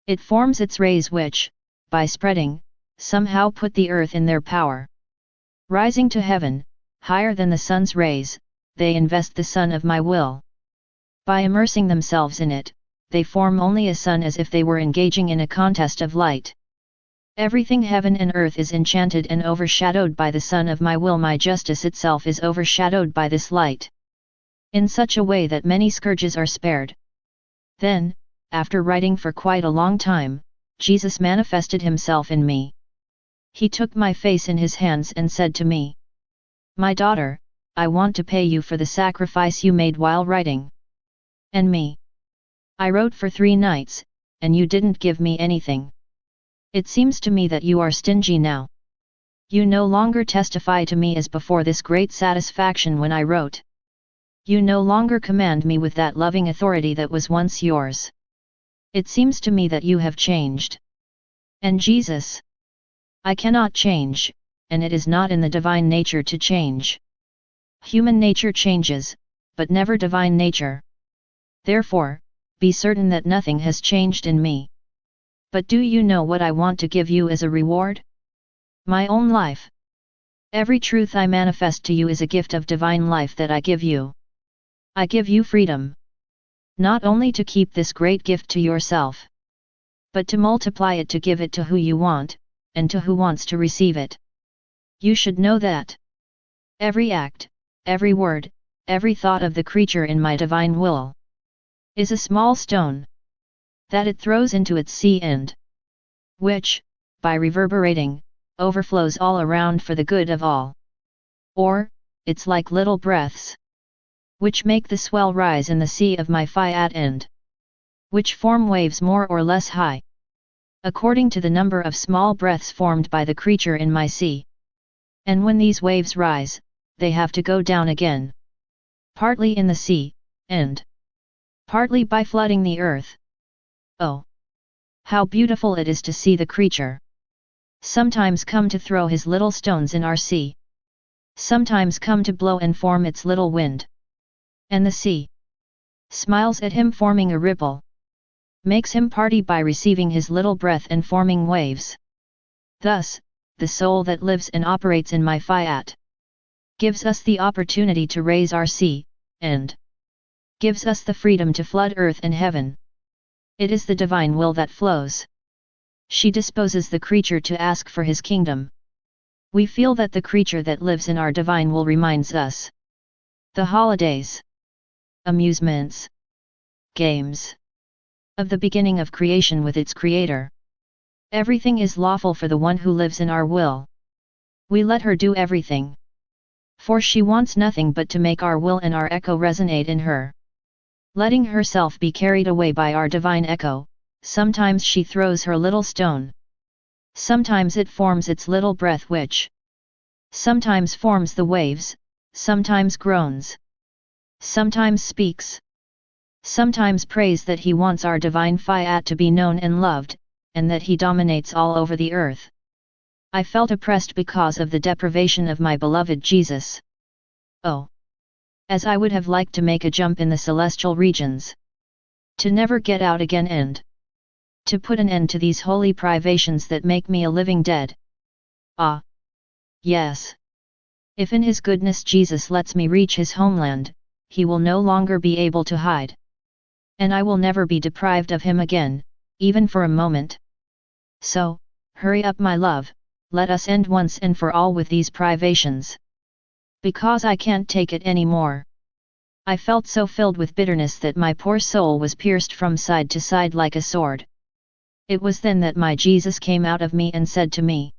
it forms its rays which, by spreading, somehow put the earth in their power. Rising to heaven, higher than the sun's rays, they invest the sun of my will. By immersing themselves in it, they form only a sun as if they were engaging in a contest of light. Everything heaven and earth is enchanted and overshadowed by the sun of my will. My justice itself is overshadowed by this light, in such a way that many scourges are spared." Then, after writing for quite a long time, Jesus manifested himself in me. He took my face in his hands and said to me, "My daughter, I want to pay you for the sacrifice you made while writing." And me. I wrote for 3 nights, and you didn't give me anything. It seems to me that you are stingy now. You no longer testify to me as before this great satisfaction when I wrote. You no longer command me with that loving authority that was once yours. It seems to me that you have changed. And Jesus? I cannot change, and it is not in the divine nature to change. Human nature changes, but never divine nature. Therefore, be certain that nothing has changed in me. But do you know what I want to give you as a reward? My own life. Every truth I manifest to you is a gift of divine life that I give you. I give you freedom. Not only to keep this great gift to yourself, but to multiply it, to give it to who you want, and to who wants to receive it. You should know that every act, every word, every thought of the creature in my divine will is a small stone that it throws into its sea and which, by reverberating, overflows all around for the good of all. Or, it's like little breaths which make the swell rise in the sea of my Fiat and which form waves more or less high, according to the number of small breaths formed by the creature in my sea. And when these waves rise, they have to go down again, partly in the sea, and partly by flooding the earth. Oh! How beautiful it is to see the creature sometimes come to throw his little stones in our sea, sometimes come to blow and form its little wind. And the sea smiles at him, forming a ripple, makes him party by receiving his little breath and forming waves. Thus, the soul that lives and operates in my Fiat gives us the opportunity to raise our sea, and gives us the freedom to flood earth and heaven. It is the divine will that flows. She disposes the creature to ask for his kingdom. We feel that the creature that lives in our divine will reminds us the holidays, amusements, games of the beginning of creation with its creator. Everything is lawful for the one who lives in our will. We let her do everything, for she wants nothing but to make our will and our echo resonate in her. Letting herself be carried away by our divine echo, sometimes she throws her little stone. Sometimes it forms its little breath which sometimes forms the waves, sometimes groans, sometimes speaks, sometimes prays that he wants our divine Fiat to be known and loved, and that he dominates all over the earth. I felt oppressed because of the deprivation of my beloved Jesus. Oh! As I would have liked to make a jump in the celestial regions, to never get out again and to put an end to these holy privations that make me a living dead. Ah! Yes! If in his goodness Jesus lets me reach his homeland, he will no longer be able to hide. And I will never be deprived of him again, even for a moment. So, hurry up my love, let us end once and for all with these privations. Because I can't take it any more. I felt so filled with bitterness that my poor soul was pierced from side to side like a sword. It was then that my Jesus came out of me and said to me,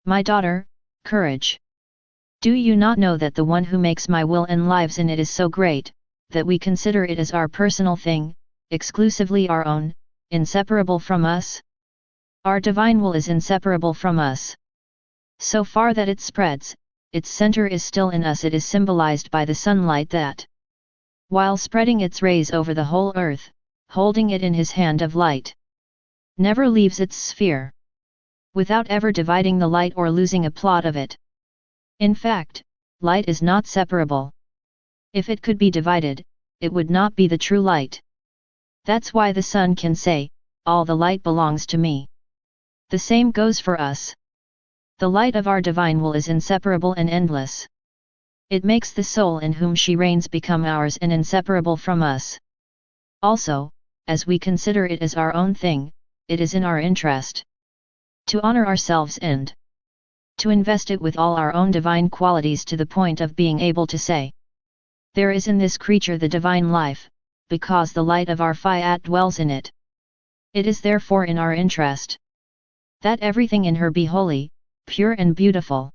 "My daughter, courage! Do you not know that the one who makes my will and lives in it is so great, that we consider it as our personal thing, exclusively our own, inseparable from us? Our divine will is inseparable from us. So far that it spreads, its center is still in us. It is symbolized by the sunlight that, while spreading its rays over the whole earth, holding it in his hand of light, never leaves its sphere, without ever dividing the light or losing a plot of it. In fact, light is not separable. If it could be divided, it would not be the true light. That's why the sun can say, all the light belongs to me. The same goes for us. The light of our divine will is inseparable and endless. It makes the soul in whom she reigns become ours and inseparable from us. Also, as we consider it as our own thing, it is in our interest to honor ourselves and to invest it with all our own divine qualities to the point of being able to say, there is in this creature the divine life, because the light of our Fiat dwells in it. It is therefore in our interest that everything in her be holy, pure and beautiful.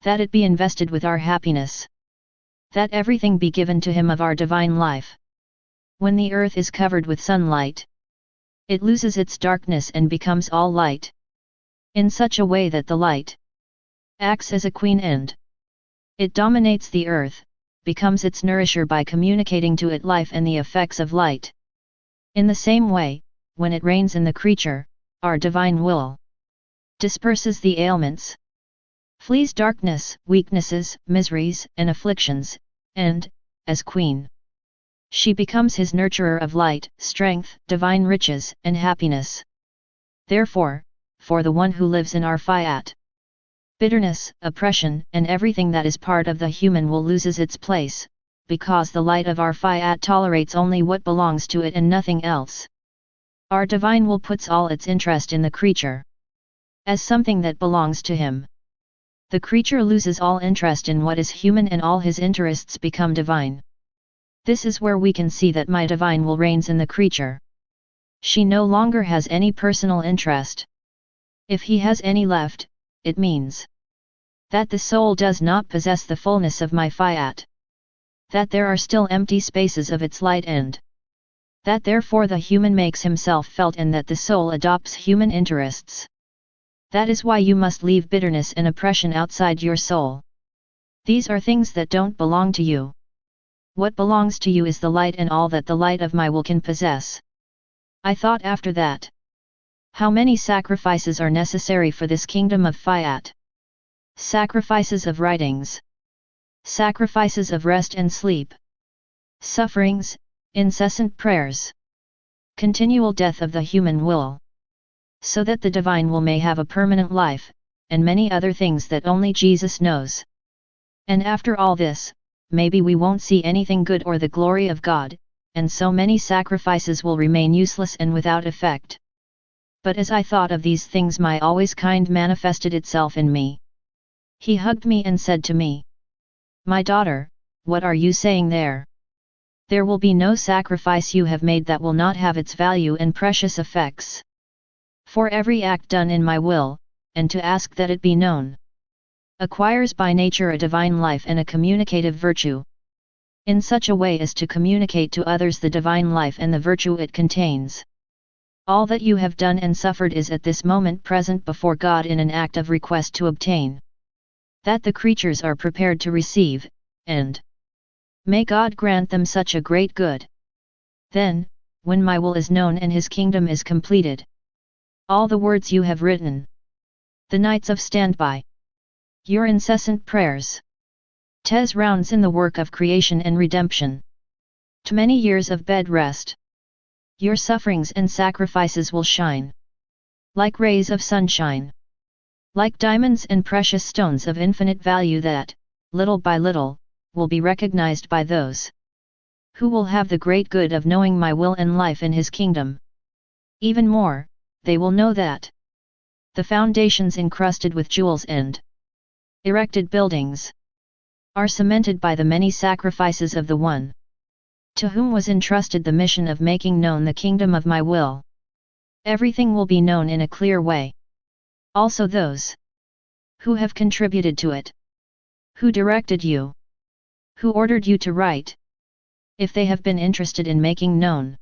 That it be invested with our happiness. That everything be given to him of our divine life. When the earth is covered with sunlight, it loses its darkness and becomes all light. In such a way that the light acts as a queen and it dominates the earth, becomes its nourisher by communicating to it life and the effects of light. In the same way, when it reigns in the creature, our divine will disperses the ailments, flees darkness, weaknesses, miseries, and afflictions, and, as queen, she becomes his nurturer of light, strength, divine riches, and happiness. Therefore, for the one who lives in our Fiat, bitterness, oppression, and everything that is part of the human will loses its place, because the light of our Fiat tolerates only what belongs to it and nothing else. Our divine will puts all its interest in the creature as something that belongs to him. The creature loses all interest in what is human and all his interests become divine. This is where we can see that my divine will reigns in the creature. She no longer has any personal interest. If he has any left, it means that the soul does not possess the fullness of my Fiat. That there are still empty spaces of its light and that therefore the human makes himself felt and that the soul adopts human interests. That is why you must leave bitterness and oppression outside your soul. These are things that don't belong to you. What belongs to you is the light and all that the light of my will can possess. I thought after that. How many sacrifices are necessary for this kingdom of Fiat? Sacrifices of writings. Sacrifices of rest and sleep. Sufferings, incessant prayers. Continual death of the human will. So that the divine will may have a permanent life, and many other things that only Jesus knows. And after all this, maybe we won't see anything good or the glory of God, and so many sacrifices will remain useless and without effect. But as I thought of these things my always kind manifested itself in me. He hugged me and said to me, "My daughter, what are you saying there? There will be no sacrifice you have made that will not have its value and precious effects. For every act done in my will, and to ask that it be known, acquires by nature a divine life and a communicative virtue, in such a way as to communicate to others the divine life and the virtue it contains. All that you have done and suffered is at this moment present before God in an act of request to obtain that the creatures are prepared to receive, and may God grant them such a great good. Then, when my will is known and his kingdom is completed, all the words you have written, the nights of standby, your incessant prayers, tes rounds in the work of creation and redemption, to many years of bed rest, your sufferings and sacrifices will shine like rays of sunshine, like diamonds and precious stones of infinite value that, little by little, will be recognized by those who will have the great good of knowing my will and life in his kingdom. Even more, they will know that the foundations encrusted with jewels and erected buildings are cemented by the many sacrifices of the one to whom was entrusted the mission of making known the kingdom of my will. Everything will be known in a clear way. Also those who have contributed to it, who directed you, who ordered you to write, if they have been interested in making known,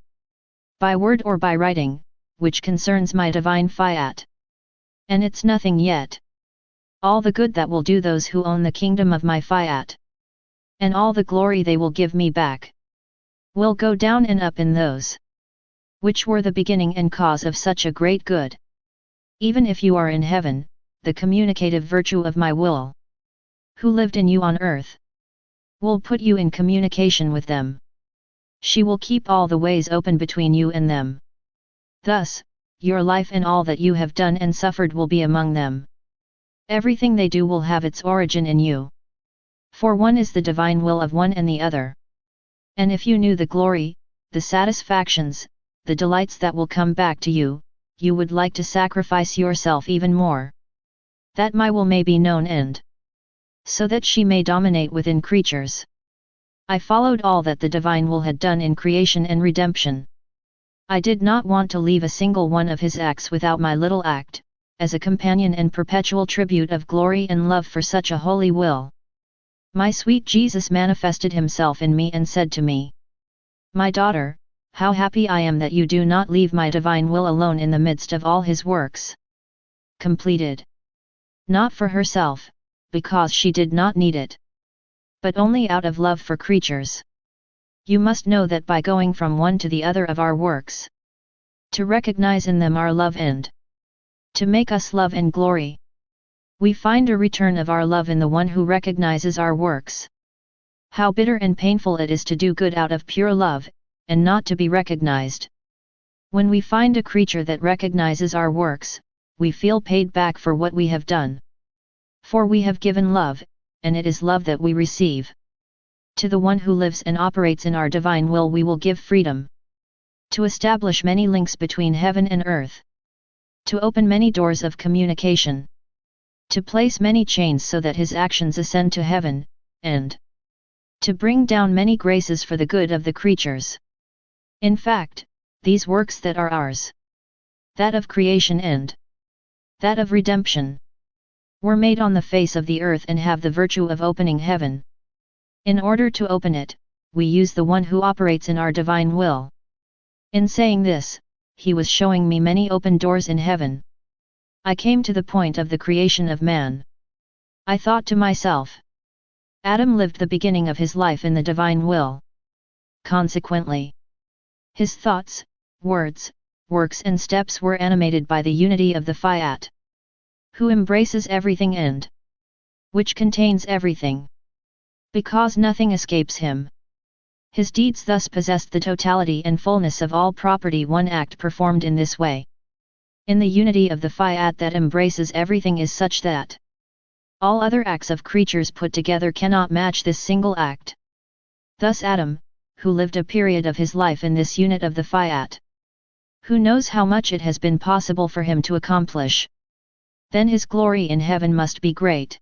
by word or by writing, which concerns my divine Fiat. And it's nothing yet. All the good that will do those who own the kingdom of my Fiat, and all the glory they will give me back, will go down and up in those which were the beginning and cause of such a great good. Even if you are in heaven, the communicative virtue of my will, who lived in you on earth, will put you in communication with them. She will keep all the ways open between you and them. Thus, your life and all that you have done and suffered will be among them. Everything they do will have its origin in you. For one is the divine will of one and the other. And if you knew the glory, the satisfactions, the delights that will come back to you, you would like to sacrifice yourself even more, that my will may be known and so that she may dominate within creatures. I followed all that the divine will had done in creation and redemption. I did not want to leave a single one of his acts without my little act, as a companion and perpetual tribute of glory and love for such a holy will. My sweet Jesus manifested himself in me and said to me, "My daughter, how happy I am that you do not leave my divine will alone in the midst of all his works completed. Not for herself, because she did not need it, but only out of love for creatures. You must know that by going from one to the other of our works, to recognize in them our love and to make us love and glory, we find a return of our love in the one who recognizes our works. How bitter and painful it is to do good out of pure love, and not to be recognized. When we find a creature that recognizes our works, we feel paid back for what we have done. For we have given love, and it is love that we receive. To the one who lives and operates in our divine will we will give freedom, to establish many links between heaven and earth, to open many doors of communication, to place many chains so that his actions ascend to heaven, and to bring down many graces for the good of the creatures. In fact, these works that are ours, that of creation and that of redemption, were made on the face of the earth and have the virtue of opening heaven. In order to open it, we use the one who operates in our divine will." In saying this, he was showing me many open doors in heaven. I came to the point of the creation of man. I thought to myself, Adam lived the beginning of his life in the divine will. Consequently, his thoughts, words, works and steps were animated by the unity of the Fiat, who embraces everything and which contains everything, because nothing escapes him. His deeds thus possessed the totality and fullness of all property. One act performed in this way, in the unity of the Fiat that embraces everything, is such that all other acts of creatures put together cannot match this single act. Thus Adam, who lived a period of his life in this unit of the Fiat, who knows how much it has been possible for him to accomplish, then his glory in heaven must be great.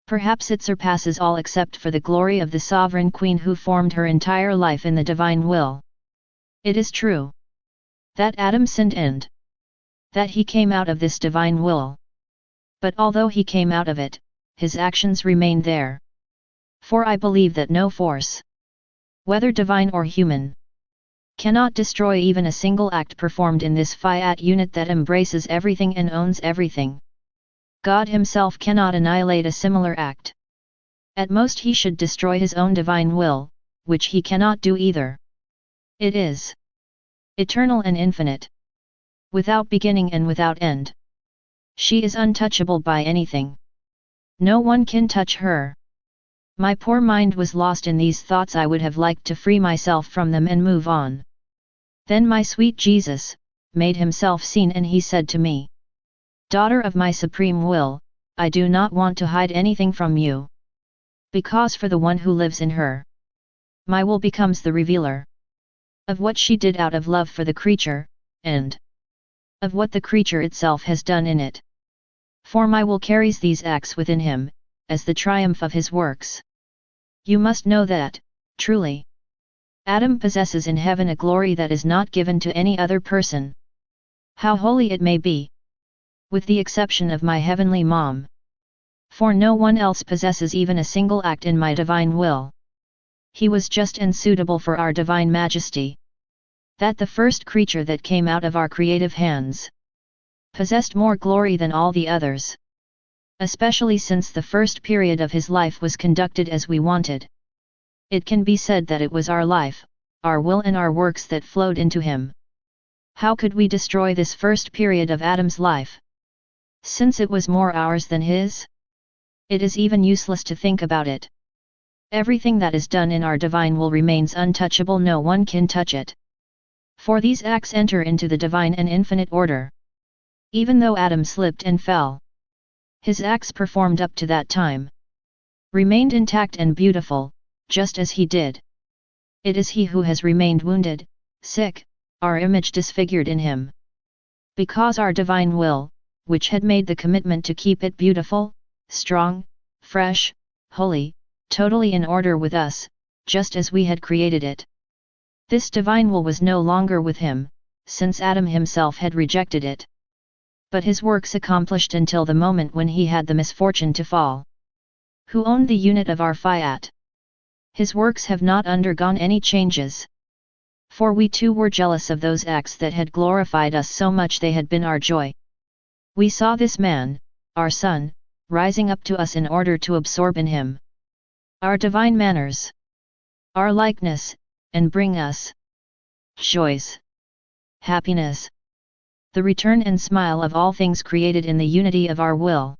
Perhaps it surpasses all except for the glory of the sovereign queen who formed her entire life in the divine will. It is true that Adam sinned and that he came out of this divine will. But although he came out of it, his actions remained there. For I believe that no force, whether divine or human, cannot destroy even a single act performed in this Fiat unit that embraces everything and owns everything. God himself cannot annihilate a similar act. At most he should destroy his own divine will, which he cannot do either. It is eternal and infinite, without beginning and without end. She is untouchable by anything. No one can touch her. My poor mind was lost in these thoughts. I would have liked to free myself from them and move on. Then my sweet Jesus made himself seen, and he said to me, "Daughter of my supreme will, I do not want to hide anything from you. Because for the one who lives in her, my will becomes the revealer of what she did out of love for the creature, and of what the creature itself has done in it. For my will carries these acts within him, as the triumph of his works. You must know that, truly, Adam possesses in heaven a glory that is not given to any other person, how holy it may be, with the exception of my heavenly mom. For no one else possesses even a single act in my divine will. He was just and suitable for our divine majesty. That the first creature that came out of our creative hands possessed more glory than all the others, especially since the first period of his life was conducted as we wanted. It can be said that it was our life, our will and our works that flowed into him. How could we destroy this first period of Adam's life? Since it was more ours than his? It is even useless to think about it. Everything that is done in our divine will remains untouchable, no one can touch it. For these acts enter into the divine and infinite order. Even though Adam slipped and fell, his acts performed up to that time remained intact and beautiful, just as he did. It is he who has remained wounded, sick, our image disfigured in him. Because our divine will, which had made the commitment to keep it beautiful, strong, fresh, holy, totally in order with us, just as we had created it. This divine will was no longer with him, since Adam himself had rejected it. But his works accomplished until the moment when he had the misfortune to fall. Who owned the unit of our Fiat? His works have not undergone any changes. For we too were jealous of those acts that had glorified us so much they had been our joy. We saw this man, our son, rising up to us in order to absorb in him our divine manners, our likeness, and bring us joys, happiness, the return and smile of all things created in the unity of our will.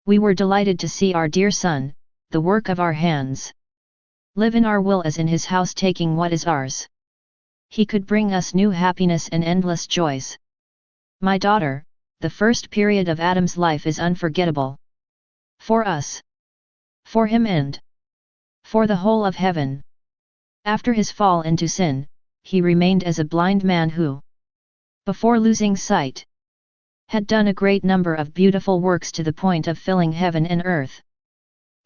We were delighted to see our dear son, the work of our hands, live in our will as in his house, taking what is ours. He could bring us new happiness and endless joys. My daughter, the first period of Adam's life is unforgettable. For us, for him, and for the whole of heaven. After his fall into sin, he remained as a blind man who, before losing sight, had done a great number of beautiful works to the point of filling heaven and earth.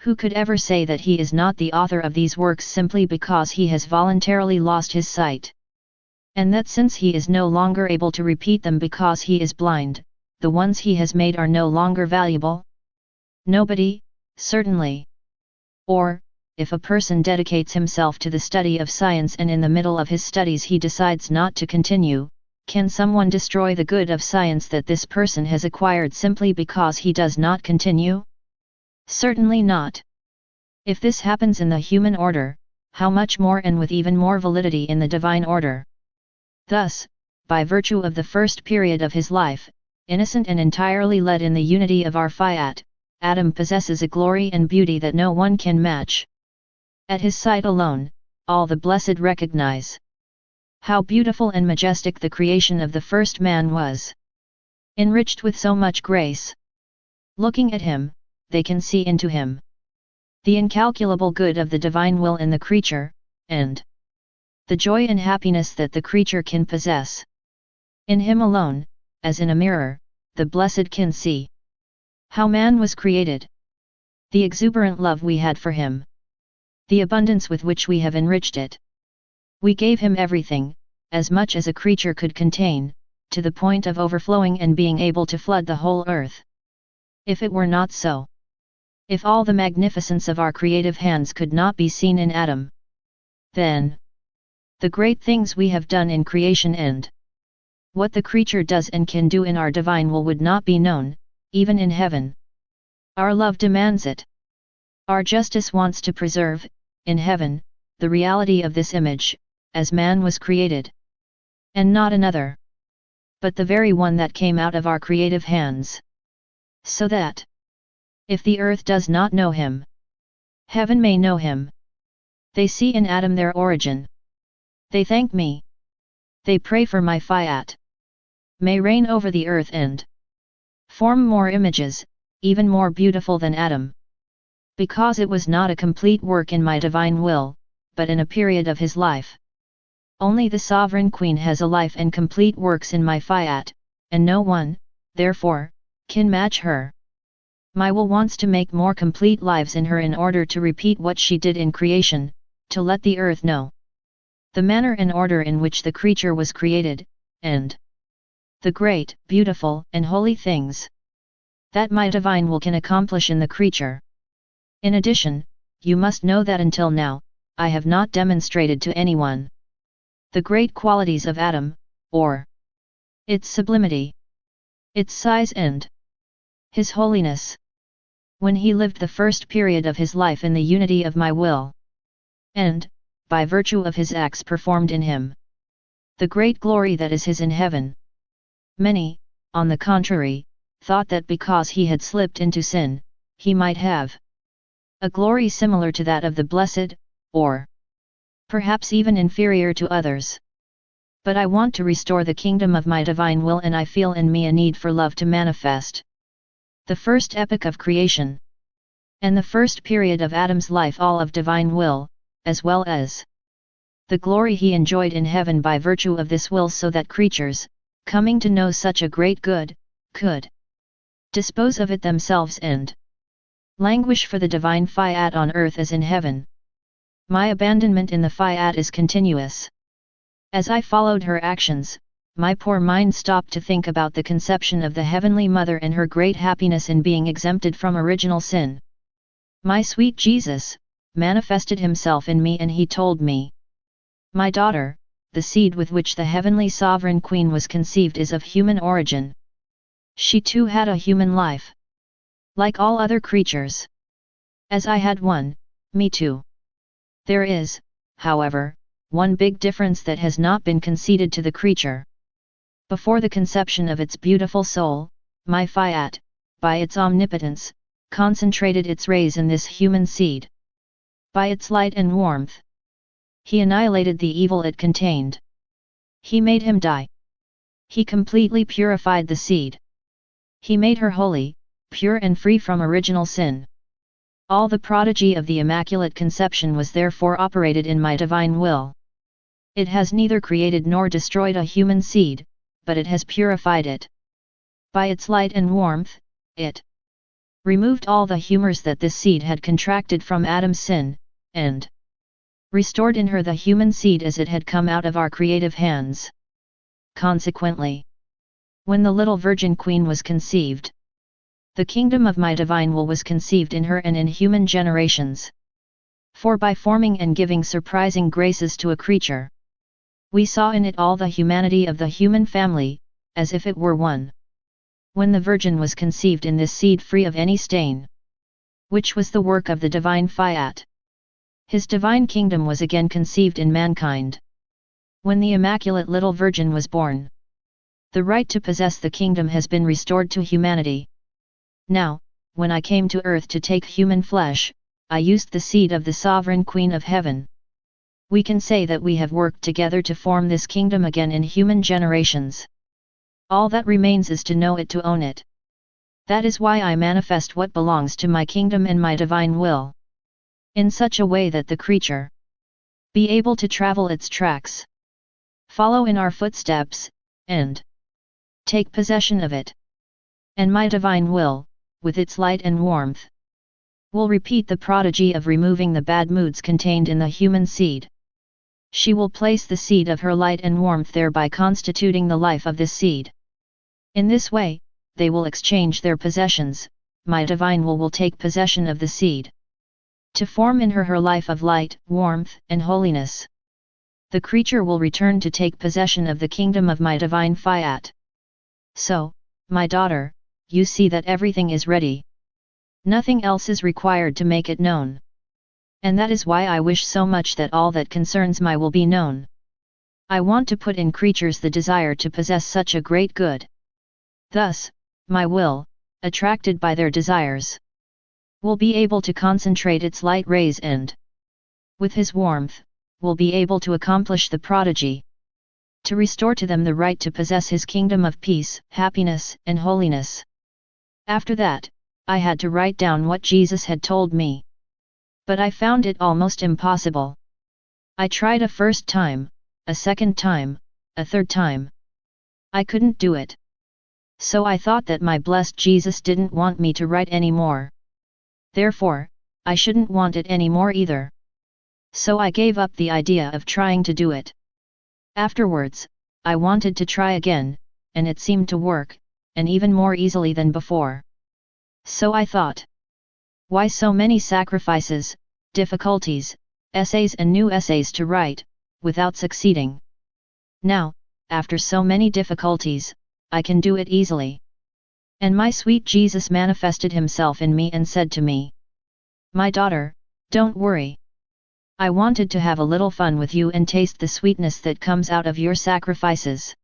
Who could ever say that he is not the author of these works simply because he has voluntarily lost his sight? And that since he is no longer able to repeat them because he is blind, the ones he has made are no longer valuable? Nobody, certainly. Or, if a person dedicates himself to the study of science and in the middle of his studies he decides not to continue, can someone destroy the good of science that this person has acquired simply because he does not continue? Certainly not. If this happens in the human order, how much more and with even more validity in the divine order? Thus, by virtue of the first period of his life, innocent and entirely led in the unity of our Fiat, Adam possesses a glory and beauty that no one can match. At his sight alone, all the blessed recognize how beautiful and majestic the creation of the first man was, enriched with so much grace. Looking at him, they can see into him the incalculable good of the divine will in the creature, and the joy and happiness that the creature can possess. In him alone, as in a mirror, the blessed can see how man was created, the exuberant love we had for him, the abundance with which we have enriched it. We gave him everything, as much as a creature could contain, to the point of overflowing and being able to flood the whole earth. If it were not so, if all the magnificence of our creative hands could not be seen in Adam, then the great things we have done in creation and what the creature does and can do in our divine will would not be known, even in heaven. Our love demands it. Our justice wants to preserve, in heaven, the reality of this image, as man was created. And not another, but the very one that came out of our creative hands. So that, if the earth does not know him, heaven may know him. They see in Adam their origin. They thank me. They pray for my Fiat may reign over the earth and form more images, even more beautiful than Adam. Because it was not a complete work in my divine will, but in a period of his life. Only the sovereign queen has a life and complete works in my Fiat, and no one, therefore, can match her. My will wants to make more complete lives in her in order to repeat what she did in creation, to let the earth know the manner and order in which the creature was created, and the great, beautiful, and holy things that my divine will can accomplish in the creature. In addition, you must know that until now, I have not demonstrated to anyone the great qualities of Adam, or its sublimity, its size and his holiness, when he lived the first period of his life in the unity of my will, and, by virtue of his acts performed in him, the great glory that is his in heaven. Many, on the contrary, thought that because he had slipped into sin, he might have a glory similar to that of the blessed, or perhaps even inferior to others. But I want to restore the kingdom of my divine will, and I feel in me a need for love to manifest. The first epoch of creation, and the first period of Adam's life, all of divine will, as well as the glory he enjoyed in heaven by virtue of this will, so that creatures, coming to know such a great good, could dispose of it themselves and languish for the divine Fiat on earth as in heaven. My abandonment in the Fiat is continuous. As I followed her actions, my poor mind stopped to think about the conception of the Heavenly Mother and her great happiness in being exempted from original sin. My sweet Jesus manifested himself in me, and he told me, "My daughter, the seed with which the Heavenly Sovereign Queen was conceived is of human origin. She too had a human life, like all other creatures. As I had one, me too. There is, however, one big difference that has not been conceded to the creature. Before the conception of its beautiful soul, my Fiat, by its omnipotence, concentrated its rays in this human seed. By its light and warmth, he annihilated the evil it contained. He made him die. He completely purified the seed. He made her holy, pure and free from original sin. All the prodigy of the Immaculate Conception was therefore operated in my divine will. It has neither created nor destroyed a human seed, but it has purified it. By its light and warmth, it removed all the humors that this seed had contracted from Adam's sin, and restored in her the human seed as it had come out of our creative hands. Consequently, when the little Virgin Queen was conceived, the kingdom of my divine will was conceived in her and in human generations. For by forming and giving surprising graces to a creature, we saw in it all the humanity of the human family, as if it were one. When the Virgin was conceived in this seed free of any stain, which was the work of the divine Fiat, his divine kingdom was again conceived in mankind. When the Immaculate Little Virgin was born, the right to possess the kingdom has been restored to humanity. Now, when I came to earth to take human flesh, I used the seed of the Sovereign Queen of Heaven. We can say that we have worked together to form this kingdom again in human generations. All that remains is to know it, to own it. That is why I manifest what belongs to my kingdom and my divine will, in such a way that the creature be able to travel its tracks, follow in our footsteps, and take possession of it. And my divine will, with its light and warmth, will repeat the prodigy of removing the bad moods contained in the human seed. She will place the seed of her light and warmth there by constituting the life of this seed. In this way, they will exchange their possessions, my divine will take possession of the seed, to form in her her life of light, warmth, and holiness. The creature will return to take possession of the kingdom of my divine Fiat. So, my daughter, you see that everything is ready. Nothing else is required to make it known. And that is why I wish so much that all that concerns my will be known. I want to put in creatures the desire to possess such a great good. Thus, my will, attracted by their desires, will be able to concentrate its light rays and, with his warmth, will be able to accomplish the prodigy, to restore to them the right to possess his kingdom of peace, happiness, and holiness. After that, I had to write down what Jesus had told me. But I found it almost impossible. I tried a first time, a second time, a third time. I couldn't do it. So I thought that my blessed Jesus didn't want me to write any more. Therefore, I shouldn't want it any more either. So I gave up the idea of trying to do it. Afterwards, I wanted to try again, and it seemed to work, and even more easily than before. So I thought, why so many sacrifices, difficulties, essays and new essays to write, without succeeding? Now, after so many difficulties, I can do it easily. And my sweet Jesus manifested himself in me and said to me, "My daughter, don't worry. I wanted to have a little fun with you and taste the sweetness that comes out of your sacrifices.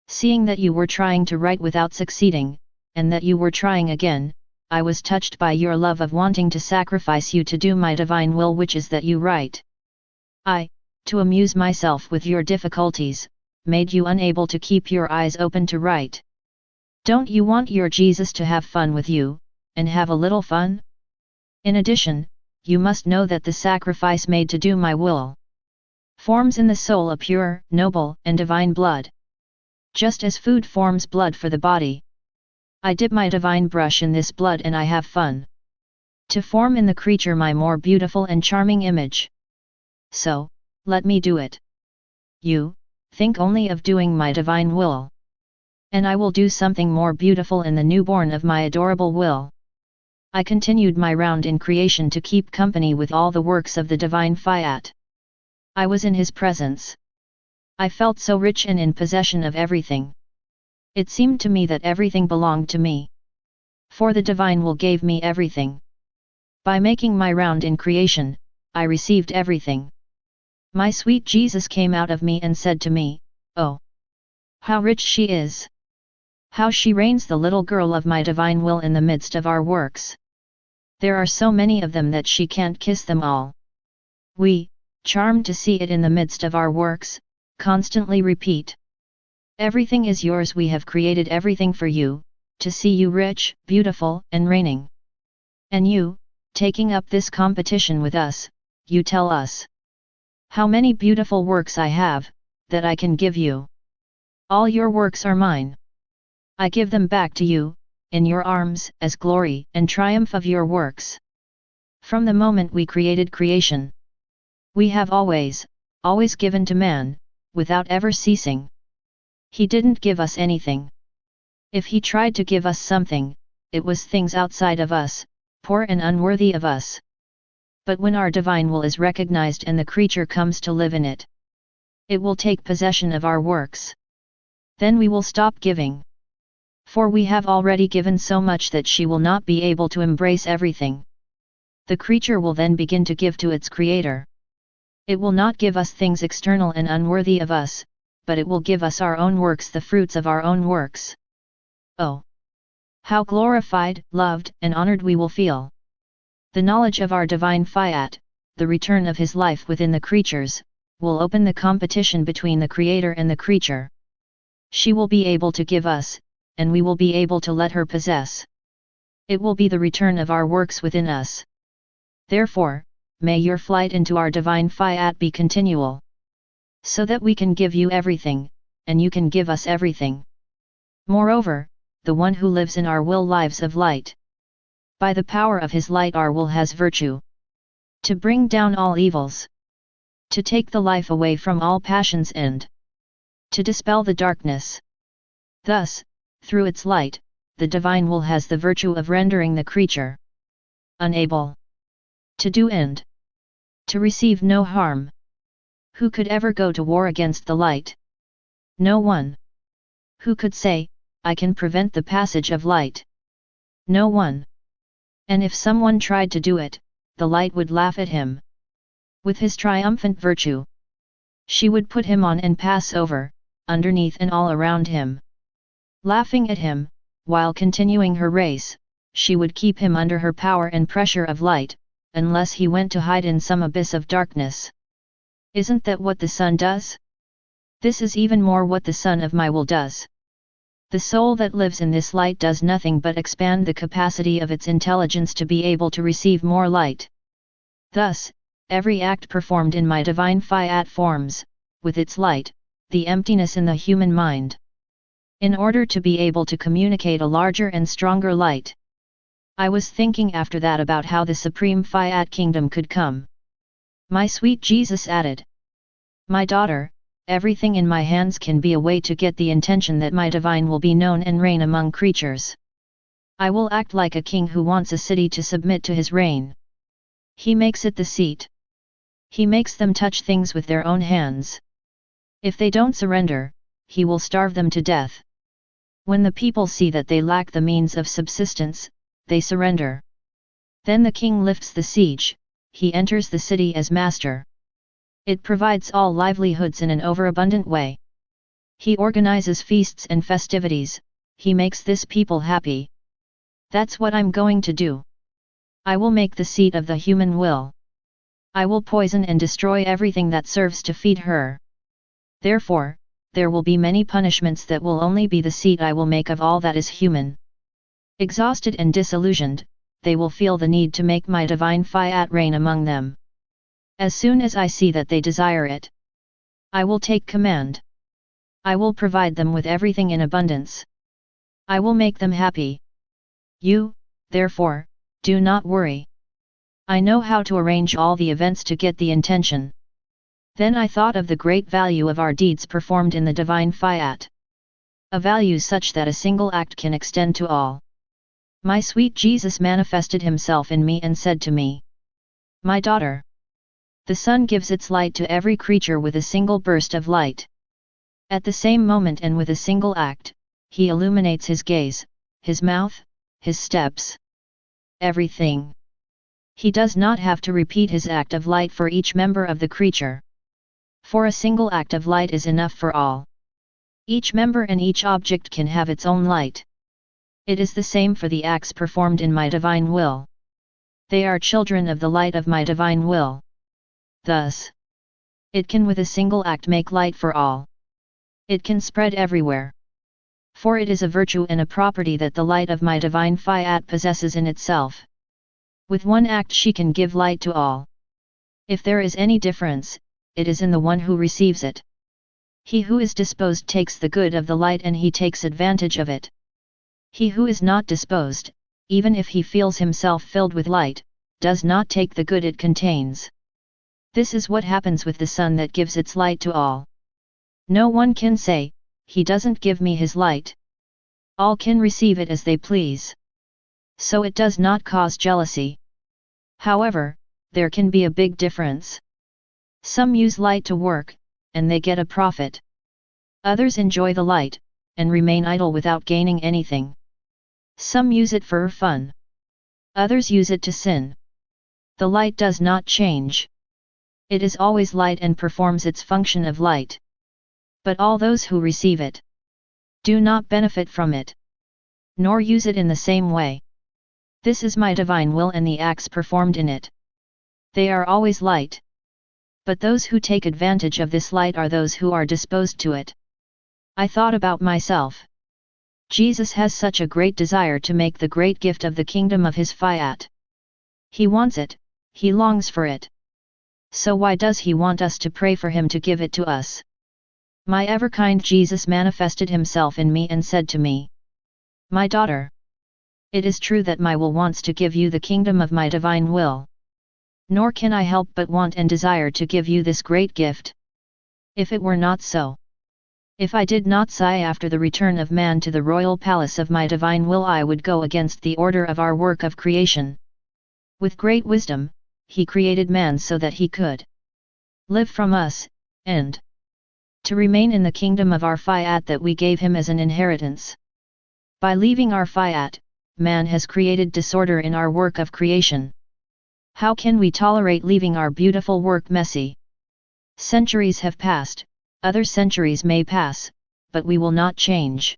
Seeing that you were trying to write without succeeding, and that you were trying again, I was touched by your love of wanting to sacrifice you to do my divine will, which is that you write. I, to amuse myself with your difficulties, made you unable to keep your eyes open to write. Don't you want your Jesus to have fun with you, and have a little fun? In addition, you must know that the sacrifice made to do my will forms in the soul a pure, noble, and divine blood. Just as food forms blood for the body, I dip my divine brush in this blood and I have fun to form in the creature my more beautiful and charming image. So, let me do it. You, think only of doing my divine will, and I will do something more beautiful in the newborn of my adorable will. I continued my round in creation to keep company with all the works of the divine Fiat. I was in his presence. I felt so rich and in possession of everything. It seemed to me that everything belonged to me. For the divine will gave me everything. By making my round in creation, I received everything. My sweet Jesus came out of me and said to me, "Oh, how rich she is! How she reigns, the little girl of my divine will, in the midst of our works. There are so many of them that she can't kiss them all." We, charmed to see it in the midst of our works, constantly repeat, "Everything is yours, we have created everything for you, to see you rich, beautiful, and reigning." And you, taking up this competition with us, you tell us, "How many beautiful works I have, that I can give you. All your works are mine. I give them back to you, in your arms, as glory and triumph of your works." From the moment we created creation, we have always given to man, without ever ceasing. He didn't give us anything. If he tried to give us something, it was things outside of us, poor and unworthy of us. But when our divine will is recognized and the creature comes to live in it, it will take possession of our works. Then we will stop giving. For we have already given so much that she will not be able to embrace everything. The creature will then begin to give to its creator. It will not give us things external and unworthy of us, but it will give us our own works, the fruits of our own works. Oh, how glorified, loved, and honored we will feel! The knowledge of our divine Fiat, the return of his life within the creatures, will open the competition between the creator and the creature. She will be able to give us, and we will be able to let her possess. It will be the return of our works within us. Therefore, may your flight into our divine Fiat be continual, so that we can give you everything, and you can give us everything. Moreover, the one who lives in our will lives of light. By the power of his light our will has virtue to bring down all evils, to take the life away from all passions and to dispel the darkness. Thus, through its light, the divine will has the virtue of rendering the creature unable to do and to receive no harm. Who could ever go to war against the light? No one. Who could say, "I can prevent the passage of light"? No one. And if someone tried to do it, the light would laugh at him. With his triumphant virtue, she would put him on and pass over, underneath and all around him. Laughing at him, while continuing her race, she would keep him under her power and pressure of light, unless he went to hide in some abyss of darkness. Isn't that what the sun does? This is even more what the sun of my will does. The soul that lives in this light does nothing but expand the capacity of its intelligence to be able to receive more light. Thus, every act performed in my divine Fiat forms, with its light, the emptiness in the human mind, in order to be able to communicate a larger and stronger light. I was thinking after that about how the supreme Fiat kingdom could come. My sweet Jesus added, "My daughter, everything in my hands can be a way to get the intention that my divine will be known and reign among creatures. I will act like a king who wants a city to submit to his reign. He makes it the seat. He makes them touch things with their own hands. If they don't surrender, he will starve them to death. When the people see that they lack the means of subsistence, they surrender. Then the king lifts the siege, he enters the city as master. It provides all livelihoods in an overabundant way. He organizes feasts and festivities, he makes this people happy. That's what I'm going to do. I will make the seat of the human will. I will poison and destroy everything that serves to feed her. Therefore, there will be many punishments that will only be the seat I will make of all that is human. Exhausted and disillusioned, they will feel the need to make my divine Fiat reign among them. As soon as I see that they desire it, I will take command. I will provide them with everything in abundance. I will make them happy. You, therefore, do not worry. I know how to arrange all the events to get the intention. Then I thought of the great value of our deeds performed in the divine Fiat. A value such that a single act can extend to all. My sweet Jesus manifested himself in me and said to me, "My daughter, the sun gives its light to every creature with a single burst of light. At the same moment and with a single act, he illuminates his gaze, his mouth, his steps. Everything. He does not have to repeat his act of light for each member of the creature. For a single act of light is enough for all. Each member and each object can have its own light. It is the same for the acts performed in my divine will. They are children of the light of my divine will. Thus, it can with a single act make light for all. It can spread everywhere. For it is a virtue and a property that the light of my divine Fiat possesses in itself. With one act she can give light to all. If there is any difference, it is in the one who receives it. He who is disposed takes the good of the light and he takes advantage of it. He who is not disposed, even if he feels himself filled with light, does not take the good it contains. This is what happens with the sun that gives its light to all. No one can say, he doesn't give me his light. All can receive it as they please. So it does not cause jealousy. However, there can be a big difference. Some use light to work, and they get a profit. Others enjoy the light, and remain idle without gaining anything. Some use it for fun. Others use it to sin. The light does not change. It is always light and performs its function of light. But all those who receive it do not benefit from it, nor use it in the same way. This is my divine will and the acts performed in it. They are always light. But those who take advantage of this light are those who are disposed to it. I thought about myself. Jesus has such a great desire to make the great gift of the kingdom of his Fiat. He wants it, he longs for it. So why does he want us to pray for him to give it to us? My ever-kind Jesus manifested himself in me and said to me, "My daughter, it is true that my will wants to give you the kingdom of my divine will. Nor can I help but want and desire to give you this great gift. If it were not so, if I did not sigh after the return of man to the royal palace of my divine will, I would go against the order of our work of creation. With great wisdom, he created man so that he could live from us, and to remain in the kingdom of our Fiat that we gave him as an inheritance. By leaving our Fiat, man has created disorder in our work of creation. How can we tolerate leaving our beautiful work messy? Centuries have passed, other centuries may pass, but we will not change.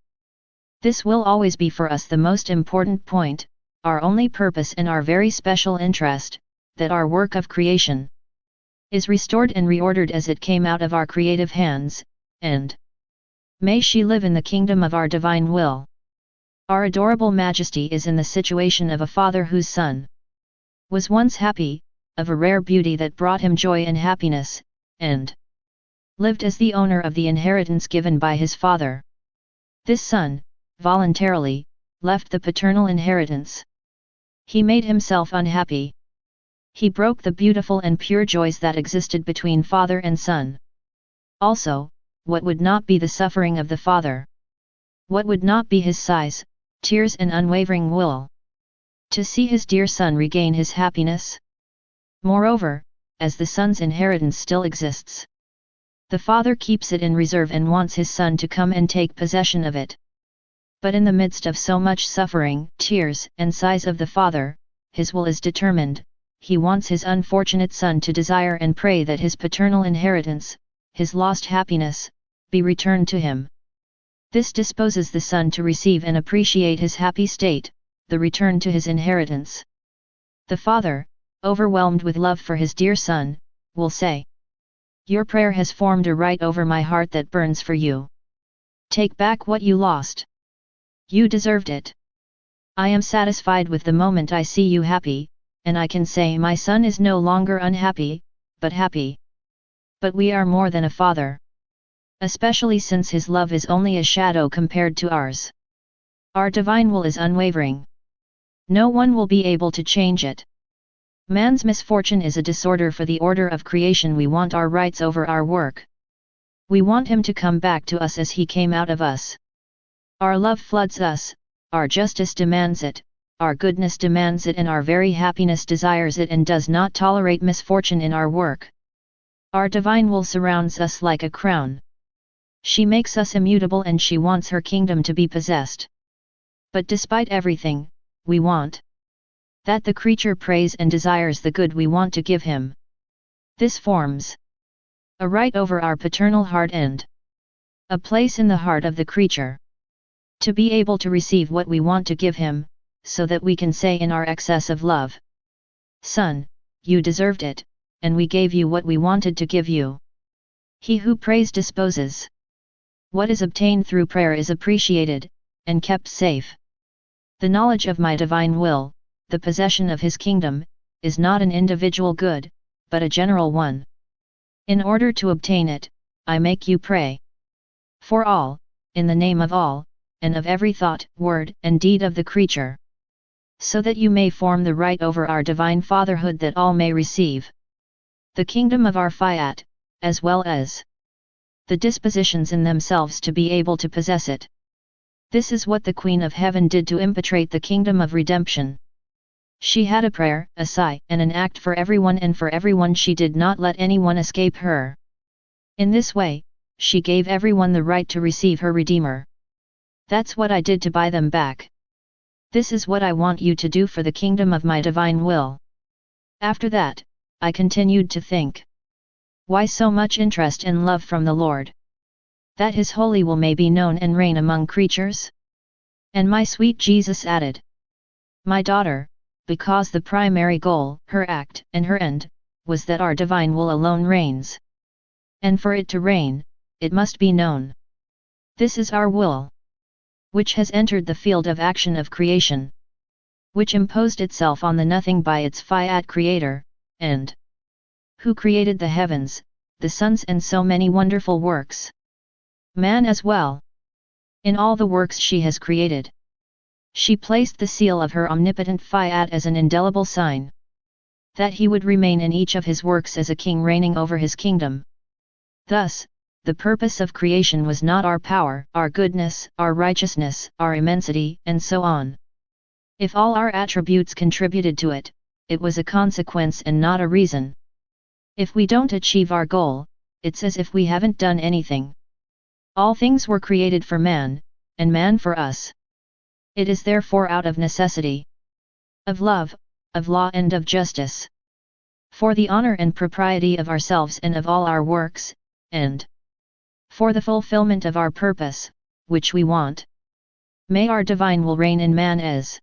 This will always be for us the most important point, our only purpose and our very special interest, that our work of creation is restored and reordered as it came out of our creative hands, and may she live in the kingdom of our divine will. Our adorable Majesty is in the situation of a father whose son was once happy, of a rare beauty that brought him joy and happiness, and lived as the owner of the inheritance given by his father. This son, voluntarily, left the paternal inheritance. He made himself unhappy. He broke the beautiful and pure joys that existed between father and son. Also, what would not be the suffering of the father? What would not be his sighs, tears and unwavering will to see his dear son regain his happiness? Moreover, as the son's inheritance still exists, the father keeps it in reserve and wants his son to come and take possession of it. But in the midst of so much suffering, tears and sighs of the father, his will is determined, he wants his unfortunate son to desire and pray that his paternal inheritance, his lost happiness, be returned to him. This disposes the son to receive and appreciate his happy state, the return to his inheritance. The father, overwhelmed with love for his dear son, will say, "Your prayer has formed a right over my heart that burns for you. Take back what you lost. You deserved it. I am satisfied with the moment I see you happy, and I can say my son is no longer unhappy, but happy." But we are more than a father. Especially since his love is only a shadow compared to ours. Our divine will is unwavering. No one will be able to change it. Man's misfortune is a disorder for the order of creation. We want our rights over our work. We want him to come back to us as he came out of us. Our love floods us, our justice demands it, our goodness demands it, and our very happiness desires it and does not tolerate misfortune in our work. Our divine will surrounds us like a crown. She makes us immutable and she wants her kingdom to be possessed. But despite everything, we want that the creature prays and desires the good we want to give him. This forms a right over our paternal heart and a place in the heart of the creature. To be able to receive what we want to give him, so that we can say in our excess of love, "Son, you deserved it, and we gave you what we wanted to give you." He who prays disposes. What is obtained through prayer is appreciated, and kept safe. The knowledge of my divine will, the possession of his kingdom, is not an individual good, but a general one. In order to obtain it, I make you pray for all, in the name of all, and of every thought, word, and deed of the creature. So that you may form the right over our divine fatherhood that all may receive the kingdom of our Fiat, as well as the dispositions in themselves to be able to possess it. This is what the Queen of Heaven did to impetrate the kingdom of redemption. She had a prayer, a sigh, and an act for everyone, and for everyone she did not let anyone escape her. In this way, she gave everyone the right to receive her Redeemer. That's what I did to buy them back. This is what I want you to do for the kingdom of my divine will. After that, I continued to think. Why so much interest and love from the Lord? That his holy will may be known and reign among creatures? And my sweet Jesus added, "My daughter, because the primary goal, her act, and her end, was that our divine will alone reigns. And for it to reign, it must be known. This is our will, which has entered the field of action of creation, which imposed itself on the nothing by its Fiat creator, and who created the heavens, the suns, and so many wonderful works. Man as well. In all the works she has created, she placed the seal of her omnipotent Fiat as an indelible sign, that he would remain in each of his works as a king reigning over his kingdom. Thus, the purpose of creation was not our power, our goodness, our righteousness, our immensity, and so on. If all our attributes contributed to it, it was a consequence and not a reason. If we don't achieve our goal, it's as if we haven't done anything. All things were created for man, and man for us. It is therefore out of necessity, of love, of law, and of justice, for the honor and propriety of ourselves and of all our works, and for the fulfillment of our purpose, which we want. May our divine will reign in man as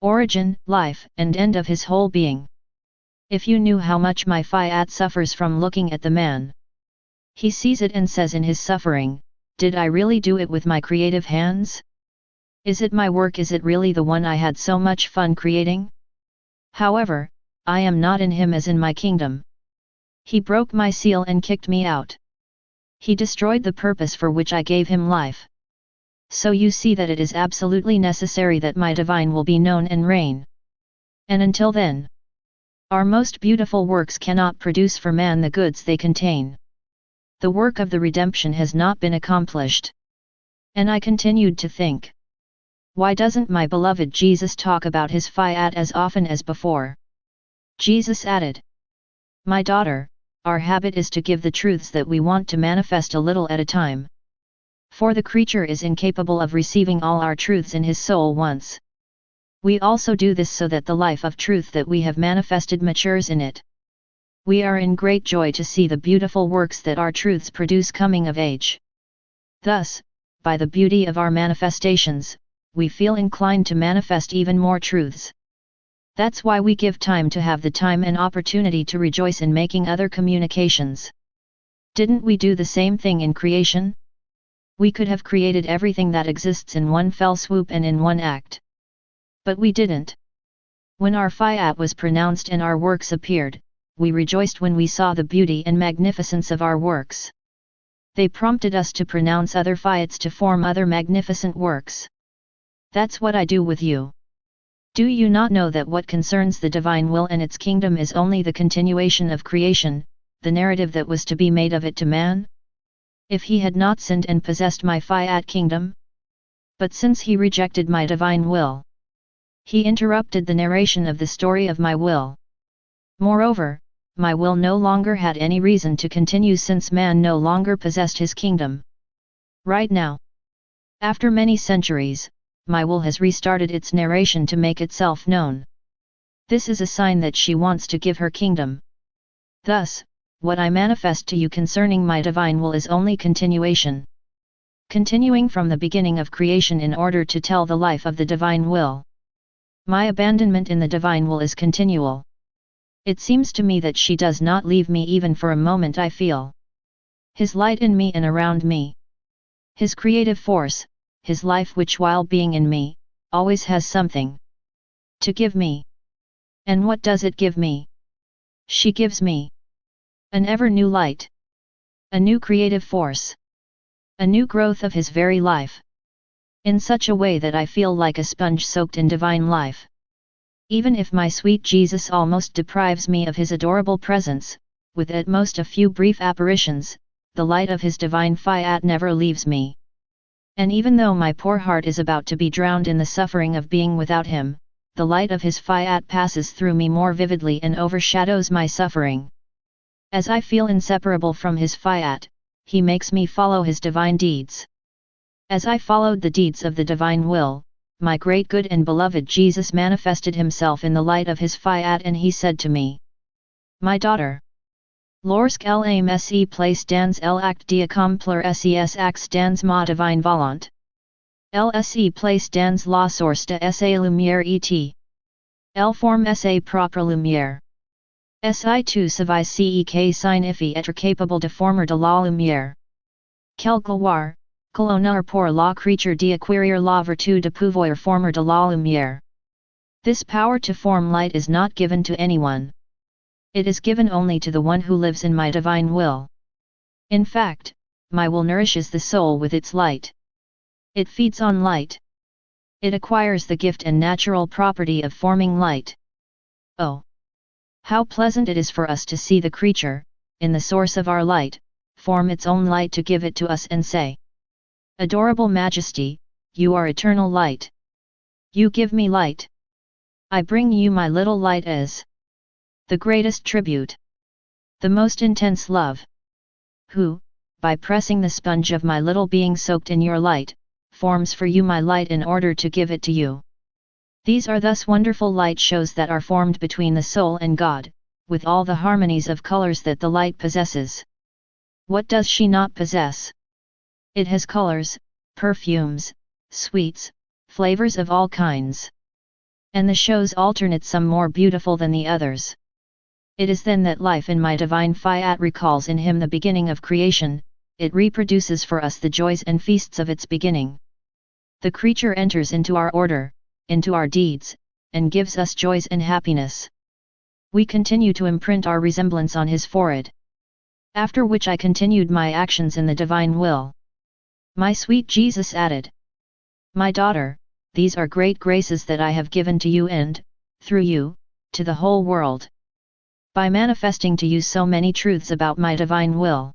origin, life, and end of his whole being. If you knew how much my Fiat suffers from looking at the man. He sees it and says in his suffering, "Did I really do it with my creative hands? Is it my work? Is it really the one I had so much fun creating? However, I am not in him as in my kingdom. He broke my seal and kicked me out. He destroyed the purpose for which I gave him life. So you see that it is absolutely necessary that my divine will be known and reign. And until then, our most beautiful works cannot produce for man the goods they contain. The work of the redemption has not been accomplished." And I continued to think. Why doesn't my beloved Jesus talk about his Fiat as often as before? Jesus added, "My daughter, our habit is to give the truths that we want to manifest a little at a time. For the creature is incapable of receiving all our truths in his soul once. We also do this so that the life of truth that we have manifested matures in it. We are in great joy to see the beautiful works that our truths produce coming of age. Thus, by the beauty of our manifestations, we feel inclined to manifest even more truths. That's why we give time to have the time and opportunity to rejoice in making other communications. Didn't we do the same thing in creation? We could have created everything that exists in one fell swoop and in one act. But we didn't. When our Fiat was pronounced and our works appeared, we rejoiced when we saw the beauty and magnificence of our works. They prompted us to pronounce other Fiats to form other magnificent works. That's what I do with you. Do you not know that what concerns the divine will and its kingdom is only the continuation of creation, the narrative that was to be made of it to man? If he had not sinned and possessed my Fiat kingdom? But since he rejected my divine will, he interrupted the narration of the story of my will. Moreover, my will no longer had any reason to continue since man no longer possessed his kingdom. Right now, after many centuries, my will has restarted its narration to make itself known. This is a sign that she wants to give her kingdom. Thus, what I manifest to you concerning my divine will is only continuation. Continuing from the beginning of creation in order to tell the life of the divine will. My abandonment in the divine will is continual. It seems to me that she does not leave me even for a moment. I feel His light in me and around me. His creative force, His life which while being in me, always has something to give me. And what does it give me? She gives me an ever new light. A new creative force. A new growth of His very life. In such a way that I feel like a sponge soaked in divine life. Even if my sweet Jesus almost deprives me of His adorable presence, with at most a few brief apparitions, the light of His divine Fiat never leaves me. And even though my poor heart is about to be drowned in the suffering of being without Him, the light of His Fiat passes through me more vividly and overshadows my suffering. As I feel inseparable from His Fiat, He makes me follow His divine deeds. As I followed the deeds of the divine will, my great good and beloved Jesus manifested Himself in the light of His Fiat, and He said to me, My daughter, lorsque l'âme place dans l'acte d'accomplir ses actes dans ma divine volonté, elle se place dans la source de sa lumière et elle forme sa propre lumière. Si tu savais ce que signifie être capable de former de la lumière. Quelle gloire, que l'honneur pour la créature d'acquérir la vertu de pouvoir former de la lumière. This power to form light is not given to anyone. It is given only to the one who lives in my divine will. In fact, my will nourishes the soul with its light. It feeds on light. It acquires the gift and natural property of forming light. Oh! How pleasant it is for us to see the creature, in the source of our light, form its own light to give it to us and say, Adorable Majesty, you are eternal light. You give me light. I bring you my little light as the greatest tribute. The most intense love. Who, by pressing the sponge of my little being soaked in your light, forms for you my light in order to give it to you. These are thus wonderful light shows that are formed between the soul and God, with all the harmonies of colors that the light possesses. What does she not possess? It has colors, perfumes, sweets, flavors of all kinds. And the shows alternate, some more beautiful than the others. It is then that life in my divine Fiat recalls in Him the beginning of creation, it reproduces for us the joys and feasts of its beginning. The creature enters into our order, into our deeds, and gives us joys and happiness. We continue to imprint our resemblance on His forehead. After which I continued my actions in the divine will. My sweet Jesus added, My daughter, these are great graces that I have given to you and, through you, to the whole world. By manifesting to you so many truths about my divine will.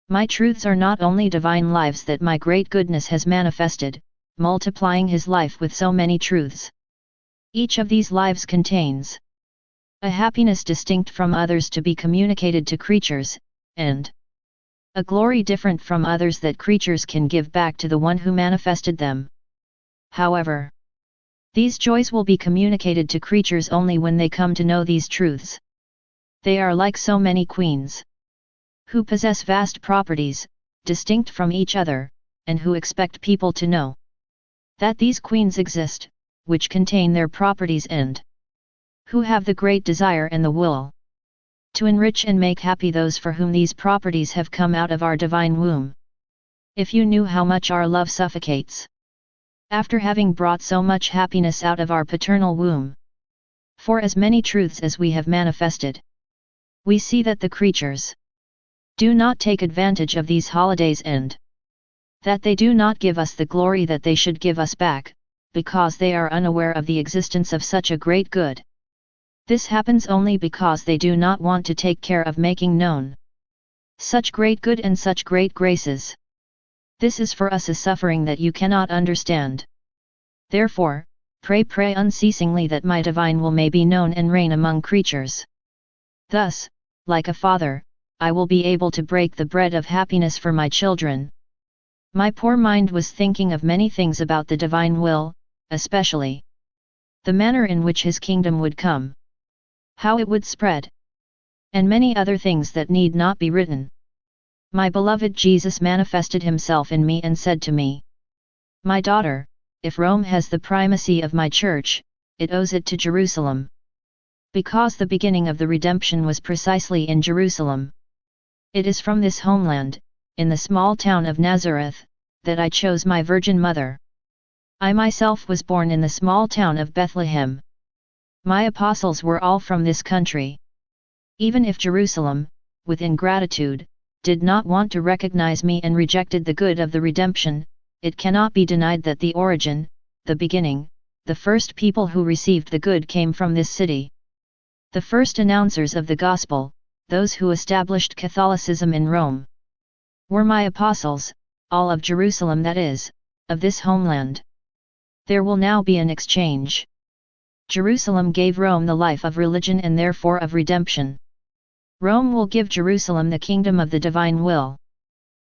My truths are not only divine lives that my great goodness has manifested, multiplying His life with so many truths. Each of these lives contains a happiness distinct from others to be communicated to creatures, and a glory different from others that creatures can give back to the one who manifested them. However, These joys will be communicated to creatures only when they come to know these truths. They are like so many queens, who possess vast properties, distinct from each other, and who expect people to know that these queens exist, which contain their properties and who have the great desire and the will to enrich and make happy those for whom these properties have come out of our divine womb. If you knew how much our love suffocates, after having brought so much happiness out of our paternal womb. For as many truths as we have manifested, we see that the creatures do not take advantage of these holidays and that they do not give us the glory that they should give us back, because they are unaware of the existence of such a great good. This happens only because they do not want to take care of making known such great good and such great graces. This is for us a suffering that you cannot understand. Therefore, pray unceasingly that my divine will may be known and reign among creatures. Thus, like a father, I will be able to break the bread of happiness for my children. My poor mind was thinking of many things about the divine will, especially the manner in which his kingdom would come, how it would spread, and many other things that need not be written. My beloved Jesus manifested himself in me and said to me, "My daughter, if Rome has the primacy of my church, it owes it to Jerusalem. Because the beginning of the redemption was precisely in Jerusalem. It is from this homeland, in the small town of Nazareth, that I chose my Virgin Mother. I myself was born in the small town of Bethlehem. My apostles were all from this country. Even if Jerusalem, with ingratitude, did not want to recognize me and rejected the good of the redemption, it cannot be denied that the origin, the beginning, the first people who received the good came from this city. The first announcers of the gospel, those who established Catholicism in Rome, were my apostles, all of Jerusalem, that is, of this homeland. There will now be an exchange. Jerusalem gave Rome the life of religion and therefore of redemption. Rome will give Jerusalem the kingdom of the divine will.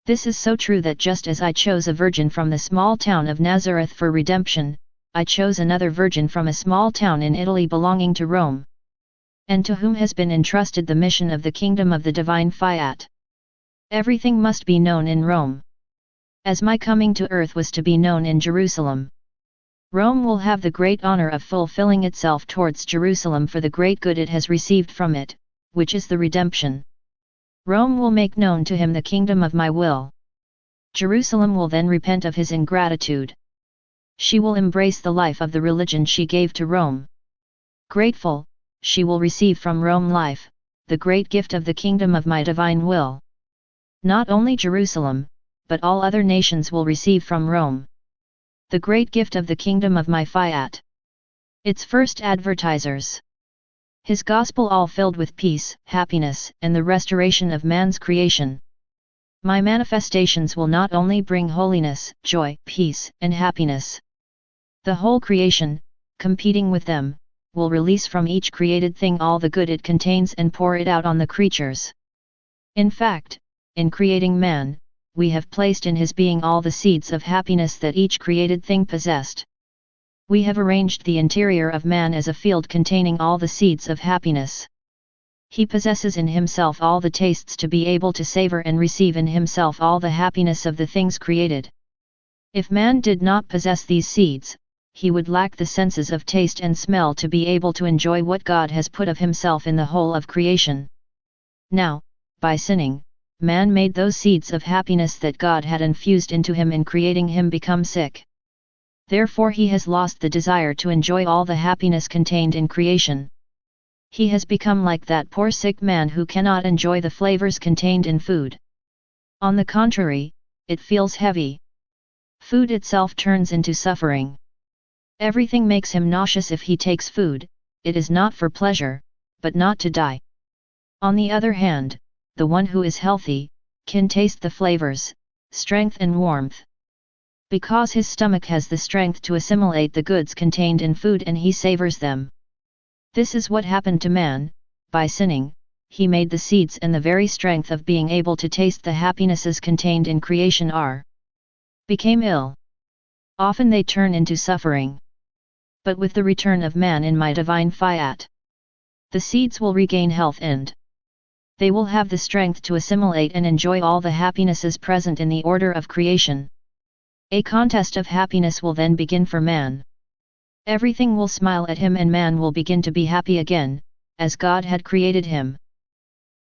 This is so true that just as I chose a virgin from the small town of Nazareth for redemption, I chose another virgin from a small town in Italy belonging to Rome, and to whom has been entrusted the mission of the kingdom of the divine Fiat. Everything must be known in Rome, as my coming to earth was to be known in Jerusalem. Rome will have the great honor of fulfilling itself towards Jerusalem for the great good it has received from it, which is the redemption. Rome will make known to him the kingdom of my will. Jerusalem will then repent of his ingratitude. She will embrace the life of the religion she gave to Rome. Grateful, she will receive from Rome life, the great gift of the kingdom of my divine will. Not only Jerusalem, but all other nations will receive from Rome the great gift of the kingdom of my Fiat. Its first advertisers. His gospel all filled with peace, happiness, and the restoration of man's creation. My manifestations will not only bring holiness, joy, peace, and happiness. The whole creation, competing with them, will release from each created thing all the good it contains and pour it out on the creatures. In fact, in creating man, we have placed in his being all the seeds of happiness that each created thing possessed. We have arranged the interior of man as a field containing all the seeds of happiness. He possesses in himself all the tastes to be able to savor and receive in himself all the happiness of the things created. If man did not possess these seeds, he would lack the senses of taste and smell to be able to enjoy what God has put of himself in the whole of creation. Now, by sinning, man made those seeds of happiness that God had infused into him in creating him become sick. Therefore he has lost the desire to enjoy all the happiness contained in creation. He has become like that poor sick man who cannot enjoy the flavors contained in food. On the contrary, it feels heavy. Food itself turns into suffering. Everything makes him nauseous if he takes food. It is not for pleasure, but not to die. On the other hand, the one who is healthy, can taste the flavors, strength and warmth. Because his stomach has the strength to assimilate the goods contained in food and he savors them. This is what happened to man. By sinning, he made the seeds and the very strength of being able to taste the happinesses contained in creation became ill. Often they turn into suffering. But with the return of man in my divine Fiat, the seeds will regain health and they will have the strength to assimilate and enjoy all the happinesses present in the order of creation. A contest of happiness will then begin for man. Everything will smile at him and man will begin to be happy again, as God had created him.